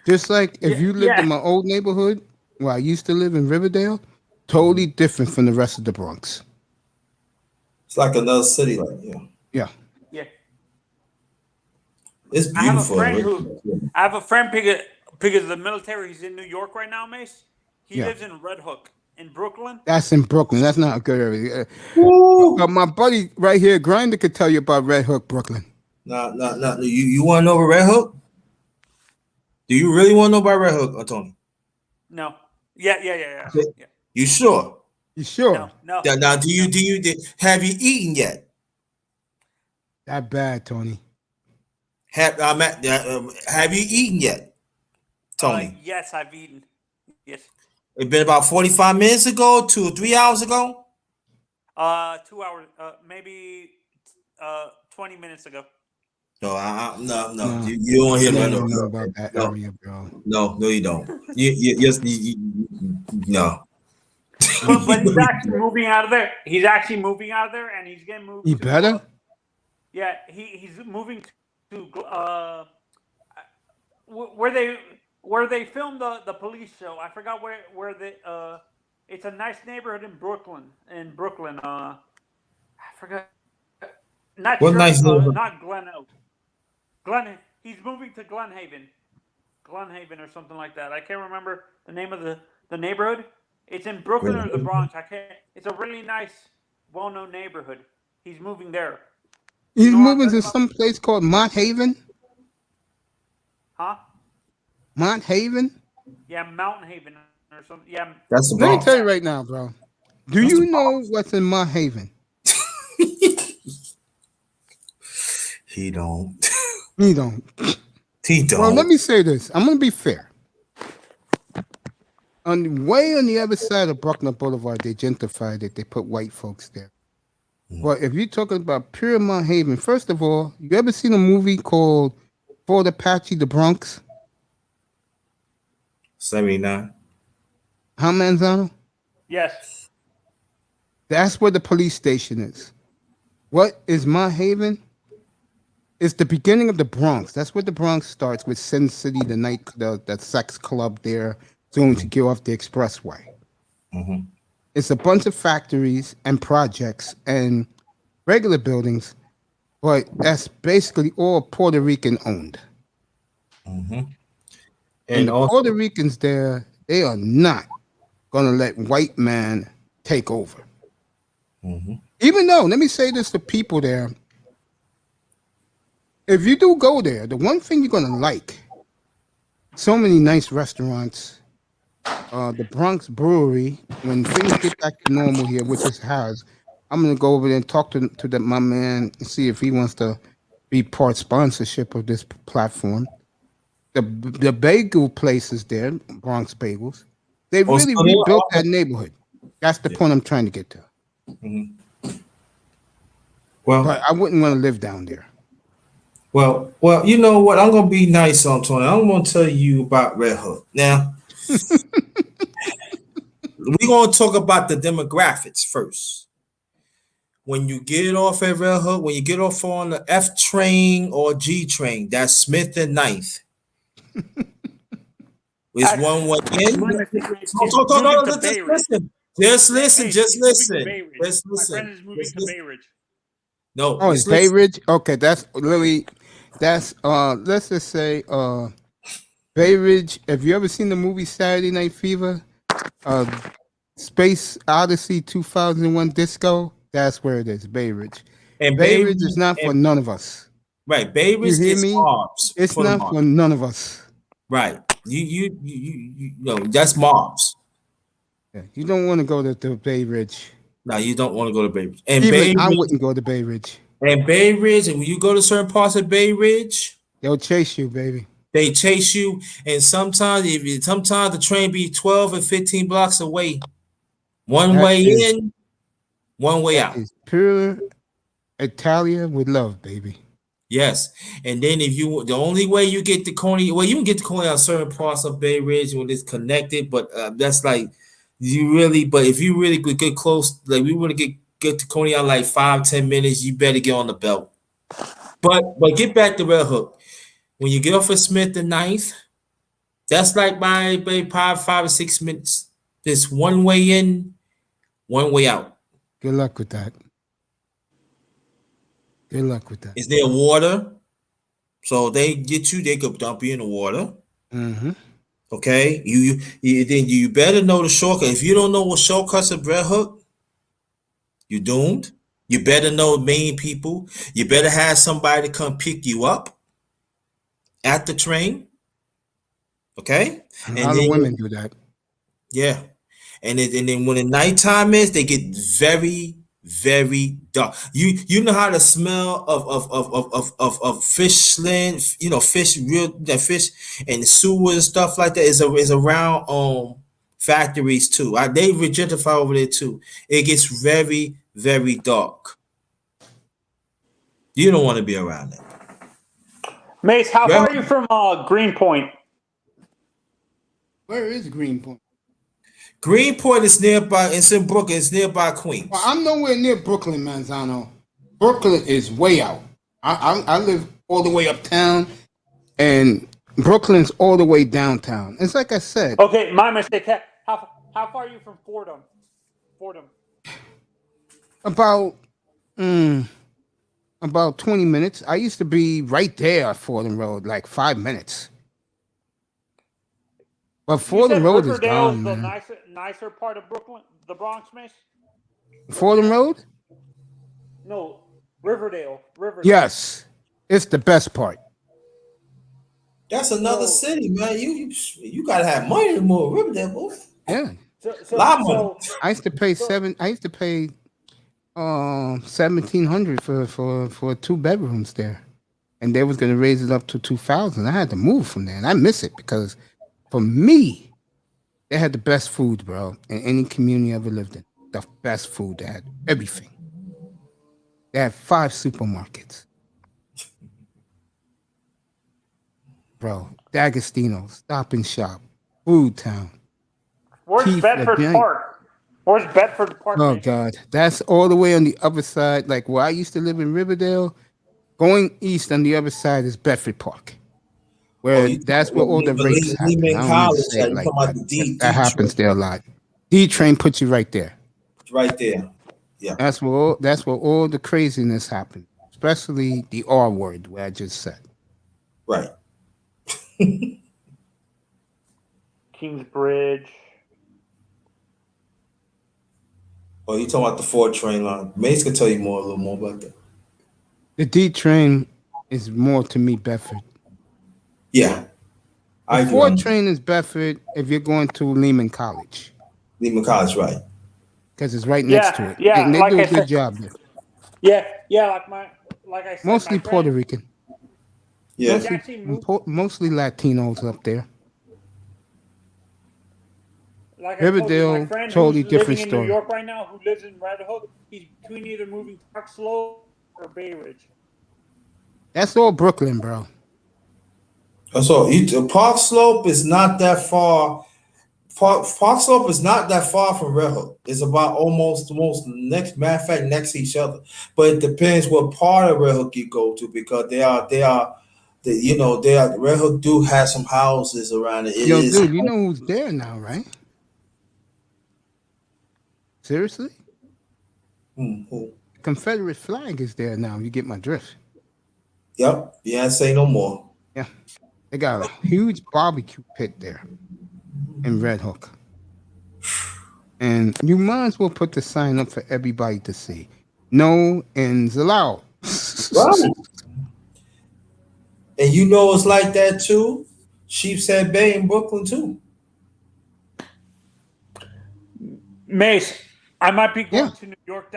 Speaker 1: Just like if you lived in my old neighborhood where I used to live in Riverdale, totally different from the rest of the Bronx.
Speaker 3: It's like another city,
Speaker 1: Yeah.
Speaker 3: It's beautiful.
Speaker 2: I have a friend because of the military. He's in New York right now, Mace. He lives in Red Hook in Brooklyn.
Speaker 1: That's in Brooklyn. That's not a good area. But my buddy right here, Grinder, could tell you about Red Hook, Brooklyn.
Speaker 3: No. You want to know about Red Hook? Do you really want to know about Red Hook, Tony?
Speaker 2: No. Yeah.
Speaker 3: You sure?
Speaker 1: You sure?
Speaker 2: No.
Speaker 3: Now, have you eaten yet?
Speaker 1: That bad, Tony.
Speaker 3: Have you eaten yet, Tony?
Speaker 2: Yes, I've eaten. Yes.
Speaker 3: It's been about 45 minutes ago, 2 or 3 hours ago.
Speaker 2: 2 hours, maybe 20 minutes ago.
Speaker 3: No. You don't hear
Speaker 1: know about that area, bro.
Speaker 3: No, you don't. No.
Speaker 2: But he's actually moving out of there. He's actually moving out of there, and he's getting moved.
Speaker 1: He better.
Speaker 2: Yeah, he's moving to where they filmed the police show. I forgot where the it's a nice neighborhood in Brooklyn. I forgot. Not
Speaker 3: What
Speaker 2: sure,
Speaker 3: nice neighborhood?
Speaker 2: not Glen Oak. He's moving to Glenhaven or something like that. I can't remember the name of the neighborhood. It's in Brooklyn or the Bronx. I can't. It's a really nice, well-known neighborhood. He's moving there.
Speaker 1: He's moving to some place called Mont Haven.
Speaker 2: Huh?
Speaker 1: Mont Haven?
Speaker 2: Yeah, Mountain Haven or something. Yeah.
Speaker 3: That's the
Speaker 1: Let me
Speaker 3: Bronx.
Speaker 1: tell you right now, bro. Do you know what's in Mont Haven?
Speaker 3: He don't.
Speaker 1: He don't.
Speaker 3: He don't.
Speaker 1: Well, let me say this. I'm going to be fair. Way on the other side of Bruckner Boulevard, they gentrified it. They put white folks there. But if you're talking about pure Mont Haven, first of all, you ever seen a movie called Fort Apache, the Bronx?
Speaker 3: 79.
Speaker 1: How, Manzano?
Speaker 2: Yes.
Speaker 1: That's where the police station is. What is Mont Haven? It's the beginning of the Bronx. That's where the Bronx starts with Sin City, the sex club there, soon to get off the expressway.
Speaker 3: Mm-hmm.
Speaker 1: It's a bunch of factories and projects and regular buildings, but that's basically all Puerto Rican owned.
Speaker 3: Mm-hmm.
Speaker 1: And the Puerto Ricans there, they are not going to let white man take over.
Speaker 3: Mm-hmm.
Speaker 1: Even though, let me say this to people there, if you do go there, the one thing you're going to like, so many nice restaurants, the Bronx Brewery, when things get back to normal here, which it has, I'm going to go over there and talk to my man and see if he wants to be part sponsorship of this platform. The bagel places there, Bronx Bagels, they really rebuilt that neighborhood. That's the point I'm trying to get to.
Speaker 3: Mm-hmm. Well,
Speaker 1: but I wouldn't want to live down there.
Speaker 3: Well, you know what? I'm gonna be nice on Tony. I'm gonna tell you about Red Hook. Now, we're gonna talk about the demographics first. When you get off at Red Hook, when you get off on the F train or G train, that's Smith and Ninth. It's one way in. Just listen.
Speaker 2: My friend is moving to Bay Ridge.
Speaker 3: No.
Speaker 1: Oh, it's Bay Ridge? Okay, that's Lily. That's let's just say Bay Ridge. Have you ever seen the movie Saturday Night Fever? Space Odyssey 2001 Disco? That's where it is, Bay Ridge. And Bay Ridge is not for none of us.
Speaker 3: Right. Bay Ridge is mobs.
Speaker 1: It's not for none of us.
Speaker 3: Right. You know, that's mobs.
Speaker 1: Yeah, you don't want to go to Bay Ridge.
Speaker 3: No, you don't want to go to Bay Ridge. And
Speaker 1: I wouldn't go to Bay Ridge.
Speaker 3: And Bay Ridge, and when you go to certain parts of Bay Ridge,
Speaker 1: they'll chase you, baby.
Speaker 3: They chase you, and sometimes the train be 12 and 15 blocks away. One way in, one way out.
Speaker 1: It's pure Italia with love, baby.
Speaker 3: Yes, and then the only way you get to Coney, well, you can get to Coney on certain parts of Bay Ridge when it's connected, but that's like but if you really could get close, like we want to get to Coney on like 5-10 minutes, you better get on the belt. But get back to Red Hook. When you get off of Smith and Ninth, that's like by 5 or 6 minutes. There's one way in, one way out.
Speaker 1: Good luck with that. Good luck with that.
Speaker 3: Is there water? So they get you, they could dump you in the water.
Speaker 1: Mm-hmm.
Speaker 3: Okay. You better know the shortcut. If you don't know what shortcuts of Red Hook, you're doomed. You better know main people. You better have somebody to come pick you up at the train. Okay.
Speaker 1: A lot of women do that. Yeah.
Speaker 3: And then when the nighttime is, they get very, very dark. You know how the smell of fish land, fish and sewers and stuff like that is around factories too. They gentrify over there too. It gets very, very dark. You don't want to be around that.
Speaker 2: Mace, how far are you from Greenpoint?
Speaker 1: Where is Greenpoint?
Speaker 3: Greenport is nearby. It's in Brooklyn. It's nearby Queens.
Speaker 1: Well, I'm nowhere near Brooklyn, Manzano. Brooklyn is way out. I live all the way uptown, and Brooklyn's all the way downtown. It's like I said.
Speaker 2: Okay, my mistake. How far are you from Fordham?
Speaker 1: About 20 minutes. I used to be right there at Fordham Road, like 5 minutes. But Fordham Road is gone,
Speaker 2: the
Speaker 1: man.
Speaker 2: nicer part of Brooklyn, the Bronx, Mace?
Speaker 1: Fordham Road?
Speaker 2: No, Riverdale.
Speaker 1: Yes, it's the best part.
Speaker 3: That's another city, man. You gotta have money to move Riverdale, boy.
Speaker 1: Yeah.
Speaker 3: Money.
Speaker 1: I used to pay $1,700 for 2 bedrooms there, and they was gonna raise it up to $2,000. I had to move from there, and I miss it because for me, they had the best food, bro, in any community I ever lived in. The best food. They had everything. They had 5 supermarkets. Bro, D'Agostino's, Stop and Shop, Food Town.
Speaker 2: Where's Bedford Park? Where's Bedford Park?
Speaker 1: Oh, God. That's all the way on the other side. Like where I used to live in Riverdale, going east on the other side is Bedford Park. Where that's where all the races happen. That happens there a lot. D-Train puts you right there.
Speaker 3: Right there. Yeah.
Speaker 1: That's where all the craziness happened. Especially the R word where I just said.
Speaker 3: Right.
Speaker 2: Kingsbridge.
Speaker 3: Oh, you talking about the 4 train line? Mace can tell you a little more about that.
Speaker 1: The D train is more to me Bedford.
Speaker 3: Yeah.
Speaker 1: The 4 train is Bedford if you're going to Lehman College.
Speaker 3: Lehman College, right.
Speaker 1: Because it's right next to it.
Speaker 2: Yeah,
Speaker 1: and they do a good job there.
Speaker 2: Yeah, like I said.
Speaker 1: Mostly Puerto Rican.
Speaker 3: Yeah.
Speaker 1: Mostly Latinos up there.
Speaker 2: Like
Speaker 1: Riverdale,
Speaker 2: my friend
Speaker 1: totally
Speaker 2: who's
Speaker 1: different
Speaker 2: living
Speaker 1: story.
Speaker 2: in New York right now, who lives in Red Hook, he's between either moving Park Slope or Bay Ridge.
Speaker 1: That's all Brooklyn, bro.
Speaker 3: That's all. Park Slope is not that far. Park Slope is not that far from Red Hook. It's about almost next. Matter of fact, next to each other. But it depends what part of Red Hook you go to because Red Hook do have some houses around it.
Speaker 1: Dude, you know who's there now, right? Seriously?
Speaker 3: Who?
Speaker 1: Confederate flag is there now. You get my drift.
Speaker 3: Yep. Yeah, say no more.
Speaker 1: Yeah. They got a huge barbecue pit there in Red Hook. And you might as well put the sign up for everybody to see. No ends allowed.
Speaker 3: Right. And you know it's like that too. Sheepshead Bay in Brooklyn too.
Speaker 2: Mace, I might be going to New York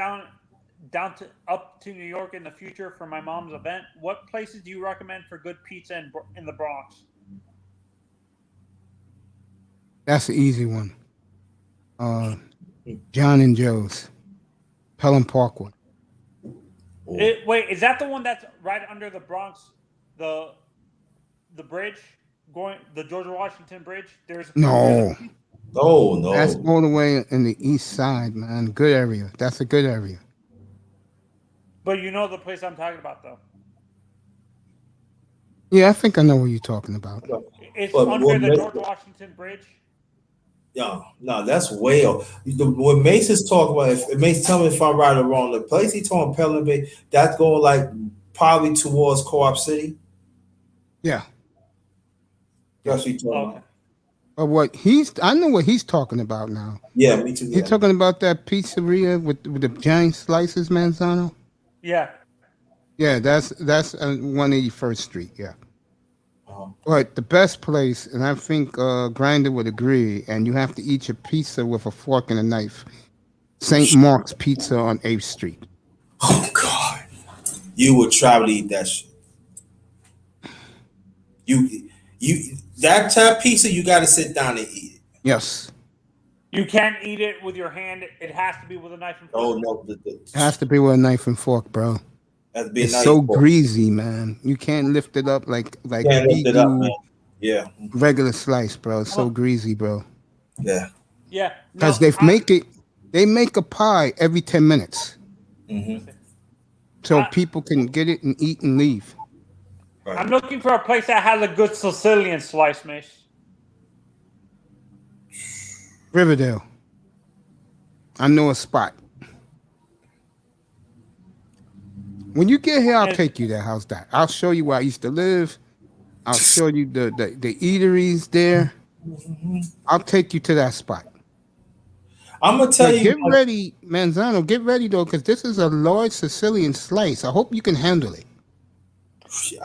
Speaker 2: up to New York in the future for my mom's event. What places do you recommend for good pizza in the Bronx?
Speaker 1: That's the easy one. John and Joe's, Pelham Parkway.
Speaker 2: Wait, is that the one that's right under the Bronx, the bridge the George Washington Bridge?
Speaker 1: No.
Speaker 3: No.
Speaker 1: That's all the way in the east side, man. Good area. That's a good area.
Speaker 2: But you know the place I'm talking about, though.
Speaker 1: Yeah, I think I know what you're talking about.
Speaker 2: It's under the George Washington Bridge.
Speaker 3: Yeah, no, that's way off. What Mace is talking about, if Mace, tell me if I'm right or wrong. The place he's talking Pelham Bay, that's going like probably towards Co-op City.
Speaker 1: Yeah.
Speaker 3: That's what he's talking about.
Speaker 1: But I know what he's talking about now.
Speaker 3: Yeah, me too.
Speaker 1: He's talking about that pizzeria with the giant slices, Manzano.
Speaker 2: Yeah.
Speaker 1: Yeah, that's 181st Street. Yeah. But the best place, and I think Grinder would agree, and you have to eat your pizza with a fork and a knife. St. Mark's Pizza on 8th Street.
Speaker 3: Oh God, you would travel to eat that shit. You that type of pizza, you got to sit down and eat it.
Speaker 1: Yes.
Speaker 2: You can't eat it with your hand. It has to be with a knife and fork.
Speaker 3: Oh no,
Speaker 1: it has to be with a knife and fork, bro. It's so greasy, man. You can't lift it up like
Speaker 3: lift it up, man. Yeah.
Speaker 1: Regular slice, bro. It's so greasy, bro.
Speaker 3: Yeah.
Speaker 2: Yeah,
Speaker 1: because they make a pie every 10 minutes, so people can get it and eat and leave.
Speaker 2: I'm looking for a place that has a good Sicilian slice, Mace.
Speaker 1: Riverdale. I know a spot. When you get here, I'll take you there. How's that? I'll show you where I used to live. I'll show you the eateries there. I'll take you to that spot.
Speaker 3: I'm gonna tell you.
Speaker 1: Get ready, Manzano. Get ready though, because this is a large Sicilian slice. I hope you can handle it.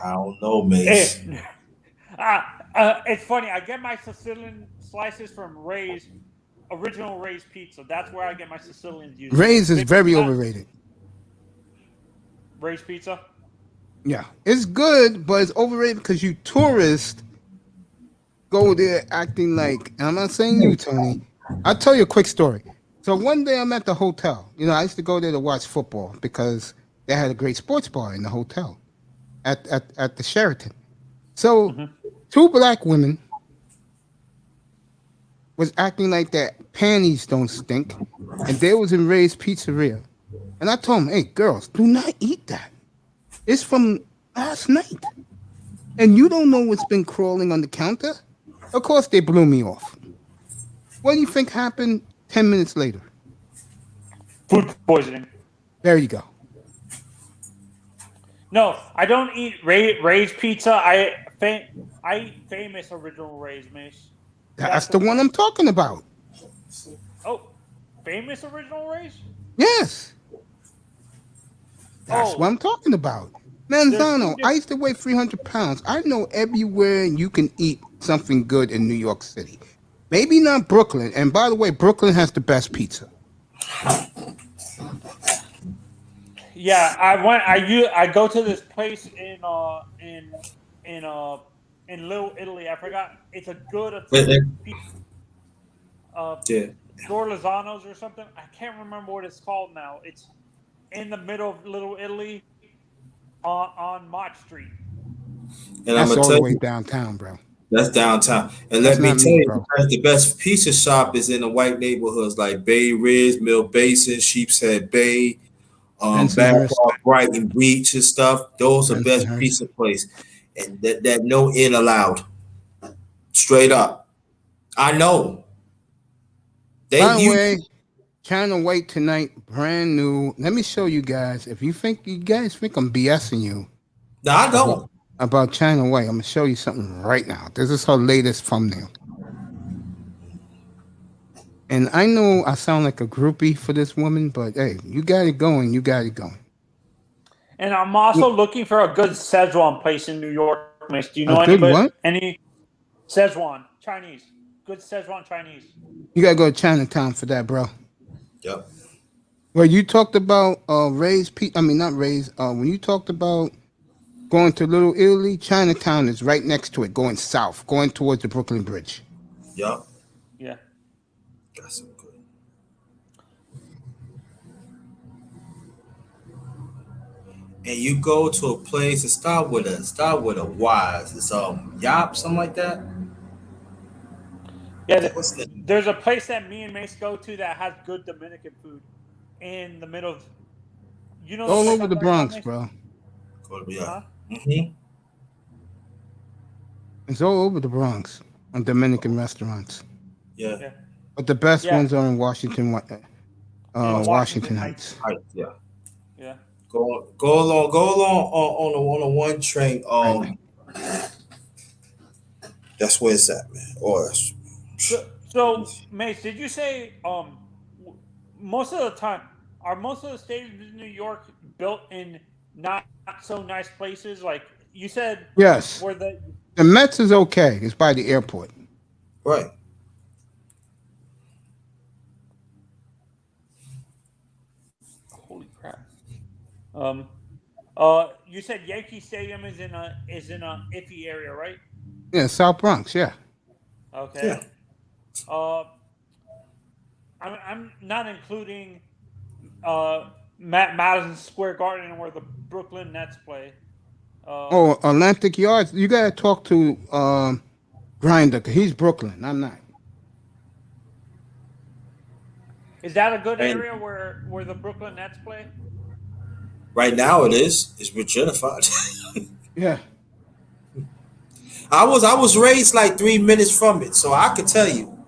Speaker 3: I don't know, Mace.
Speaker 2: It's funny. I get my Sicilian slices from Ray's, original Ray's Pizza. That's where I get my Sicilians usually.
Speaker 1: Ray's is very overrated.
Speaker 2: Ray's Pizza?
Speaker 1: Yeah. It's good, but it's overrated because you tourists go there acting like, and I'm not saying you, Tony. I'll tell you a quick story. So one day I'm at the hotel. You know, I used to go there to watch football because they had a great sports bar in the hotel at the Sheraton. So two black women was acting like their panties don't stink, and they was in Ray's Pizzeria. And I told them, hey, girls, do not eat that. It's from last night. And you don't know what's been crawling on the counter? Of course, they blew me off. What do you think happened 10 minutes later?
Speaker 2: Food poisoning.
Speaker 1: There you go.
Speaker 2: No, I don't eat Ray's Pizza. I eat famous original Ray's, Mace.
Speaker 1: That's the one I'm talking about.
Speaker 2: Oh, famous original Ray's?
Speaker 1: Yes. That's what I'm talking about. Manzano, I used to weigh 300 pounds. I know everywhere you can eat something good in New York City. Maybe not Brooklyn. And by the way, Brooklyn has the best pizza.
Speaker 2: Yeah, I go to this place in Little Italy. I forgot. It's a good Dorlazano's or something. I can't remember what it's called now. It's in the middle of Little Italy on Mott Street.
Speaker 3: And
Speaker 1: that's
Speaker 3: I'm
Speaker 1: all the way downtown, bro.
Speaker 3: That's downtown. And let me tell you, the best pizza shop is in the white neighborhoods like Bay Ridge, Mill Basin, Sheepshead Bay, Bad Park, Brighton Beach and stuff. Those are best pizza place. And that no in allowed. Straight up. I know.
Speaker 1: By the way, China White tonight, brand new. Let me show you guys. If you guys think I'm BSing you.
Speaker 3: No, I don't.
Speaker 1: About China White, I'm going to show you something right now. This is her latest thumbnail. And I know I sound like a groupie for this woman, but hey, you got it going. You got it going.
Speaker 2: And I'm also looking for a good Szechuan place in New York, Miss. Do you know any Szechuan Chinese? Good Szechuan Chinese.
Speaker 1: You got to go to Chinatown for that, bro.
Speaker 3: Yep.
Speaker 1: Well, you talked about Ray's Pizza. I mean, not Ray's. When you talked about going to Little Italy, Chinatown is right next to it, going south, going towards the Brooklyn Bridge.
Speaker 3: Yup.
Speaker 2: Yeah.
Speaker 3: That's so good. And you go to a place, start with a Y's. It's Yop, something like that.
Speaker 2: Yeah, there's a place that me and Mace go to that has good Dominican food in the middle of,
Speaker 1: all over the Bronx, bro.
Speaker 3: Yeah.
Speaker 1: It's all over the Bronx on Dominican restaurants.
Speaker 3: Yeah.
Speaker 1: But the best ones are in Washington Heights.
Speaker 3: Yeah.
Speaker 2: Yeah.
Speaker 3: Go along on a one train. That's where it's at, man.
Speaker 2: So, Mace, did you say most of the time are most of the stadiums in New York built in not so nice places? Like you said,
Speaker 1: yes.
Speaker 2: Where the
Speaker 1: Mets is okay. It's by the airport.
Speaker 3: Right.
Speaker 2: Holy crap. You said Yankee Stadium is in a iffy area, right?
Speaker 1: Yeah, South Bronx. Yeah.
Speaker 2: Okay.
Speaker 3: Yeah.
Speaker 2: I'm not including Madison Square Garden where the Brooklyn Nets play.
Speaker 1: Atlantic Yards. You gotta talk to Grinder, 'cause he's Brooklyn. I'm not.
Speaker 2: Is that a good
Speaker 3: And
Speaker 2: area where the Brooklyn Nets play?
Speaker 3: right now it is. It's gentrified.
Speaker 1: Yeah.
Speaker 3: I was raised like 3 minutes from it, so I could tell you,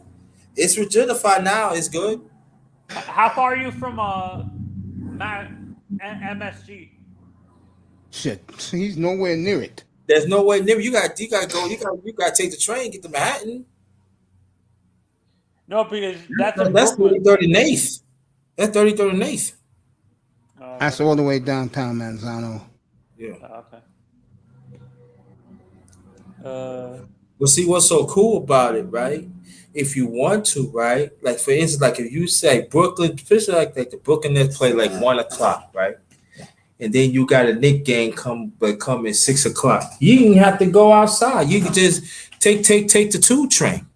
Speaker 3: it's gentrified now. It's good.
Speaker 2: How far are you from MSG?
Speaker 1: Shit. He's nowhere near it.
Speaker 3: There's no way near. You got to go. You got to take the train, get to Manhattan.
Speaker 2: No, because that's in
Speaker 3: That's
Speaker 2: Brooklyn.
Speaker 3: 39th. That's 39th.
Speaker 1: That's all the way downtown, Manzano.
Speaker 3: Yeah.
Speaker 2: Okay.
Speaker 3: Well, see what's so cool about it, right? If you want to, right? Like for instance, like if you say Brooklyn, especially like the Brooklyn Nets play like 1:00, right? And then you got a Knick game come at 6:00. You didn't have to go outside. You could just take the 2 train.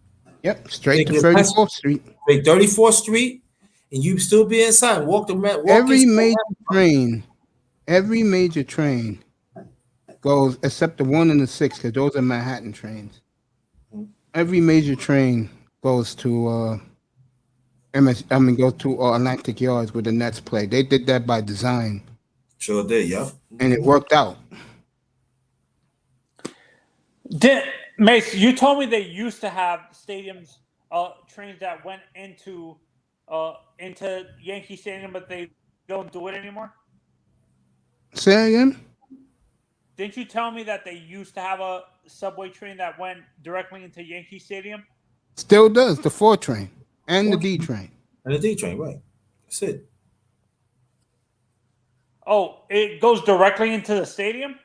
Speaker 1: Yep, straight to 34th Street.
Speaker 3: Take 34th Street, and you still be inside. Walk
Speaker 1: every major train goes except the 1 and the 6, because those are Manhattan trains. Every major train goes to goes to Atlantic Yards where the Nets play. They did that by design.
Speaker 3: Sure did, yeah.
Speaker 1: And it worked out.
Speaker 2: Mace, you told me they used to have stadiums, trains that went into Yankee Stadium, but they don't do it anymore?
Speaker 1: Say again?
Speaker 2: Didn't you tell me that they used to have a subway train that went directly into Yankee Stadium?
Speaker 1: Still does, the 4 train and the D train.
Speaker 3: And the D train, right. That's it.
Speaker 2: Oh, it goes directly into the stadium?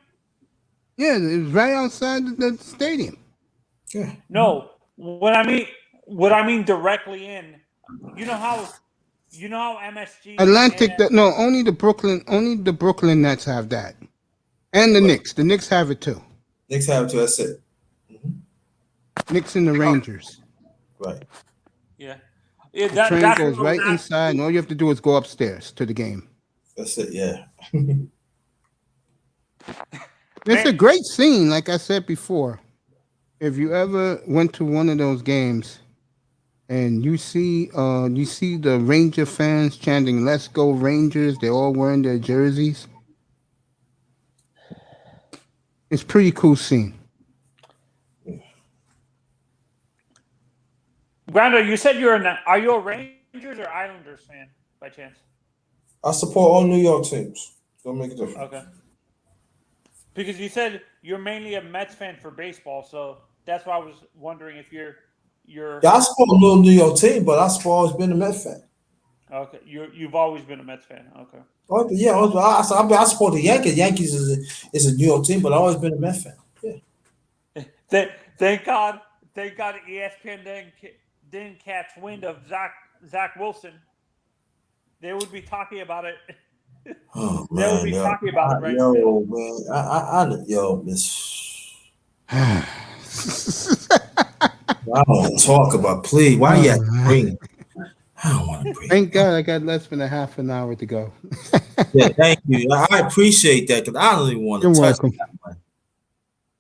Speaker 1: Yeah, it's right outside the stadium.
Speaker 3: Yeah.
Speaker 2: No, what I mean directly in. You know how MSG
Speaker 1: Atlantic, only the Brooklyn Nets have that. And the Knicks. The Knicks have it too.
Speaker 3: Knicks have it too, that's it.
Speaker 1: Knicks and the Rangers.
Speaker 3: Right.
Speaker 2: Yeah.
Speaker 1: The train goes right inside, and all you have to do is go upstairs to the game.
Speaker 3: That's it, yeah.
Speaker 1: It's a great scene, like I said before. If you ever went to one of those games and you see the Ranger fans chanting "Let's go Rangers," they're all wearing their jerseys. It's a pretty cool scene.
Speaker 2: Brando, you said are you a Rangers or Islanders fan by chance?
Speaker 3: I support all New York teams. Don't make a difference.
Speaker 2: Okay. Because you said you're mainly a Mets fan for baseball, so that's why I was wondering if you're.
Speaker 3: Yeah, I support a little New York team, but I always been a Mets fan.
Speaker 2: Okay, you've always been a Mets fan. Okay.
Speaker 3: Oh yeah, I support the Yankees. Yankees is a New York team, but I've always been a Mets fan. Yeah.
Speaker 2: Thank God ESPN didn't catch wind of Zach Wilson. They would be talking about it.
Speaker 3: Oh man,
Speaker 2: they would be talking about it right
Speaker 3: now.
Speaker 2: Yo,
Speaker 3: Miss. I don't want to talk about. Please, why you have to bring? I don't want to bring.
Speaker 1: Thank God I got less than a half an hour to go.
Speaker 3: Yeah, thank you. I appreciate that because I don't even want to touch that one.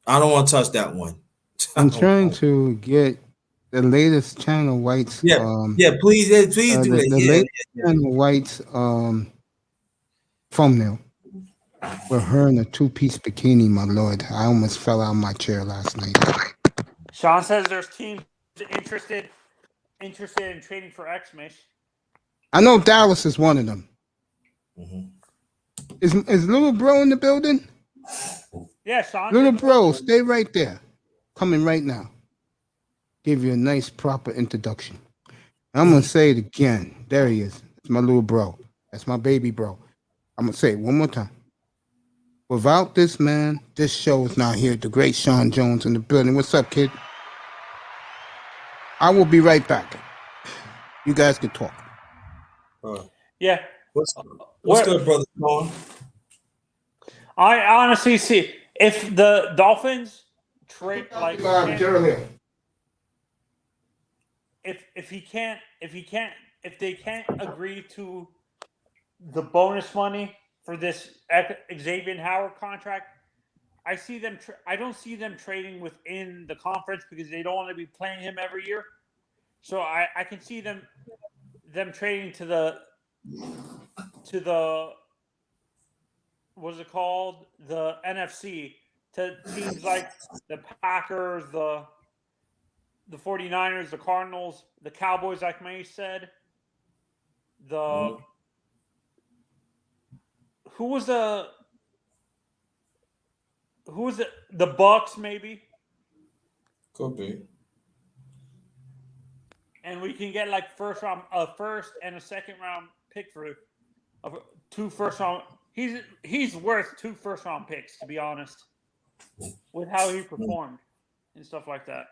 Speaker 3: I don't want to touch that one.
Speaker 1: I'm trying to get the latest China White's.
Speaker 3: Yeah, please do that.
Speaker 1: The latest China White's thumbnail for her in a 2-piece bikini. My lord, I almost fell out of my chair last night.
Speaker 2: Sean says there's teams interested in trading for X-Mish.
Speaker 1: I know Dallas is one of them.
Speaker 3: Mm-hmm.
Speaker 1: Is little bro in the building?
Speaker 2: Yeah, Sean.
Speaker 1: Little bro, stay right there. Coming right now. Give you a nice proper introduction. I'm gonna say it again. There he is. It's my little bro. That's my baby bro. I'm gonna say it one more time. Without this man, this show is not here. The great Sean Jones in the building. What's up, kid? I will be right back. You guys can talk.
Speaker 2: Yeah.
Speaker 3: What's good, brother Sean?
Speaker 2: I honestly see if the Dolphins trade like if they can't agree to the bonus money for this Xavier Howard contract, I see them. I don't see them trading within the conference because they don't want to be playing him every year. So I can see them them trading to the what's it called? The NFC, to teams like the Packers, the 49ers, the Cardinals, the Cowboys, like May said. Who was the Bucks, maybe?
Speaker 3: Could be.
Speaker 2: And we can get like a first and a second round pick for 2 first round. He's worth 2 first round picks, to be honest, with how he performed and stuff like that.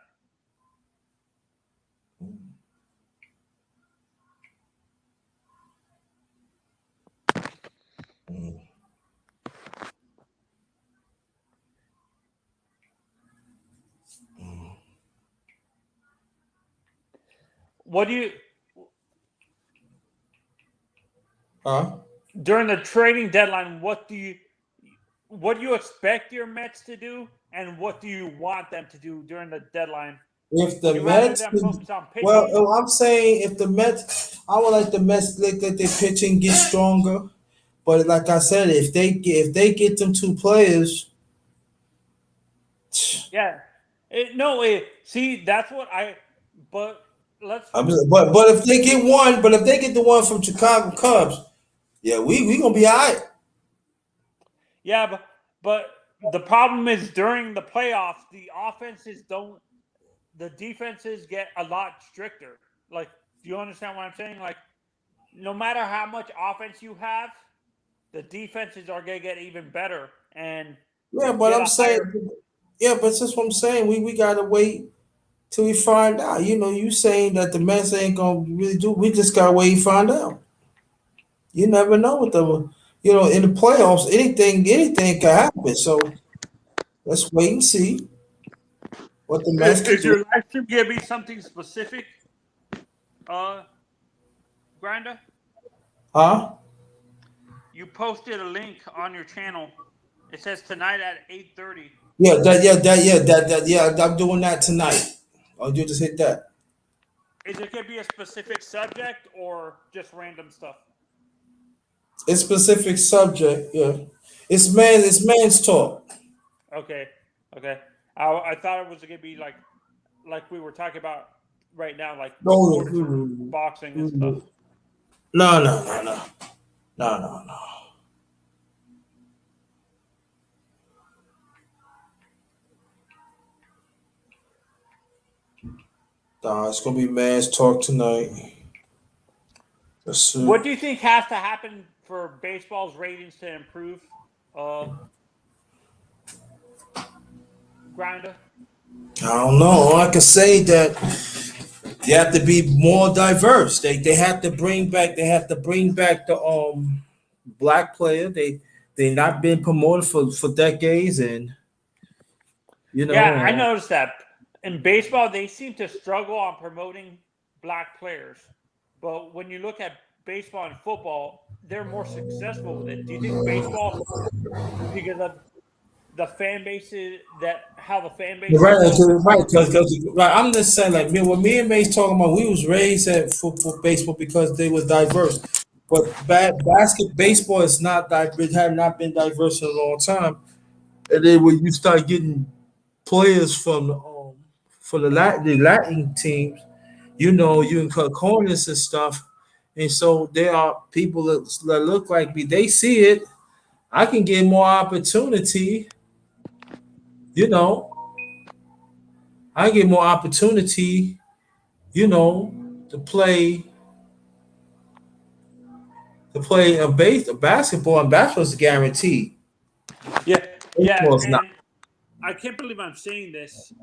Speaker 2: What do you during the trading deadline? What do you expect your Mets to do, and what do you want them to do during the deadline?
Speaker 3: If the Mets, I'm saying if the Mets, I would like the Mets to let their pitching get stronger. But like I said, if they get them 2 players,
Speaker 2: yeah, see, that's what I. But let's.
Speaker 3: But if they get one, the one from Chicago Cubs, yeah, we gonna be all right.
Speaker 2: Yeah, but the problem is during the playoffs, the defenses get a lot stricter. Like, do you understand what I'm saying? Like, no matter how much offense you have, the defenses are gonna get even better. And
Speaker 3: but I'm saying, but that's what I'm saying. We gotta wait till we find out. You saying that the Mets ain't gonna really do. We just gotta wait and find out. You never know what in the playoffs, anything can happen. So let's wait and see what the Mets can do.
Speaker 2: Is your live stream gonna be something specific, Granda? You posted a link on your channel. It says tonight at 8:30.
Speaker 3: Yeah. I'm doing that tonight. Oh, you just hit that.
Speaker 2: Is it gonna be a specific subject or just random stuff?
Speaker 3: It's specific subject. Yeah, it's man's talk.
Speaker 2: Okay. I thought it was gonna be like we were talking about right now, like boxing and stuff.
Speaker 3: No. It's gonna be man's talk tonight. Let's see.
Speaker 2: What do you think has to happen for baseball's ratings to improve, Grinder?
Speaker 3: I don't know. All I can say that they have to be more diverse. They have to bring back the black player. They not been promoted for decades, and
Speaker 2: Yeah, I noticed that. In baseball, they seem to struggle on promoting black players. But when you look at baseball and football, they're more successful with it. Do you think baseball, because of the fan base, how the fan base?
Speaker 3: Right. I'm just saying, like, what me and May's talking about, we was raised at football, baseball because they was diverse. But baseball is not diverse. Have not been diverse in a long time. And then when you start getting players from the Latin teams, you can cut corners and stuff. And so there are people that look like me. They see it. I can get more opportunity. I get more opportunity, to play a basketball, and basketball is guaranteed.
Speaker 2: Yeah.
Speaker 3: Not.
Speaker 2: I can't believe I'm saying this.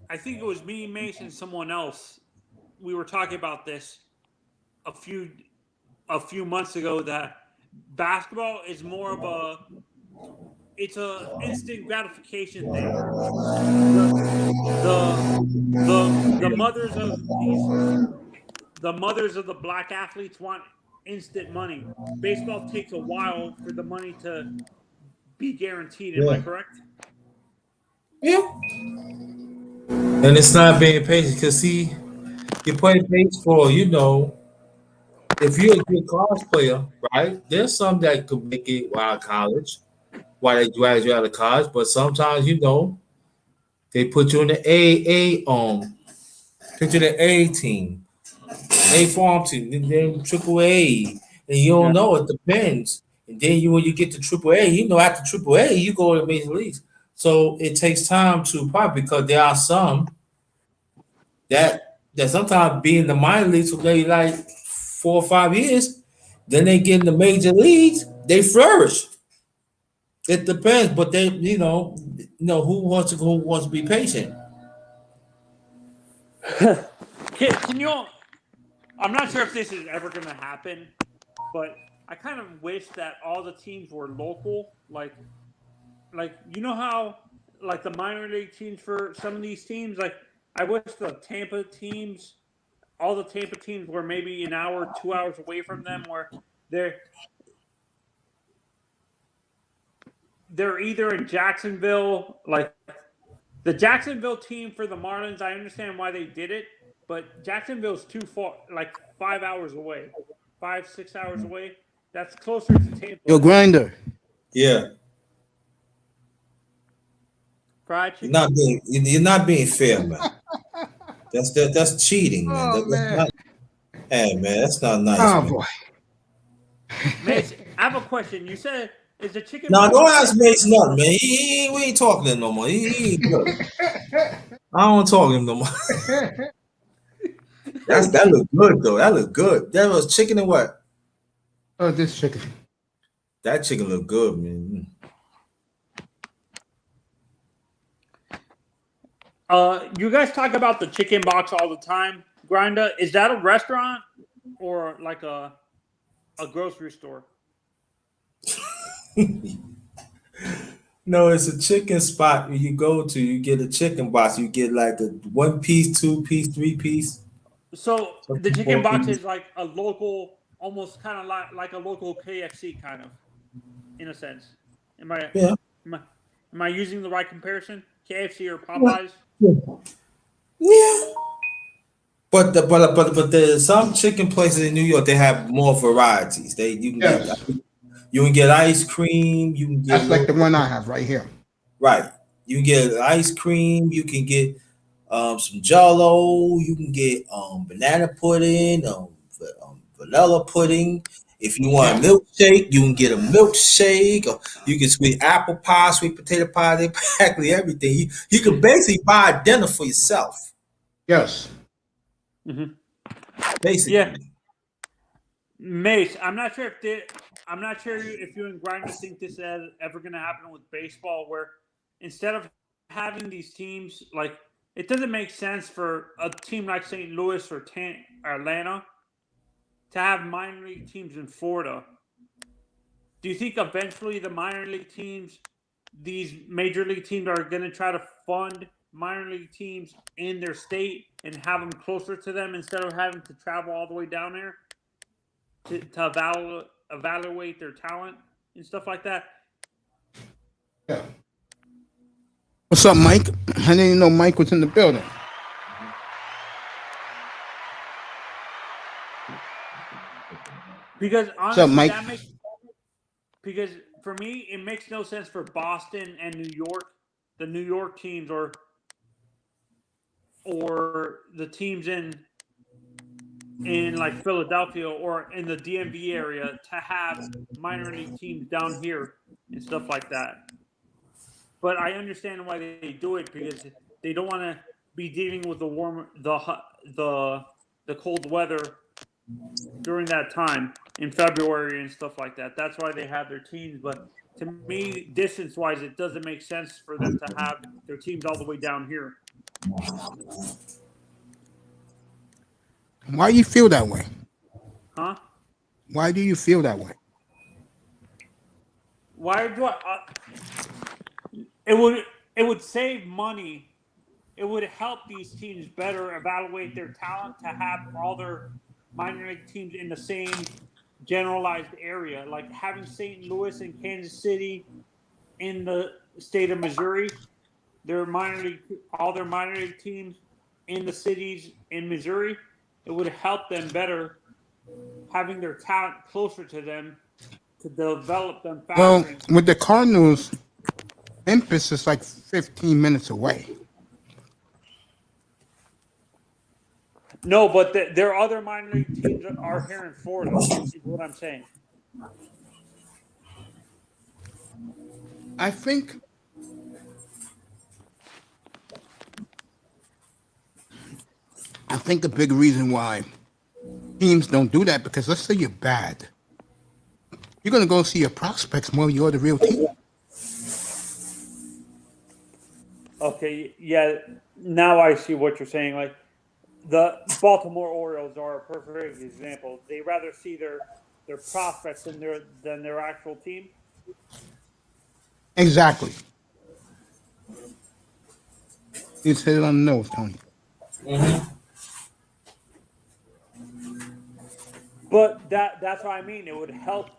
Speaker 2: I think it was me, Mason, and someone else. We were talking about this a few months ago, that basketball is more of it's a instant gratification thing. The mothers of the black athletes want instant money. Baseball takes a while for the money to be guaranteed. Am I correct?
Speaker 3: Yeah. And it's not being patient because You play baseball, you know, if you're a good college player, right? There's some that could make it while college, while they graduate out of college, but sometimes, you know, they put you in the put you in the A team, A farm team, then triple A, and you don't
Speaker 2: Yeah.
Speaker 3: know. It depends. And then when you get to triple A, you know, after triple A, you go to major leagues. So it takes time to probably because there are some that sometimes be in the minor leagues for maybe like 4 or 5 years, then they get in the major leagues, they flourish. It depends, but they, who wants to be patient.
Speaker 2: Can you? I'm not sure if this is ever going to happen, but I kind of wish that all the teams were local. Like you know how like the minor league teams for some of these teams, like I wish the Tampa teams, all the Tampa teams were maybe an hour, 2 hours away from them, where they're either in Jacksonville, like the Jacksonville team for the Marlins. I understand why they did it, but Jacksonville's too far, like 5 hours away, 5-6 hours away. That's closer to Tampa.
Speaker 1: Yo, Grinder.
Speaker 3: Yeah.
Speaker 2: Fried chicken.
Speaker 3: You're not being fair, man. That's cheating, man.
Speaker 1: Oh, man.
Speaker 3: Hey, man, that's not nice.
Speaker 1: Oh,
Speaker 3: man.
Speaker 1: boy.
Speaker 2: Mace, I have a question. You said, is the chicken...
Speaker 3: No, don't ask Mace nothing, man. We ain't talking to him no more. He ain't good. I don't talk to him no more. That look good, though. That look good. That was chicken and what?
Speaker 1: Oh, this chicken.
Speaker 3: That chicken look good, man.
Speaker 2: You guys talk about the chicken box all the time. Grinda, is that a restaurant or like a grocery store?
Speaker 3: No, it's a chicken spot. You go to, you get a chicken box. You get like a 1 piece, 2 piece, 3 piece.
Speaker 2: So the chicken box is like a local, almost kind of like a local KFC, kind of, in a sense. Am I using the right comparison? KFC or Popeyes?
Speaker 3: Yeah. But there's some chicken places in New York, they have more varieties. You can get ice cream. You can get
Speaker 1: that's like the one I have right here.
Speaker 3: Right. You can get ice cream. You can get some Jell-O. You can get banana pudding, vanilla pudding. If you want a milkshake, you can get a milkshake. Or you can sweet apple pie, sweet potato pie. They practically everything. You can basically buy a dinner for yourself.
Speaker 1: Yes.
Speaker 2: Mm-hmm.
Speaker 3: Basically.
Speaker 2: Yeah. Mace, I'm not sure if you and Grinder think this is ever going to happen with baseball, where instead of having these teams, like it doesn't make sense for a team like St. Louis or Atlanta to have minor league teams in Florida. Do you think eventually the minor league teams, these major league teams, are going to try to fund minor league teams in their state and have them closer to them instead of having to travel all the way down there to evaluate their talent and stuff like that?
Speaker 1: Yeah. What's up, Mike? I didn't even know Mike was in the building.
Speaker 2: Because honestly,
Speaker 1: What's up, Mike?
Speaker 2: Because for me, it makes no sense for Boston and New York, the New York teams, or the teams in like Philadelphia or in the DMV area to have minor league teams down here and stuff like that. But I understand why they do it, because they don't want to be dealing with the cold weather during that time in February and stuff like that. That's why they have their teams. But to me, distance-wise, it doesn't make sense for them to have their teams all the way down here.
Speaker 1: Why do you feel that way?
Speaker 2: Huh?
Speaker 1: Why do you feel that way?
Speaker 2: Why do I? It would save money. It would help these teams better evaluate their talent to have all their minor league teams in the same generalized area. Like having St. Louis and Kansas City in the state of Missouri, all their minor league teams in the cities in Missouri, it would help them better having their talent closer to them to develop them faster.
Speaker 1: Well, with the Cardinals, Memphis is like 15 minutes away.
Speaker 2: No, but their other minor league teams are here in Florida, is what I'm saying.
Speaker 1: I think a big reason why teams don't do that, because let's say you're bad. You're going to go see your prospects more than you're the real team.
Speaker 2: Okay, yeah, now I see what you're saying. Like, the Baltimore Orioles are a perfect example. They rather see their prospects than their actual team.
Speaker 1: Exactly. You hit it on the nose, Tony.
Speaker 2: Mm-hmm. But that's what I mean. It would help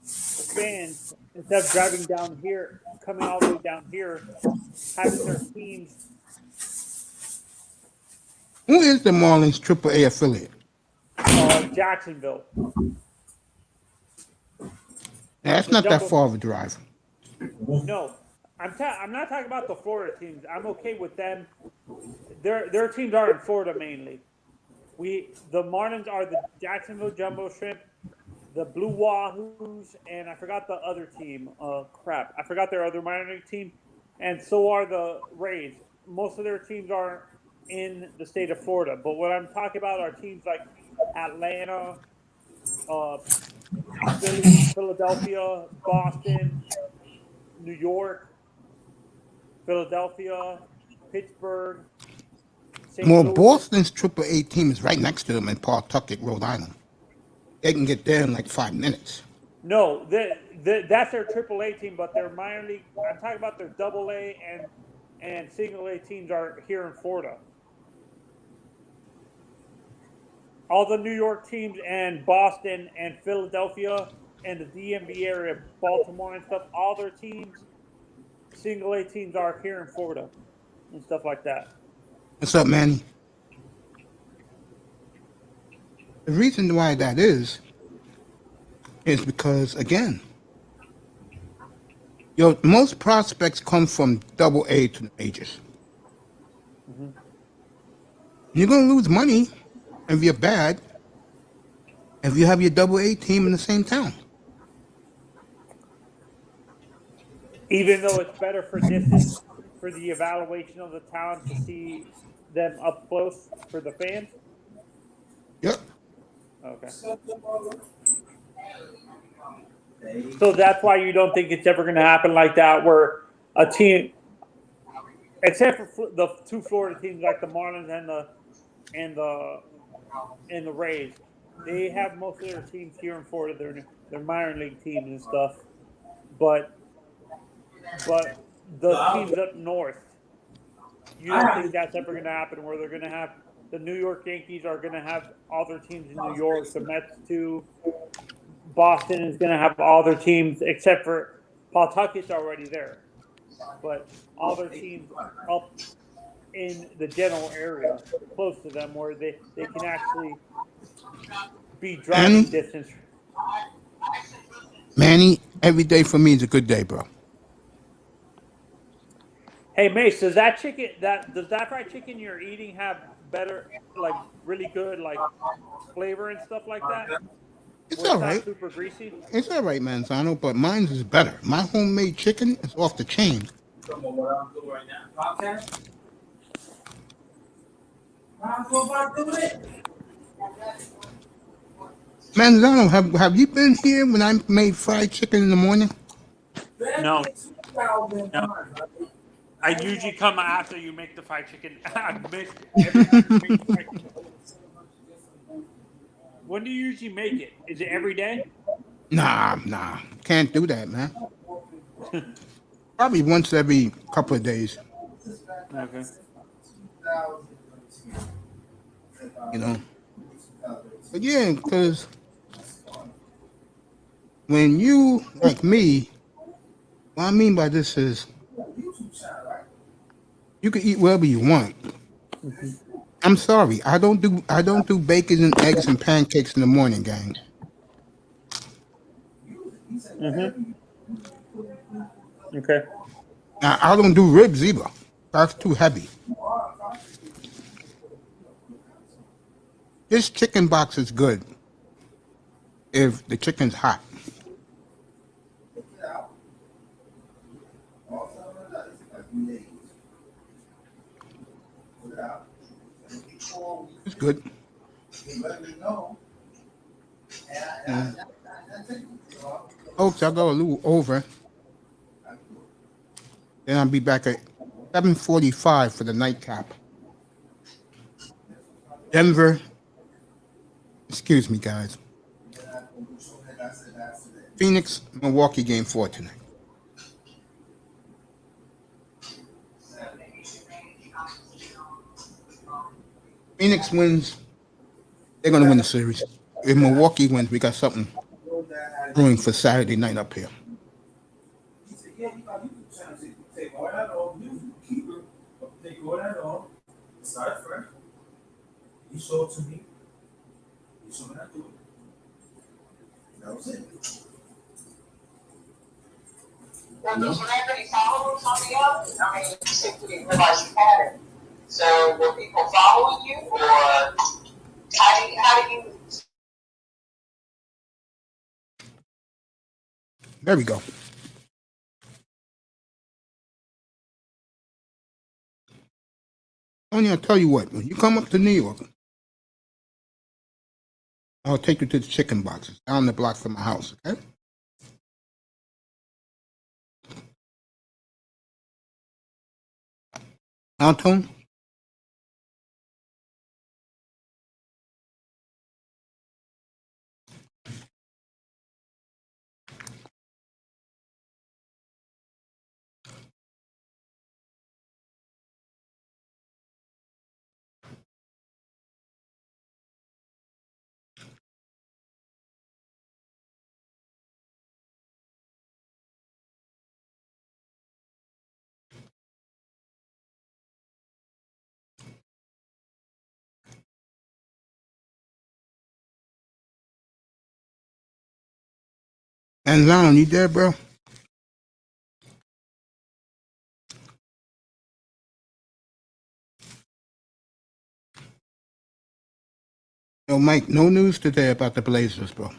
Speaker 2: the fans, instead of driving down here, coming all the way down here, having their teams.
Speaker 1: Who is the Marlins AAA affiliate?
Speaker 2: Jacksonville.
Speaker 1: That's not that far of a drive.
Speaker 2: No, I'm not talking about the Florida teams. I'm okay with them. Their teams are in Florida mainly. The Marlins are the Jacksonville Jumbo Shrimp, the Blue Wahoos, and I forgot the other team. I forgot their other minor league team, and so are the Rays. Most of their teams are in the state of Florida, but what I'm talking about are teams like Atlanta, Philadelphia, Boston, New York, Philadelphia, Pittsburgh.
Speaker 1: Well, Boston's AAA team is right next to them in Pawtucket, Rhode Island. They can get there in like 5 minutes.
Speaker 2: No, that's their AAA team, but their minor league. I'm talking about their AA and single A teams are here in Florida. All the New York teams and Boston and Philadelphia and the DMV area, Baltimore and stuff, all their teams, single A teams are here in Florida and stuff like that.
Speaker 1: What's up, Manny? The reason why that is because, again, most prospects come from AA to the majors. Mm-hmm. You're going to lose money if you're bad if you have your AA team in the same town.
Speaker 2: Even though it's better for distance, for the evaluation of the talent to see them up close for the fans?
Speaker 1: Yep.
Speaker 2: Okay. So that's why you don't think it's ever going to happen like that, where a team, except for the two Florida teams like the Marlins and the Rays, they have most of their teams here in Florida. They're minor league teams and stuff, but the teams up north, you don't think that's ever going to happen, where they're going to have the New York Yankees are going to have all their teams in New York, the Mets too. Boston is going to have all their teams except for Pawtucket's already there, but all their teams up in the general area close to them where they can actually be driving distance.
Speaker 1: Manny, every day for me is a good day, bro.
Speaker 2: Hey, Mace, does that fried chicken you're eating have better, like really good, like flavor and stuff like that?
Speaker 1: It's all right.
Speaker 2: Super greasy.
Speaker 1: It's all right, Manzano, but mine's is better. My homemade chicken is off the chain. Manzano, have you been here when I made fried chicken in the morning?
Speaker 2: No. I usually come after you make the fried chicken. I miss every time you make the fried chicken. When do you usually make it? Is it every day?
Speaker 1: Nah. Can't do that, man. Probably once every couple of days.
Speaker 2: Okay.
Speaker 1: You know? But yeah, because when you, like me, what I mean by this is you can eat wherever you want. Mm-hmm. I'm sorry. I don't do bacon and eggs and pancakes in the morning, gang.
Speaker 2: Okay.
Speaker 1: I don't do ribs either. That's too heavy. This chicken box is good if the chicken's hot. It's good. Folks, I'll go a little over. Then I'll be back at 7:45 for the nightcap. Denver. Excuse me, guys. Phoenix, Milwaukee game 4 tonight. Phoenix wins, they're going to win the series. If Milwaukee wins, we got something brewing for Saturday night up here.
Speaker 3: You showed to me. You showed me how to do it. That was it.
Speaker 10: Well, did you have any followers on the other? I mean, you simply didn't realize you had it. So were people following you, or how do you?
Speaker 1: There we go. Only I'll tell you what, when you come up to New York, I'll take you to the chicken boxes down the block from my house, okay? Alton? And Lon, you there, bro? Yo, Mike, no news today about the Blazers, bro.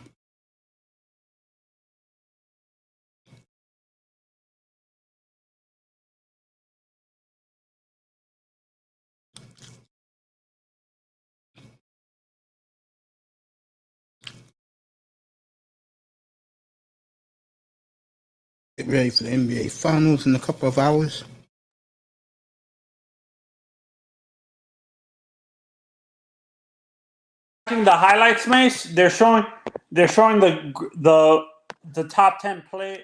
Speaker 1: Get ready for the NBA Finals in a couple of hours.
Speaker 2: The highlights, Mace. They're showing the top 10 plays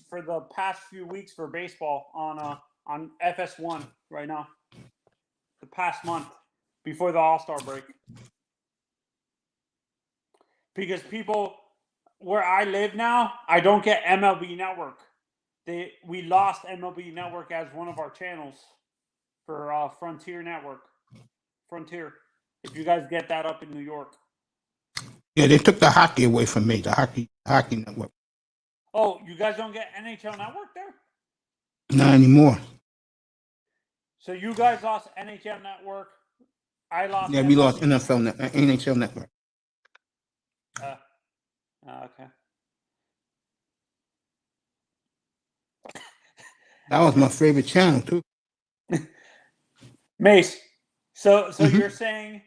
Speaker 2: for the past few weeks for baseball on FS1 right now. The past month before the All-Star break. Because people where I live now, I don't get MLB Network. We lost MLB Network as one of our channels for Frontier Network. Frontier. If you guys get that up in New York.
Speaker 1: Yeah, they took the hockey away from me, the hockey network.
Speaker 2: Oh, you guys don't get NHL Network there?
Speaker 1: Not anymore.
Speaker 2: So you guys lost NHL Network. I lost.
Speaker 1: Yeah, we lost NHL Network.
Speaker 2: Okay.
Speaker 1: That was my favorite channel too.
Speaker 2: Mace, so you're saying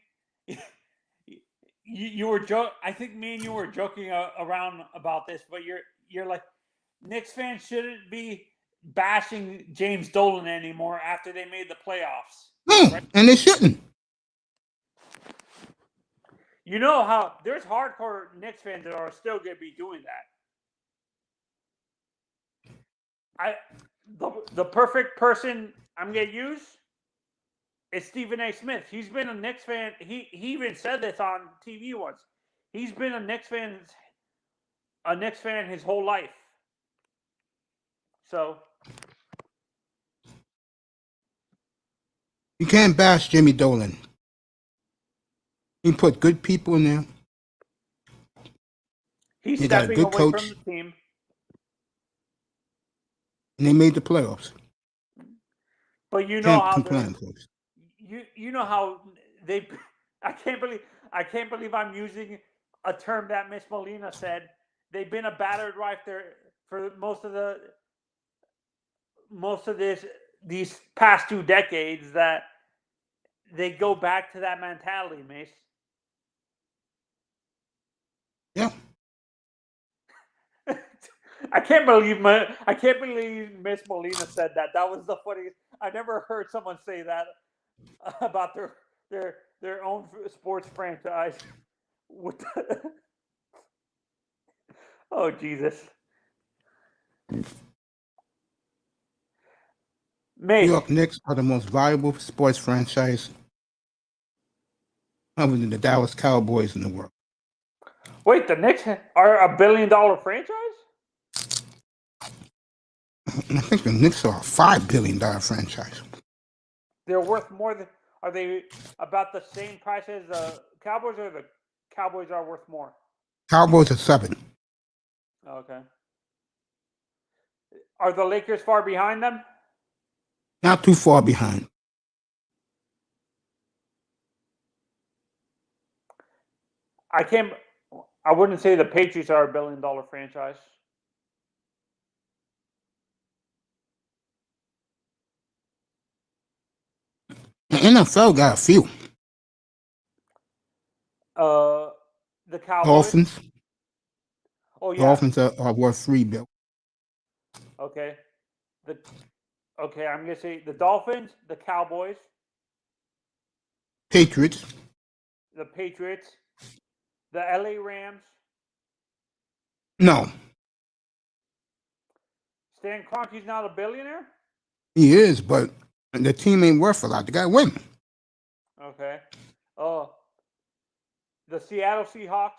Speaker 2: you were I think me and you were joking around about this, but you're like Knicks fans shouldn't be bashing James Dolan anymore after they made the playoffs.
Speaker 1: No, right? And they shouldn't.
Speaker 2: You know how there's hardcore Knicks fans that are still going to be doing that. The perfect person I'm going to use is Stephen A. Smith. He's been a Knicks fan. He even said this on TV once. He's been a Knicks fan his whole life. So
Speaker 1: You can't bash Jimmy Dolan. He put good people in there.
Speaker 2: He's
Speaker 1: They got a
Speaker 2: stepping
Speaker 1: good
Speaker 2: away
Speaker 1: coach,
Speaker 2: from the team.
Speaker 1: and they made the playoffs.
Speaker 2: But you know
Speaker 1: Can't
Speaker 2: how
Speaker 1: complain, folks.
Speaker 2: you know how they. I can't believe I'm using a term that Miss Molina said. They've been a battered wife there for most of these past 2 decades. That they go back to that mentality, Mace.
Speaker 1: Yeah.
Speaker 2: I can't believe Miss Molina said that. That was the funniest. I never heard someone say that about their own sports franchise. Oh Jesus,
Speaker 1: New
Speaker 2: Mace.
Speaker 1: York Knicks are the most valuable sports franchise other than the Dallas Cowboys in the world.
Speaker 2: Wait, the Knicks are $1 billion franchise?
Speaker 1: I think the Knicks are a $5 billion franchise.
Speaker 2: They're worth more than. Are they about the same price as the Cowboys, or the Cowboys are worth more?
Speaker 1: Cowboys are 7.
Speaker 2: Okay. Are the Lakers far behind them?
Speaker 1: Not too far behind.
Speaker 2: I wouldn't say the Patriots are $1 billion franchise.
Speaker 1: The NFL got a few.
Speaker 2: The Cowboys.
Speaker 1: Dolphins.
Speaker 2: Oh yeah.
Speaker 1: Dolphins are worth $3 billion.
Speaker 2: Okay. I'm gonna say the Dolphins, the Cowboys,
Speaker 1: Patriots.
Speaker 2: the Patriots, the LA Rams.
Speaker 1: No,
Speaker 2: Stan Kroenke's not a billionaire?
Speaker 1: he is, but the team ain't worth a lot. They got to win.
Speaker 2: Okay. The Seattle Seahawks.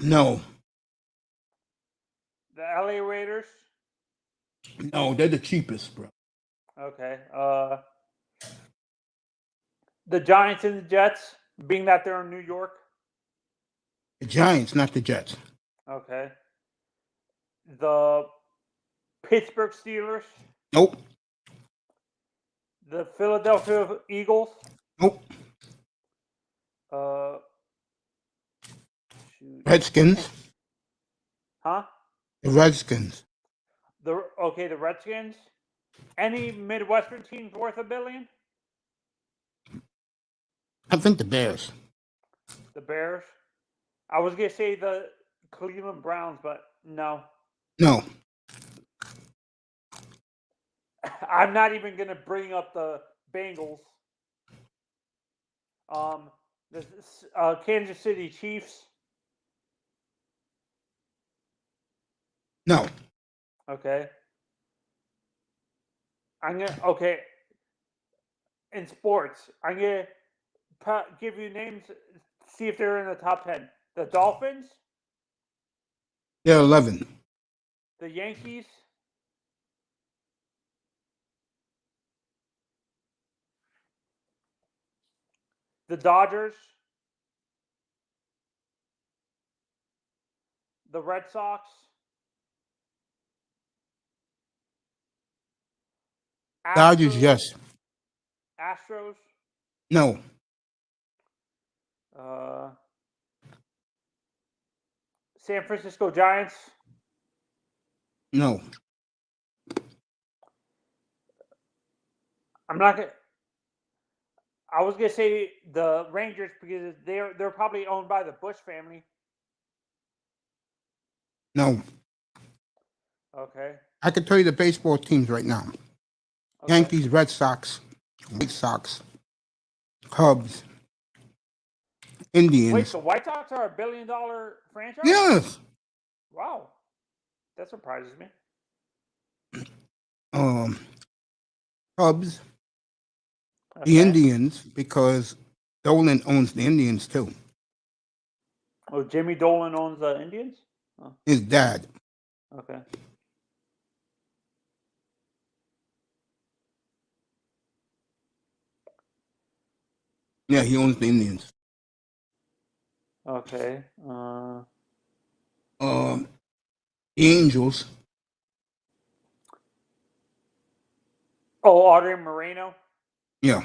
Speaker 1: No,
Speaker 2: The LA Raiders.
Speaker 1: no, they're the cheapest, bro.
Speaker 2: Okay. The Giants and the Jets, being that they're in New York.
Speaker 1: The Giants, not the Jets.
Speaker 2: Okay. The Pittsburgh Steelers.
Speaker 1: Nope.
Speaker 2: The Philadelphia Eagles.
Speaker 1: Nope.
Speaker 2: Redskins.
Speaker 1: Redskins.
Speaker 2: Huh?
Speaker 1: The Redskins.
Speaker 2: The Redskins. Any Midwestern teams worth $1 billion?
Speaker 1: I think the Bears.
Speaker 2: The Bears. I was gonna say the Cleveland Browns, but no.
Speaker 1: No.
Speaker 2: I'm not even gonna bring up the Bengals. The Kansas City Chiefs.
Speaker 1: No.
Speaker 2: Okay. In sports, I'm gonna give you names. See if they're in the top 10. The Dolphins.
Speaker 1: They're 11.
Speaker 2: The Yankees. The Dodgers. The Red Sox.
Speaker 1: Dodgers, yes.
Speaker 2: Astros.
Speaker 1: No.
Speaker 2: San Francisco Giants.
Speaker 1: No.
Speaker 2: I'm not gonna. I was gonna say the Rangers because they're probably owned by the Bush family.
Speaker 1: No.
Speaker 2: Okay.
Speaker 1: I can tell you the baseball teams right now.
Speaker 2: Okay.
Speaker 1: Yankees, Red Sox, White Sox, Cubs, Indians.
Speaker 2: Wait, the White Sox are $1 billion franchise?
Speaker 1: Yes.
Speaker 2: Wow. That surprises me.
Speaker 1: Cubs,
Speaker 2: Okay.
Speaker 1: the Indians, because Dolan owns the Indians too.
Speaker 2: Oh, Jimmy Dolan owns the Indians? Oh,
Speaker 1: His dad.
Speaker 2: okay.
Speaker 1: Yeah, he owns the Indians.
Speaker 2: Okay.
Speaker 1: The Angels.
Speaker 2: Oh, Audrey Moreno.
Speaker 1: Yeah.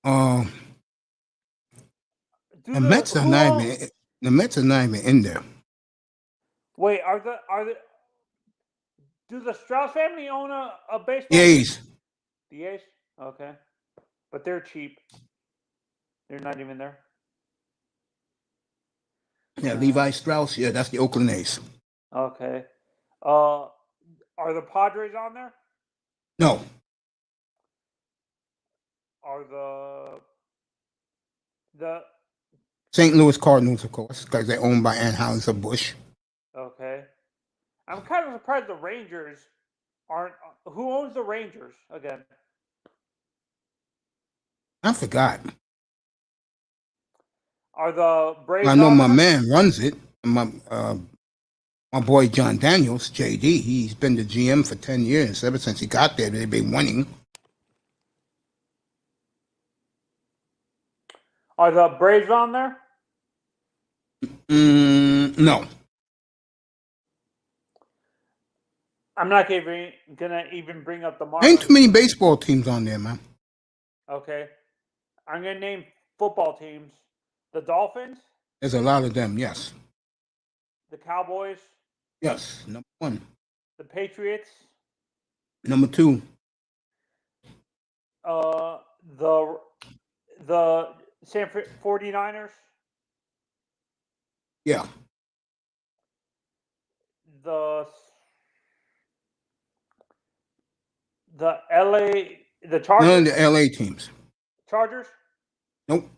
Speaker 1: The
Speaker 2: Do
Speaker 1: Mets are
Speaker 2: who
Speaker 1: not
Speaker 2: owns-
Speaker 1: even. The Mets are not even in there.
Speaker 2: Wait, are the do the Strauss family own a baseball?
Speaker 1: The A's.
Speaker 2: The A's? Okay. But they're cheap. They're not even there.
Speaker 1: Yeah, Levi Strauss. Yeah, that's the Oakland A's.
Speaker 2: Okay. Are the Padres on there?
Speaker 1: No.
Speaker 2: Are the
Speaker 1: St. Louis Cardinals, of course, because they're owned by Anheuser-Busch.
Speaker 2: Okay. I'm kind of surprised the Rangers aren't. Who owns the Rangers again?
Speaker 1: I forgot.
Speaker 2: Are the Braves?
Speaker 1: I know
Speaker 2: on
Speaker 1: my
Speaker 2: there?
Speaker 1: man runs it. My boy John Daniels, JD. He's been the GM for 10 years. Ever since he got there, they've been winning.
Speaker 2: Are the Braves on there?
Speaker 1: No.
Speaker 2: I'm not gonna even bring up the Marlins.
Speaker 1: Ain't too many baseball teams on there, man.
Speaker 2: Okay. I'm gonna name football teams. The Dolphins,
Speaker 1: There's a lot of them, yes.
Speaker 2: the Cowboys,
Speaker 1: Yes, number one.
Speaker 2: the Patriots,
Speaker 1: Number two.
Speaker 2: the San 49ers,
Speaker 1: Yeah.
Speaker 2: the Chargers.
Speaker 1: None of the LA teams.
Speaker 2: Chargers.
Speaker 1: Nope.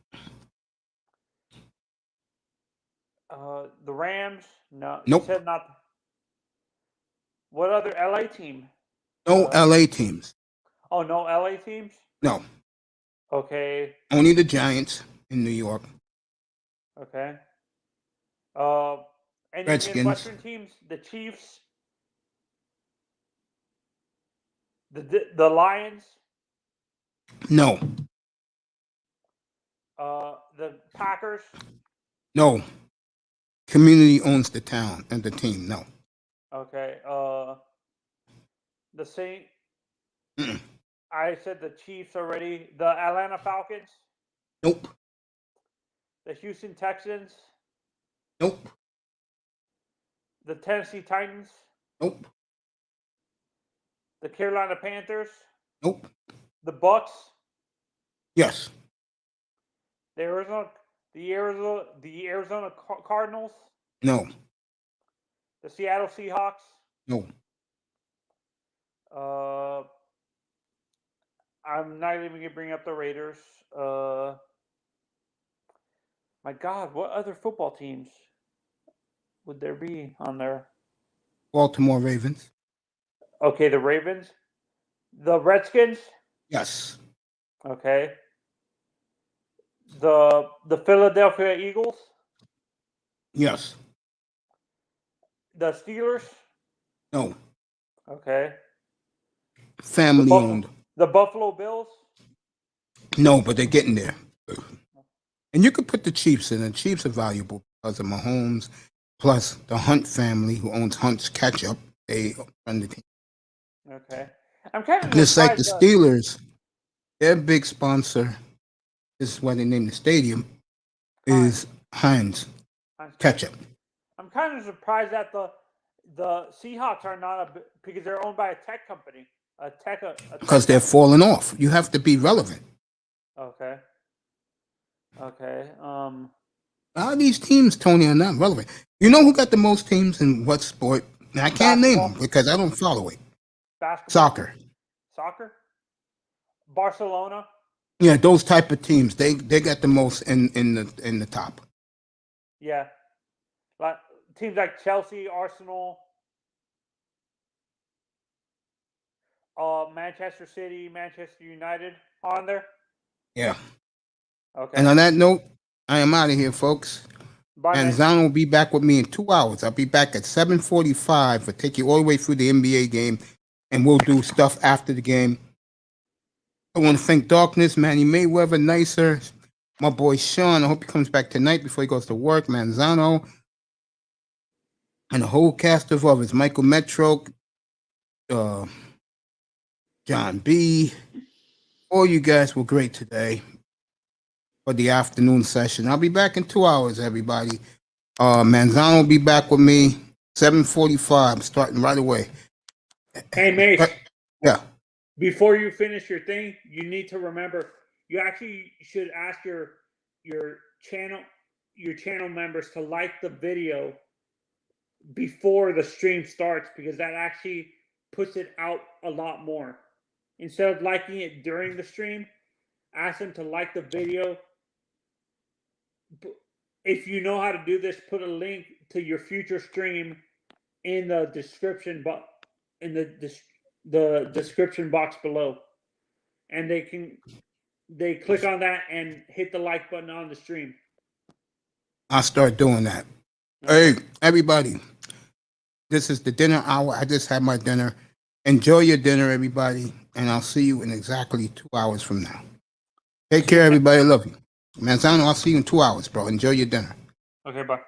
Speaker 2: The Rams. No.
Speaker 1: Nope.
Speaker 2: You said not. What other LA team?
Speaker 1: No LA teams.
Speaker 2: Oh, no LA teams?
Speaker 1: No.
Speaker 2: Okay.
Speaker 1: Only the Giants in New York.
Speaker 2: Okay. Any
Speaker 1: Redskins.
Speaker 2: Midwestern teams? The Chiefs. The Lions.
Speaker 1: No.
Speaker 2: The Packers.
Speaker 1: No. Community owns the town and the team. No.
Speaker 2: Okay. The Saint.
Speaker 1: Mm-mm.
Speaker 2: I said the Chiefs already. The Atlanta Falcons.
Speaker 1: Nope.
Speaker 2: The Houston Texans.
Speaker 1: Nope.
Speaker 2: The Tennessee Titans.
Speaker 1: Nope.
Speaker 2: The Carolina Panthers.
Speaker 1: Nope.
Speaker 2: The Bucks.
Speaker 1: Yes.
Speaker 2: The Arizona Cardinals.
Speaker 1: No.
Speaker 2: The Seattle Seahawks.
Speaker 1: No.
Speaker 2: I'm not even gonna bring up the Raiders. My God, what other football teams would there be on there?
Speaker 1: Baltimore Ravens.
Speaker 2: Okay, the Ravens. The Redskins.
Speaker 1: Yes.
Speaker 2: Okay. The Philadelphia Eagles.
Speaker 1: Yes.
Speaker 2: The Steelers.
Speaker 1: No.
Speaker 2: Okay.
Speaker 1: Family owned.
Speaker 2: The Buffalo Bills.
Speaker 1: No, but they're getting there. And you could put the Chiefs in. The Chiefs are valuable because of Mahomes, plus the Hunt family who owns Hunt's Ketchup. They run the team.
Speaker 2: Okay. I'm kind of
Speaker 1: Just like the
Speaker 2: surprised
Speaker 1: Steelers, their big sponsor, this is why they named the stadium, is Heinz Ketchup.
Speaker 2: I'm kind of surprised that the Seahawks are not because they're owned by a tech company.
Speaker 1: Because they're falling off. You have to be relevant.
Speaker 2: Okay. Okay.
Speaker 1: A lot of these teams, Tony, are not relevant. You know who got the most teams in what sport? And I can't name them because I don't follow it.
Speaker 2: Basketball.
Speaker 1: Soccer.
Speaker 2: Barcelona.
Speaker 1: Yeah, those type of teams. They got the most in the top.
Speaker 2: Yeah. Like teams like Chelsea, Arsenal, Manchester City, Manchester United on there.
Speaker 1: Yeah.
Speaker 2: Okay.
Speaker 1: And on that note, I am out of here, folks.
Speaker 2: Bye,
Speaker 1: and
Speaker 2: man.
Speaker 1: Zan will be back with me in 2 hours. I'll be back at 7:45. We'll take you all the way through the NBA game, and we'll do stuff after the game. I want to thank Darkness, Manny Mayweather, Nicer, my boy Sean. I hope he comes back tonight before he goes to work. Manzano, and the whole cast of others. Michael Metro, John B. All you guys were great today for the afternoon session. I'll be back in 2 hours, everybody. Manzano will be back with me 7:45, starting right away.
Speaker 2: Hey, Mace.
Speaker 1: Yeah.
Speaker 2: Before you finish your thing, you need to remember you actually should ask your channel members to like the video before the stream starts, because that actually puts it out a lot more. Instead of liking it during the stream, ask them to like the video. If you know how to do this, put a link to your future stream in the description description box below, and they click on that and hit the like button on the stream.
Speaker 1: I'll start doing that. Hey, everybody, this is the dinner hour. I just had my dinner. Enjoy your dinner, everybody, and I'll see you in exactly 2 hours from now. Take care, everybody. I love you. Manzano, I'll see you in 2 hours, bro. Enjoy your dinner.
Speaker 2: Okay, bye.